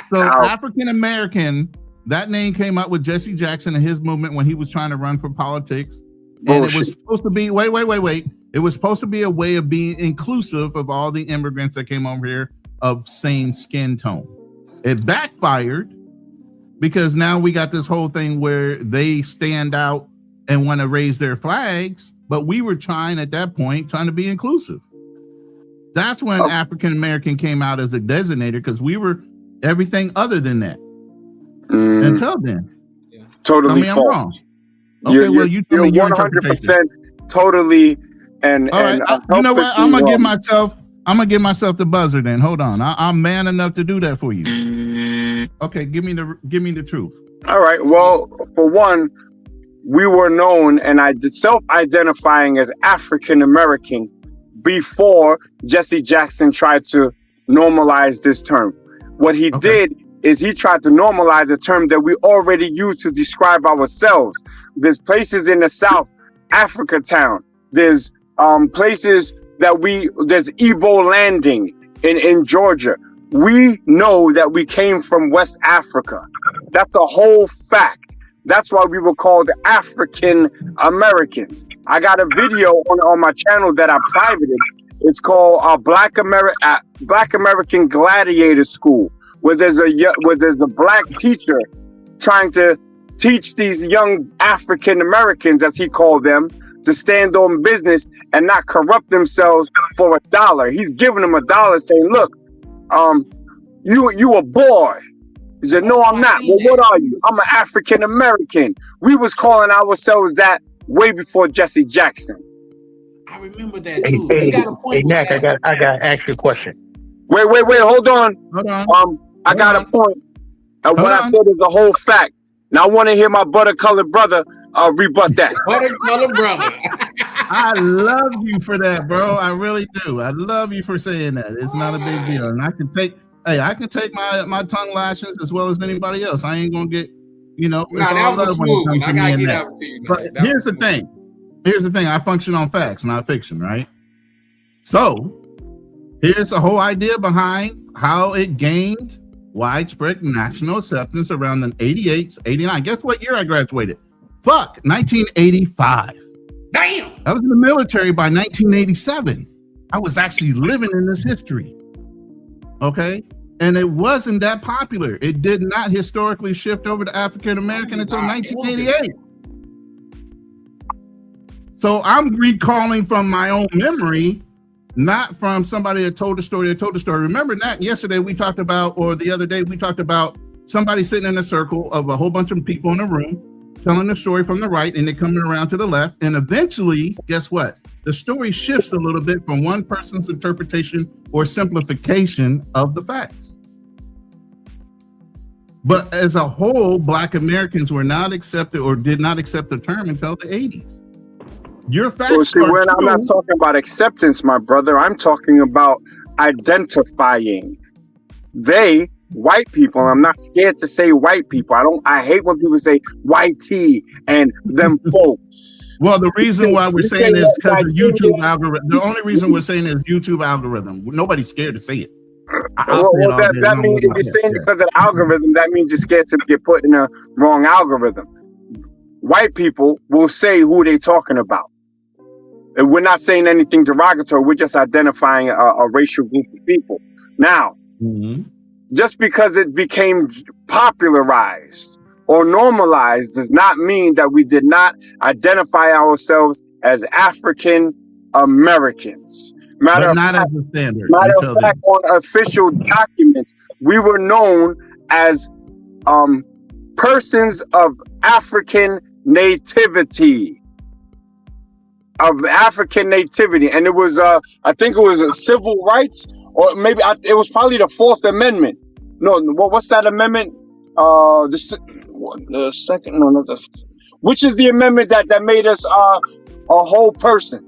So African American, that name came up with Jesse Jackson and his movement when he was trying to run for politics. And it was supposed to be, wait. It was supposed to be a way of being inclusive of all the immigrants that came over here of same skin tone. It backfired because now we got this whole thing where they stand out and want to raise their flags, but we were trying at that point, trying to be inclusive. That's when African American came out as a designator because we were everything other than that. Until then. Totally tell me false. I'm wrong. Okay, well, you tell me your 100% totally and all right. You know what? I'm gonna give myself the buzzer then. Hold on. I'm man enough to do that for you. Okay, give me the truth. All right. Well, for one, we were known and self-identifying as African American before Jesse Jackson tried to normalize this term. What he did is he tried to normalize a term that we already use to describe ourselves. There's places in the South, Africa Town. There's places that there's Igbo landing in Georgia. We know that we came from West Africa. That's a whole fact. That's why we were called African Americans. I got a video on my channel that I privated. It's called Black American Gladiator School, where there's a black teacher trying to teach these young African Americans, as he called them, to stand on business and not corrupt themselves for $1. He's giving them $1, saying, "Look, you a boy." He said, "No, I'm not." "Well, what are you?" "I'm an African American." We was calling ourselves that way before Jesse Jackson. I remember that too. Hey, Nick, I got to ask you a question. Wait, hold on. I got a point. And what I said is a whole fact. Now I want to hear my butter-colored brother rebut that. Butter-colored brother. I love you for that, bro. I really do. I love you for saying that. It's not a big deal. And I can take my tongue lashings as well as anybody else. I ain't gonna get, that was a smooth one. I gotta get out to you. But here's the thing. I function on facts, not fiction, right? So here's the whole idea behind how it gained widespread national acceptance around the 88, 89. Guess what year I graduated? 1985. Damn. I was in the military by 1987. I was actually living in this history. Okay? And it wasn't that popular. It did not historically shift over to African American until 1988. So I'm recalling from my own memory, not from somebody that told the story. Remember that yesterday or the other day we talked about somebody sitting in a circle of a whole bunch of people in a room telling the story from the right and they're coming around to the left. And eventually, guess what? The story shifts a little bit from one person's interpretation or simplification of the facts. But as a whole, Black Americans were not accepted or did not accept the term until the 80s. Your facts I'm not talking about acceptance, my brother. I'm talking about identifying. They, white people, I'm not scared to say white people. I hate when people say white tea and them folks. Well, the reason why we're saying is because of YouTube algorithm. The only reason we're saying is YouTube algorithm. Nobody's scared to say it. That means if you're saying because of the algorithm, that means you're scared to get put in a wrong algorithm. White people will say who they're talking about. And we're not saying anything derogatory. We're just identifying a racial group of people. Now, just because it became popularized or normalized does not mean that we did not identify ourselves as African Americans. Matter of fact, on official documents, we were known as persons of African nativity. And it was I think it was a civil rights, or maybe it was probably the Fourth Amendment. No, what's that amendment? The second, which is the amendment that made us a whole person?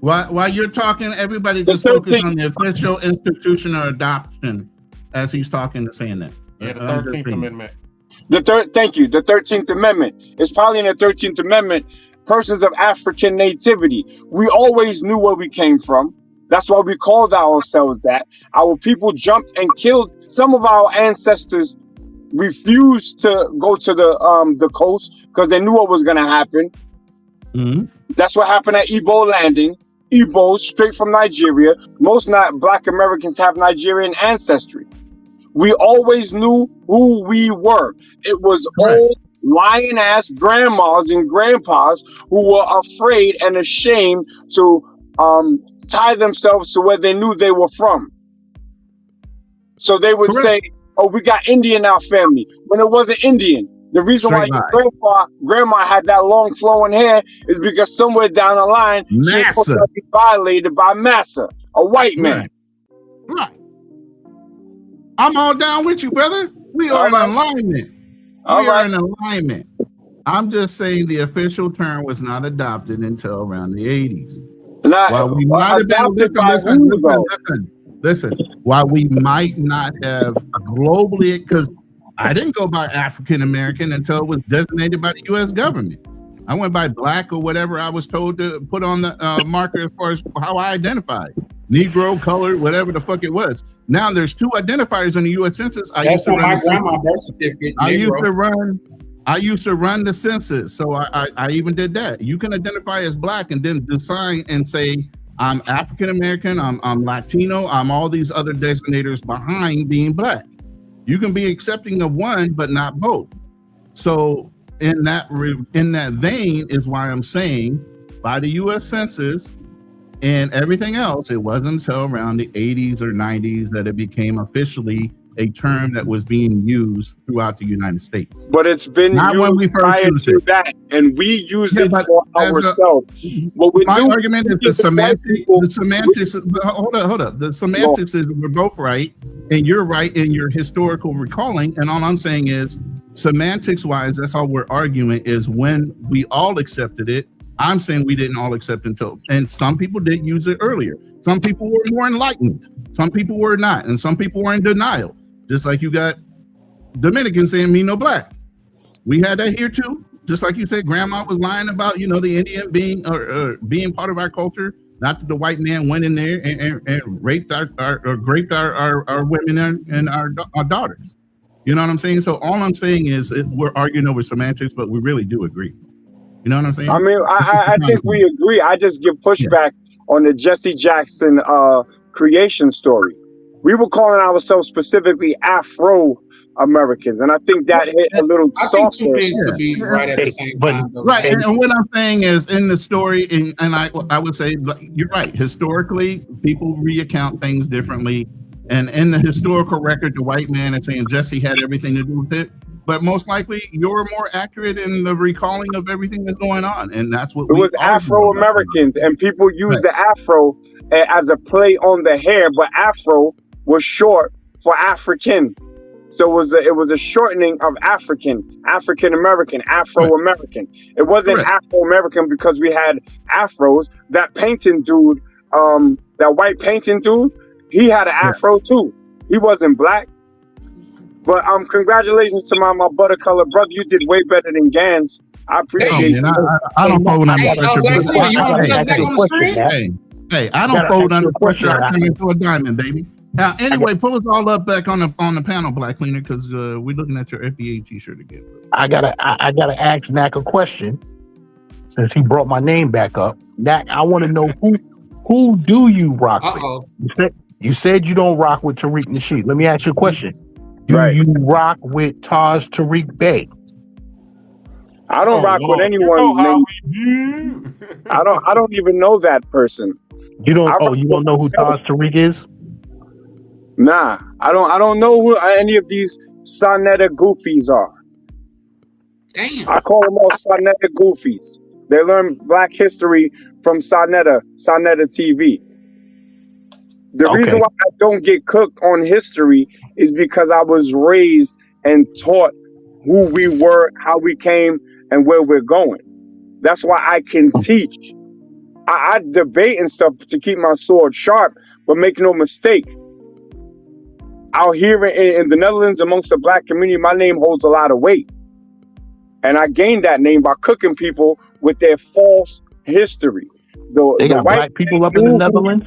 While you're talking, everybody just focus on the official institutional adoption as he's talking and saying that. Yeah, the 13th Amendment. Thank you. The 13th Amendment. It's probably in the 13th Amendment. Persons of African nativity. We always knew where we came from. That's why we called ourselves that. Our people jumped and killed. Some of our ancestors refused to go to the coast because they knew what was going to happen. Mm-hmm. That's what happened at Igbo landing. Igbos, straight from Nigeria. Most Black Americans have Nigerian ancestry. We always knew who we were. It was old, lying-ass grandmas and grandpas who were afraid and ashamed to tie themselves to where they knew they were from. So they would say, oh, we got Indian in our family, when it wasn't Indian. The reason why your grandma had that long flowing hair is because somewhere down the line, she was supposed to be violated by Massa, a white man. Right. I'm all down with you, brother. We are in alignment. We are in alignment. I'm just saying the official term was not adopted until around the 80s. While we might have been, listen, while we might not have globally, because I didn't go by African American until it was designated by the U.S. government. I went by Black or whatever I was told to put on the marker as far as how I identified. Negro, colored, whatever the fuck it was. Now there's two identifiers on the U.S. Census. That's on my grandma's birth certificate. I used to run the census, so I even did that. You can identify as Black and then decide and say, I'm African American, I'm Latino, I'm all these other designators behind being Black. You can be accepting of one, but not both. So in that vein is why I'm saying by the U.S. Census and everything else, it wasn't until around the 80s or 90s that it became officially a term that was being used throughout the United States. But it's been used prior to that, and we use it for ourselves. My argument is the semantics. Hold up. The semantics is we're both right, and you're right in your historical recalling. And all I'm saying is, semantics-wise, that's all we're arguing is when we all accepted it. I'm saying we didn't all accept until, and some people did use it earlier. Some people were more enlightened. Some people were not, and some people were in denial. Just like you got Dominicans saying me no Black. We had that here too. Just like you said, grandma was lying about, the Indian being or being part of our culture. Not that the white man went in there and raped our women and our daughters. You know what I'm saying? So all I'm saying is we're arguing over semantics, but we really do agree. You know what I'm saying? I mean, I think we agree. I just give pushback on the Jesse Jackson creation story. We were calling ourselves specifically Afro-Americans, and I think that hit a little softer. I think two things could be right at the same time. Right, and what I'm saying is in the story, and I would say you're right. Historically, people reaccount things differently, and in the historical record, the white man is saying Jesse had everything to do with it. But most likely, you're more accurate in the recalling of everything that's going on, and that's what it was. Afro-Americans, and people use the Afro as a play on the hair, but Afro was short for African, so it was a shortening of African-American, Afro-American. It wasn't Afro-American because we had afros. That painting dude, that white painting dude, he had an afro too. He wasn't Black. But congratulations to my butter-colored brother. You did way better than Gans. I appreciate you. I don't fold under pressure. Hey, I don't fold under pressure. I turn into a diamond, baby. Now, anyway, pull us all up back on the panel, Black Cleaner, because we're looking at your FBA T-shirt again. I gotta ask Knack a question since he brought my name back up. Knack, I want to know who do you rock with? You said you don't rock with Tariq Nasheed. Let me ask you a question. Do you rock with Taj Tariq Bey? I don't rock with anyone named. I don't even know that person. You don't know who Taj Tariq is? Nah, I don't know who any of these Sonetta goofies are. Damn. I call them all Sonetta goofies. They learn Black history from Sonetta TV. The reason why I don't get cooked on history is because I was raised and taught who we were, how we came, and where we're going. That's why I can teach. I debate and stuff to keep my sword sharp, but make no mistake. Out here in the Netherlands, amongst the black community, my name holds a lot of weight. And I gained that name by cooking people with their false history. They got black people up in the Netherlands?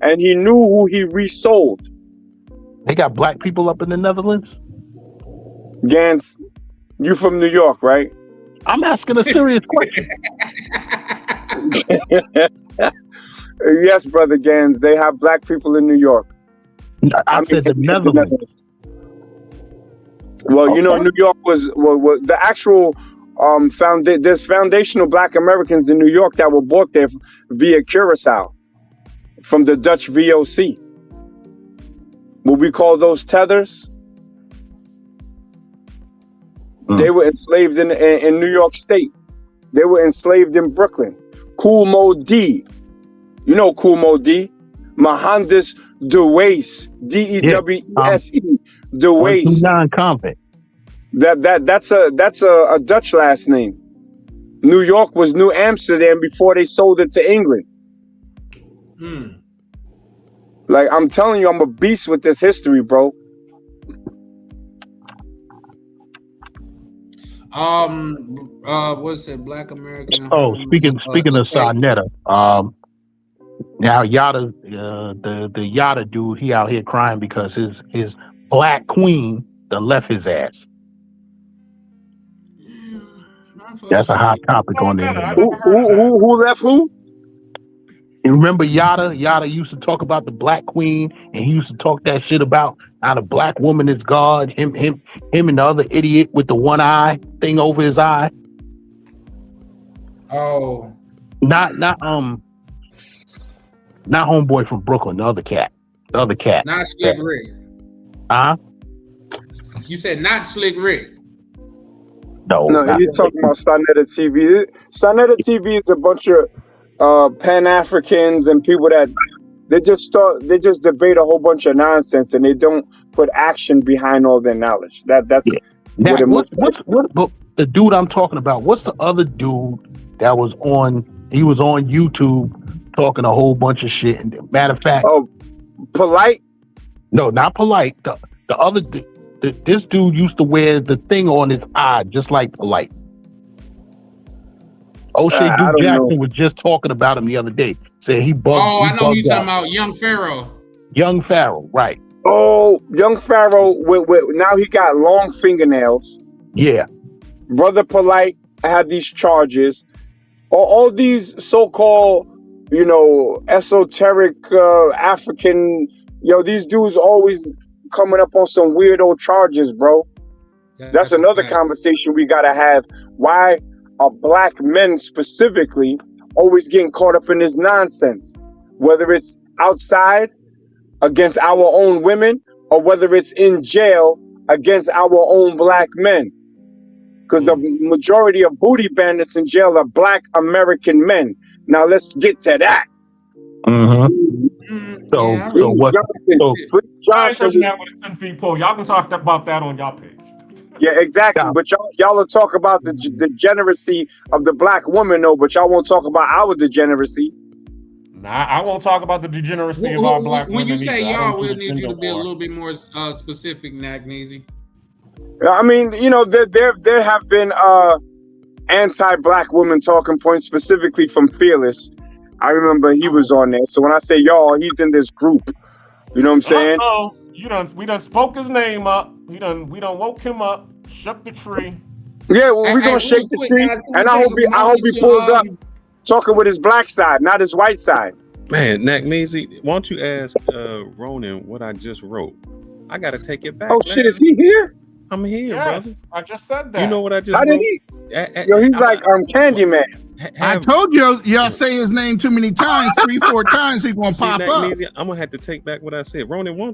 And he knew who he resold. They got black people up in the Netherlands? Gans, you from New York, right? I'm asking a serious question. Yes, brother Gans, they have black people in New York. I said the Netherlands. Well, okay. You know, New York was the actual there's foundational black Americans in New York that were brought there via Curacao from the Dutch VOC. What we call those tethers. They were enslaved in New York State. They were enslaved in Brooklyn. Kool Moe Dee. You know Kool Moe Dee? Mohandas Dewese. Dewese. Dewese. Non-convict. That's a Dutch last name. New York was New Amsterdam before they sold it to England. Like, I'm telling you, I'm a beast with this history, bro. What's it? Black American. Oh, speaking of Sarnetta, now Yada, the Yada dude, he out here crying because his black queen done left his ass. That's a hot topic on there. Who left who? You remember Yada? Yada used to talk about the black queen, and he used to talk that shit about how the black woman is God. Him and the other idiot with the one eye thing over his eye. Oh, not homeboy from Brooklyn. The other cat. Not Slick Rick. You said not Slick Rick. No, he's talking about Sarnetta TV. Sarnetta TV is a bunch of Pan-Africans and people that they just debate a whole bunch of nonsense and they don't put action behind all their knowledge. That's what it looks like. What the dude I'm talking about? What's the other dude that was on? He was on YouTube talking a whole bunch of shit. And matter of fact, Polite? No, not Polite. The other. This dude used to wear the thing on his eye, just like Polite. O'Shea Jackson was just talking about him the other day. Said he bugged. Oh, I know you're talking about Young Pharaoh. Young Pharaoh, right? Oh, Young Pharaoh. Now he got long fingernails. Yeah. Brother Polite had these charges. All these so-called, esoteric African. These dudes always coming up on some weirdo charges, bro. That's another conversation we gotta have. Why are black men specifically always getting caught up in this nonsense? Whether it's outside against our own women or whether it's in jail against our own black men. Because the majority of booty bandits in jail are black American men. Now let's get to that. So Johnson that with a 10 feet pole. Y'all can talk about that on y'all page. Yeah, exactly. But y'all will talk about the degeneracy of the black woman, though. But y'all won't talk about our degeneracy. Nah, I won't talk about the degeneracy of our black women. When you say y'all, we'll need you to be a little bit more specific, Nagneezy. I mean, there have been anti-black women talking points specifically from Fearless. I remember he was on there. So when I say y'all, he's in this group. You know what I'm saying? We done spoke his name up. We done woke him up, shook the tree. Yeah, well, we're gonna shake the tree, and I hope he pulls up talking with his black side, not his white side. Man, Nagneezy, why don't you ask Ronan what I just wrote? I gotta take it back. Oh shit, is he here? I'm here, brother. I just said that. You know what I just How wrote? He's like Candyman. I told y'all say his name too many times, 3-4 times, he's gonna pop up. I'm gonna have to take back what I said. Ronan,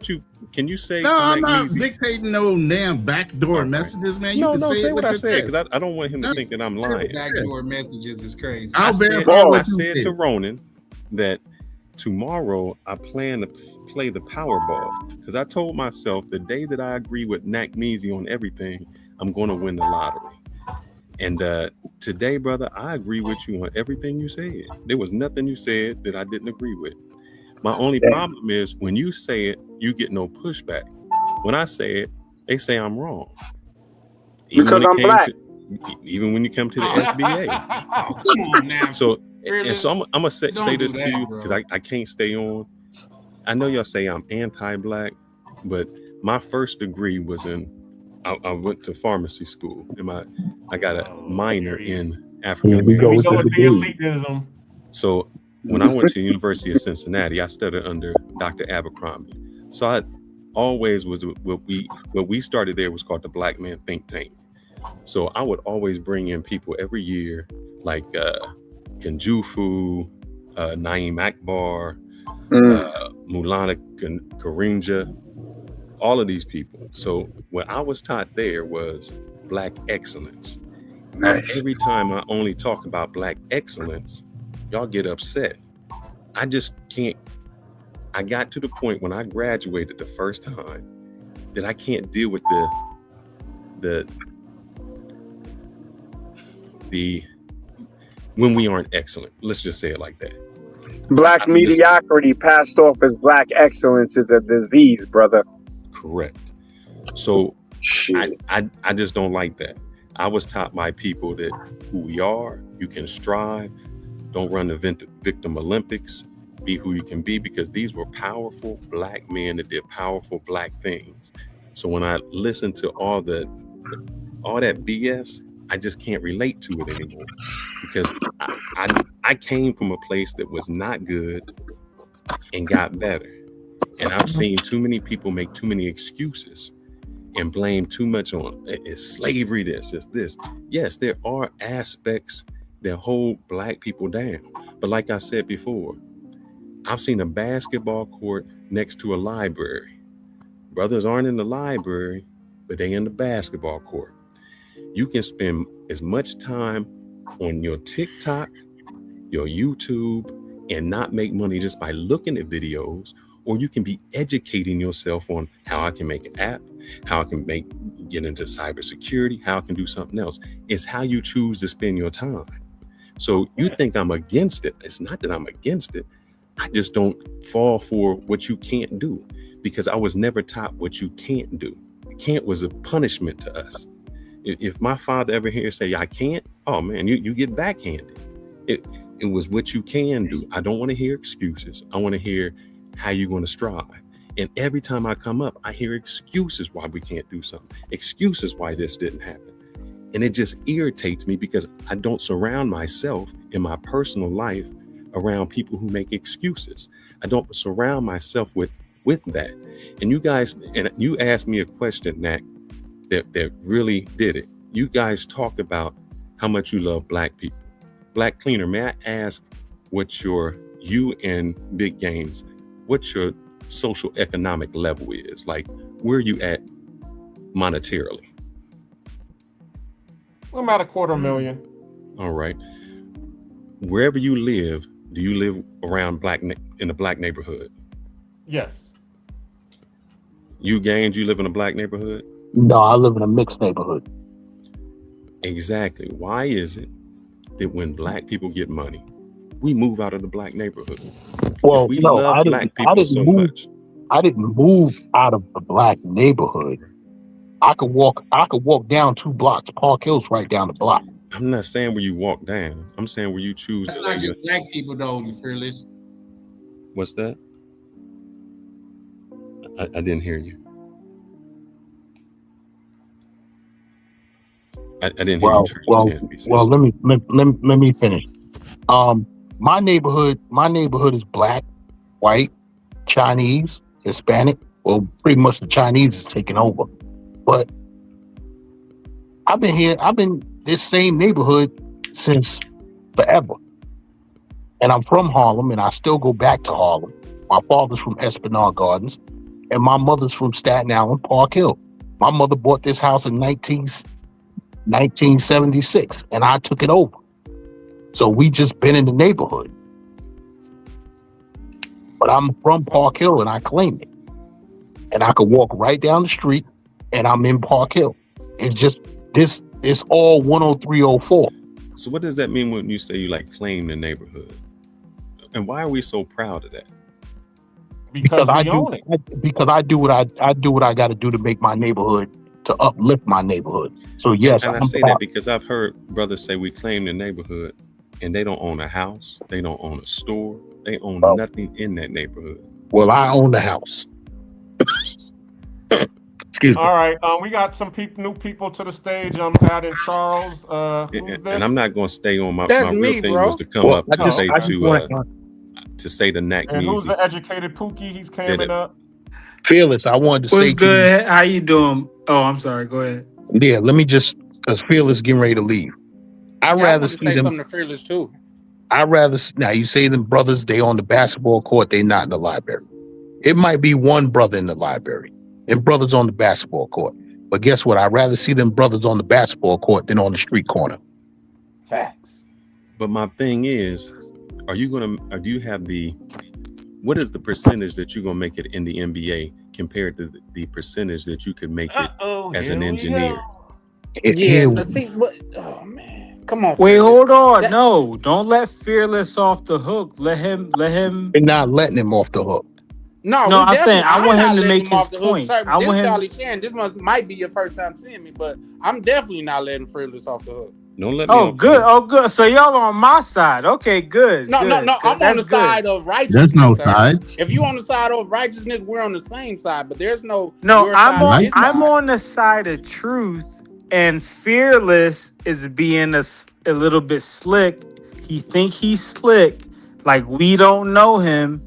can you say? No, I'm not dictating no damn backdoor messages, man. You can say what I said because I don't want him to think that I'm lying. Backdoor messages is crazy. I said to Ronan that tomorrow I plan to play the Powerball because I told myself the day that I agree with Nagneezy on everything, I'm going to win the lottery. And today, brother, I agree with you on everything you said. There was nothing you said that I didn't agree with. My only problem is when you say it, you get no pushback. When I say it, they say I'm wrong. Because I'm black. Even when you come to the FBA. Come on now. So, Really? and so I'm gonna say this do to that, you bro. because I can't stay on. I know y'all say I'm anti-black, but my first degree was I went to pharmacy school, and I got a minor in African American. So when I went to the University of Cincinnati, I studied under Dr. Abercrombie. So I always was what we started there was called the Black Man Think Tank. So I would always bring in people every year like Kenjufu, Naeem Akbar, Mulana Karinja, all of these people. So what I was taught there was Black excellence. Nice. Every time I only talk about Black excellence, y'all get upset. I just can't. I got to the point when I graduated the first time that I can't deal with the when we aren't excellent. Let's just say it like that. Black mediocrity passed off as black excellence is a disease, brother. Correct. So I just don't like that. I was taught by people that who we are, you can strive, don't run the victim Olympics, be who you can be, because these were powerful Black men that did powerful Black things. So when I listen to all that BS, I just can't relate to it anymore, because I came from a place that was not good and got better. And I've seen too many people make too many excuses and blame too much on it's slavery, this. Yes, there are aspects that hold Black people down. But like I said before, I've seen a basketball court next to a library. Brothers aren't in the library, but they in the basketball court. You can spend as much time on your TikTok, your YouTube, and not make money just by looking at videos, or you can be educating yourself on how I can make an app, how I can get into cybersecurity, how I can do something else. It's how you choose to spend your time. So you think I'm against it. It's not that I'm against it. I just don't fall for what you can't do, because I was never taught what you can't do. Can't was a punishment to us. If my father ever hears say I can't, oh man, you get backhanded. It was what you can do. I don't want to hear excuses. I want to hear how you're going to strive. And every time I come up, I hear excuses why we can't do something, excuses why this didn't happen. And it just irritates me, because I don't surround myself in my personal life around people who make excuses. I don't surround myself with that. And you guys, and you asked me a question, Nat, that really did it. You guys talk about how much you love Black people. Black Cleaner, may I ask what you and Big Games, what your social economic level is? Like, where are you at monetarily? I'm about $250,000. All right. Wherever you live, do you live around in a Black neighborhood? Yes. You, Gaines, you live in a Black neighborhood? No, I live in a mixed neighborhood. Exactly. Why is it that when Black people get money, we move out of the Black neighborhood? Well, we no, love Black people so much. I didn't move out of the Black neighborhood. I could walk down 2 blocks. Park Hill's right down the block. I'm not saying where you walk down. I'm saying where you choose That's to not live. just Black people though, you fearless. What's that? I didn't hear you. I didn't hear you. Well, let me finish. My neighborhood is Black, white, Chinese, Hispanic. Well, pretty much the Chinese is taking over. But I've been this same neighborhood since forever. And I'm from Harlem, and I still go back to Harlem. My father's from Esplanade Gardens, and my mother's from Staten Island, Park Hill. My mother bought this house in 1976, and I took it over. So we just been in the neighborhood. But I'm from Park Hill, and I claim it. And I could walk right down the street, and I'm in Park Hill. It's just it's all 10304. So what does that mean when you say you like claim the neighborhood? And why are we so proud of that? Because I we do own it. because I do what I do what I got to do to make my neighborhood, to uplift my neighborhood. So yes, And I I'm say proud. that because I've heard brothers say we claim the neighborhood and they don't own a house, they don't own a store, they own nothing in that neighborhood. Well, I own the house. Excuse me. All right, we got some new people to the stage. I'm adding Charles. Who's this? And I'm not going to stay on my That's real me, thing bro. was to come up to say to say the Knack And who's music. the educated Pookie? He's coming up. Fearless, I wanted to What's say good? How you doing? Oh, I'm sorry. Go ahead. to you, yeah, let me just, because Fearless getting ready to leave. I rather want to see say them. something to Fearless too. Now you say them brothers, they on the basketball court, they not in the library. It might be one brother in the library and brothers on the basketball court. But guess what? I'd rather see them brothers on the basketball court than on the street corner. Facts. But my thing is, do you have what is the percentage that you're going to make it in the NBA compared to the percentage that you could make it as an engineer? Yeah, but see, oh man, come on. Wait, Fearless. hold on. No, don't let Fearless off the hook. Let him. You're not letting him off the hook. No, I'm saying I want him to letting make him his off the hook. point. Sorry, I this want him. Charlie Chan. This might be your first time seeing me, but I'm definitely not letting Fearless off the hook. Don't let me. Oh, good. Oh, good. So y'all on my side. Okay, good. No, good, no. good. I'm That's on the good. side of righteousness. There's no sir. side. If you on the side of righteousness, we're on the same side. But there's no. No, your I'm side on. and his I'm side. on the side of truth, and Fearless is being a little bit slick. He think he's slick, like we don't know him.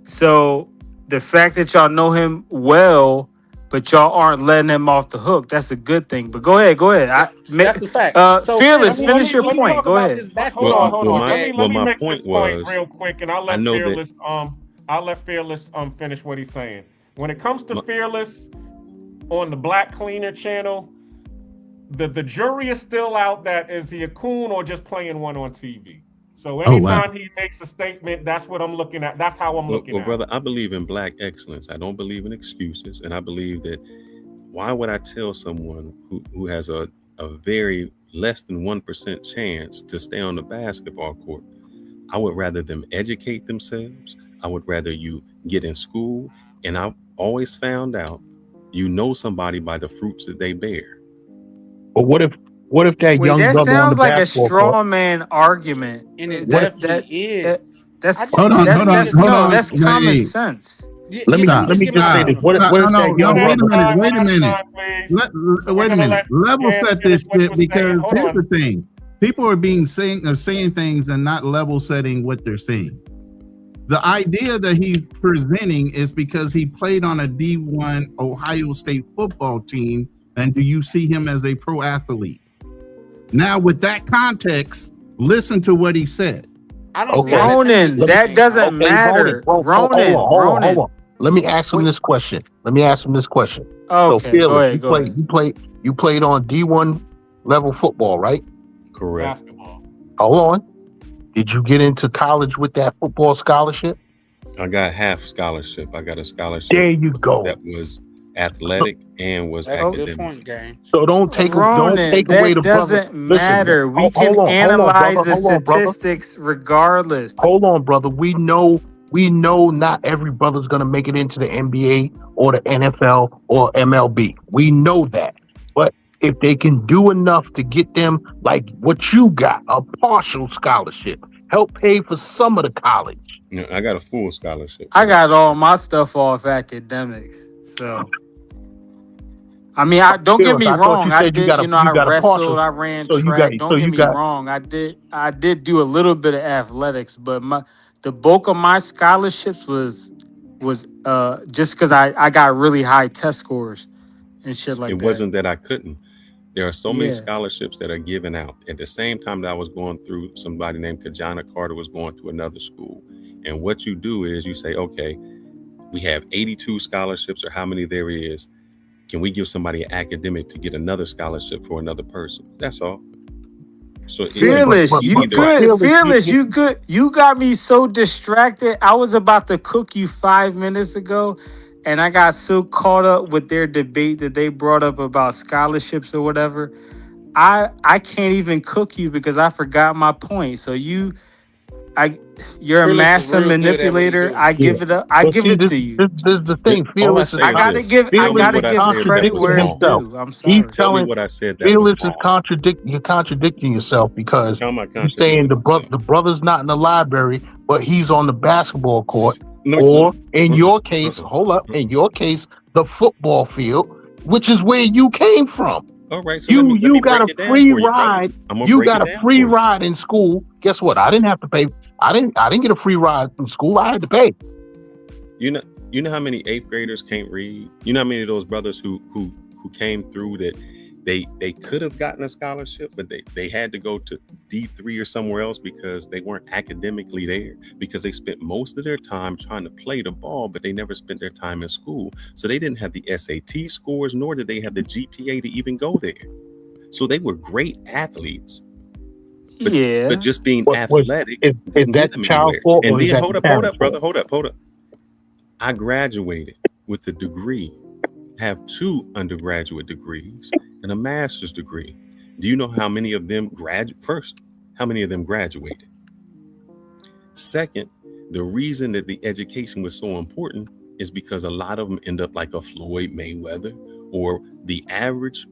So the fact that y'all know him well, but y'all aren't letting him off the hook, that's a good thing. But go ahead. That's the fact. So Fearless, finish your point. Go ahead. Hold on. Let me my make point this point was, real quick, and I'll I let know Fearless. I'll let Fearless finish what he's saying. When it comes to Fearless on the Black Cleaner channel, the jury is still out. That is he a coon or just playing one on TV? So anytime he makes a statement, that's what I'm looking at. That's how I'm looking at it. Brother, I believe in black excellence. I don't believe in excuses. And I believe that why would I tell someone who has a very less than 1% chance to stay on the basketball court? I would rather them educate themselves. I would rather you get in school. And I've always found out you know somebody by the fruits that they bear. But what if that Wait, young that brother on the sounds like a basketball straw court? man argument. And it definitely is. That's Hold on. that's common Wait. sense. Let me just say this. What if that young brother? Wait a minute. Wait a minute. Level set this shit, because here's the thing: people are saying things and not level setting what they're saying. The idea that he's presenting is because he played on a D1 Ohio State football team, and do you see him as a pro athlete? Now, with that context, listen to what he said. I don't see Ronan, that doesn't matter. Ronan, Hold on. Let me ask him this question. Okay, So, Fearless, go ahead. you played on D1 level football, right? Correct. Basketball. Hold on. Did you get into college with that football scholarship? I got half scholarship. I got a scholarship. There you go. That was athletic and was That's academic. a good point, gang. So don't take Ronan, away the that doesn't matter. We can analyze the statistics regardless. Hold on, brother. We know not every brother's gonna make it into the NBA or the NFL or MLB. We know that. But if they can do enough to get them like what you got, a partial scholarship, help pay for some of the college. No, I got a full scholarship. I got all my stuff off academics. So I mean, don't get me wrong. I did, I wrestled, I ran track. Don't get me wrong. I did do a little bit of athletics, but the bulk of my scholarships was just because I got really high test scores and shit like that. It wasn't that I couldn't. There are so many scholarships that are given out. At the same time that I was going through, somebody named Kajana Carter was going to another school. And what you do is you say, okay, we have 82 scholarships or how many there is. Can we give somebody an academic to get another scholarship for another person? That's all. So Fearless, you good. Fearless, you good. You got me so distracted. I was about to cook you 5 minutes ago, and I got so caught up with their debate that they brought up about scholarships or whatever. I can't even cook you because I forgot my point. So you're a Fearless is master real good at what he manipulator. do. I give it up. I But give see, it this to you. this is the thing. All I Fearless is say I is gotta this. give. I Tell me Fearless gotta what is I give said that credit was where it's contradicting wrong. himself. due. I'm He's sorry. Tell me telling what I said that was Fearless is wrong. you're contradicting yourself because How am I you're saying contradicting myself? the brother's not in the library, but he's on the basketball court, No, or in your case, uh-uh. hold up, in your case, the football field, which is where you came from. All right, so let me You got break a it down free for you, brother. ride. I'm gonna You break got it a down free for you. ride in school. Guess what? I didn't have to pay. I didn't get a free ride from school. I had to pay. You know how many 8th graders can't read? You know how many of those brothers who came through that they could have gotten a scholarship, but they had to go to D3 or somewhere else because they weren't academically there, because they spent most of their time trying to play the ball, but they never spent their time in school. So they didn't have the SAT scores, nor did they have the GPA to even go there. So they were great athletes. But just being athletic is didn't that get them child anywhere. fault, And or is then that hold the up, parents' brother, fault? hold up. I graduated with a degree, have 2 undergraduate degrees and a master's degree. Do you know how many of them how many of them graduated? Second, the reason that the education was so important is because a lot of them end up like a Floyd Mayweather, or the average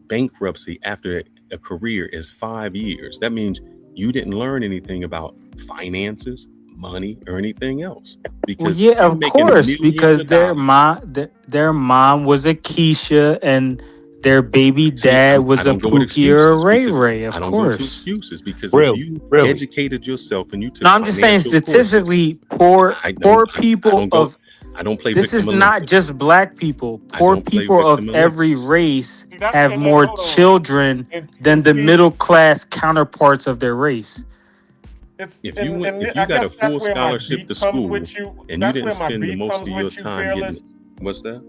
bankruptcy after a career is 5 years. That means you didn't learn anything about finances, money, or anything else. Well, Because yeah, you're of making course, millions because of dollars. their mom was a Keisha and their baby See, dad I was a don't go with Pookie or a excuses Ray because Ray. Of I don't go to course. excuses because if you educated yourself and you took No, I'm just saying financial courses, statistically, poor people of I don't play this victim is not Olympics. just black people. I Poor don't play people of victim every Olympics. race See, that's have and more hold on. children than the middle class counterparts of their race. If you got a full scholarship to school and you didn't spend the most of your time getting, what's that?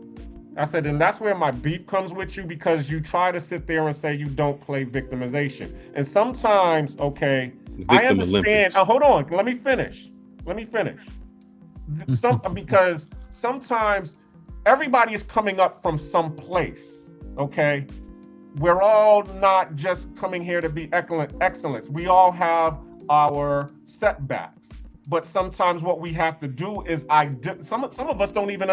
I said, and that's where my beef comes with you, because you try to sit there and say you don't play victimization. And sometimes, okay, I Victim understand. Olympics. Hold on, let me finish. Because sometimes everybody is coming up from some place, okay? We're all not just coming here to be excellence. We all have our setbacks. But sometimes what we have to do is some of us don't even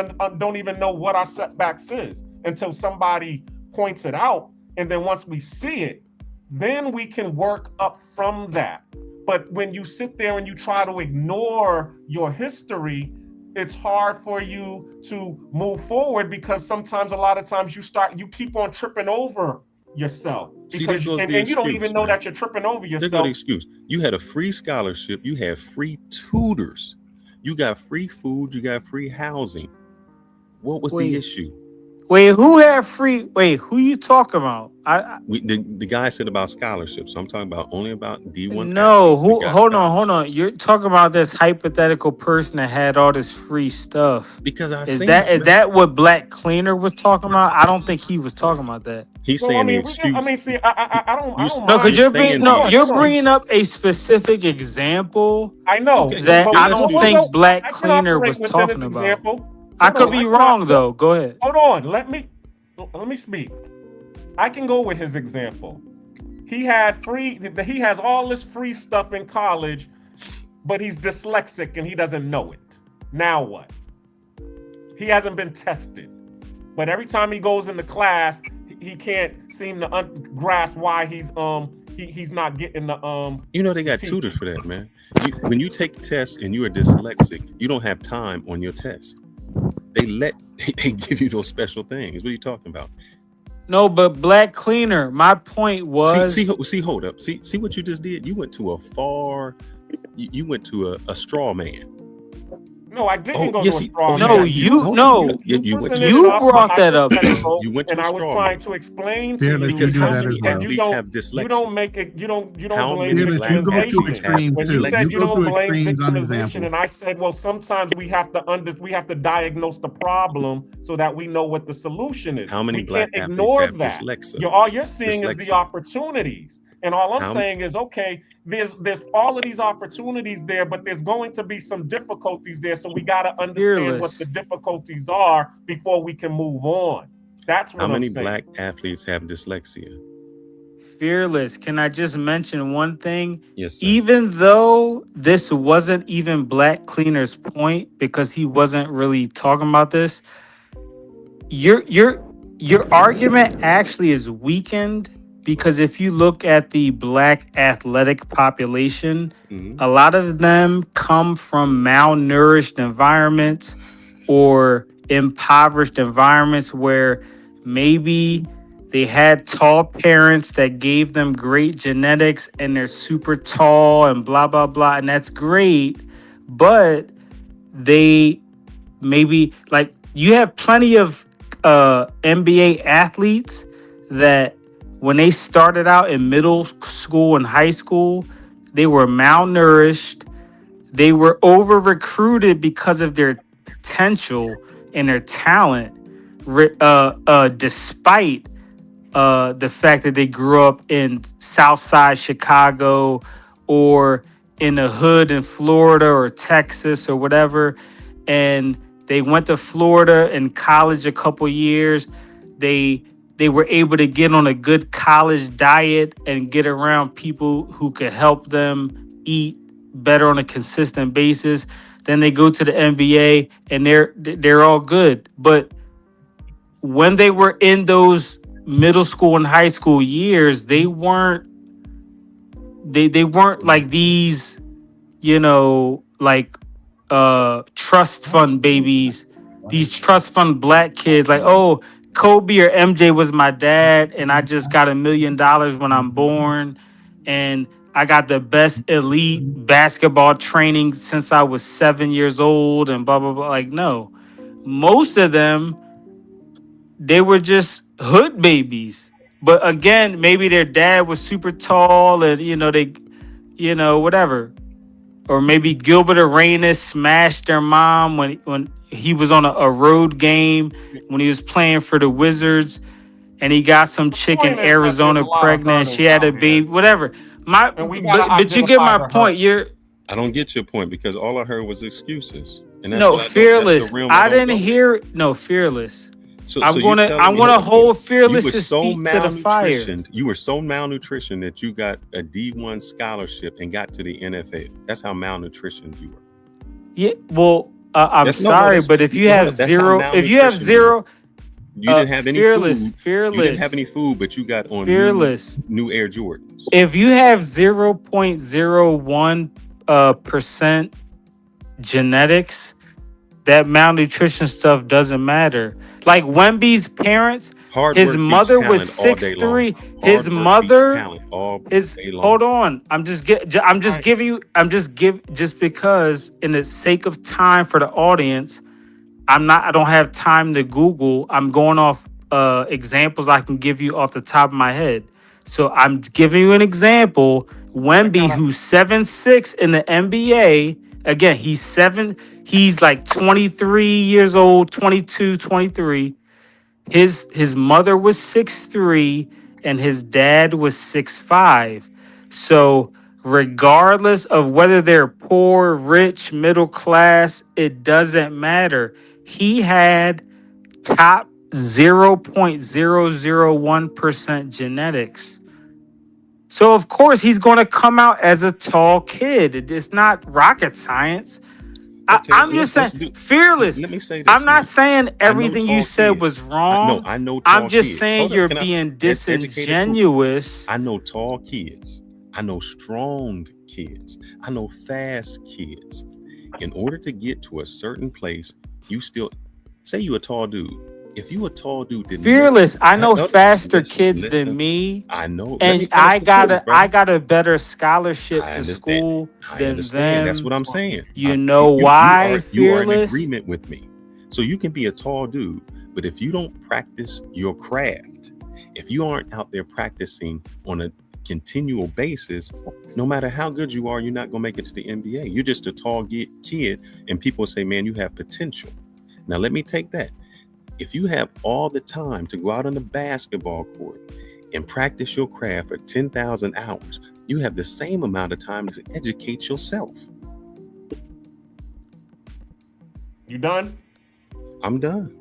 know what our setbacks is until somebody points it out, and then once we see it, then we can work up from that. But when you sit there and you try to ignore your history, it's hard for you to move forward, because sometimes a lot of times you keep on tripping over yourself, because and you don't even know that you're tripping over yourself. There goes the excuse. You had a free scholarship, you had free tutors, you got free food, you got free housing. What was the issue? Wait, who had free? Wait, who you talking about? The guy said about scholarships. So I'm talking about only about D1. No, hold on. You're talking about this hypothetical person that had all this free stuff. Because is that what Black Cleaner was talking about? I don't think he was talking about that. He's saying the excuse. I don't. No, because you're bringing up a specific example. I know that I don't think Black Cleaner was talking about. I could be wrong though. Go ahead. Hold on. Let me speak. I can go with his example. He has all this free stuff in college, but he's dyslexic and he doesn't know it. Now what? He hasn't been tested, but every time he goes into class, he can't seem to grasp why he's not getting the they got tutors for that, man. When you take tests and you are dyslexic, you don't have time on your test. They give you those special things. What are you talking about? No, but Black Cleaner, my point was hold up. See what you just did? You went to a straw man. No, I didn't go to a straw man. No, you brought that up. You went to and a I was straw trying man. to explain to you Because how many and athletes have dyslexia? you don't make it. You don't How blame many black athletes victimization. When you said you don't blame victimization, example. and I said, well, sometimes we have to diagnose the problem so that we know what the solution is. How many we black can't athletes ignore have that. dyslexia? All you're seeing is the opportunities. And all I'm saying is, okay, there's all of these opportunities there, but there's going to be some difficulties there. So we got to understand what the difficulties are before we can move on. That's what How many I'm saying. black athletes have dyslexia? Fearless, can I just mention one thing? Yes, sir. Even though this wasn't even Black Cleaner's point, because he wasn't really talking about this, your argument actually is weakened, because if you look at the Black athletic population, a lot of them come from malnourished environments or impoverished environments where maybe they had tall parents that gave them great genetics and they're super tall and blah blah blah, and that's great, but they maybe, like, you have plenty of NBA athletes that when they started out in middle school and high school, they were malnourished, they were over recruited because of their potential and their talent, despite the fact that they grew up in Southside Chicago or in a hood in Florida or Texas or whatever, and they went to Florida in college a couple years. They were able to get on a good college diet and get around people who could help them eat better on a consistent basis. Then they go to the NBA and they're all good. But when they were in those middle school and high school years, they weren't like these, like trust fund babies, these trust fund Black kids, like, oh, Kobe or MJ was my dad and I just got $1 million when I'm born, and I got the best elite basketball training since I was 7 years old and blah blah blah. Like, no, most of them, they were just hood babies. But again, maybe their dad was super tall and whatever. Or maybe Gilbert Arenas smashed their mom when he was on a road game, when he was playing for the Wizards, and he got some chick in Arizona pregnant. She had a baby, whatever. But you get my point. I don't get your point, because all I heard was excuses. And that's Fearless. I didn't hear Fearless. I'm gonna hold Fearless's feet to the fire. You were so malnutritioned that you got a D1 scholarship and got to the NFL. That's how malnutritioned you were. Yeah, well, I'm sorry, but if you have zero, you didn't have any food. Fearless. You didn't have any food, but you got on Fearless new Air Jordans. If you have 0.01% genetics, that malnutrition stuff doesn't matter. Like Wemby's parents, his mother was 6'3". His mother is. Hold on, just because, in the sake of time for the audience, I don't have time to Google. I'm going off examples I can give you off the top of my head. So I'm giving you an example. Wemby, who's 7'6" in the NBA. Again, he's like 23 years old, 22, 23. His mother was 6'3" and his dad was 6'5". So regardless of whether they're poor, rich, middle class, it doesn't matter. He had top 0.001% genetics. So of course he's going to come out as a tall kid. It's not rocket science. Okay, I'm just saying, Fearless. Let me say this. I'm not saying everything you said was wrong. I know. I'm just saying you're being disingenuous. I know tall kids. I know strong kids. I know fast kids. In order to get to a certain place, you still say you're a tall dude. If you a tall dude, Fearless, I know faster kids than me. I know, and I got a better scholarship to school than them. That's what I'm saying. You know why, Fearless? You are in agreement with me. So you can be a tall dude, but if you don't practice your craft, if you aren't out there practicing on a continual basis, no matter how good you are, you're not gonna make it to the NBA. You're just a tall kid, and people say, "Man, you have potential." Now let me take that. If you have all the time to go out on the basketball court and practice your craft for 10,000 hours, you have the same amount of time to educate yourself. You done? I'm done.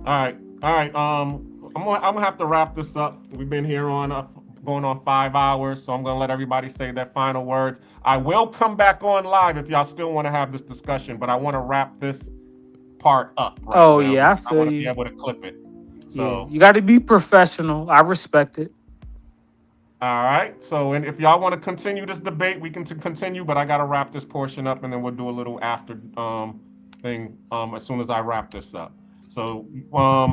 All right. I'm gonna have to wrap this up. We've been here on going on 5 hours, so I'm gonna let everybody say their final words. I will come back on live if y'all still want to have this discussion, but I want to wrap this part up right now. Yeah, I feel want to you. be able to clip it. So Yeah, you got to be professional. I respect it. all right. So, and if y'all want to continue this debate, we can continue, but I got to wrap this portion up, and then we'll do a little after thing as soon as I wrap this up. So,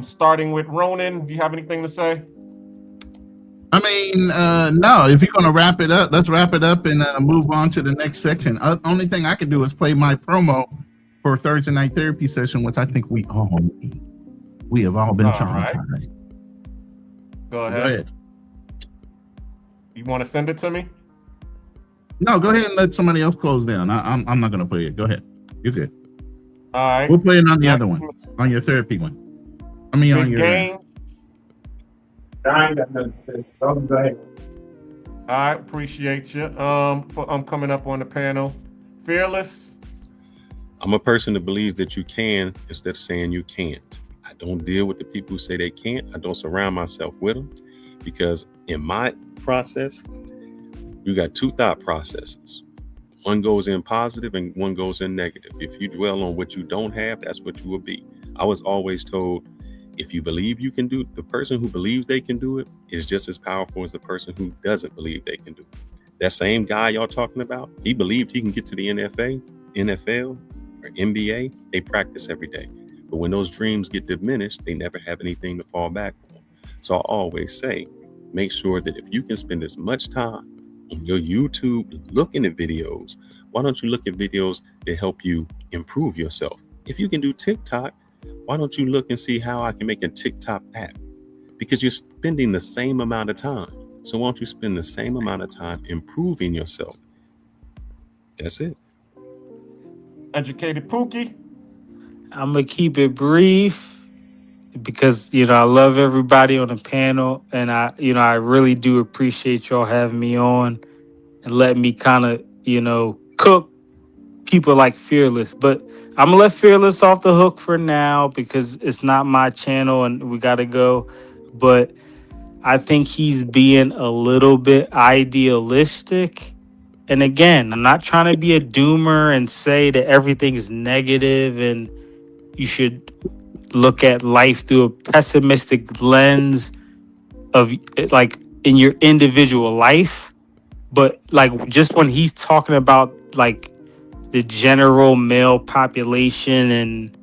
starting with Ronan, do you have anything to say? I mean, no, if you're going to wrap it up, let's wrap it up and move on to the next section. Only thing I can do is play my promo for Thursday night therapy session, which I think we all need. We have all been traumatized. Right. Go ahead. You want to send it to me? No, go ahead and let somebody else close down. I'm not going to play it. Go ahead. You're good. All right. We'll play it on the other one, on your therapy one. I mean, on your game. I ain't got nothing to say. Go ahead. I appreciate you. I'm coming up on the panel. Fearless. I'm a person that believes that you can instead of saying you can't. I don't deal with the people who say they can't. I don't surround myself with them because in my process, you got two thought processes. One goes in positive and one goes in negative. If you dwell on what you don't have, that's what you will be. I was always told, if you believe you can do it, the person who believes they can do it is just as powerful as the person who doesn't believe they can do it. That same guy y'all talking about, he believed he can get to the NFL or NBA. They practice every day. But when those dreams get diminished, they never have anything to fall back on. So I always say, make sure that if you can spend as much time on your YouTube looking at videos, why don't you look at videos that help you improve yourself? If you can do TikTok, why don't you look and see how I can make a TikTok app? Because you're spending the same amount of time. So why don't you spend the same amount of time improving yourself? That's it. Educated Pookie. I'm going to keep it brief because, I love everybody on the panel. And I really do appreciate y'all having me on and letting me kind of, cook people like Fearless. But I'm going to let Fearless off the hook for now because it's not my channel and we got to go. But I think he's being a little bit idealistic. And again, I'm not trying to be a doomer and say that everything's negative and you should look at life through a pessimistic lens of like in your individual life. But like just when he's talking about like the general male population and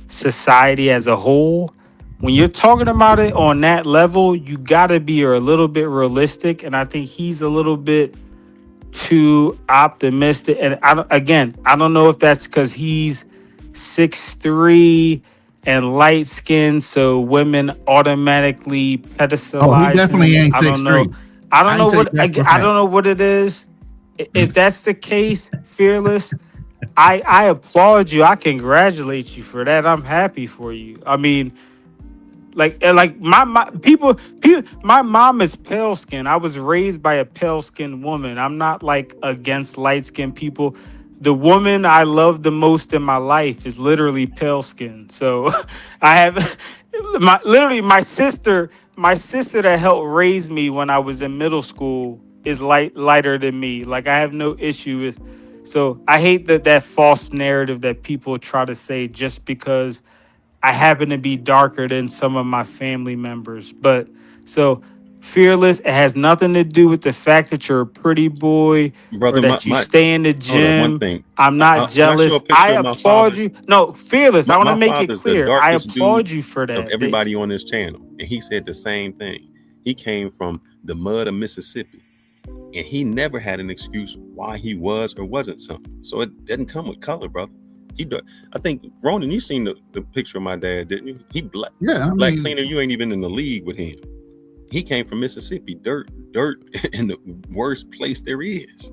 society as a whole, when you're talking about it on that level, you got to be a little bit realistic. And I think he's a little bit too optimistic. And I don't know if that's because he's 6'3" and light skinned, so women automatically pedestalize. Oh, he definitely ain't 6'3". I don't know what it is. If that's the case, Fearless, I applaud you. I congratulate you for that. I'm happy for you. I mean, like my mom is pale skin. I was raised by a pale skinned woman. I'm not like against light skinned people. The woman I love the most in my life is literally pale skin. So I have my sister that helped raise me when I was in middle school is lighter than me. Like I have no issue with. So I hate that false narrative that people try to say just because I happen to be darker than some of my family members. But so Fearless, it has nothing to do with the fact that you're a pretty boy, brother, or that you stay in the gym. One thing. I'm not jealous. I applaud you. No, Fearless, I want to make it clear. I applaud you for that. Of everybody on this channel. And he said the same thing. He came from the mud of Mississippi. And he never had an excuse why he was or wasn't something. So it doesn't come with color, brother. I think, Ronan, you seen the picture of my dad, didn't you? He black. Yeah, black cleaner. You ain't even in the league with him. He came from Mississippi, dirt in the worst place there is.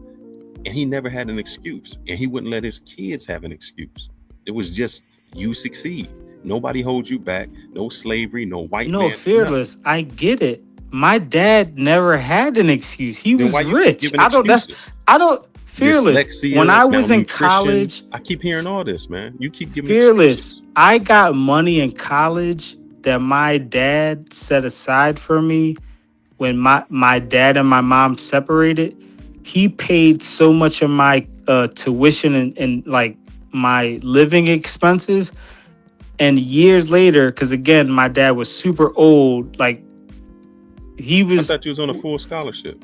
And he never had an excuse. And he wouldn't let his kids have an excuse. It was just, you succeed. Nobody holds you back. No slavery, no white man. No, Fearless, nothing. I get it. My dad never had an excuse. He was rich. Fearless. Dyslexia, when I was in college, I keep hearing all this, man. You keep giving Fearless. Excuses. I got money in college that my dad set aside for me when my dad and my mom separated, he paid so much of my tuition and like my living expenses. And years later, because again, my dad was super old, like he was. I thought you was on a full scholarship.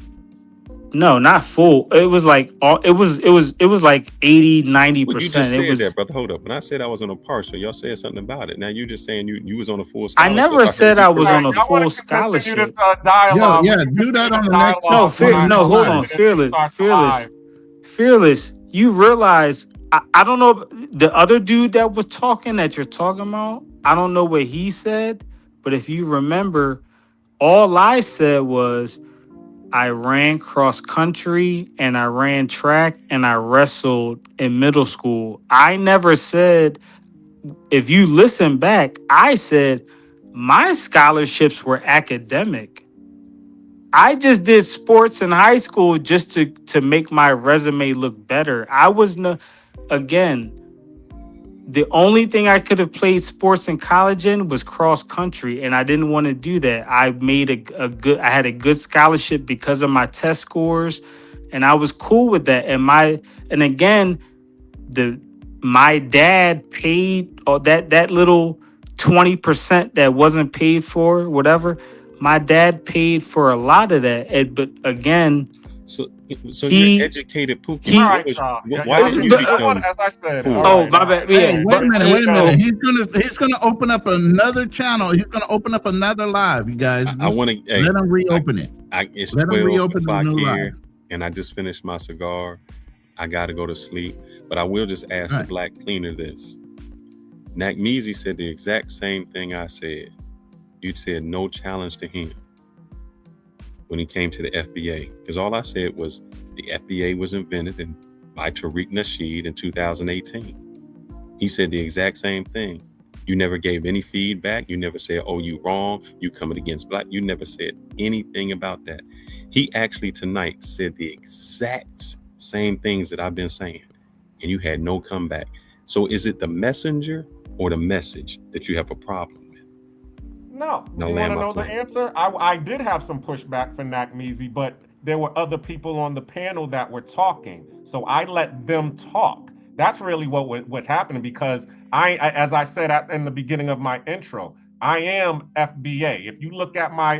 No, not full. It was like it was like 80, 90%. Well, you just said it was that, brother. Hold up. When I said I was on a partial, y'all said something about it. Now you just saying you was on a full scholarship. I never said I was on a full scholarship. This dialogue. Yeah, do that on the next. No, hold on, fearless. You realize I don't know the other dude that was talking that you're talking about. I don't know what he said, but if you remember, all I said was I ran cross country and I ran track and I wrestled in middle school. I never said, if you listen back, I said my scholarships were academic. I just did sports in high school just to make my resume look better. I was again, the only thing I could have played sports in college in was cross country, and I didn't want to do that. I made I had a good scholarship because of my test scores, and I was cool with that. And again, my dad paid that little 20% that wasn't paid for, whatever. My dad paid for a lot of that, but again. So you're educated, Pookie. Why didn't you become? As I said. My bad. Yeah. Hey, wait a minute. He's gonna open up another channel. He's gonna open up another live, you guys. I want to let him reopen it. It's let 12 o'clock here, and I just finished my cigar. I got to go to sleep, but I will just ask the black cleaner this. Nakmeezy said the exact same thing I said. You said no challenge to him when he came to the FBA, because all I said was the FBA was invented by Tariq Nasheed in 2018. He said the exact same thing. You never gave any feedback. You never said, oh, you wrong. You coming against black. You never said anything about that. He actually tonight said the exact same things that I've been saying, and you had no comeback. So is it the messenger or the message that you have a problem? No. You want to know the answer? I did have some pushback for Nakmeezy, but there were other people on the panel that were talking, so I let them talk. That's really what's happening, because as I said in the beginning of my intro, I am FBA. If you looked at my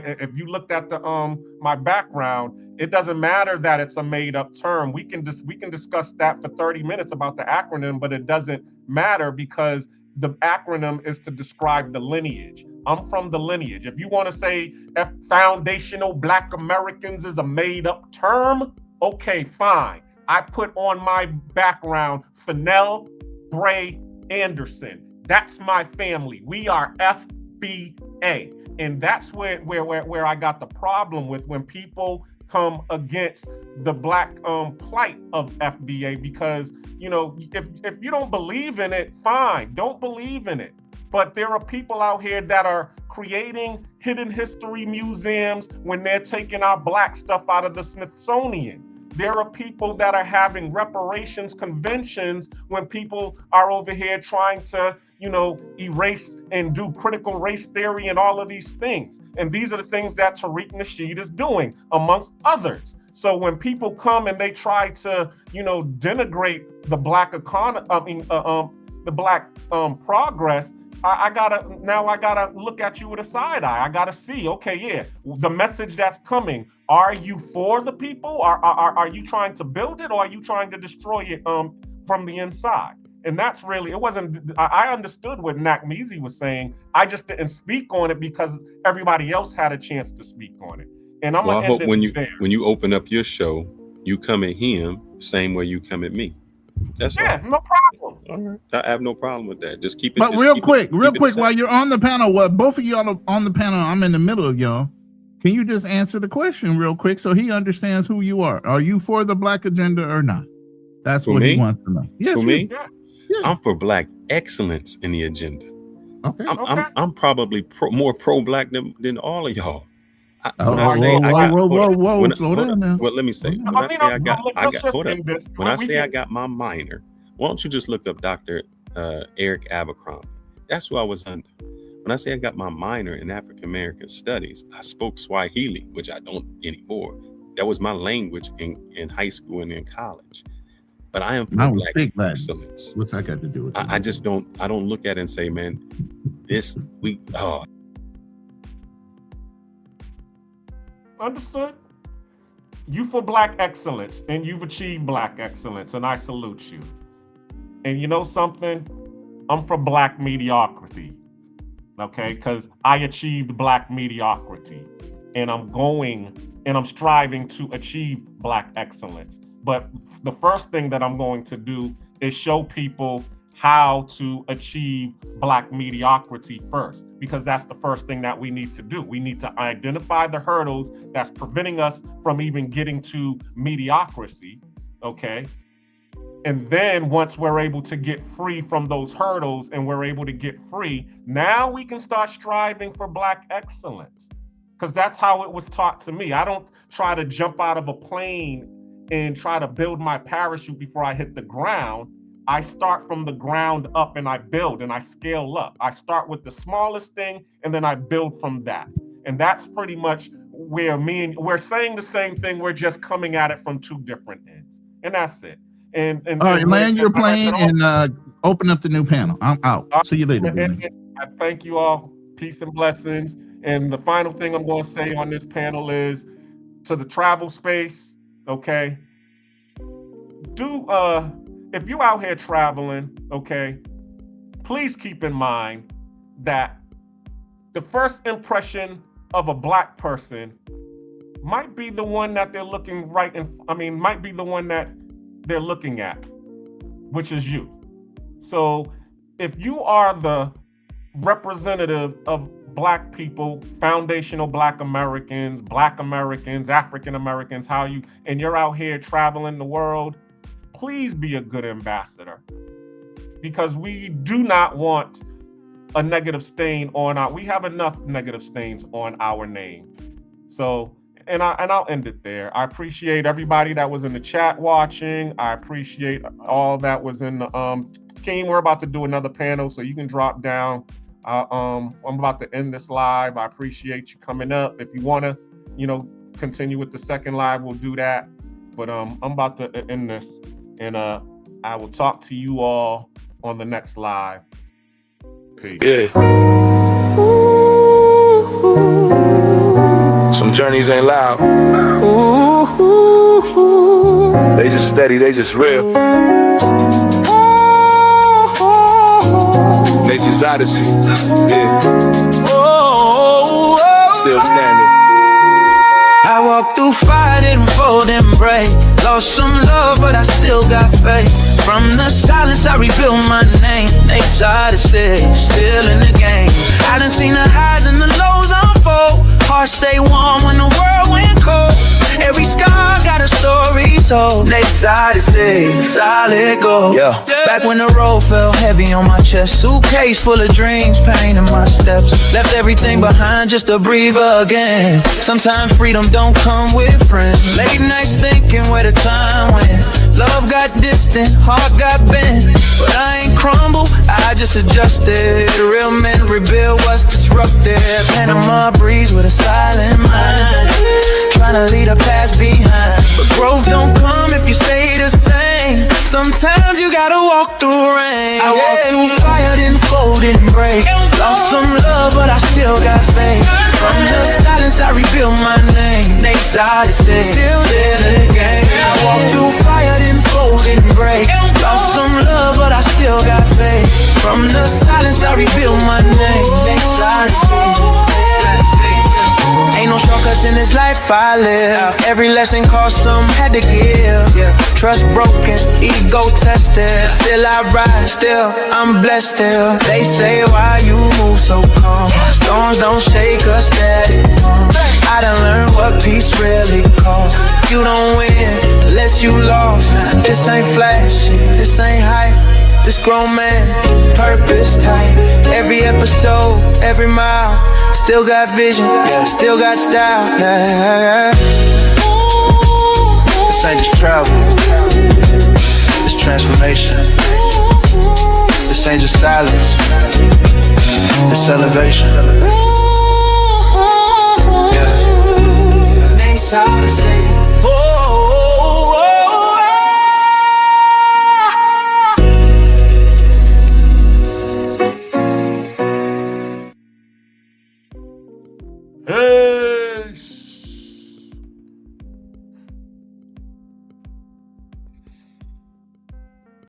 background, it doesn't matter that it's a made-up term. We can discuss that for 30 minutes about the acronym, but it doesn't matter because the acronym is to describe the lineage. I'm from the lineage. If you want to say foundational Black Americans is a made-up term, okay, fine. I put on my background Fennell, Bray, Anderson. That's my family. We are FBA. And that's where I got the problem with when people come against the black plight of FBA, because if you don't believe in it, fine, don't believe in it. But there are people out here that are creating hidden history museums when they're taking our black stuff out of the Smithsonian. There are people that are having reparations conventions when people are over here trying to, erase and do critical race theory and all of these things. And these are the things that Tariq Nasheed is doing, amongst others. So when people come and they try to, denigrate the black economy, the black progress, I gotta look at you with a side eye. I gotta see, okay, yeah, the message that's coming. Are you for the people? Are you trying to build it, or are you trying to destroy it from the inside? And that's really, it wasn't, I understood what Nakmeezy was saying. I just didn't speak on it because everybody else had a chance to speak on it. And I hope when you open up your show, you come at him the same way you come at me. That's all. No problem. All right. I have no problem with that. Just keep it. But real quick, while you're on the panel, both of y'all on the panel, I'm in the middle of y'all. Can you just answer the question real quick so he understands who you are? Are you for the black agenda or not? That's what he wants to know. Yes, for me, I'm for black excellence in the agenda. Okay. I'm probably more pro-black than all of y'all. Slow down now. Well, let me say. When I say I got my minor, why don't you just look up Dr. Eric Abercrombie? That's who I was under. When I say I got my minor in African American studies, I spoke Swahili, which I don't anymore. That was my language in high school and in college. But I am for Black excellence. What's that got to do with it? I just don't look at it and say, man, Understood. You for Black excellence, and you've achieved Black excellence, and I salute you. And you know something? I'm for Black mediocrity, okay? Because I achieved Black mediocrity, and I'm striving to achieve Black excellence. But the first thing that I'm going to do is show people how to achieve Black mediocrity first, because that's the first thing that we need to do. We need to identify the hurdles that's preventing us from even getting to mediocrity, okay? And then once we're able to get free from those hurdles and we're able to get free, now we can start striving for Black excellence, because that's how it was taught to me. I don't try to jump out of a plane and try to build my parachute before I hit the ground. I start from the ground up and I build and I scale up. I start with the smallest thing and then I build from that. And that's pretty much where we're saying the same thing. We're just coming at it from two different ends. And that's it. And all right, land your plane and open up the new panel. I'm out. See you later. I thank you all. Peace and blessings. And the final thing I'm going to say on this panel is to the travel space, okay? If you out here traveling, okay, please keep in mind that the first impression of a Black person might be the one that they're looking might be the one that they're looking at, which is you. So if you are the representative of Black people, foundational Black Americans, African Americans, and you're out here traveling the world, please be a good ambassador, because we do not want a negative stain on we have enough negative stains on our name. So, and I'll end it there. I appreciate everybody that was in the chat watching. I appreciate all that was in the King. We're about to do another panel, so you can drop down. I'm about to end this live. I appreciate you coming up. If you want to, continue with the second live, we'll do that. But I'm about to end this. And I will talk to you all on the next live. Peace. Yeah. Some journeys ain't loud. They just steady, they just real. Nature's odyssey. Yeah. Still standing. I walked through fire, didn't fold and break. Lost some love, but I still got faith. From the silence, I rebuilt my name. Nate's odyssey, still in the game. I done seen the highs and the lows unfold. Heart stay warm when the world went cold. Every scar got a story told. Nate's odyssey, solid gold. Yeah. Back when the road felt heavy on my chest. Suitcase full of dreams, pain in my steps. Left everything behind just to breathe again. Sometimes freedom don't come with friends. Late nights thinking where the time went. Love got distant, heart got bent. But I ain't crumbled, I just adjusted. Real men rebuild what's disrupted. Panama breeze with a silent mind. Tryna leave the past behind. But growth don't come if you stay the same. Sometimes you gotta walk through rain. I walked through fire, didn't fold, didn't break. Lost some love, but I still got faith. From the silence, I rebuilt my name. Nate's odyssey, still there in the game. I walked through fire, didn't fold, didn't break. Lost some love, but I still got faith. From the silence, I rebuilt my name. Nate's odyssey. Ain't no shortcuts in this life I live. Every lesson cost some, had to give. Trust broken, ego tested. Still I rise, still I'm blessed still. They say why you move so calm. Storms don't shake us steady. I done learned what peace really costs. You don't win unless you lost. This ain't flashy, this ain't hype. This grown man, purpose tight. Every episode, every mile. Still got vision, yeah, still got style, yeah. This ain't just travel, it's transformation. This ain't just silence, It's elevation. Yeah. They saw the